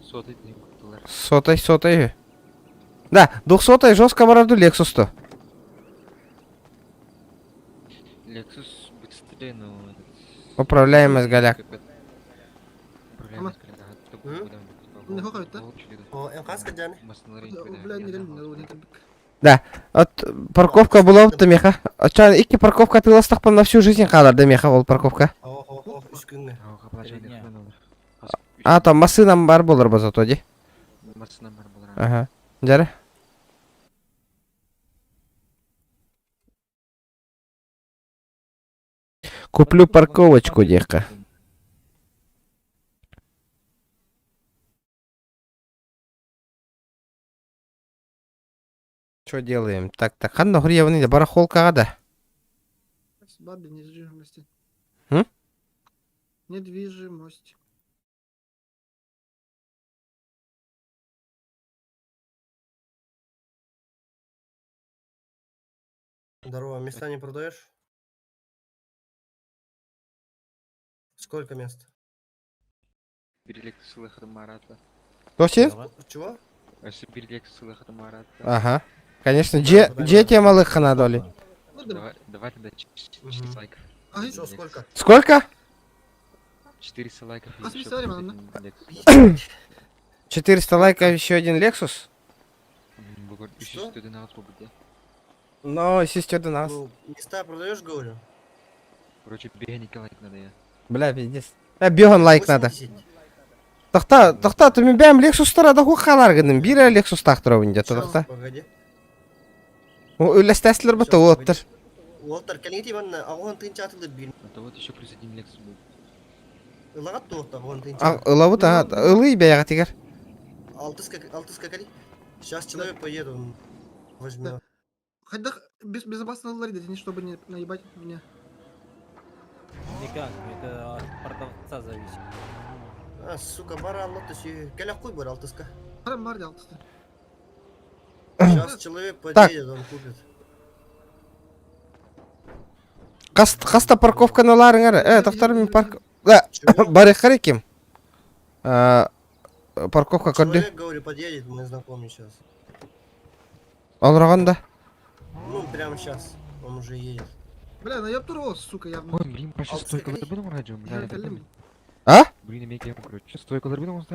[SPEAKER 5] Сотый день кутулар.
[SPEAKER 1] Сотай. Да, 200 жестко барарду Лексусто.
[SPEAKER 5] Lexus быстрее, но...
[SPEAKER 1] Управляемость голяк.
[SPEAKER 5] Управляемость голяк, да.
[SPEAKER 10] Не хохает, да?
[SPEAKER 2] О, каска дяны.
[SPEAKER 1] Да, от парковка была вот меха. Чан, икки парковка тыластық на всю жизнь қаларды меха ол парковка.
[SPEAKER 2] Ох, үш күнге.
[SPEAKER 1] Там машинам бар болар ба зато, де?
[SPEAKER 5] Машинам бар болар.
[SPEAKER 1] Ага. Жары? Куплю парковочку, дека. Что делаем? Так, ханна хурьевный барахолка ада.
[SPEAKER 10] Баби, недвижимости.
[SPEAKER 1] М?
[SPEAKER 10] Недвижимость.
[SPEAKER 2] Здорово, места не продаешь? Сколько мест?
[SPEAKER 5] Перелек сылых Марата.
[SPEAKER 1] Тоси?
[SPEAKER 2] Чего?
[SPEAKER 5] Перелек сылых Марата.
[SPEAKER 1] Ага. Конечно, где те малых ханадоли?
[SPEAKER 5] Давай тогда 400 лайков.
[SPEAKER 2] Что, сколько?
[SPEAKER 1] Сколько?
[SPEAKER 5] 400 лайков.
[SPEAKER 1] 400 лайков, еще один Lexus?
[SPEAKER 5] Что?
[SPEAKER 1] Но, сестер до нас.
[SPEAKER 2] Ну, места продаешь, говорю?
[SPEAKER 5] Короче, бегать лайк надо я.
[SPEAKER 1] Бля, пиздец. Беган лайк надо. Тохта, ты мне бәм Lexus тұрады құқалар гінің. Бірі Lexus тақтырау инде, тохта.
[SPEAKER 2] Погоди.
[SPEAKER 1] Өләстәсілер бұты оттыр.
[SPEAKER 2] Оттыр, кәліңеті мен ағуан тыйынша атылыр бейін.
[SPEAKER 5] Это вот еще плюс один Lexus будет.
[SPEAKER 2] Ылағат тоқты ағуан тыйынша.
[SPEAKER 1] Ылавы та, ылы бәяға тегер.
[SPEAKER 2] Алтыска кәли. Сейчас человек поеду, возьмет.
[SPEAKER 10] Хотя безопасно ларить, чтобы не наебать меня.
[SPEAKER 8] Никак, это от продавца зависит.
[SPEAKER 2] Сука, бара аллатышы. Кәлі қой бар алтыска.
[SPEAKER 10] Харам бар алтыска.
[SPEAKER 2] Сейчас человек подъедет, он купит.
[SPEAKER 1] Қаста парковканы ларыңар. Тохтар мен парк... Да, барық қарай кем. Парковка көрді.
[SPEAKER 2] Человек, говорю, подъедет, мы знакомы сейчас.
[SPEAKER 1] Алрағанда.
[SPEAKER 2] Ну, прямо сейчас. Он уже едет.
[SPEAKER 10] Бля, наеб турбо, сука, я...
[SPEAKER 5] Ой, блин, почти стойкалар білім радио.
[SPEAKER 1] А?
[SPEAKER 5] Блин, емеке, короче, стойкалар білім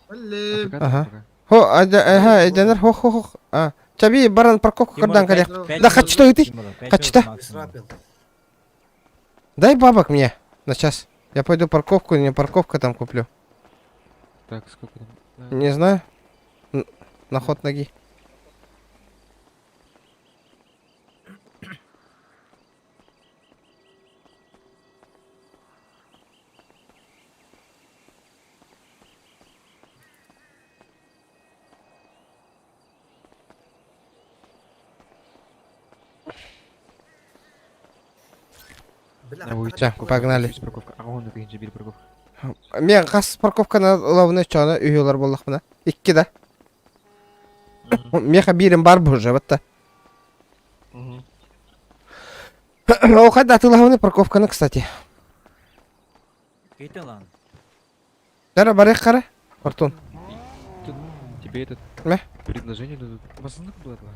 [SPEAKER 10] Блин.
[SPEAKER 1] Ага. Эденер, хох. Чаби, баран парковка көрдан кәлек. Да, қачта өйті. Қачта. Дай бабок мне на час. Я пойду парковку, не парковка там куплю.
[SPEAKER 5] Так, сколько там?
[SPEAKER 1] Не знаю. На ход ноги. Все, погнали. Мен қас парковканы лавны чана үйелер болдық мына. Икки да. Меха бирім бар бұл жабытта. О, қайда атылауыны парковканы, кстати.
[SPEAKER 8] Кейті лан.
[SPEAKER 1] Дара, барайық қара. Артон.
[SPEAKER 5] Тебе этот предложение дадут. Басынық болады лан.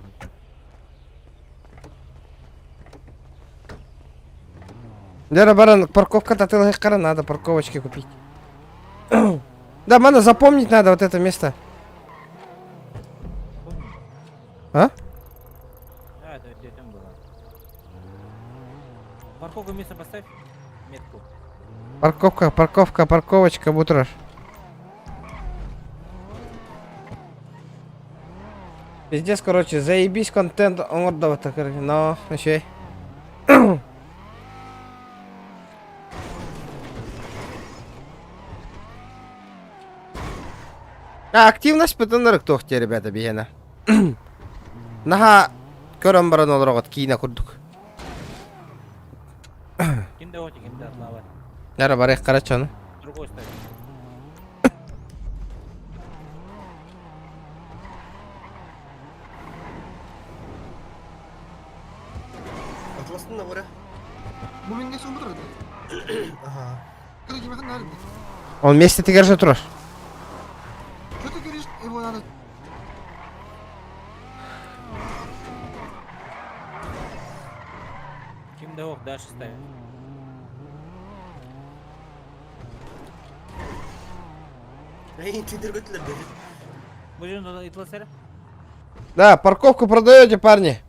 [SPEAKER 1] Дара, баран, парковка татылайық қара, надо парковочки купить. Да, мана, запомнить надо вот это место. А?
[SPEAKER 8] Это там было. Парковку место поставь. Метку.
[SPEAKER 1] Парковочка, бутраж. Пиздец, короче, заебись контент, он отдавал так, но еще. Активность бутынырык тохте, ребята, бигена. Наха көрөн баран олорогот кийине курдук.
[SPEAKER 8] Кимде вот, кимде атлава.
[SPEAKER 1] Яра бар эк карачы аны.
[SPEAKER 8] Другой ставь.
[SPEAKER 2] Атластың да бара.
[SPEAKER 10] Bu benim geçen budur hadi.
[SPEAKER 2] Ага.
[SPEAKER 10] Kırı gibi kan nerede?
[SPEAKER 1] Он вместе тигерже турар.
[SPEAKER 10] Kötü giriş bu arada.
[SPEAKER 8] Кимде вот, дальше ставь.
[SPEAKER 2] Эй, ты дергателер dedi.
[SPEAKER 8] Bu yüzden itlasere.
[SPEAKER 1] Да, парковку продаете, парни?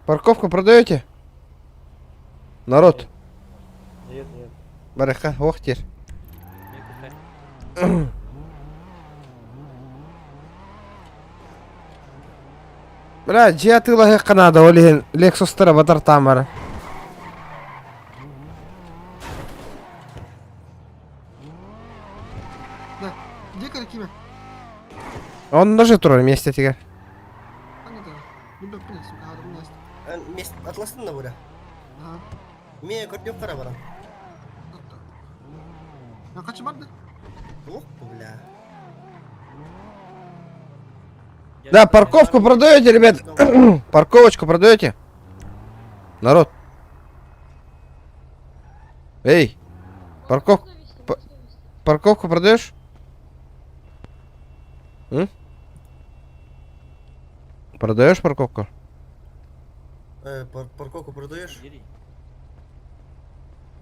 [SPEAKER 1] Парковку продаете? Народ.
[SPEAKER 19] Нет, нет.
[SPEAKER 1] Барыха, ох тер. Бля, жия тыла канада, олиген Лексустера батар тамара.
[SPEAKER 10] Da. Где kırı kime?
[SPEAKER 1] Он даже турар вместе тигер.
[SPEAKER 10] Hani da. Bilmem ne suka hadi bunu yaz.
[SPEAKER 2] Мест атластың да бара.
[SPEAKER 10] Aha.
[SPEAKER 2] Мен көрдүк кара барам.
[SPEAKER 10] Ya kaçı vardı?
[SPEAKER 2] Ох, бля.
[SPEAKER 1] Да, парковку продаете, ребят? Парковочку продаете? Народ. Эй, парковку продаешь? Продаешь парковку?
[SPEAKER 2] Парковку продаешь?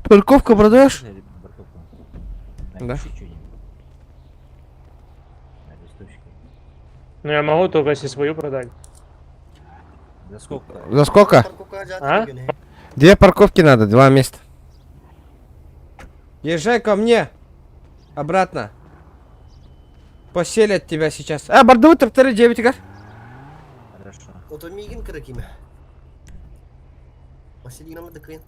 [SPEAKER 1] Парковку продаешь? Да.
[SPEAKER 20] Ну я могу только если свою продать.
[SPEAKER 8] За сколько?
[SPEAKER 1] За сколько?
[SPEAKER 20] А?
[SPEAKER 1] 2 парковки надо, 2 места. Езжай ко мне. Обратно. Поселят тебя сейчас. А, бордовый тракторы 9 гар.
[SPEAKER 8] Хорошо.
[SPEAKER 2] Вот мигин кара киме. Посиди нам докрин.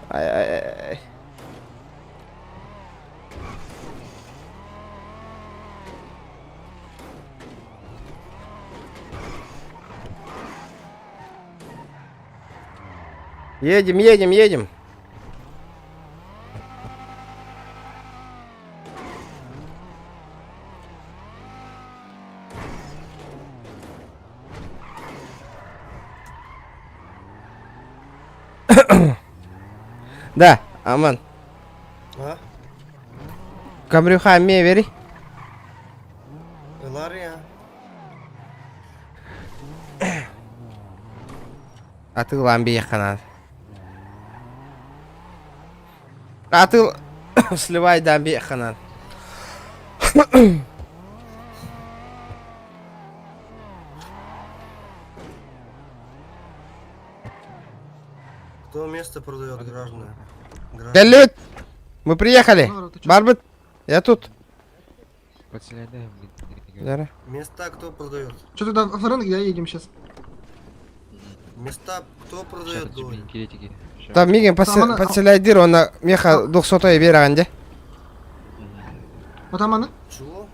[SPEAKER 1] Ай-ай-ай. Едем, едем, едем. Да, Аман.
[SPEAKER 2] А?
[SPEAKER 1] Камрюха мне вери.
[SPEAKER 2] Лария.
[SPEAKER 1] А ты ламби еханат. А ты сливай дамби еханат.
[SPEAKER 2] Кто место продает, граждане?
[SPEAKER 1] Галют! Мы приехали! Барбет, я тут. Дара.
[SPEAKER 2] Места кто продает?
[SPEAKER 10] Что туда в рынок, я едем сейчас.
[SPEAKER 2] Места кто продает, говорю?
[SPEAKER 1] Там мигем подселяй дыру, он на меха 200 беранде.
[SPEAKER 10] Вот там она?
[SPEAKER 2] Чего?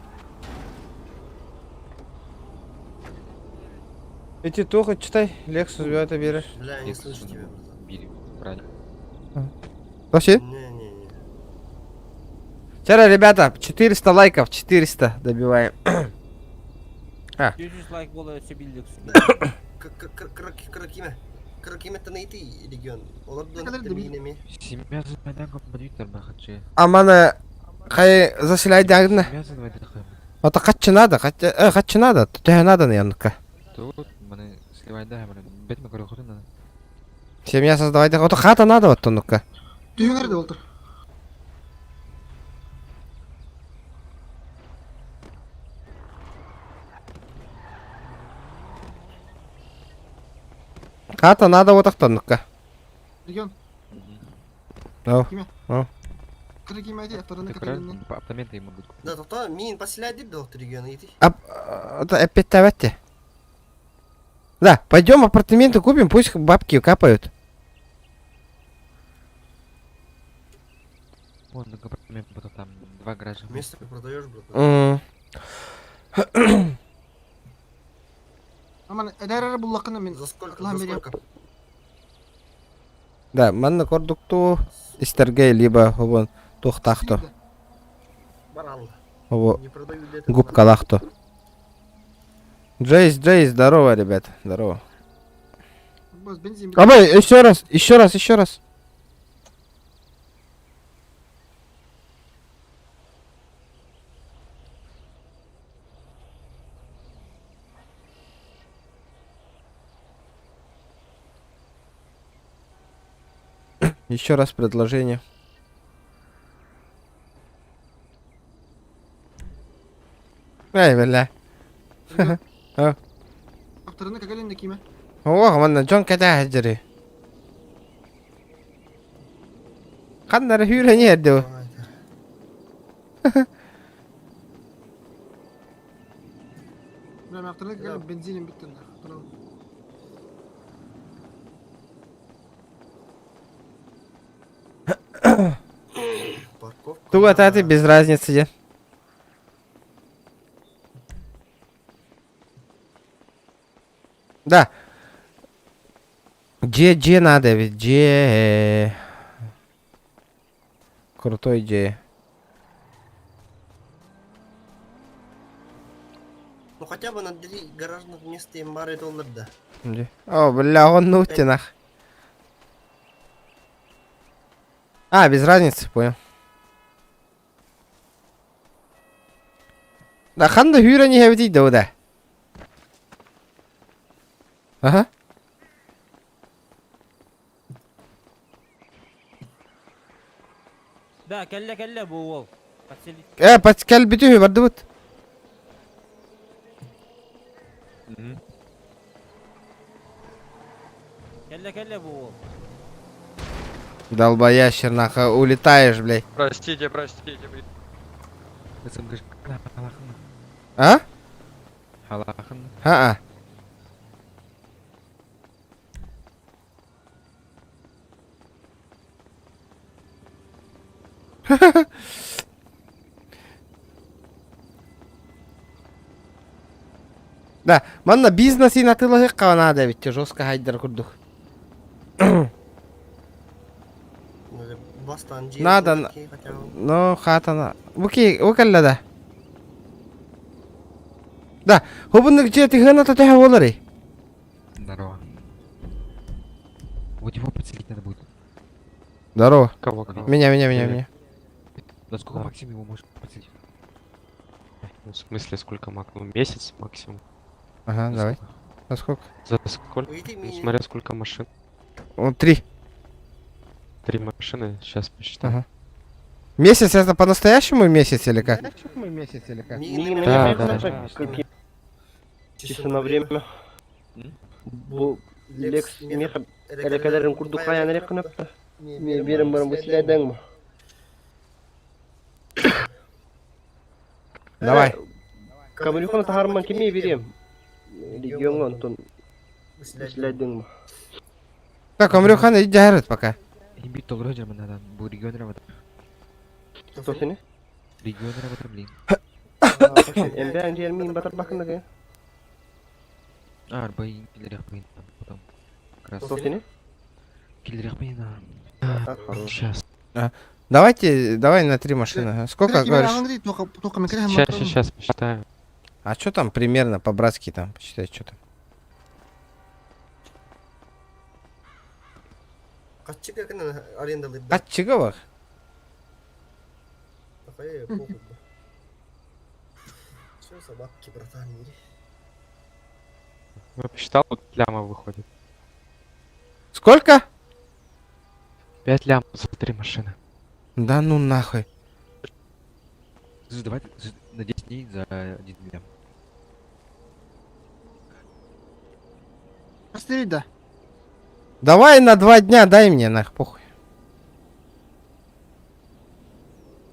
[SPEAKER 1] Эти только читай, Лексус это берешь.
[SPEAKER 2] Бля, я не слышу тебя.
[SPEAKER 1] Вообще?
[SPEAKER 2] Не-не-не.
[SPEAKER 1] Вчера, ребята, 400 лайков, 400 добиваем. А.
[SPEAKER 8] 400 лайк было сибилдик.
[SPEAKER 2] Кракиме-то найти регион. Олардан терминами.
[SPEAKER 5] Семья за майданком подвиктор бахачи.
[SPEAKER 1] Амана хай заселяй дагна. Это хатчи надо, хатчи надо, тебе надо, наверное.
[SPEAKER 5] Тут мы сливай да, бет мы короче надо.
[SPEAKER 1] Семья создавай, да, вот хата надо вот ну-ка.
[SPEAKER 10] Düğün nerede Walter?
[SPEAKER 1] Хата надо вот так ну-ка.
[SPEAKER 10] Регион.
[SPEAKER 1] Ау.
[SPEAKER 10] Kime?
[SPEAKER 1] Ау.
[SPEAKER 10] Kırı kime diye fırını
[SPEAKER 5] Правильно, по апартаменты ему будут.
[SPEAKER 2] Да, то мин поселяй деп доктор регион идти.
[SPEAKER 1] Это опять давайте. Да, пойдем апартаменты купим, пусть бабки капают.
[SPEAKER 5] Вон, на апартамент буду там 2 гаража.
[SPEAKER 2] Место продаешь, братан?
[SPEAKER 10] Аман, эдэр буллакына мен.
[SPEAKER 2] За сколько?
[SPEAKER 10] Аллах
[SPEAKER 2] За
[SPEAKER 10] берем.
[SPEAKER 2] сколько?
[SPEAKER 1] Да, манна кордукту истергей, либо вон тухтахто.
[SPEAKER 2] Барал.
[SPEAKER 1] Во,
[SPEAKER 2] Не продаю для этого.
[SPEAKER 1] губка лахто. Джейс, здорово, ребят, здорово.
[SPEAKER 10] Босс, бензин.
[SPEAKER 1] Абай, еще раз. Еще раз предложение. Ай, бля. А.
[SPEAKER 10] Авторына кагалин киме?
[SPEAKER 1] О, манна Джон када хаджери. Қандар хүйрен ерді.
[SPEAKER 10] Мен авторына кагалин бензиним биттен.
[SPEAKER 2] Парковка.
[SPEAKER 1] Туга таты без разницы, де. Да. Дже надо ведь, дже. Крутой дже.
[SPEAKER 2] Ну хотя бы на 3 гаражных места им $100 да.
[SPEAKER 1] О, бля, он нутинах. А, без разницы, понял. Да, ханда хюра не хевдить, да. Ага.
[SPEAKER 8] Да, келле бу ол. Подселить.
[SPEAKER 1] Пацкал битюхи, бардыбыт.
[SPEAKER 8] Келле бу ол.
[SPEAKER 1] Долбоящер, нахуй, улетаешь, блядь.
[SPEAKER 5] Простите, блин.
[SPEAKER 1] А?
[SPEAKER 5] Халахан.
[SPEAKER 1] А-а. Да, манна бизнес и на тылығы қаванады бітті, жестко хайдар күрдік.
[SPEAKER 2] Бастан
[SPEAKER 1] Надо, ну, хатана. Выкалла да. Да, хубынның жеті ғына тұтыға олары.
[SPEAKER 5] Здорово. Вот его подселить надо будет.
[SPEAKER 1] Здорово.
[SPEAKER 5] Кого?
[SPEAKER 1] Меня.
[SPEAKER 5] Да сколько Максим его может подселить?
[SPEAKER 9] Ну, в смысле, сколько максимум? Месяц максимум?
[SPEAKER 1] Ага,
[SPEAKER 9] За
[SPEAKER 1] давай.
[SPEAKER 9] сколько?
[SPEAKER 1] За сколько?
[SPEAKER 9] За сколько? Ну, смотря сколько машин.
[SPEAKER 1] 3.
[SPEAKER 9] 3 машины, сейчас посчитаю.
[SPEAKER 1] Ага. Месяц это по-настоящему месяц или как?
[SPEAKER 9] Да.
[SPEAKER 20] Чисто на время. Bu Lex meha elekelerin kurduk ayağına yakınıp benim bu silahdan mı?
[SPEAKER 1] Давай.
[SPEAKER 20] Камилюхана тахарман кime vereyim? Регион Антон. Silahdan mı?
[SPEAKER 1] Так, Амрюхан, иди жарит пока.
[SPEAKER 5] Имбит толрожа мы надо. Бу регион работа.
[SPEAKER 20] Кто seni?
[SPEAKER 5] Регион работа, блин.
[SPEAKER 20] Ben gelmeyeyim batar bakın da.
[SPEAKER 5] Арбаин, пилеряхпин, потом.
[SPEAKER 20] Кто seni?
[SPEAKER 5] Пилеряхпин.
[SPEAKER 20] Сейчас.
[SPEAKER 1] Давай на 3 машины. Сколько говоришь?
[SPEAKER 9] Сейчас посчитаю.
[SPEAKER 1] А что там примерно по-братски там? Посчитай, что там.
[SPEAKER 2] Каччыга кына арендалайды.
[SPEAKER 1] Каччыга бар?
[SPEAKER 2] Такая похуй. Что собаки, братан, мири.
[SPEAKER 9] Я посчитал, вот ляма выходит.
[SPEAKER 1] Сколько?
[SPEAKER 9] 5 лям за 3 машины.
[SPEAKER 1] Да ну нахуй.
[SPEAKER 5] Давай на 10 дней за 1 лям.
[SPEAKER 10] Постерить, да.
[SPEAKER 1] Давай на 2 дня, дай мне нахуй, похуй.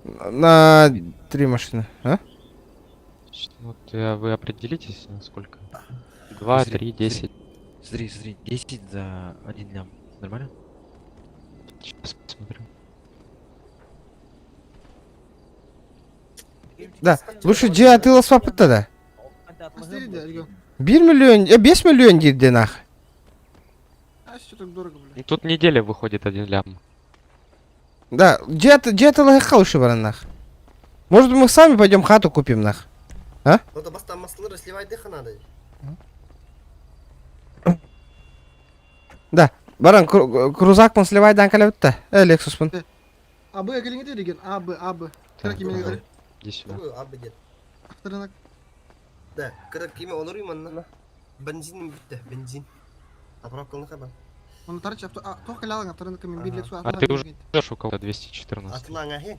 [SPEAKER 1] На 3 машины, а?
[SPEAKER 9] Вот вы определитесь, сколько? 2, 3, 10.
[SPEAKER 5] Смотри, 10 за 1 лям. Нормально? Сейчас посмотрю.
[SPEAKER 1] Да, лучше Джей атыла свапытта да.
[SPEAKER 10] Астериде, Регион.
[SPEAKER 1] 1 миллион, 5 миллион дейді нах.
[SPEAKER 10] А что так дорого, бля?
[SPEAKER 5] Ну, тут неделя выходит 1 лям.
[SPEAKER 1] Да, Джей атыла лучше баран нах. Может мы сами пойдем хату купим нах. А?
[SPEAKER 2] Ну то бастан маслары сливай дыха надо.
[SPEAKER 1] Да, баран крузак мон сливай дан калабытта. Лексус мон.
[SPEAKER 10] АБ келиңете Регион. АБ. Кырак име кырак.
[SPEAKER 5] Иди сюда.
[SPEAKER 2] Абы дед.
[SPEAKER 10] Авторына.
[SPEAKER 2] Да, кырак киме онуруй манна. Бензин битте, бензин. Заправкалны кабан.
[SPEAKER 10] Он тарчы тоқ келалың авторына кемен бирлек су
[SPEAKER 5] А ты уже у кого 214.
[SPEAKER 2] Атылаңа хе.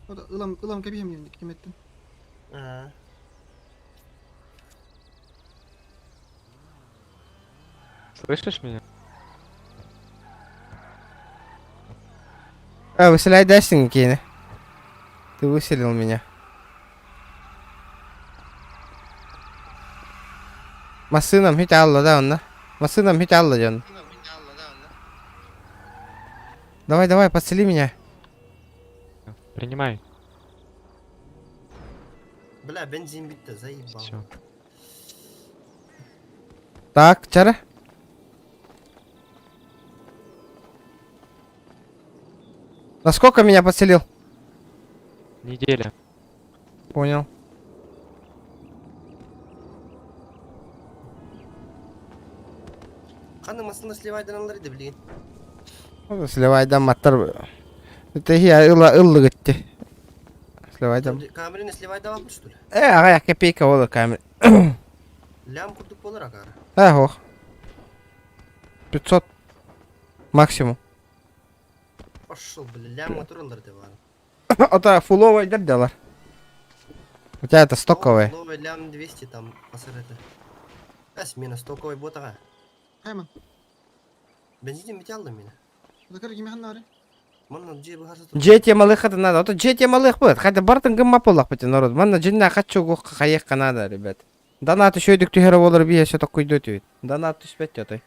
[SPEAKER 10] Вот ылам кебием мен кеметтен.
[SPEAKER 5] Слышишь меня?
[SPEAKER 1] Выселяй дастинг кейны. Ты выселил меня. Масынам хит алла да онна. Масынам хит алла жон. Давай, подсели меня.
[SPEAKER 5] Принимай.
[SPEAKER 2] Бля, бензин битте, заебал.
[SPEAKER 5] Всё.
[SPEAKER 1] Так, чара. Насколько меня подселил?
[SPEAKER 5] Неделя.
[SPEAKER 1] Понял.
[SPEAKER 2] Қаны масына сливайдан алар еді білген.
[SPEAKER 1] Сливайдан маттар. Это я ыллы гитти. Сливайдан.
[SPEAKER 2] Камерины сливайдан алып что ли?
[SPEAKER 1] Ага, копейка олы камер.
[SPEAKER 2] Лям курдук болар акара.
[SPEAKER 1] Ох. 500 максимум.
[SPEAKER 2] Пошел, бля, лям мотор алар деп бар.
[SPEAKER 1] Это фуловый делар. У тебя это стоковый.
[SPEAKER 2] Новый лям 200 там посередине. Смена стоковый ботага.
[SPEAKER 10] Хайман.
[SPEAKER 2] Бензин бит алды мені.
[SPEAKER 10] Закар кеме ханна бар?
[SPEAKER 2] Манна джей бахарса.
[SPEAKER 1] Джей темалых это надо. Это джей темалых будет. Хотя бартын гымма полах бити народ. Манна джинна хочу гух хаех надо, ребят. Донат еще идут тюгера волар бия все такое идет ведь. Донат успеть той.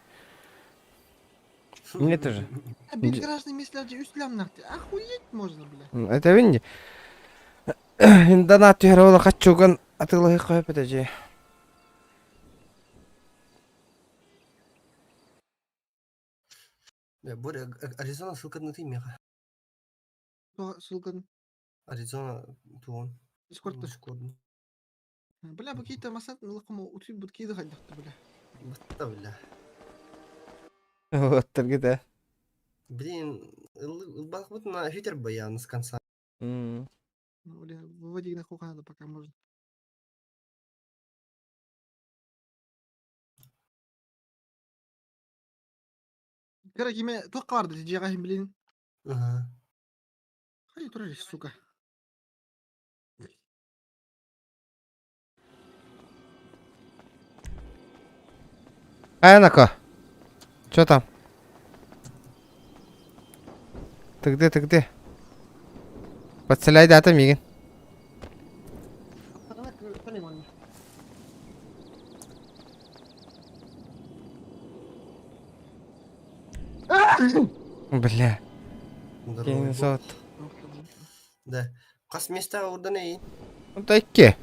[SPEAKER 1] Мне тоже.
[SPEAKER 10] Бит граждан меслерде үслям нахты. Охуеть можно, бля.
[SPEAKER 1] Это винди. Донат тюгера волар хочу ган атылы хойп это джей.
[SPEAKER 2] Боря, Аризона ссылка ты меха.
[SPEAKER 10] Ссылка.
[SPEAKER 2] Аризона туон.
[SPEAKER 10] Дискорд. Бля, bu какие-то масат лакому утри будут киды ходят, бля.
[SPEAKER 2] Бата, бля.
[SPEAKER 1] Вот так да.
[SPEAKER 2] Блин, вот на ветер баян с конца.
[SPEAKER 10] Ну, бля, выводи на хука надо, пока можно. Кара кеме тоқ барды, жеға блин. Хай тұрар, сука.
[SPEAKER 1] Нако. Чё там? Ты где? Подселяй дата, Мигин. Бля. Кинзот.
[SPEAKER 2] Да. Қас места ордан ей.
[SPEAKER 1] Это икки.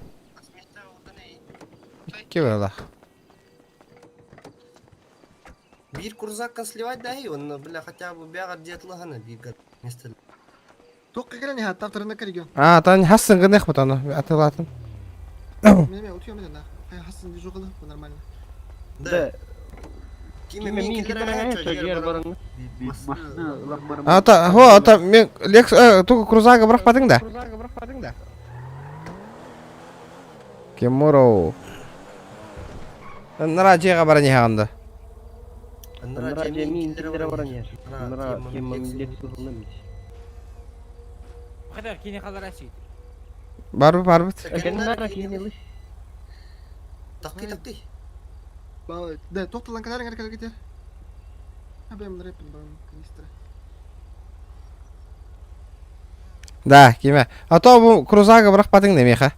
[SPEAKER 1] Икки была.
[SPEAKER 2] Бир курзаккан сливать да ей, он, бля, хотя бы бягат детлыганы бир места.
[SPEAKER 10] Тоққа келен я таптарына кірген.
[SPEAKER 1] Тань хасын гынех вот оно, атылатын.
[SPEAKER 10] Мен утуям еден да. Хасын де жоғылы, нормально.
[SPEAKER 2] Да. Киме мен келерен жер барың.
[SPEAKER 1] Ата, мен лекс, только крузага бұрақпадың да? Кемуроу. Нара жеға бара не хағанды?
[SPEAKER 20] Нара жемин келері бара не? Нара кемім лексус ұлым.
[SPEAKER 8] Қадар, кене қалар әсейді.
[SPEAKER 1] Барбы.
[SPEAKER 20] Нара кене лыш.
[SPEAKER 2] Тақи.
[SPEAKER 10] Да, тоқталан кадарың әркелі кетер. Абем рэппин барым канистра.
[SPEAKER 1] Да, кеме. То бұл крузага бұрақпадың да меха?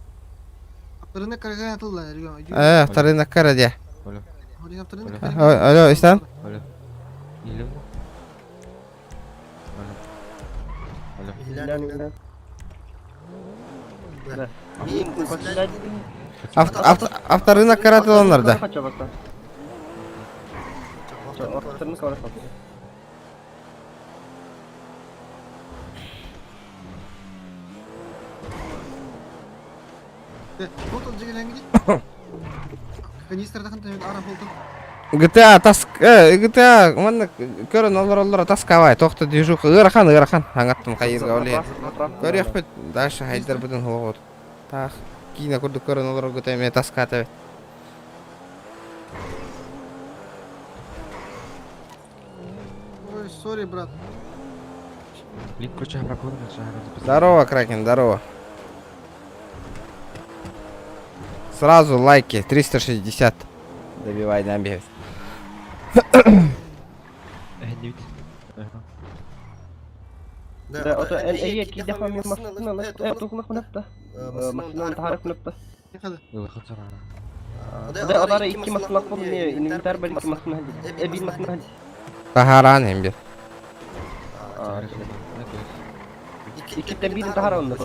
[SPEAKER 10] Рынок караган атылды, регион.
[SPEAKER 1] Второй кара де.
[SPEAKER 10] Один авторин.
[SPEAKER 1] Алло, Истан?
[SPEAKER 5] Алло. Или? Алло.
[SPEAKER 20] Алло.
[SPEAKER 2] Да.
[SPEAKER 1] Авторынок каратыланlarda.
[SPEAKER 10] Вот он жигелен гidi. Канистрда кантен ара болду.
[SPEAKER 1] GTA мана көрөн олар таскавай тохта движуха ырахан аңаттым кайырга оле. Көрөк бит дальше хайдар бүтүн хогот. Так кийин көрдүк көрөн олар GTA ме таската.
[SPEAKER 10] Ой, сори, брат.
[SPEAKER 5] Линк короче обработан.
[SPEAKER 1] Здорово, Кракен, здорово. Сразу лайки 360. Добивай набегать.
[SPEAKER 20] Да, ото эй киде хами масына тукмак мынапта. Масына тариф мынапта. Да, алар 2 масына болду, не инвентарь бар 2 масына. Бир масына.
[SPEAKER 1] Тахаран эмбир.
[SPEAKER 20] Иките бир тахаран.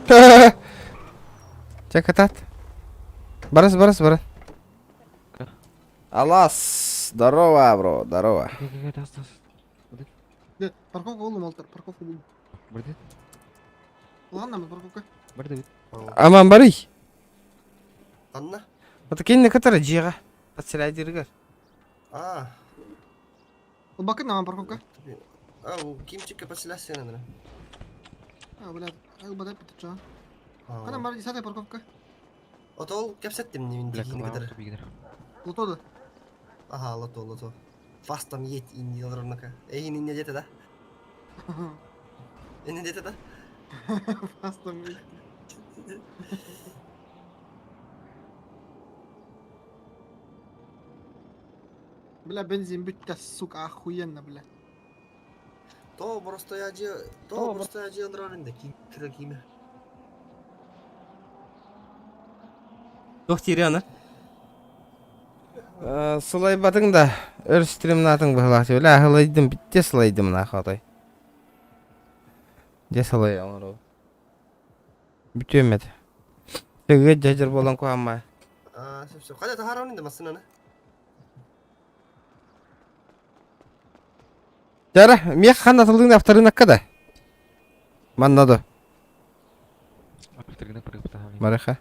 [SPEAKER 5] Сука.
[SPEAKER 1] Чекатат. Барас. Алас. Здорово, бро, здорово.
[SPEAKER 10] Парковка болду, малтар, парковка болду.
[SPEAKER 5] Бирди.
[SPEAKER 10] Ладно, парковка.
[SPEAKER 5] Бирди.
[SPEAKER 1] Аман барый.
[SPEAKER 2] Анна?
[SPEAKER 1] Вот кинь на который жига. Подселяйдиргер.
[SPEAKER 10] Ол бакын аман парковка.
[SPEAKER 2] У кимчикке поселяйся, надо.
[SPEAKER 10] Блядь, бадай питча. Кана бар десятая парковка.
[SPEAKER 2] Отол кепсеттим не виндигин кадыр.
[SPEAKER 10] Лотода.
[SPEAKER 2] Ага, лото. Фастам ет индиларнака. Эйин не дете да? Не дете да?
[SPEAKER 10] Фастам ет. Бля, бензин битта, сука, охуенно, бля.
[SPEAKER 2] То просто я нравится, кира киме.
[SPEAKER 1] Тохтиряна. Сулай батыңда өрстремнатың бахлак деп ла хылайдым битте сылайдым на хатай. Де сылай амро. Бүтөмөт. Теге жажыр болон коамма.
[SPEAKER 2] Все. Кайда тахаранында масынаны?
[SPEAKER 1] Жара, мех хана тылдың авторынакка да. Маннадо.
[SPEAKER 5] Авторынак прыгып
[SPEAKER 1] Мараха.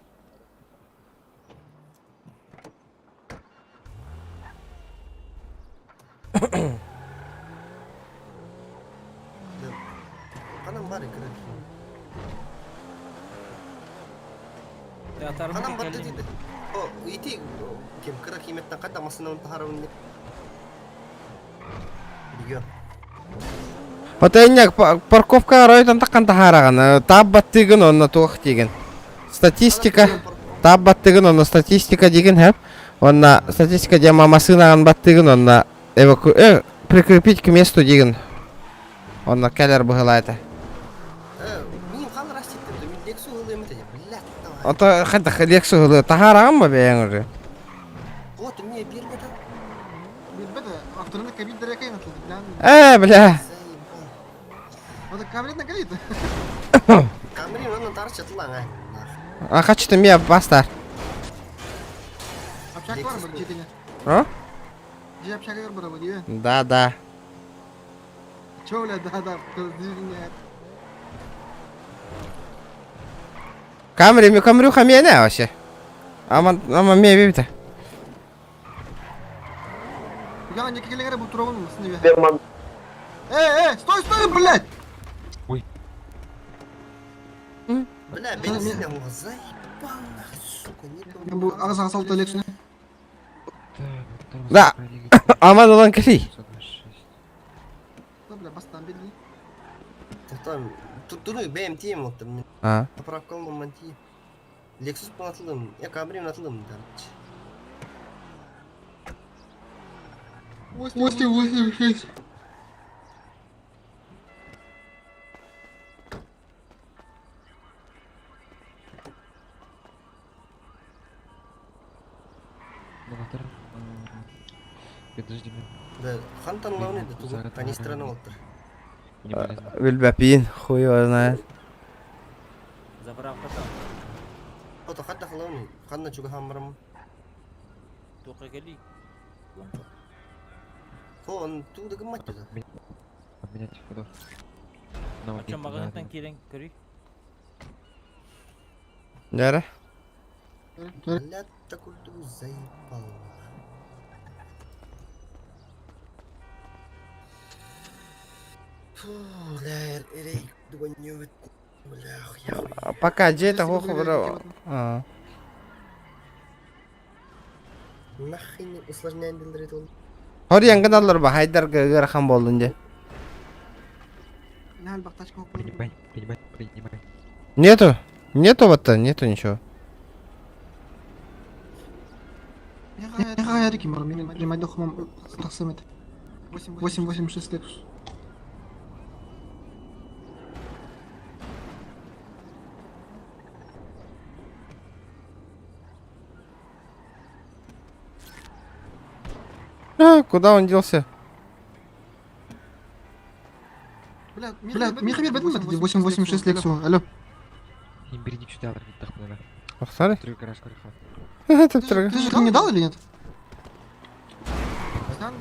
[SPEAKER 2] Канам бар экран.
[SPEAKER 8] Театрдын
[SPEAKER 2] Канам бар дейді. О, ити кем кыра киметтен кайда масынаны тахаранында. Бигем.
[SPEAKER 1] Вот эняк парковка райдан таккан тахараган. Таббат деген онна туак деген. Статистика. Таббат деген онна статистика деген хэп. Онна статистика дема машинаган бат деген онна прикрепить к месту деген. Онна келер быгылайта.
[SPEAKER 2] Мин калыр астеттем, мен лексу гылы эмете, блядь.
[SPEAKER 1] Ото кайда лексу гылы тахараган ба бең уже.
[SPEAKER 2] Вот мне бербеда.
[SPEAKER 10] Бербеда, авторынак кабин дырекай натылды.
[SPEAKER 1] Бля.
[SPEAKER 10] Вот камерит на галит.
[SPEAKER 2] Камери онан тарчы атылаң,
[SPEAKER 1] Качты мия бастар.
[SPEAKER 10] Общак бар бір жетене. Же общага бар бұл, не?
[SPEAKER 1] Да.
[SPEAKER 10] Чё, бля, да, подожди.
[SPEAKER 1] Камрюха меня вообще. Ама мия бебита.
[SPEAKER 10] Я не келегере бұл тұрауын мұсыны бе. Стой, блядь!
[SPEAKER 5] Ой.
[SPEAKER 2] Бля, бензин его заебал, сука, не
[SPEAKER 10] Бұл ағыз салты лекшіне.
[SPEAKER 1] Да. Аман olan кри.
[SPEAKER 10] Бля, бастан белги.
[SPEAKER 2] Там туну BMT вот там. Поправка манти. Lexus atıldım. Ya Camry'nin atıldım da.
[SPEAKER 10] Восемь.
[SPEAKER 5] Подожди, блин.
[SPEAKER 2] Да, хантан лауны да тугу, канистраны олтыр.
[SPEAKER 5] Не полезно.
[SPEAKER 1] Билбепин, хуй его знает.
[SPEAKER 8] Заправка там.
[SPEAKER 2] Ото хатта лауны, ханна чуга хамрам.
[SPEAKER 8] Только гели.
[SPEAKER 2] Хо, он туда гамать туда.
[SPEAKER 5] Обменять ходов. На
[SPEAKER 8] А
[SPEAKER 5] один
[SPEAKER 8] чё,
[SPEAKER 5] туда,
[SPEAKER 8] магазин
[SPEAKER 5] один.
[SPEAKER 8] кирен көрейік?
[SPEAKER 1] Нера?
[SPEAKER 2] Блядь, такой тугу заебал. Фу, бля, эрей, дугонёвит. Блях, я хуй.
[SPEAKER 1] Пока, где это хоху бро? А.
[SPEAKER 2] Нахрен усложняем билдерит.
[SPEAKER 1] Hor yangidanlar ba Haydarga garxan boldun je.
[SPEAKER 5] Принимай, принимай, принимай.
[SPEAKER 1] Нету? Нету вот-то, нету ничего.
[SPEAKER 10] Я реки мор, мен принимать дохмам тахсамет. 886 Lexus.
[SPEAKER 1] А, куда он делся?
[SPEAKER 10] Бля, Михаил, бетон это 886 Lexus. Алло.
[SPEAKER 5] Имбирник сюда, тахмана.
[SPEAKER 1] Ахтары?
[SPEAKER 5] Трюк гараж кореха.
[SPEAKER 1] Это
[SPEAKER 10] Ты же не дал или нет?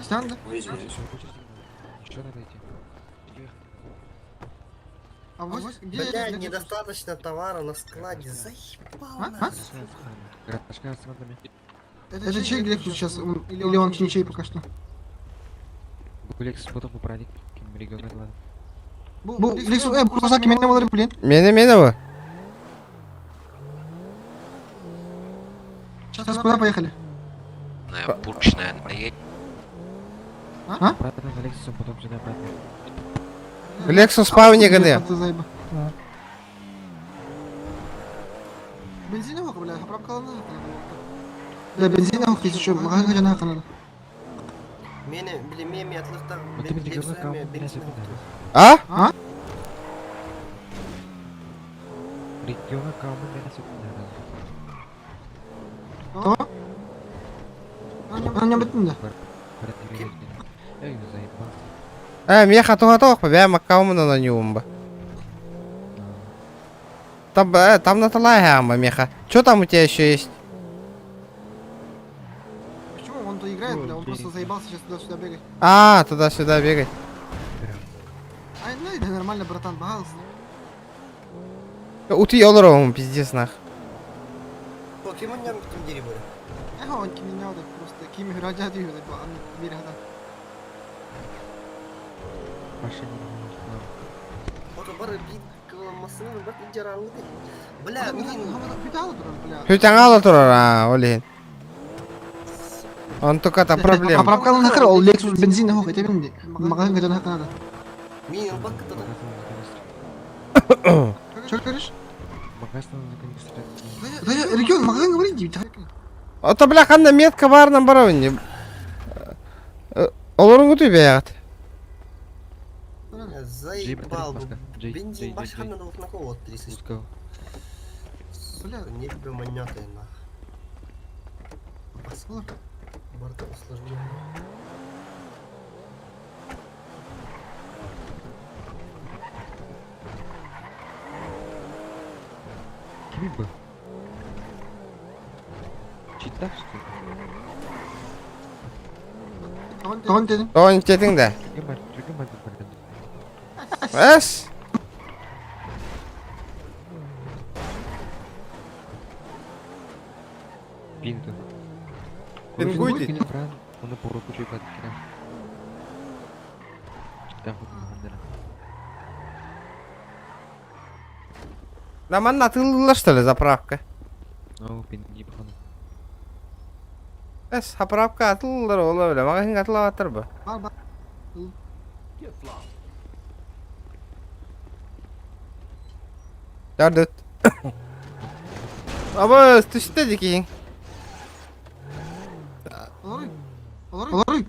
[SPEAKER 10] Стан, да?
[SPEAKER 5] Еще надо идти.
[SPEAKER 10] А вот где
[SPEAKER 2] Бля, недостаточно товара на складе. Заебал нас.
[SPEAKER 5] Гараж с надами.
[SPEAKER 10] Это чей Lexus сейчас? Или он ничей пока что?
[SPEAKER 5] Гулекс потом управник региона глава.
[SPEAKER 10] Bu Lexus bu kazak kimin ne var bilin?
[SPEAKER 1] Mene bu.
[SPEAKER 10] Сейчас куда поехали?
[SPEAKER 6] На Бурч, наверное, поедем.
[SPEAKER 10] А?
[SPEAKER 5] Обратно на Лексусом, потом сюда обратно.
[SPEAKER 1] Lexus спавни гане.
[SPEAKER 10] Бензин yok bля, поправка надо. Бля, бензин yok hiç şu магазин жана канада.
[SPEAKER 2] Мені, бля, мен атлықта
[SPEAKER 5] Вот ты мне говорил, кому
[SPEAKER 2] бензин
[SPEAKER 1] А?
[SPEAKER 10] А?
[SPEAKER 5] Региона кому меняться
[SPEAKER 10] То? Она бетон да.
[SPEAKER 5] Эй, заебал.
[SPEAKER 1] Мне хату по бя макаумна на нюмба. Там на талайгама меха. Что там у тебя еще есть?
[SPEAKER 10] Почему он то играет, бля, он просто заебался сейчас туда-сюда бегать.
[SPEAKER 1] А, туда-сюда бегать.
[SPEAKER 10] Ай, ну это нормально, братан, пожалуйста.
[SPEAKER 1] Ути олоровым, пиздец нах.
[SPEAKER 2] Покемон ням тем дерево.
[SPEAKER 10] Ага, он kimi ne oldu просто kimi hıraca diyor da bu an bir hada.
[SPEAKER 5] Машина.
[SPEAKER 2] Ото бары бит кылмасының бат жараңды. Бля, мен
[SPEAKER 10] Bir daha durun bля.
[SPEAKER 1] Hütangala турар, а, олин. Он только это проблема.
[SPEAKER 10] Поправка нахер, ол Lexus бензин не хокай, тебе магазин где нахер надо.
[SPEAKER 2] мен бакта да.
[SPEAKER 10] Что говоришь?
[SPEAKER 5] Магазин наконец-то.
[SPEAKER 10] Да регион магазин говорит, ведь.
[SPEAKER 1] Ото бля қандай метка барынан барауын. Олорун күтүй бәяғат.
[SPEAKER 2] Заебал. Бензин башхана да на кого трясешь. Бля, не бы монёты на. Посмотр. Борта усложнение.
[SPEAKER 5] Кибо. Читак, что ли?
[SPEAKER 10] Tamam dedim.
[SPEAKER 1] Он тетің да. Эс?
[SPEAKER 5] Пинту.
[SPEAKER 1] Пингуйте.
[SPEAKER 5] Оны по руку чуй подкинем. Там вот надо.
[SPEAKER 1] Да манна атылдыла что ли заправка?
[SPEAKER 5] Ну, пинги походу.
[SPEAKER 1] Эс, заправка атылдыр ола бля. Магазин атылап атыр бу.
[SPEAKER 10] Var bak.
[SPEAKER 1] Жардыт. Аба, түшті декейін.
[SPEAKER 10] Olur.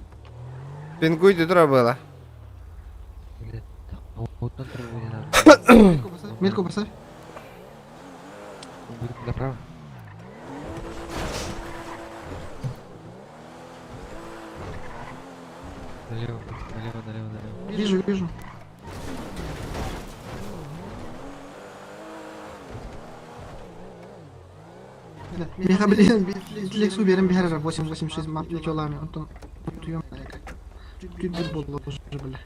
[SPEAKER 1] Пингуйте тура было.
[SPEAKER 5] Блядь, вот на траву не надо.
[SPEAKER 10] Метку поставь.
[SPEAKER 5] Будет направо. налево, налево, налево, налево.
[SPEAKER 10] Вижу, вижу. Меха, блин, Лексу берем бихара 886 мап летелами, он там туем на экран. Чуть было уже, бля.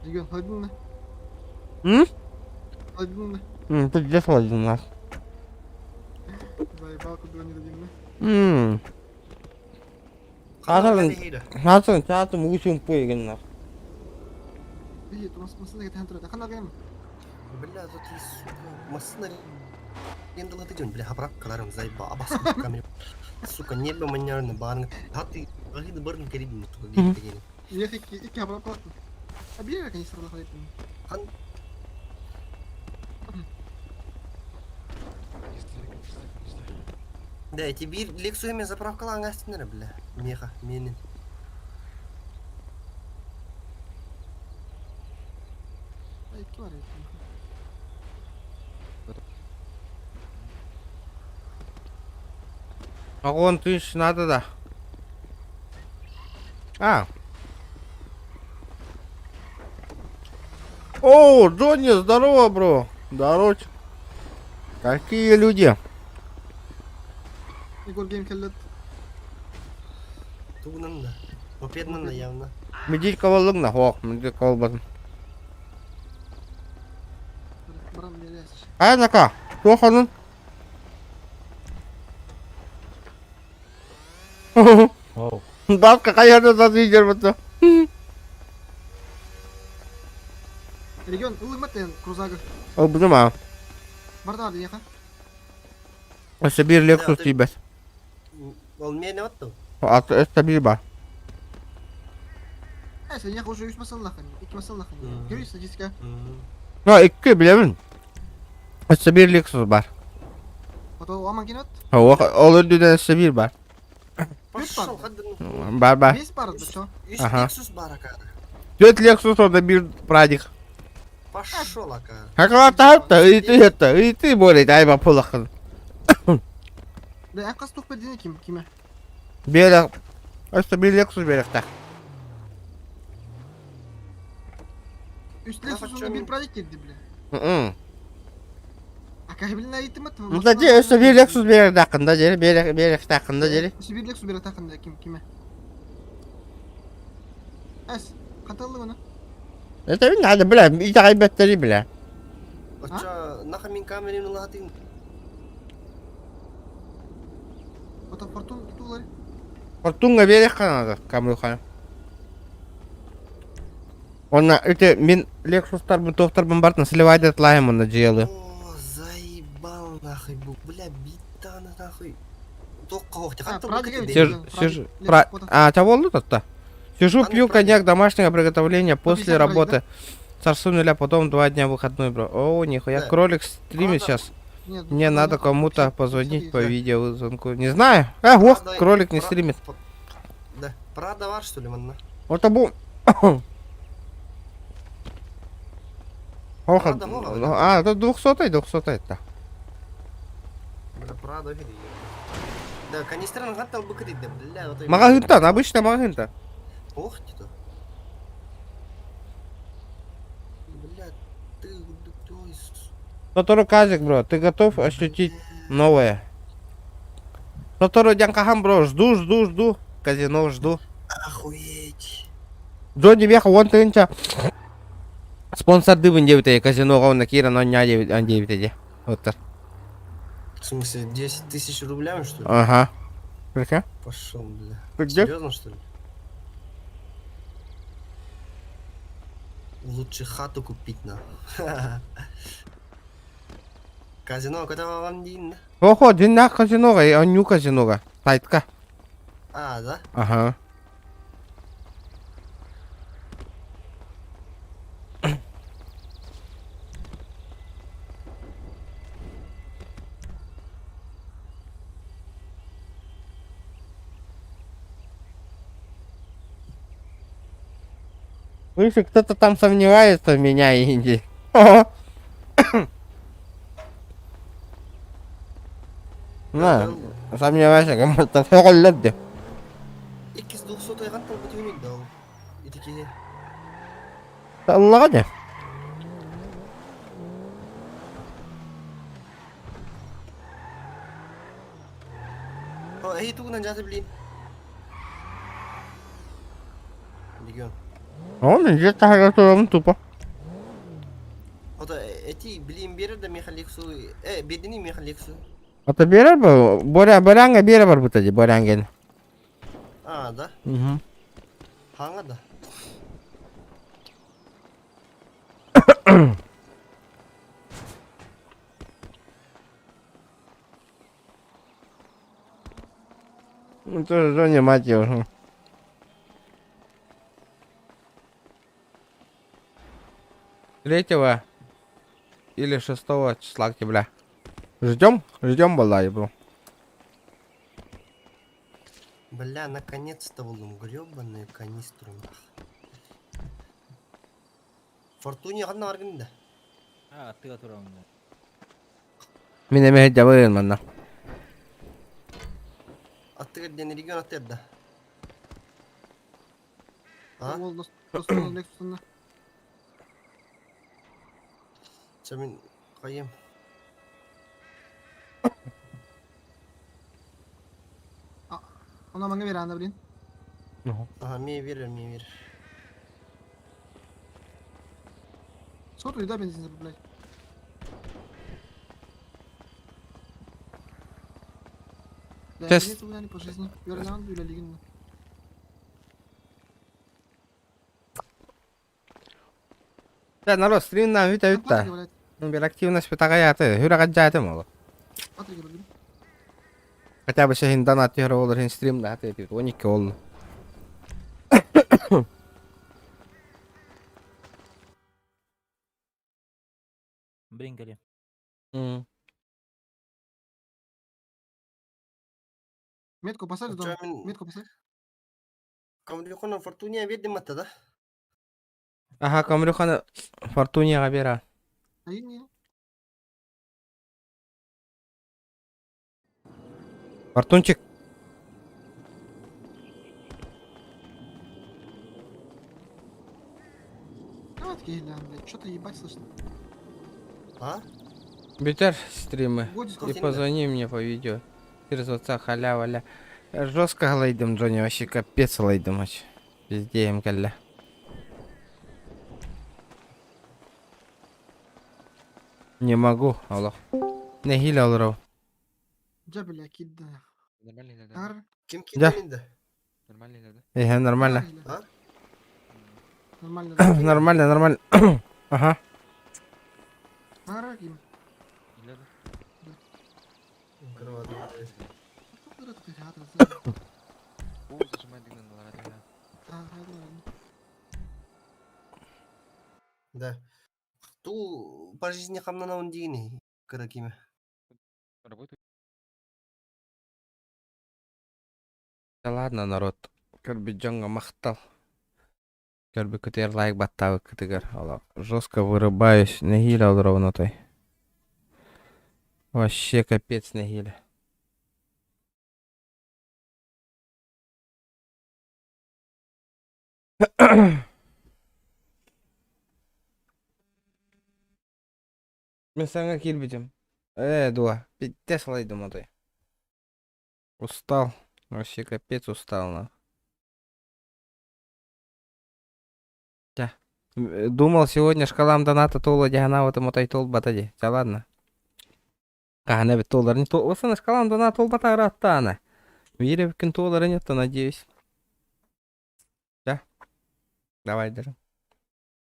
[SPEAKER 10] Регион, ходил на? Ходил на?
[SPEAKER 1] Ты где сводил нас?
[SPEAKER 10] Заебал, куда не дадим на?
[SPEAKER 1] Хасан, чатым учим поиграть.
[SPEAKER 10] Эй, ты массаны где-то хантер, хана гейм.
[SPEAKER 2] Бля, тут есть, сука, массына. Ендала ты бля, хапрак, каларым заебал, абаску камеру. Сука, небо манерно, барны. Хаты, гахиды барны керибим, тука, гейм кегени.
[SPEAKER 10] Ехай, iki хапрак платно. А бери, как они сразу ходят.
[SPEAKER 2] Хан. Да, тебе лексуями заправкала ангастинера, бля. Меха, менин.
[SPEAKER 10] Ай, кивары.
[SPEAKER 1] А вон ты ж надо, да. А. О, Джонни, здорово, бро. Здорово. Какие люди?
[SPEAKER 10] Егор гейм келлет.
[SPEAKER 2] Тугнан да. Мопеднан да явно.
[SPEAKER 1] Медить кого на хок, медить кого базм.
[SPEAKER 10] Баран не лезь.
[SPEAKER 1] А, нака, что ходун? Бабка, конечно, задвигер вот.
[SPEAKER 10] Регион, улыматен, крузага.
[SPEAKER 1] Обзыма.
[SPEAKER 10] Бардар, еха.
[SPEAKER 1] Собир Лексус тебе.
[SPEAKER 2] Он меня не отту.
[SPEAKER 1] А это биба.
[SPEAKER 10] Ай, sen еха уже 3 масаллахани, 2 масаллахани. Görüyor статистика.
[SPEAKER 1] Ну, iki bilemin. Собир Лексус бар.
[SPEAKER 10] Ото аман кинат.
[SPEAKER 1] Ол ödüden собир бар.
[SPEAKER 2] Пошел,
[SPEAKER 1] Бар бар.
[SPEAKER 10] 5 бар да, чё?
[SPEAKER 1] Ага.
[SPEAKER 2] Лексус барака.
[SPEAKER 1] 4 Лексус, он бир прадик.
[SPEAKER 2] Пошел, ака.
[SPEAKER 1] Как латар-то, и ты более, дай по полохан.
[SPEAKER 10] Да, я кастух поддержи киме.
[SPEAKER 1] Берег. Собир Лексус берег-то.
[SPEAKER 10] Üst Lexus'un bir pratik girdi bile. Akabilin ayıtım atma.
[SPEAKER 1] Ну, да, где собир Лексус берег дакында, жери, берег дакында, жери.
[SPEAKER 10] Sibir Lexus bir takında kime? Es, katalı ona.
[SPEAKER 1] Это не надо, бля, и так баттери, бля.
[SPEAKER 2] Ача, нахер min камерин латин.
[SPEAKER 10] Ото фортун тулары.
[SPEAKER 1] Фортунга берег надо, камруха. Она, это, мен Лексустарбын, тоқтарбын бартын сливайды атлаем оны жиылы.
[SPEAKER 2] О, заебал нахуй, бля, битаны нахуй. Тоққа оқты, қатты
[SPEAKER 1] Сижу, а, тебя волну тут-то? Сижу, пью коньяк домашнего приготовления после работы. Царству нуля, потом 2 дня выходной, бро. О, нихуя, кролик стримит сейчас. Мне надо кому-то позвонить по видеозвонку. Не знаю. Ого, кролик не стримит.
[SPEAKER 2] Да, продавар что ли, манна?
[SPEAKER 1] Вот абу. Ох, а, это 200-й-то.
[SPEAKER 2] Бля, продавар. Да, канистран гаттал бы крит, да, бля, вот.
[SPEAKER 1] Магазин-то, обычно магазин-то.
[SPEAKER 2] Ох ты-то. Бля, ты, кто из...
[SPEAKER 1] Тоторо Казик, бро, ты готов ощутить новое? Тоторо Дянкахам, бро, жду. Казино жду.
[SPEAKER 2] Охуеть.
[SPEAKER 1] Джонни Веха, вон ты инча. Спонсор дыбын девятый, казино ровно Кира, но не 9. Вот так.
[SPEAKER 2] В смысле, 10 тысяч рублями, что ли?
[SPEAKER 1] Ага. Прикинь?
[SPEAKER 2] Пошел, бля.
[SPEAKER 1] Ты где?
[SPEAKER 2] Серьезно, что ли? Лучше хату купить, на. Казино, когда вам дин?
[SPEAKER 1] Охо, динна казино, а ню казино, сайтка.
[SPEAKER 2] А, да?
[SPEAKER 1] Ага. Если кто-то там сомневается в меня, Инди. На, Сомневайся, кому-то соголлады.
[SPEAKER 2] 200 тайган талбы түймек да ол. Итеке.
[SPEAKER 1] Аллаға де.
[SPEAKER 2] Әй туғынан жаты білейін. Легион.
[SPEAKER 1] Он же так готовым тупо.
[SPEAKER 2] Ота эти білейін берір да мехалексу. Бедіні мехалексу.
[SPEAKER 1] Ата берер бу? Борянга берер бар бутади, борянген.
[SPEAKER 2] Да?
[SPEAKER 1] Угу.
[SPEAKER 2] Хаңа да.
[SPEAKER 1] Ну тоже зоне мать его. Третьего или 6 числа октября. Ждем? Ждем, балай, бро.
[SPEAKER 2] Бля, наконец-то волым грёбаную канистру. Фортуне қанна аргында?
[SPEAKER 8] Аттыға тұрауында.
[SPEAKER 1] Мен эме жабайын манна.
[SPEAKER 2] Аттыға дені регион аттерді.
[SPEAKER 10] Ол достығын Лексус'ында.
[SPEAKER 2] Чамен қайым.
[SPEAKER 10] Ona bana ver anda bilin.
[SPEAKER 2] Мне верь.
[SPEAKER 10] Смотри, да, бензин заправлять. Да,
[SPEAKER 1] Сейчас.
[SPEAKER 10] нет, не по жизни. Вернан, Юля Лигин.
[SPEAKER 1] Да, народ, стрим нам вита. Бер активность питагаяты. Хүрагат жаты молу. Хотя бы сен донат тегер olur сен стримда аты 12 oldu.
[SPEAKER 8] Брингали.
[SPEAKER 10] Метку посадь, дом. Метку посадь.
[SPEAKER 2] Камрюхана Фортуния вердім атты да?
[SPEAKER 1] Аха, камрюханы Фортунияға бера.
[SPEAKER 10] Айни.
[SPEAKER 1] Фортунчик.
[SPEAKER 10] Давайте гейлянды. Что-то ебать слышно.
[SPEAKER 1] Битер стримы.
[SPEAKER 10] Будет
[SPEAKER 1] И
[SPEAKER 10] сколько
[SPEAKER 1] позвони мне по видео. Кирзоца халява. Жестко лайдым, Джонни, вообще капец лайдым. Везде им калля. Не могу, Аллах. Не хиля алрау.
[SPEAKER 10] Джабеля кидда.
[SPEAKER 5] Нормально, да?
[SPEAKER 10] Ар.
[SPEAKER 2] Ким
[SPEAKER 1] Да.
[SPEAKER 2] кидда?
[SPEAKER 5] Нормально, да?
[SPEAKER 1] Нормально.
[SPEAKER 10] Нормально.
[SPEAKER 1] Нормально. Ага.
[SPEAKER 10] Ар, Ким.
[SPEAKER 2] Да. Ту по жизни хамнана он дини. Каракиме.
[SPEAKER 5] Работает?
[SPEAKER 1] Да ладно, народ. Көрбі жоңға мақтал. Көрбі көтер лайк баттавы кітігер. Жестко вырубаюсь. Нехиля алрау нотой. Вообще капец нехиля. Мен саңа келбедім. Дуа. Бітте салайдым отой. Устал. Вообще капец устал, на. Да. Думал, сегодня шкалам доната тола дягана вот мотай тол батади. Да ладно. Не бит толлар не то. Осана шкалам доната тол бата раттана. Вире бикин толлар нет, то надеюсь. Да. Давай даже.